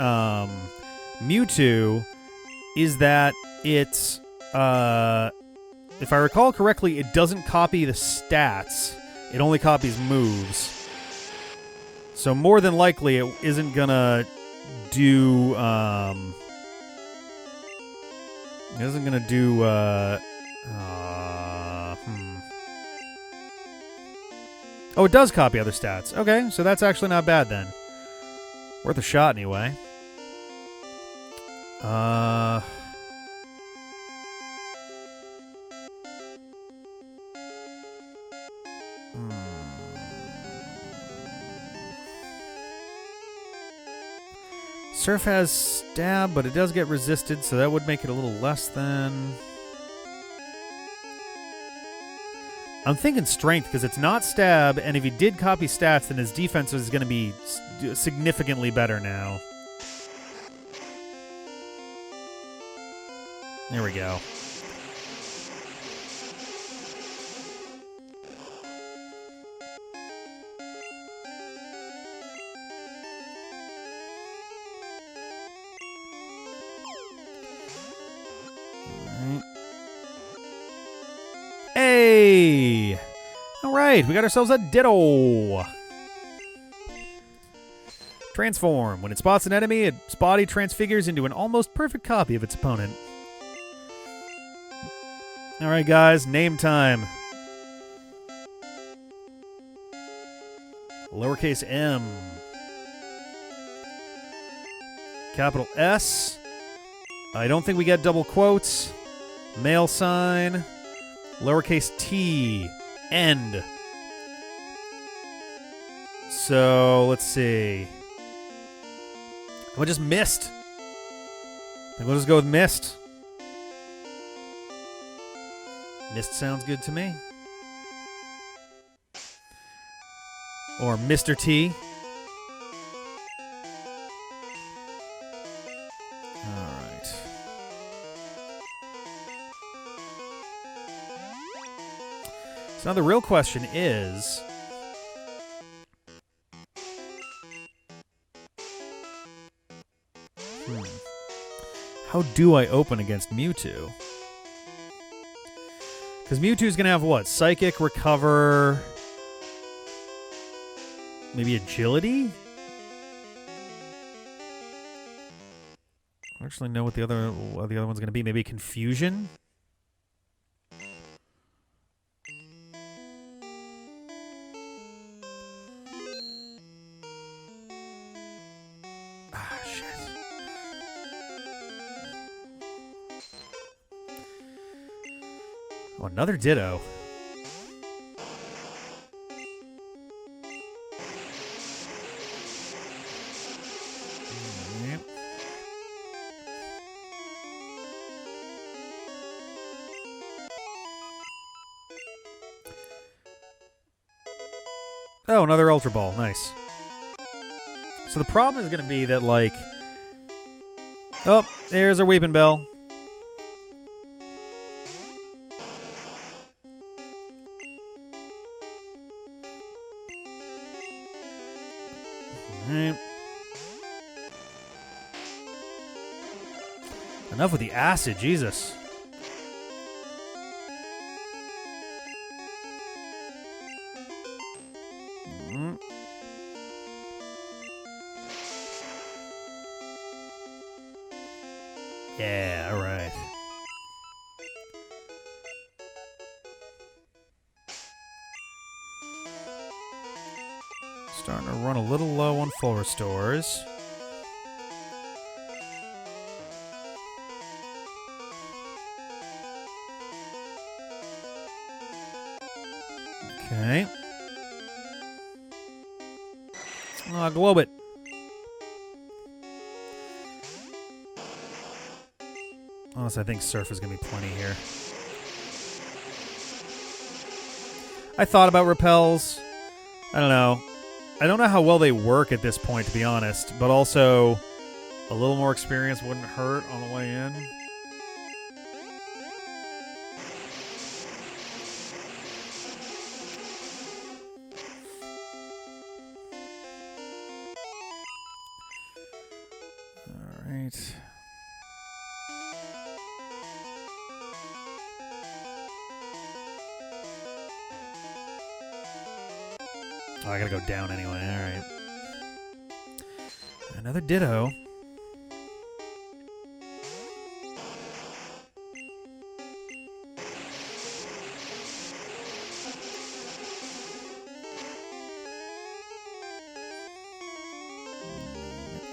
Mewtwo is that it's if I recall correctly, it doesn't copy the stats. It only copies moves. So more than likely, it isn't gonna do. It isn't gonna do. Oh, it does copy other stats. Okay, so that's actually not bad then. Worth a shot anyway. Surf has stab, but it does get resisted, so that would make it a little less than... I'm thinking strength, because it's not stab, and if he did copy stats, then his defense is going to be significantly better now. There we go. Hey! Alright, we got ourselves a Ditto! Transform. When it spots an enemy, its body transfigures into an almost perfect copy of its opponent. Alright, guys, name time. Lowercase m. Capital S. I don't think we get double quotes. Male sign. Lowercase t. End. So, let's see. I just missed. I think we'll just go with mist. Mist sounds good to me. Or Mr. T. Alright. So now the real question is... how do I open against Mewtwo? Because Mewtwo's going to have what? Psychic, Recover... maybe Agility? I don't actually know what the other one's going to be. Maybe Confusion? Ah, shit. Oh, another Ditto. Oh, another Ultra Ball. Nice. So the problem is going to be that, like... Oh, there's our Weeping Bell. Alright. Enough with the acid, Jesus. Yeah, all right. Starting to run a little low on full restores. Okay. Globe it. Honestly, I think Surf is going to be plenty here. I thought about repels. I don't know. I don't know how well they work at this point, to be honest. But also, a little more experience wouldn't hurt on the way in. All right. Oh, I gotta go down anyway. Alright. Another Ditto.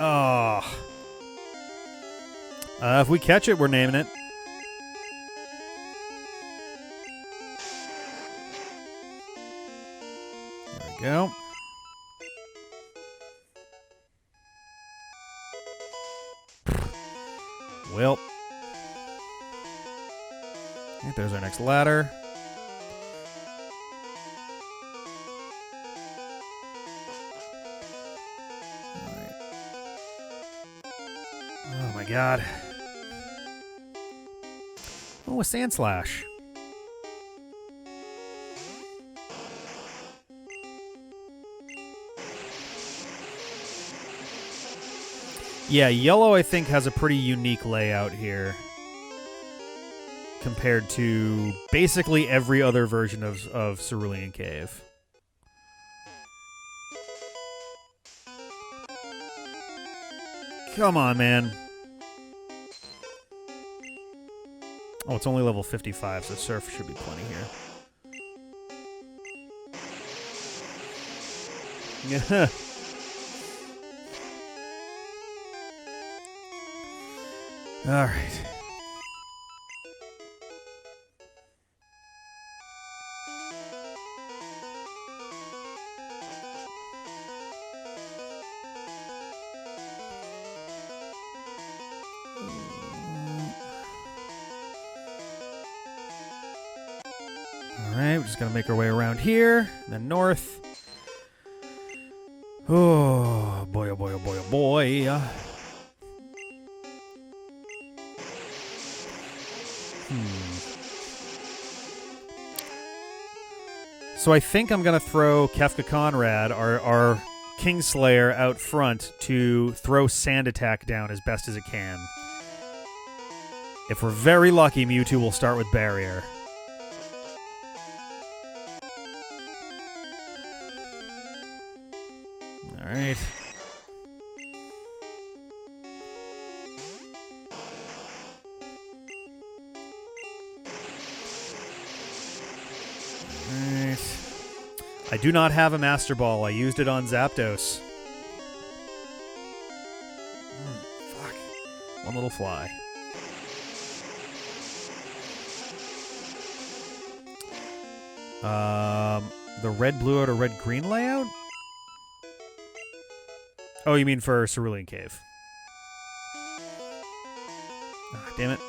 Oh. If we catch it, we're naming it. Go. Well. I think there's our next ladder. All right. Oh my god. Oh, a Sand Slash. Yeah, Yellow, I think, has a pretty unique layout here compared to basically every other version of Cerulean Cave. Come on, man. Oh, it's only level 55, so Surf should be plenty here. Yeah. All right. All right, we're just gonna make our way around here, then north. Oh boy! Oh boy! Oh boy! Oh boy! So I think I'm going to throw Kefka Conrad, our Kingslayer, out front to throw Sand Attack down as best as it can. If we're very lucky, Mewtwo will start with Barrier. All right. I do not have a Master Ball. I used it on Zapdos. Fuck. One little fly. The red-blue out or red-green layout? Oh, you mean for Cerulean Cave. Ah, damn it.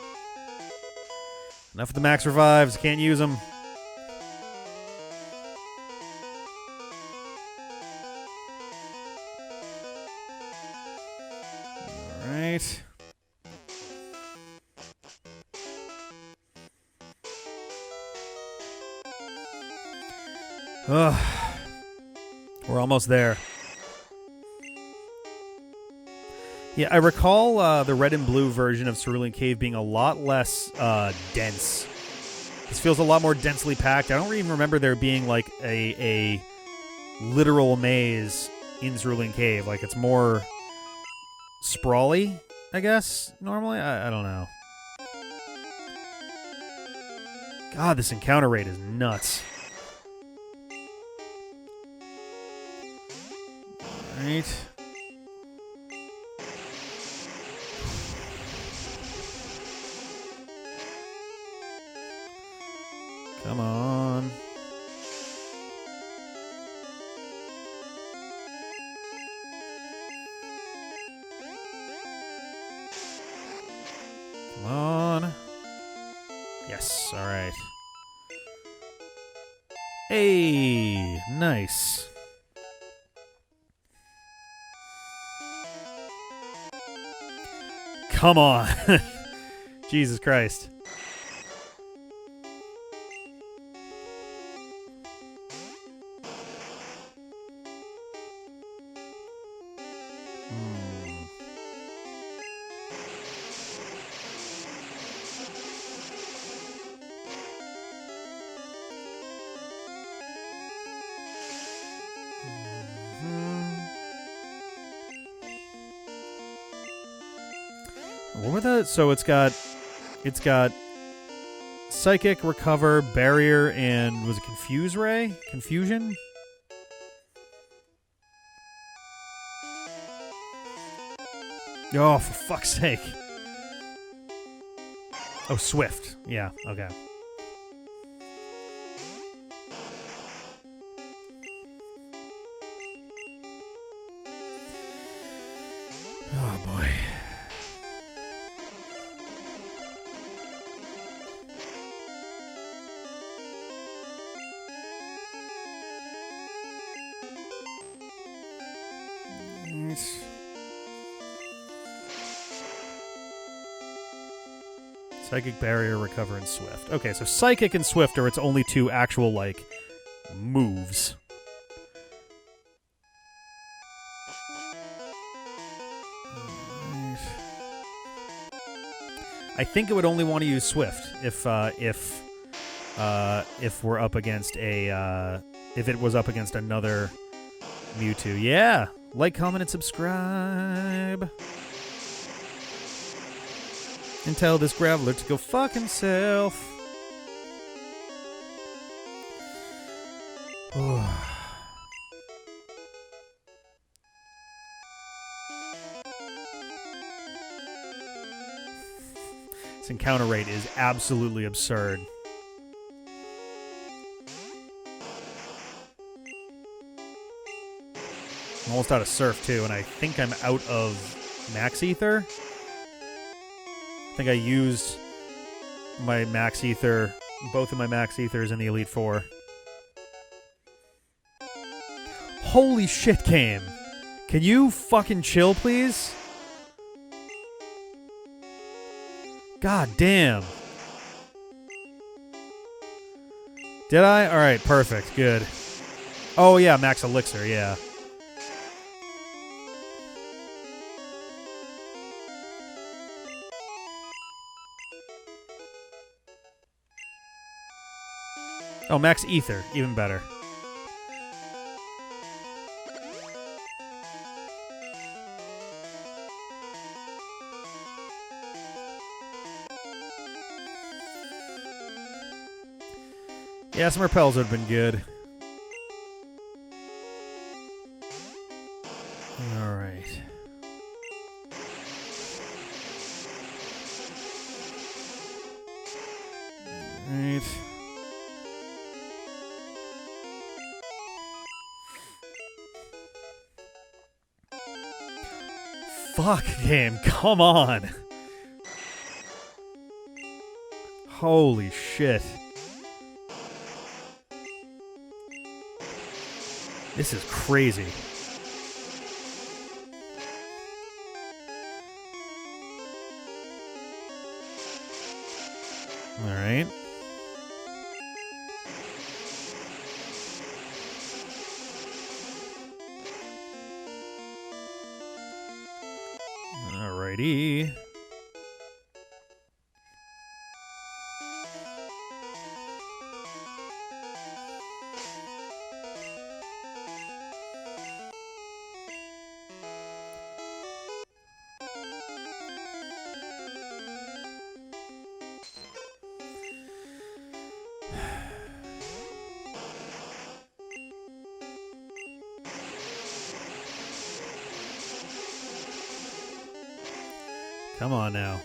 Enough of the max revives. Can't use them. Alright. Ugh. We're almost there. Yeah, I recall the red and blue version of Cerulean Cave being a lot less dense. This feels a lot more densely packed. I don't even remember there being like a literal maze in Cerulean Cave. Like it's more sprawly, I guess, normally. I don't know. God, this encounter rate is nuts. Alright. Come on. Come on. Yes, alright. Hey, nice. Come on. Jesus Christ. What were the... So it's got Psychic, Recover, Barrier, and was it Confuse Ray? Confusion? Oh, for fuck's sake. Oh, Swift. Yeah, okay. Oh, boy. Psychic, Barrier, Recover, and Swift. Okay, so Psychic and Swift are its only two actual, like, moves. I think it would only want to use Swift if we're up against a if it was up against another Mewtwo. Yeah, like, comment, and subscribe. And tell this Graveler to go fuck himself. This encounter rate is absolutely absurd. I'm almost out of Surf, too, and I think I'm out of Max Ether. I think I used my Max Ether, both of my Max Ethers in the Elite Four. Holy shit, game. Can you fucking chill, please? God damn. Did I? Alright, perfect. Good. Oh, yeah, Max Elixir, yeah. Oh, Max Ether. Even better. Yeah, some repels would have been good. Alright. Alright. Fuck, game. Come on. Holy shit. This is crazy. All right. Alrighty. Come on now.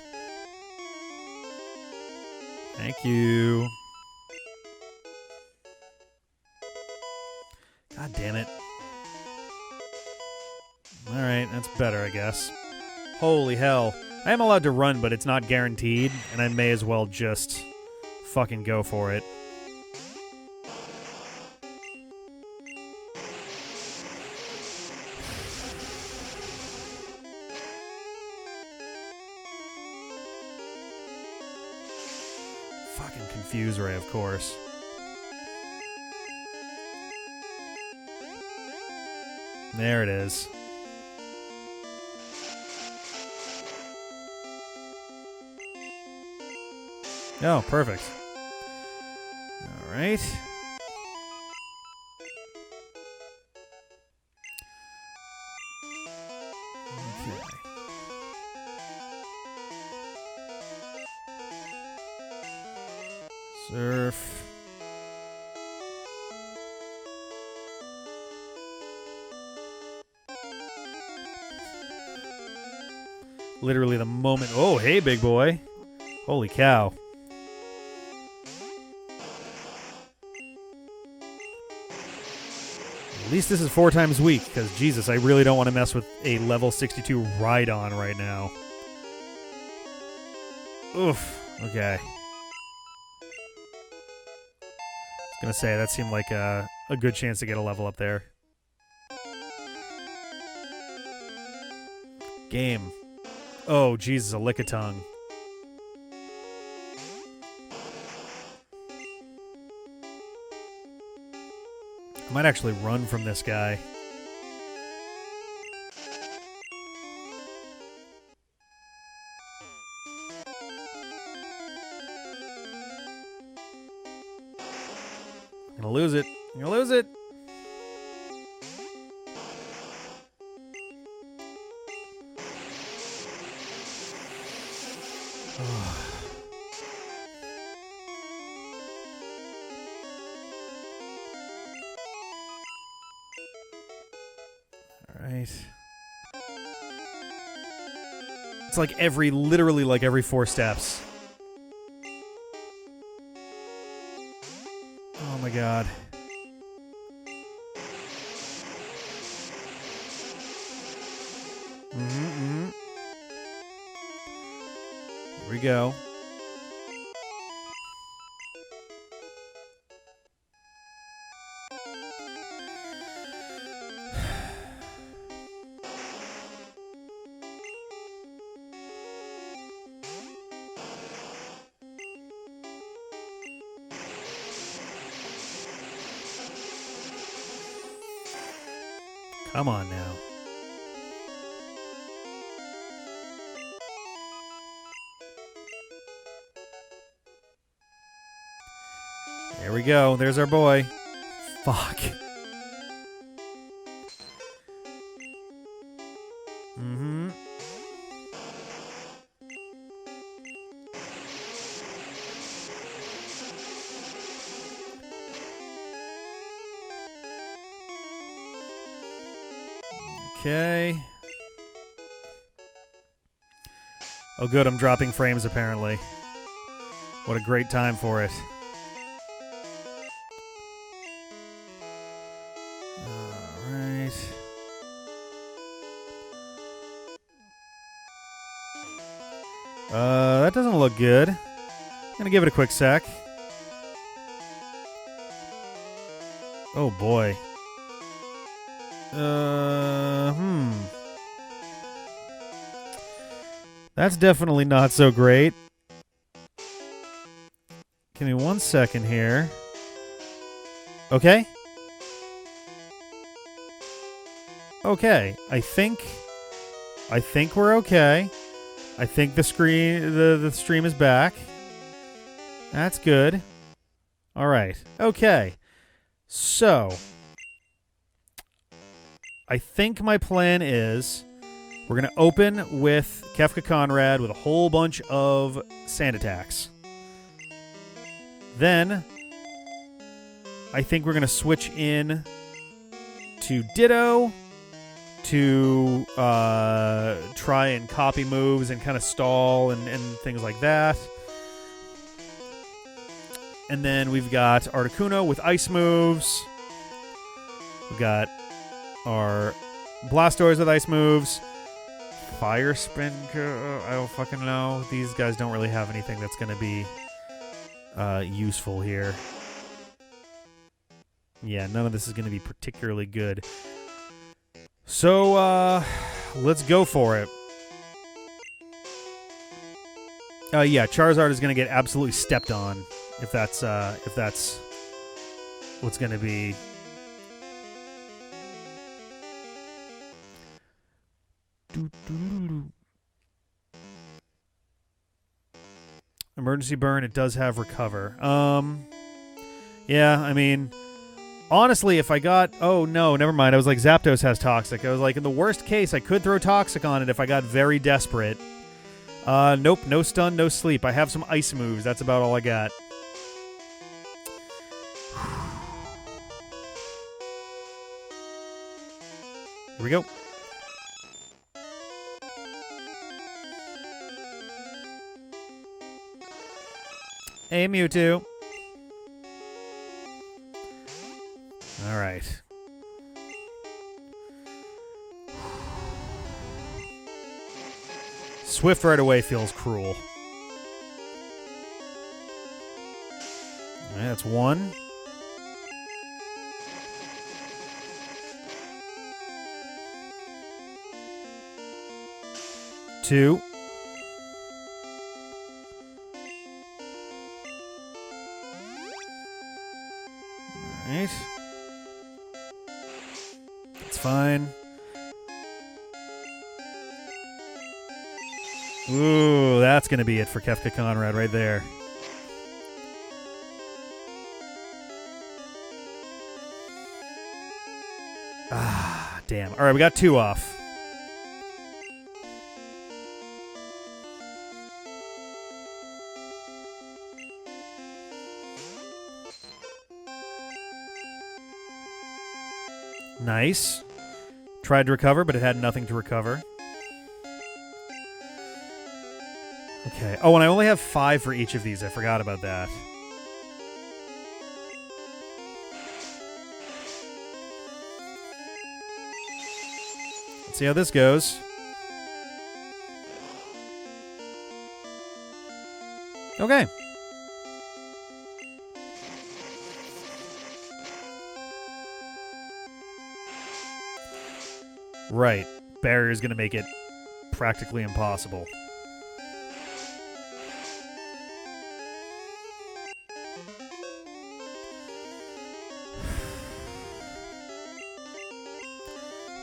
Thank you. God damn it. Alright, that's better, I guess. Holy hell. I am allowed to run, but it's not guaranteed, and I may as well just fucking go for it. Fucking Confuse Ray, of course. There it is. Oh, perfect. All right. Okay. Surf. Literally the moment. Oh, hey, big boy. Holy cow. At least this is 4 times weak, because Jesus, I really don't want to mess with a level 62 Rhydon right now. Oof. Okay. I was going to say, that seemed like a good chance to get a level up there. Game. Oh, Jesus, a Lickitung. I might actually run from this guy. I'm gonna lose it. I'm gonna lose it. It's like literally like every 4 steps. Oh my god. Here we go. Come on now. There we go. There's our boy. Fuck. Okay. Oh, good. I'm dropping frames, apparently. What a great time for it. All right. That doesn't look good. I'm going to give it a quick sec. Oh, boy. That's definitely not so great. Give me 1 second here. Okay. Okay. I think we're okay. I think the stream is back. That's good. All right. Okay. So, I think my plan is we're going to open with Kefka Conrad with a whole bunch of sand attacks. Then, I think we're going to switch in to Ditto to try and copy moves and kind of stall and things like that. And then we've got Articuno with ice moves. We've got our Blastoise with ice moves. Fire Spin, I don't fucking know. These guys don't really have anything that's going to be useful here. Yeah, none of this is going to be particularly good. So, let's go for it. Yeah, Charizard is going to get absolutely stepped on if that's what's going to be. Emergency burn, it does have recover. Yeah, I mean, honestly, if I got... Oh, no, never mind. I was like, Zapdos has Toxic. I was like, in the worst case, I could throw Toxic on it if I got very desperate. Nope, no stun, no sleep. I have some ice moves. That's about all I got. Here we go. Hey, Mewtwo. All right. Swift right away feels cruel. All right, that's one. Two. All right. That's fine. Ooh, that's going to be it for Kefka Conrad right there. Ah, damn. All right, we got two off. Nice. Tried to recover, but it had nothing to recover. Okay. Oh, and I only have 5 for each of these. I forgot about that. Let's see how this goes. Okay. Right. Barrier is going to make it practically impossible.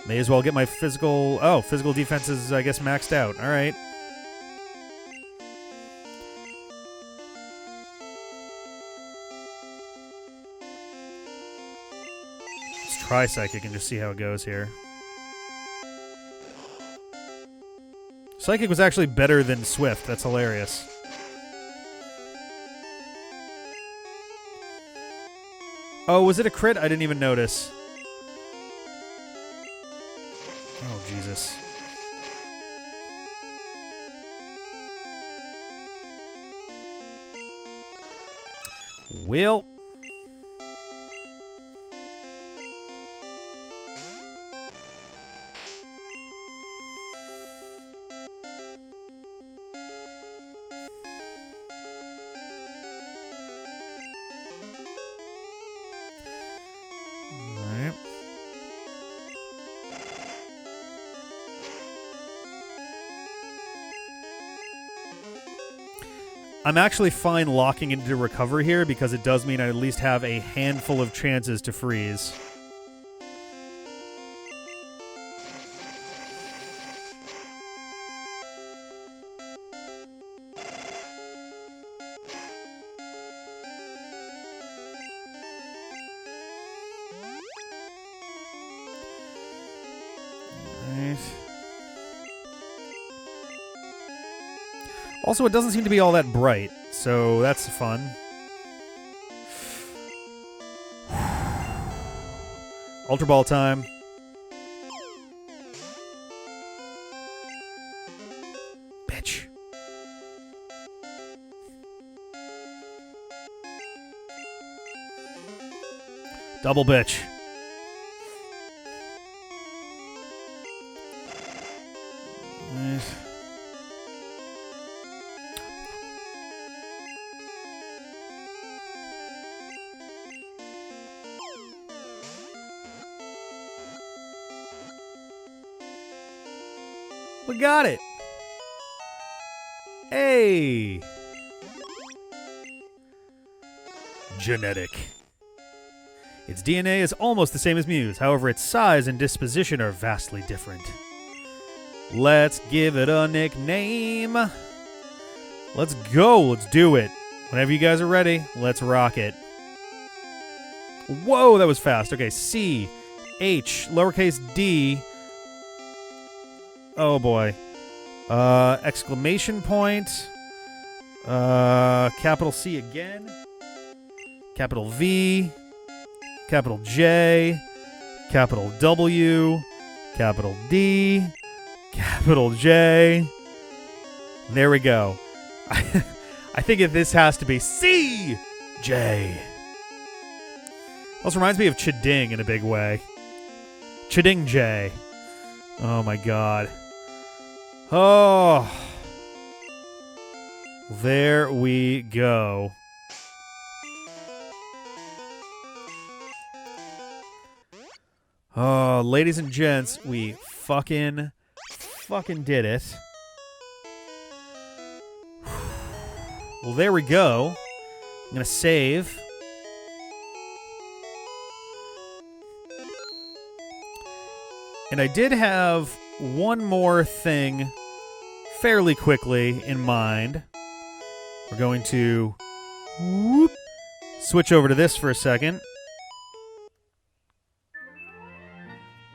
May as well get my physical... Oh, physical defense is, I guess, maxed out. All right. Let's try Psychic and just see how it goes here. Psychic was actually better than Swift. That's hilarious. Oh, was it a crit? I didn't even notice. Oh, Jesus. Will. I'm actually fine locking into recovery here because it does mean I at least have a handful of chances to freeze. Also, it doesn't seem to be all that bright, so that's fun. Ultra Ball time. Bitch. Double bitch. We got it. Hey. Genetic. Its DNA is almost the same as Mew's. However, its size and disposition are vastly different. Let's give it a nickname. Let's go. Let's do it. Whenever you guys are ready, let's rock it. Whoa, that was fast. Okay, C, H, lowercase d. Oh boy. Exclamation point. Capital C again. Capital V. Capital J. Capital W. Capital D. Capital J. There we go. I think this has to be C. J. Also reminds me of Chiding in a big way. Chiding J. Oh my god. Oh. There we go. Oh, ladies and gents, we fucking did it. Well, there we go. I'm gonna save. And I did have one more thing fairly quickly in mind. We're going to switch over to this for a second.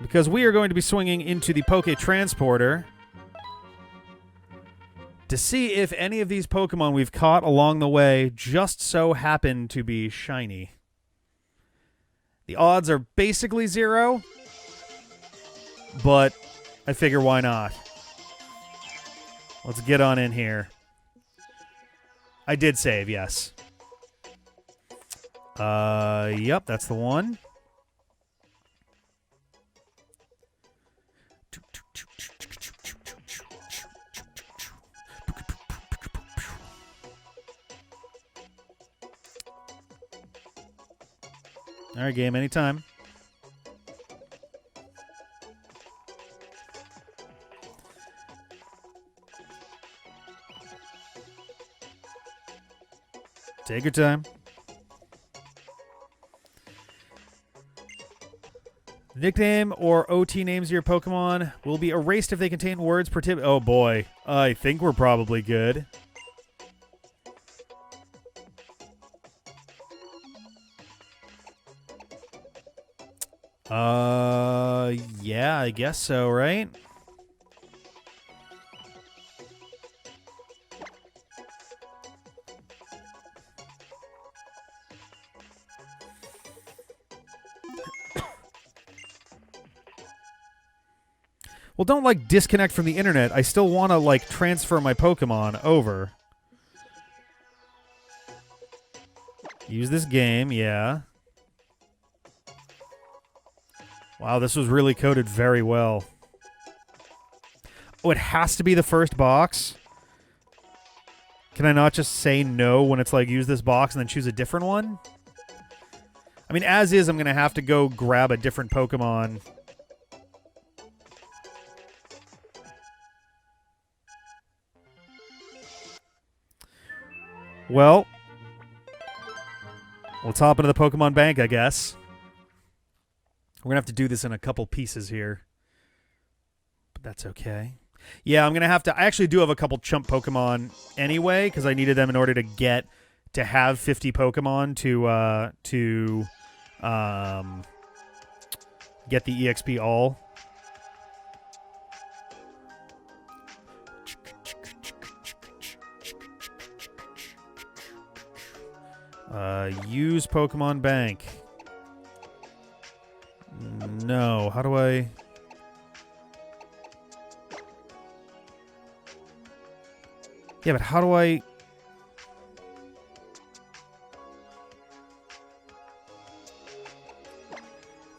Because we are going to be swinging into the Poké Transporter to see if any of these Pokemon we've caught along the way just so happen to be shiny. The odds are basically 0, but I figure why not. Let's get on in here. I did save, yes. Yep, that's the one. All right, game, anytime. Take your time. Nickname or OT names of your Pokemon will be erased if they contain words per Oh boy, I think we're probably good. Yeah, I guess so, right? Well, don't, like, disconnect from the internet. I still want to, like, transfer my Pokemon over. Use this game, yeah. Wow, this was really coded very well. Oh, it has to be the first box? Can I not just say no when it's like, use this box and then choose a different one? I mean, as is, I'm going to have to go grab a different Pokemon. Well, let's hop into the Pokemon Bank, I guess. We're going to have to do this in a couple pieces here. But that's okay. Yeah, I'm going to have to... I actually do have a couple chump Pokemon anyway, because I needed them in order to have 50 Pokemon to get the EXP all. Use Pokemon Bank. No, how do I... Yeah, but how do I...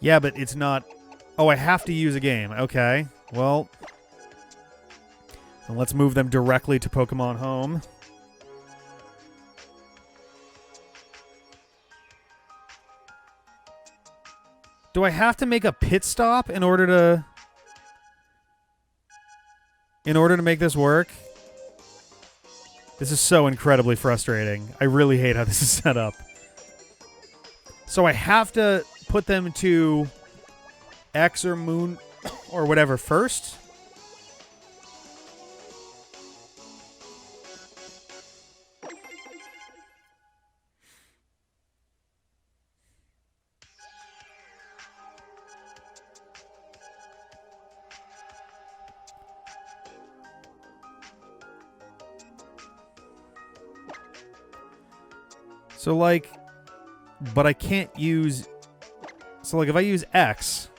Yeah, but it's not... Oh, I have to use a game. Okay, well... Then let's move them directly to Pokemon Home. Do I have to make a pit stop in order to make this work? This is so incredibly frustrating. I really hate how this is set up. So I have to put them to X or Moon or whatever first? So, like, but I can't use... So, like, if I use X...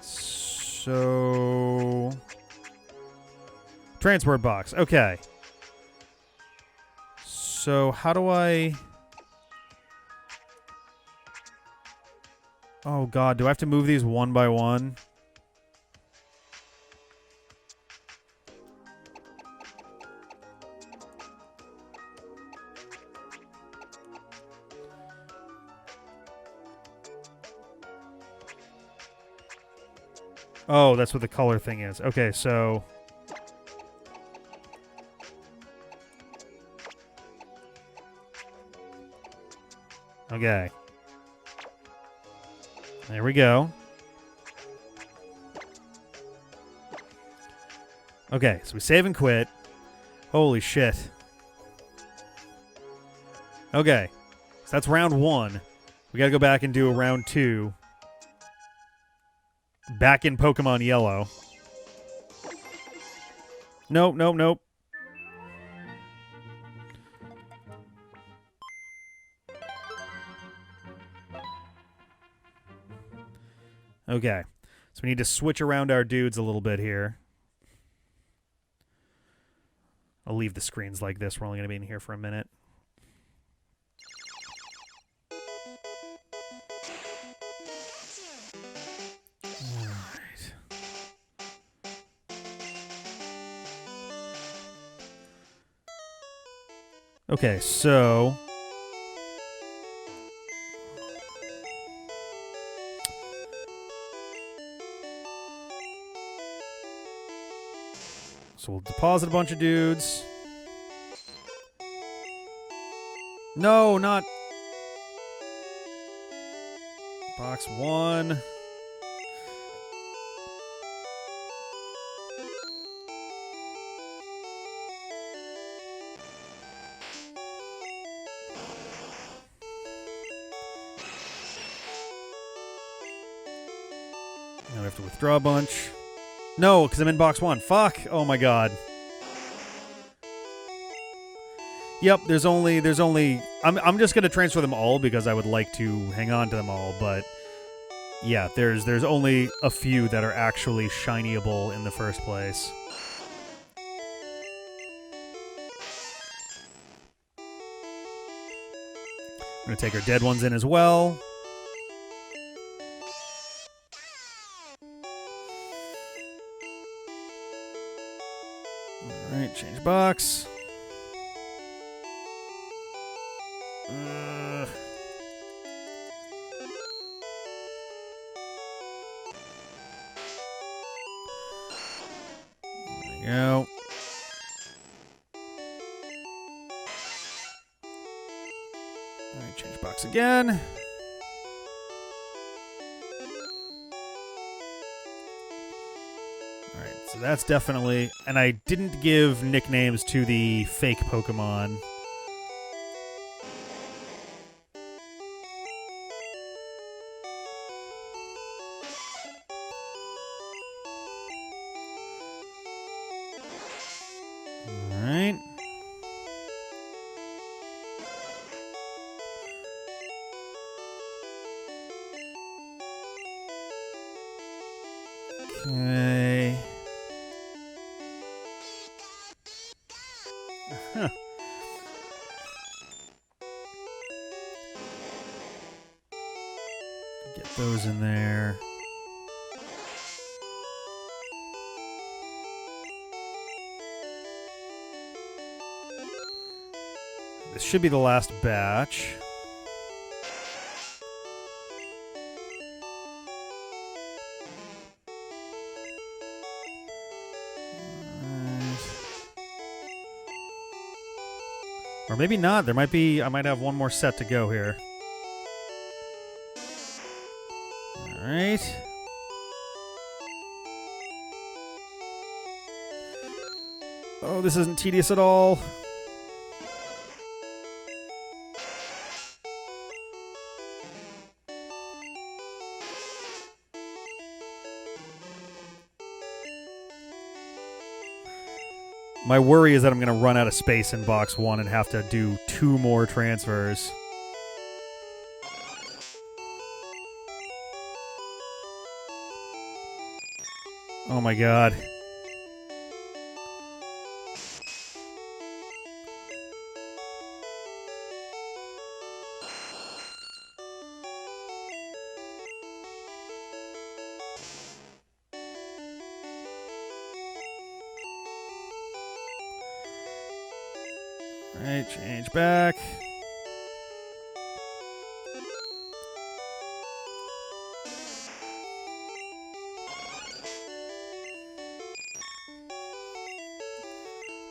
So... Transport box. Okay. So how do I... Oh, God. Do I have to move these one by one? Oh, that's what the color thing is. Okay, so... Okay. There we go. Okay, so we save and quit. Holy shit. Okay. So that's round 1. We gotta go back and do a round 2. Back in Pokemon Yellow. Nope, nope, nope. Okay, so we need to switch around our dudes a little bit here. I'll leave the screens like this. We're only going to be in here for a minute. All right. Okay, so... So we'll deposit a bunch of dudes. No, not... Box 1. Now we have to withdraw a bunch. No, because I'm in box 1. Fuck! Oh my god. Yep, there's only... I'm just going to transfer them all because I would like to hang on to them all, but... Yeah, there's only a few that are actually shinyable in the first place. I'm going to take our dead ones in as well. Alright, change box. There we go. Alright, change box again. Alright, so that's definitely... And I didn't give nicknames to the fake Pokemon. Alright. Okay. Huh. Get those in there. This should be the last batch. Or maybe not. There might be... I might have one more set to go here. Alright. Oh, this isn't tedious at all. My worry is that I'm going to run out of space in box 1 and have to do 2 more transfers. Oh my god. Alright, change back.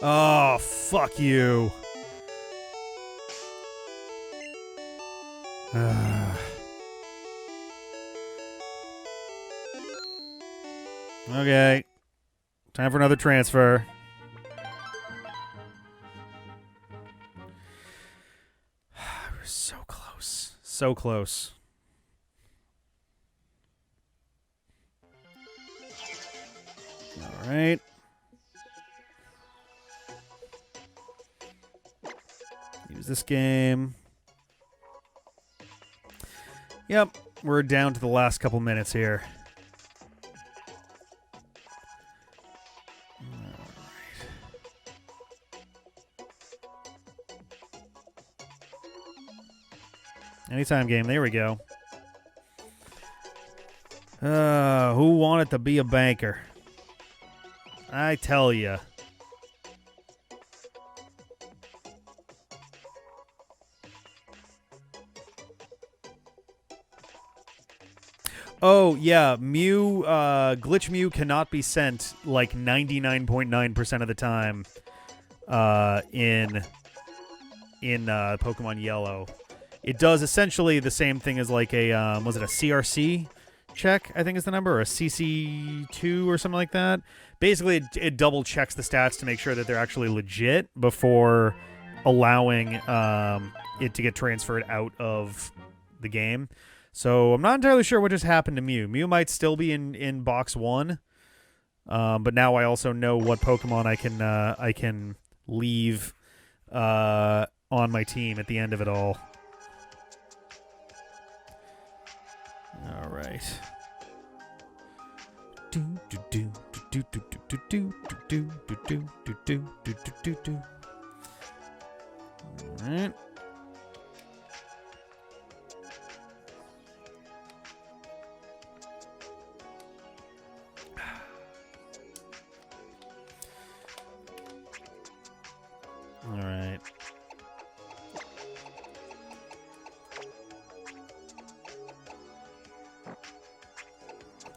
Oh, fuck you. Okay. Time for another transfer. We're so close. So close. All right. Use this game. Yep, we're down to the last couple minutes here. Anytime game. There we go. Who wanted to be a banker? I tell ya. Oh, yeah. Glitch Mew cannot be sent like 99.9% of the time in Pokemon Yellow. It does essentially the same thing as like a, was it a CRC check, I think is the number, or a CC2 or something like that. Basically, it double checks the stats to make sure that they're actually legit before allowing it to get transferred out of the game. So I'm not entirely sure what just happened to Mew. Mew might still be in box 1, but now I also know what Pokemon I can leave on my team at the end of it all. All right. All right.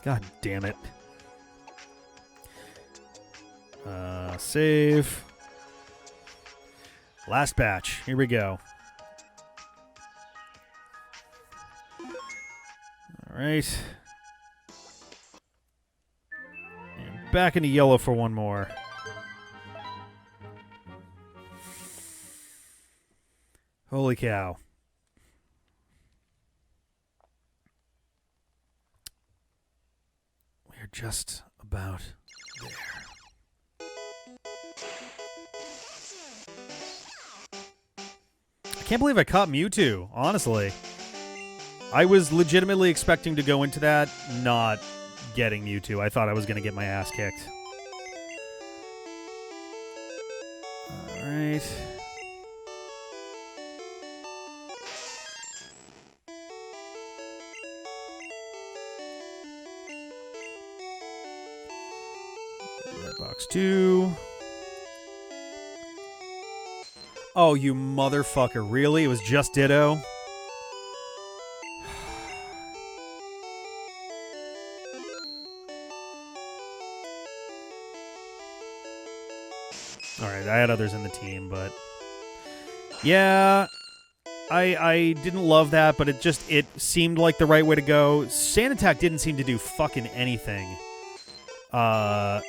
God damn it. Save. Last batch. Here we go. All right. And back into yellow for one more. Holy cow. We're just about there. I can't believe I caught Mewtwo, honestly. I was legitimately expecting to go into that not getting Mewtwo. I thought I was going to get my ass kicked. All right. Red box 2. Oh, you motherfucker. Really? It was just Ditto? Alright, I had others in the team, but... Yeah, I didn't love that, but it seemed like the right way to go. Sand Attack didn't seem to do fucking anything. At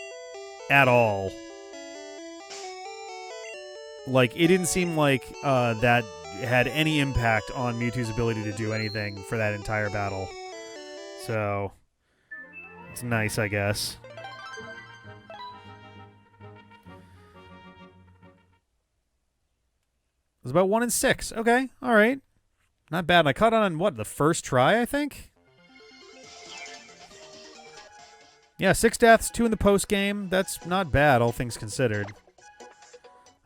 all. Like, it didn't seem like that had any impact on Mewtwo's ability to do anything for that entire battle. So, it's nice, I guess. It was about 1 in 6. Okay, all right. Not bad. And I caught on, what, the first try, I think? Yeah, 6 deaths, 2 in the post game. That's not bad, all things considered.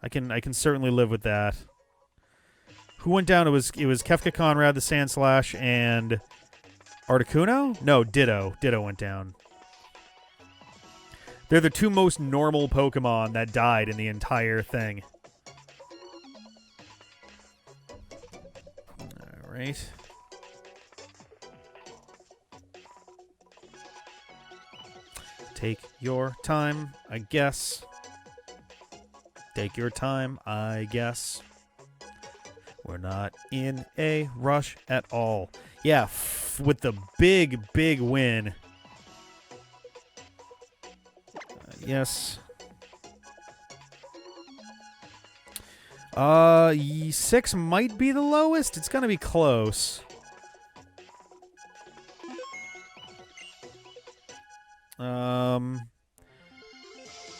I can certainly live with that. Who went down? It was Kefka Conrad, the Sandslash, and Articuno? No, Ditto. Ditto went down. They're the 2 most normal Pokemon that died in the entire thing. All right. Take your time, I guess. Take your time, I guess. We're not in a rush at all. Yeah, with the big, big win. Yes. 6 might be the lowest. It's gonna be close.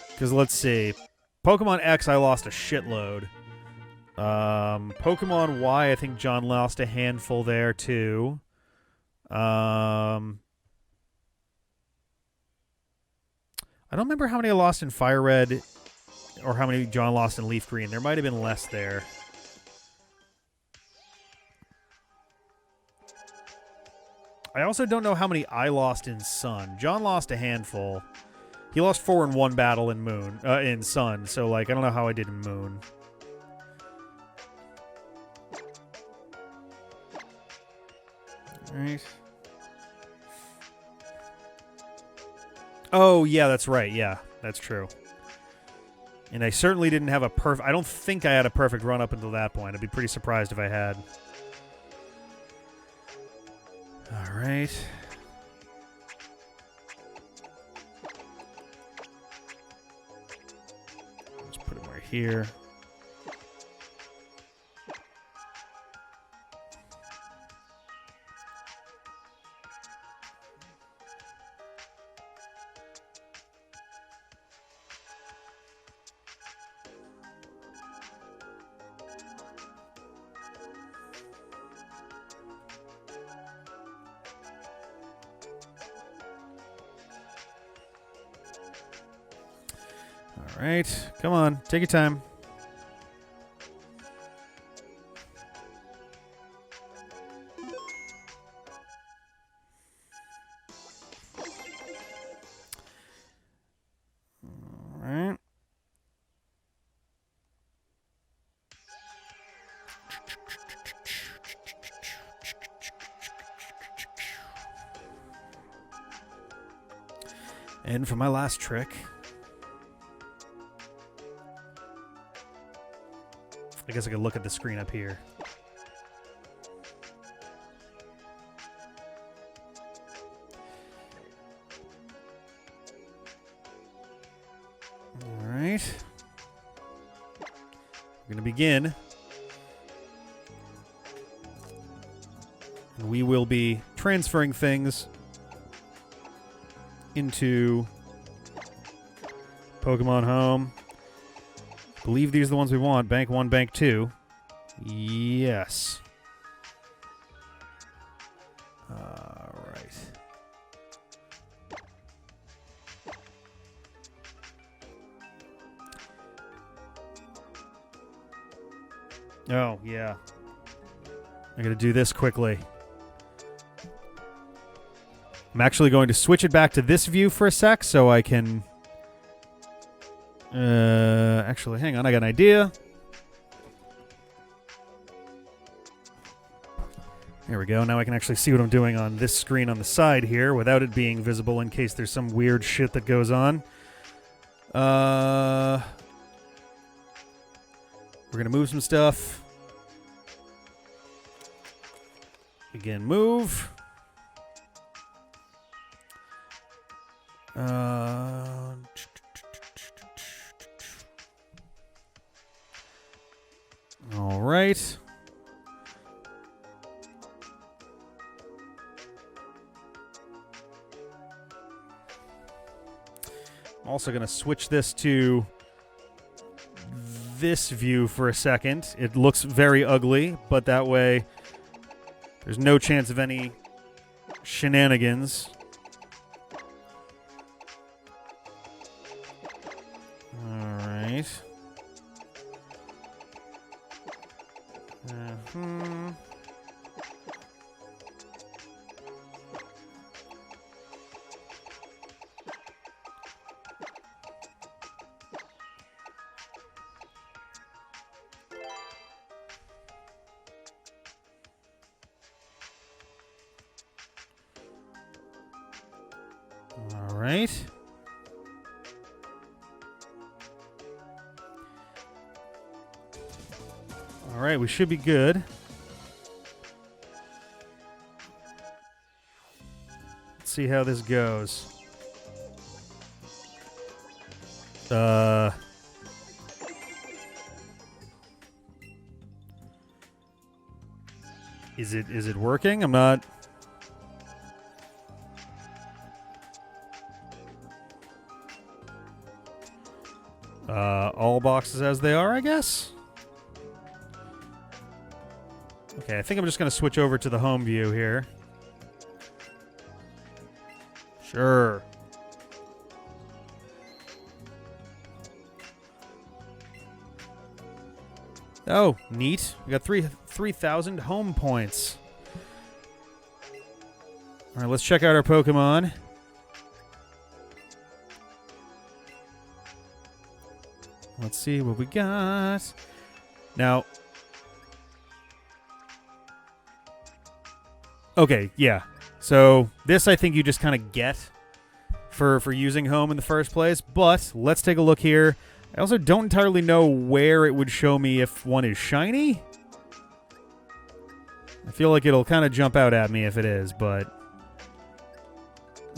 Because let's see. Pokemon X, I lost a shitload. Pokemon Y, I think John lost a handful there, too. I don't remember how many I lost in Fire Red or how many John lost in Leaf Green. There might have been less there. I also don't know how many I lost in Sun. John lost a handful. He lost 4 in one battle in Moon, in Sun, so, like, I don't know how I did in Moon. Alright. Oh, yeah, that's right, yeah, that's true. And I certainly didn't have a I don't think I had a perfect run up until that point. I'd be pretty surprised if I had. Alright. Here. All right, come on, take your time. All right. And for my last trick, I guess I could look at the screen up here. All right. We're going to begin. And we will be transferring things into Pokemon Home. I believe these are the ones we want. Bank 1, Bank 2. Yes. All right. Oh, yeah. I gotta do this quickly. I'm actually going to switch it back to this view for a sec so I can... actually, hang on, I got an idea. There we go. Now I can actually see what I'm doing on this screen on the side here without it being visible in case there's some weird shit that goes on. We're going to move some stuff. Again, move. All right. I'm also going to switch this to this view for a second. It looks very ugly, but that way there's no chance of any shenanigans. All right. All right. All right, we should be good. Let's see how this goes. Is it working? I'm not... all boxes as they are, I guess? Okay, I think I'm just going to switch over to the home view here. Sure. Oh, neat. We got 3,000 home points. All right, let's check out our Pokemon. Let's see what we got. Now, okay, yeah. So this I think you just kind of get for using home in the first place. But let's take a look here. I also don't entirely know where it would show me if one is shiny. I feel like it'll kind of jump out at me if it is, but...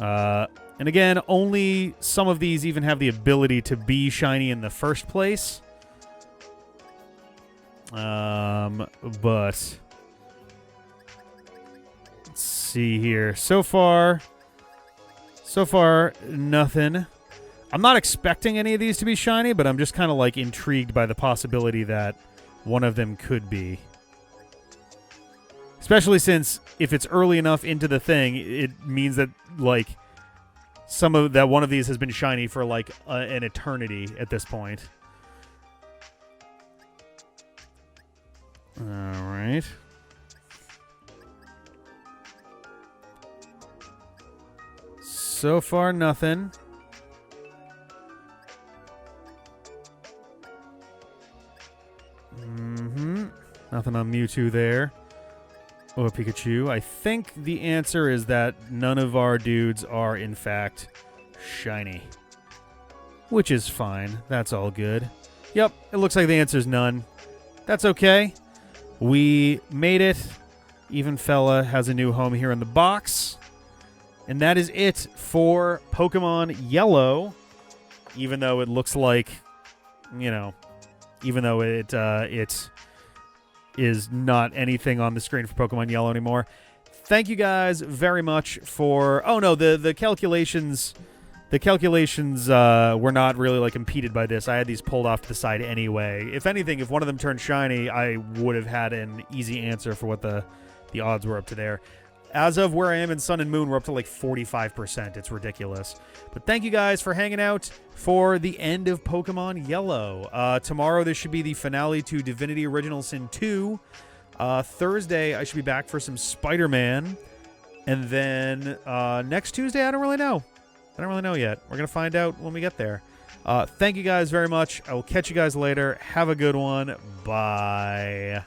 and again, only some of these even have the ability to be shiny in the first place. But... let's see here. So far, nothing. I'm not expecting any of these to be shiny, but I'm just kind of like intrigued by the possibility that one of them could be. Especially since if it's early enough into the thing, it means that like one of these has been shiny for like an eternity at this point. All right. So far, nothing. Nothing on Mewtwo there. Or Pikachu. I think the answer is that none of our dudes are, in fact, shiny. Which is fine. That's all good. Yep, it looks like the answer's none. That's okay. We made it. Even Fella has a new home here in the box. And that is it for Pokemon Yellow. Even though it looks like, you know, even though it is not anything on the screen for Pokemon Yellow anymore. Thank you guys very much for... Oh, no, the calculations... The calculations were not really like impeded by this. I had these pulled off to the side anyway. If anything, if one of them turned shiny, I would have had an easy answer for what the odds were up to there. As of where I am in Sun and Moon, we're up to like 45%. It's ridiculous. But thank you guys for hanging out for the end of Pokemon Yellow. Tomorrow, this should be the finale to Divinity Original Sin 2. Thursday, I should be back for some Spider-Man. And then next Tuesday, I don't really know. I don't really know yet. We're going to find out when we get there. Thank you guys very much. I will catch you guys later. Have a good one. Bye.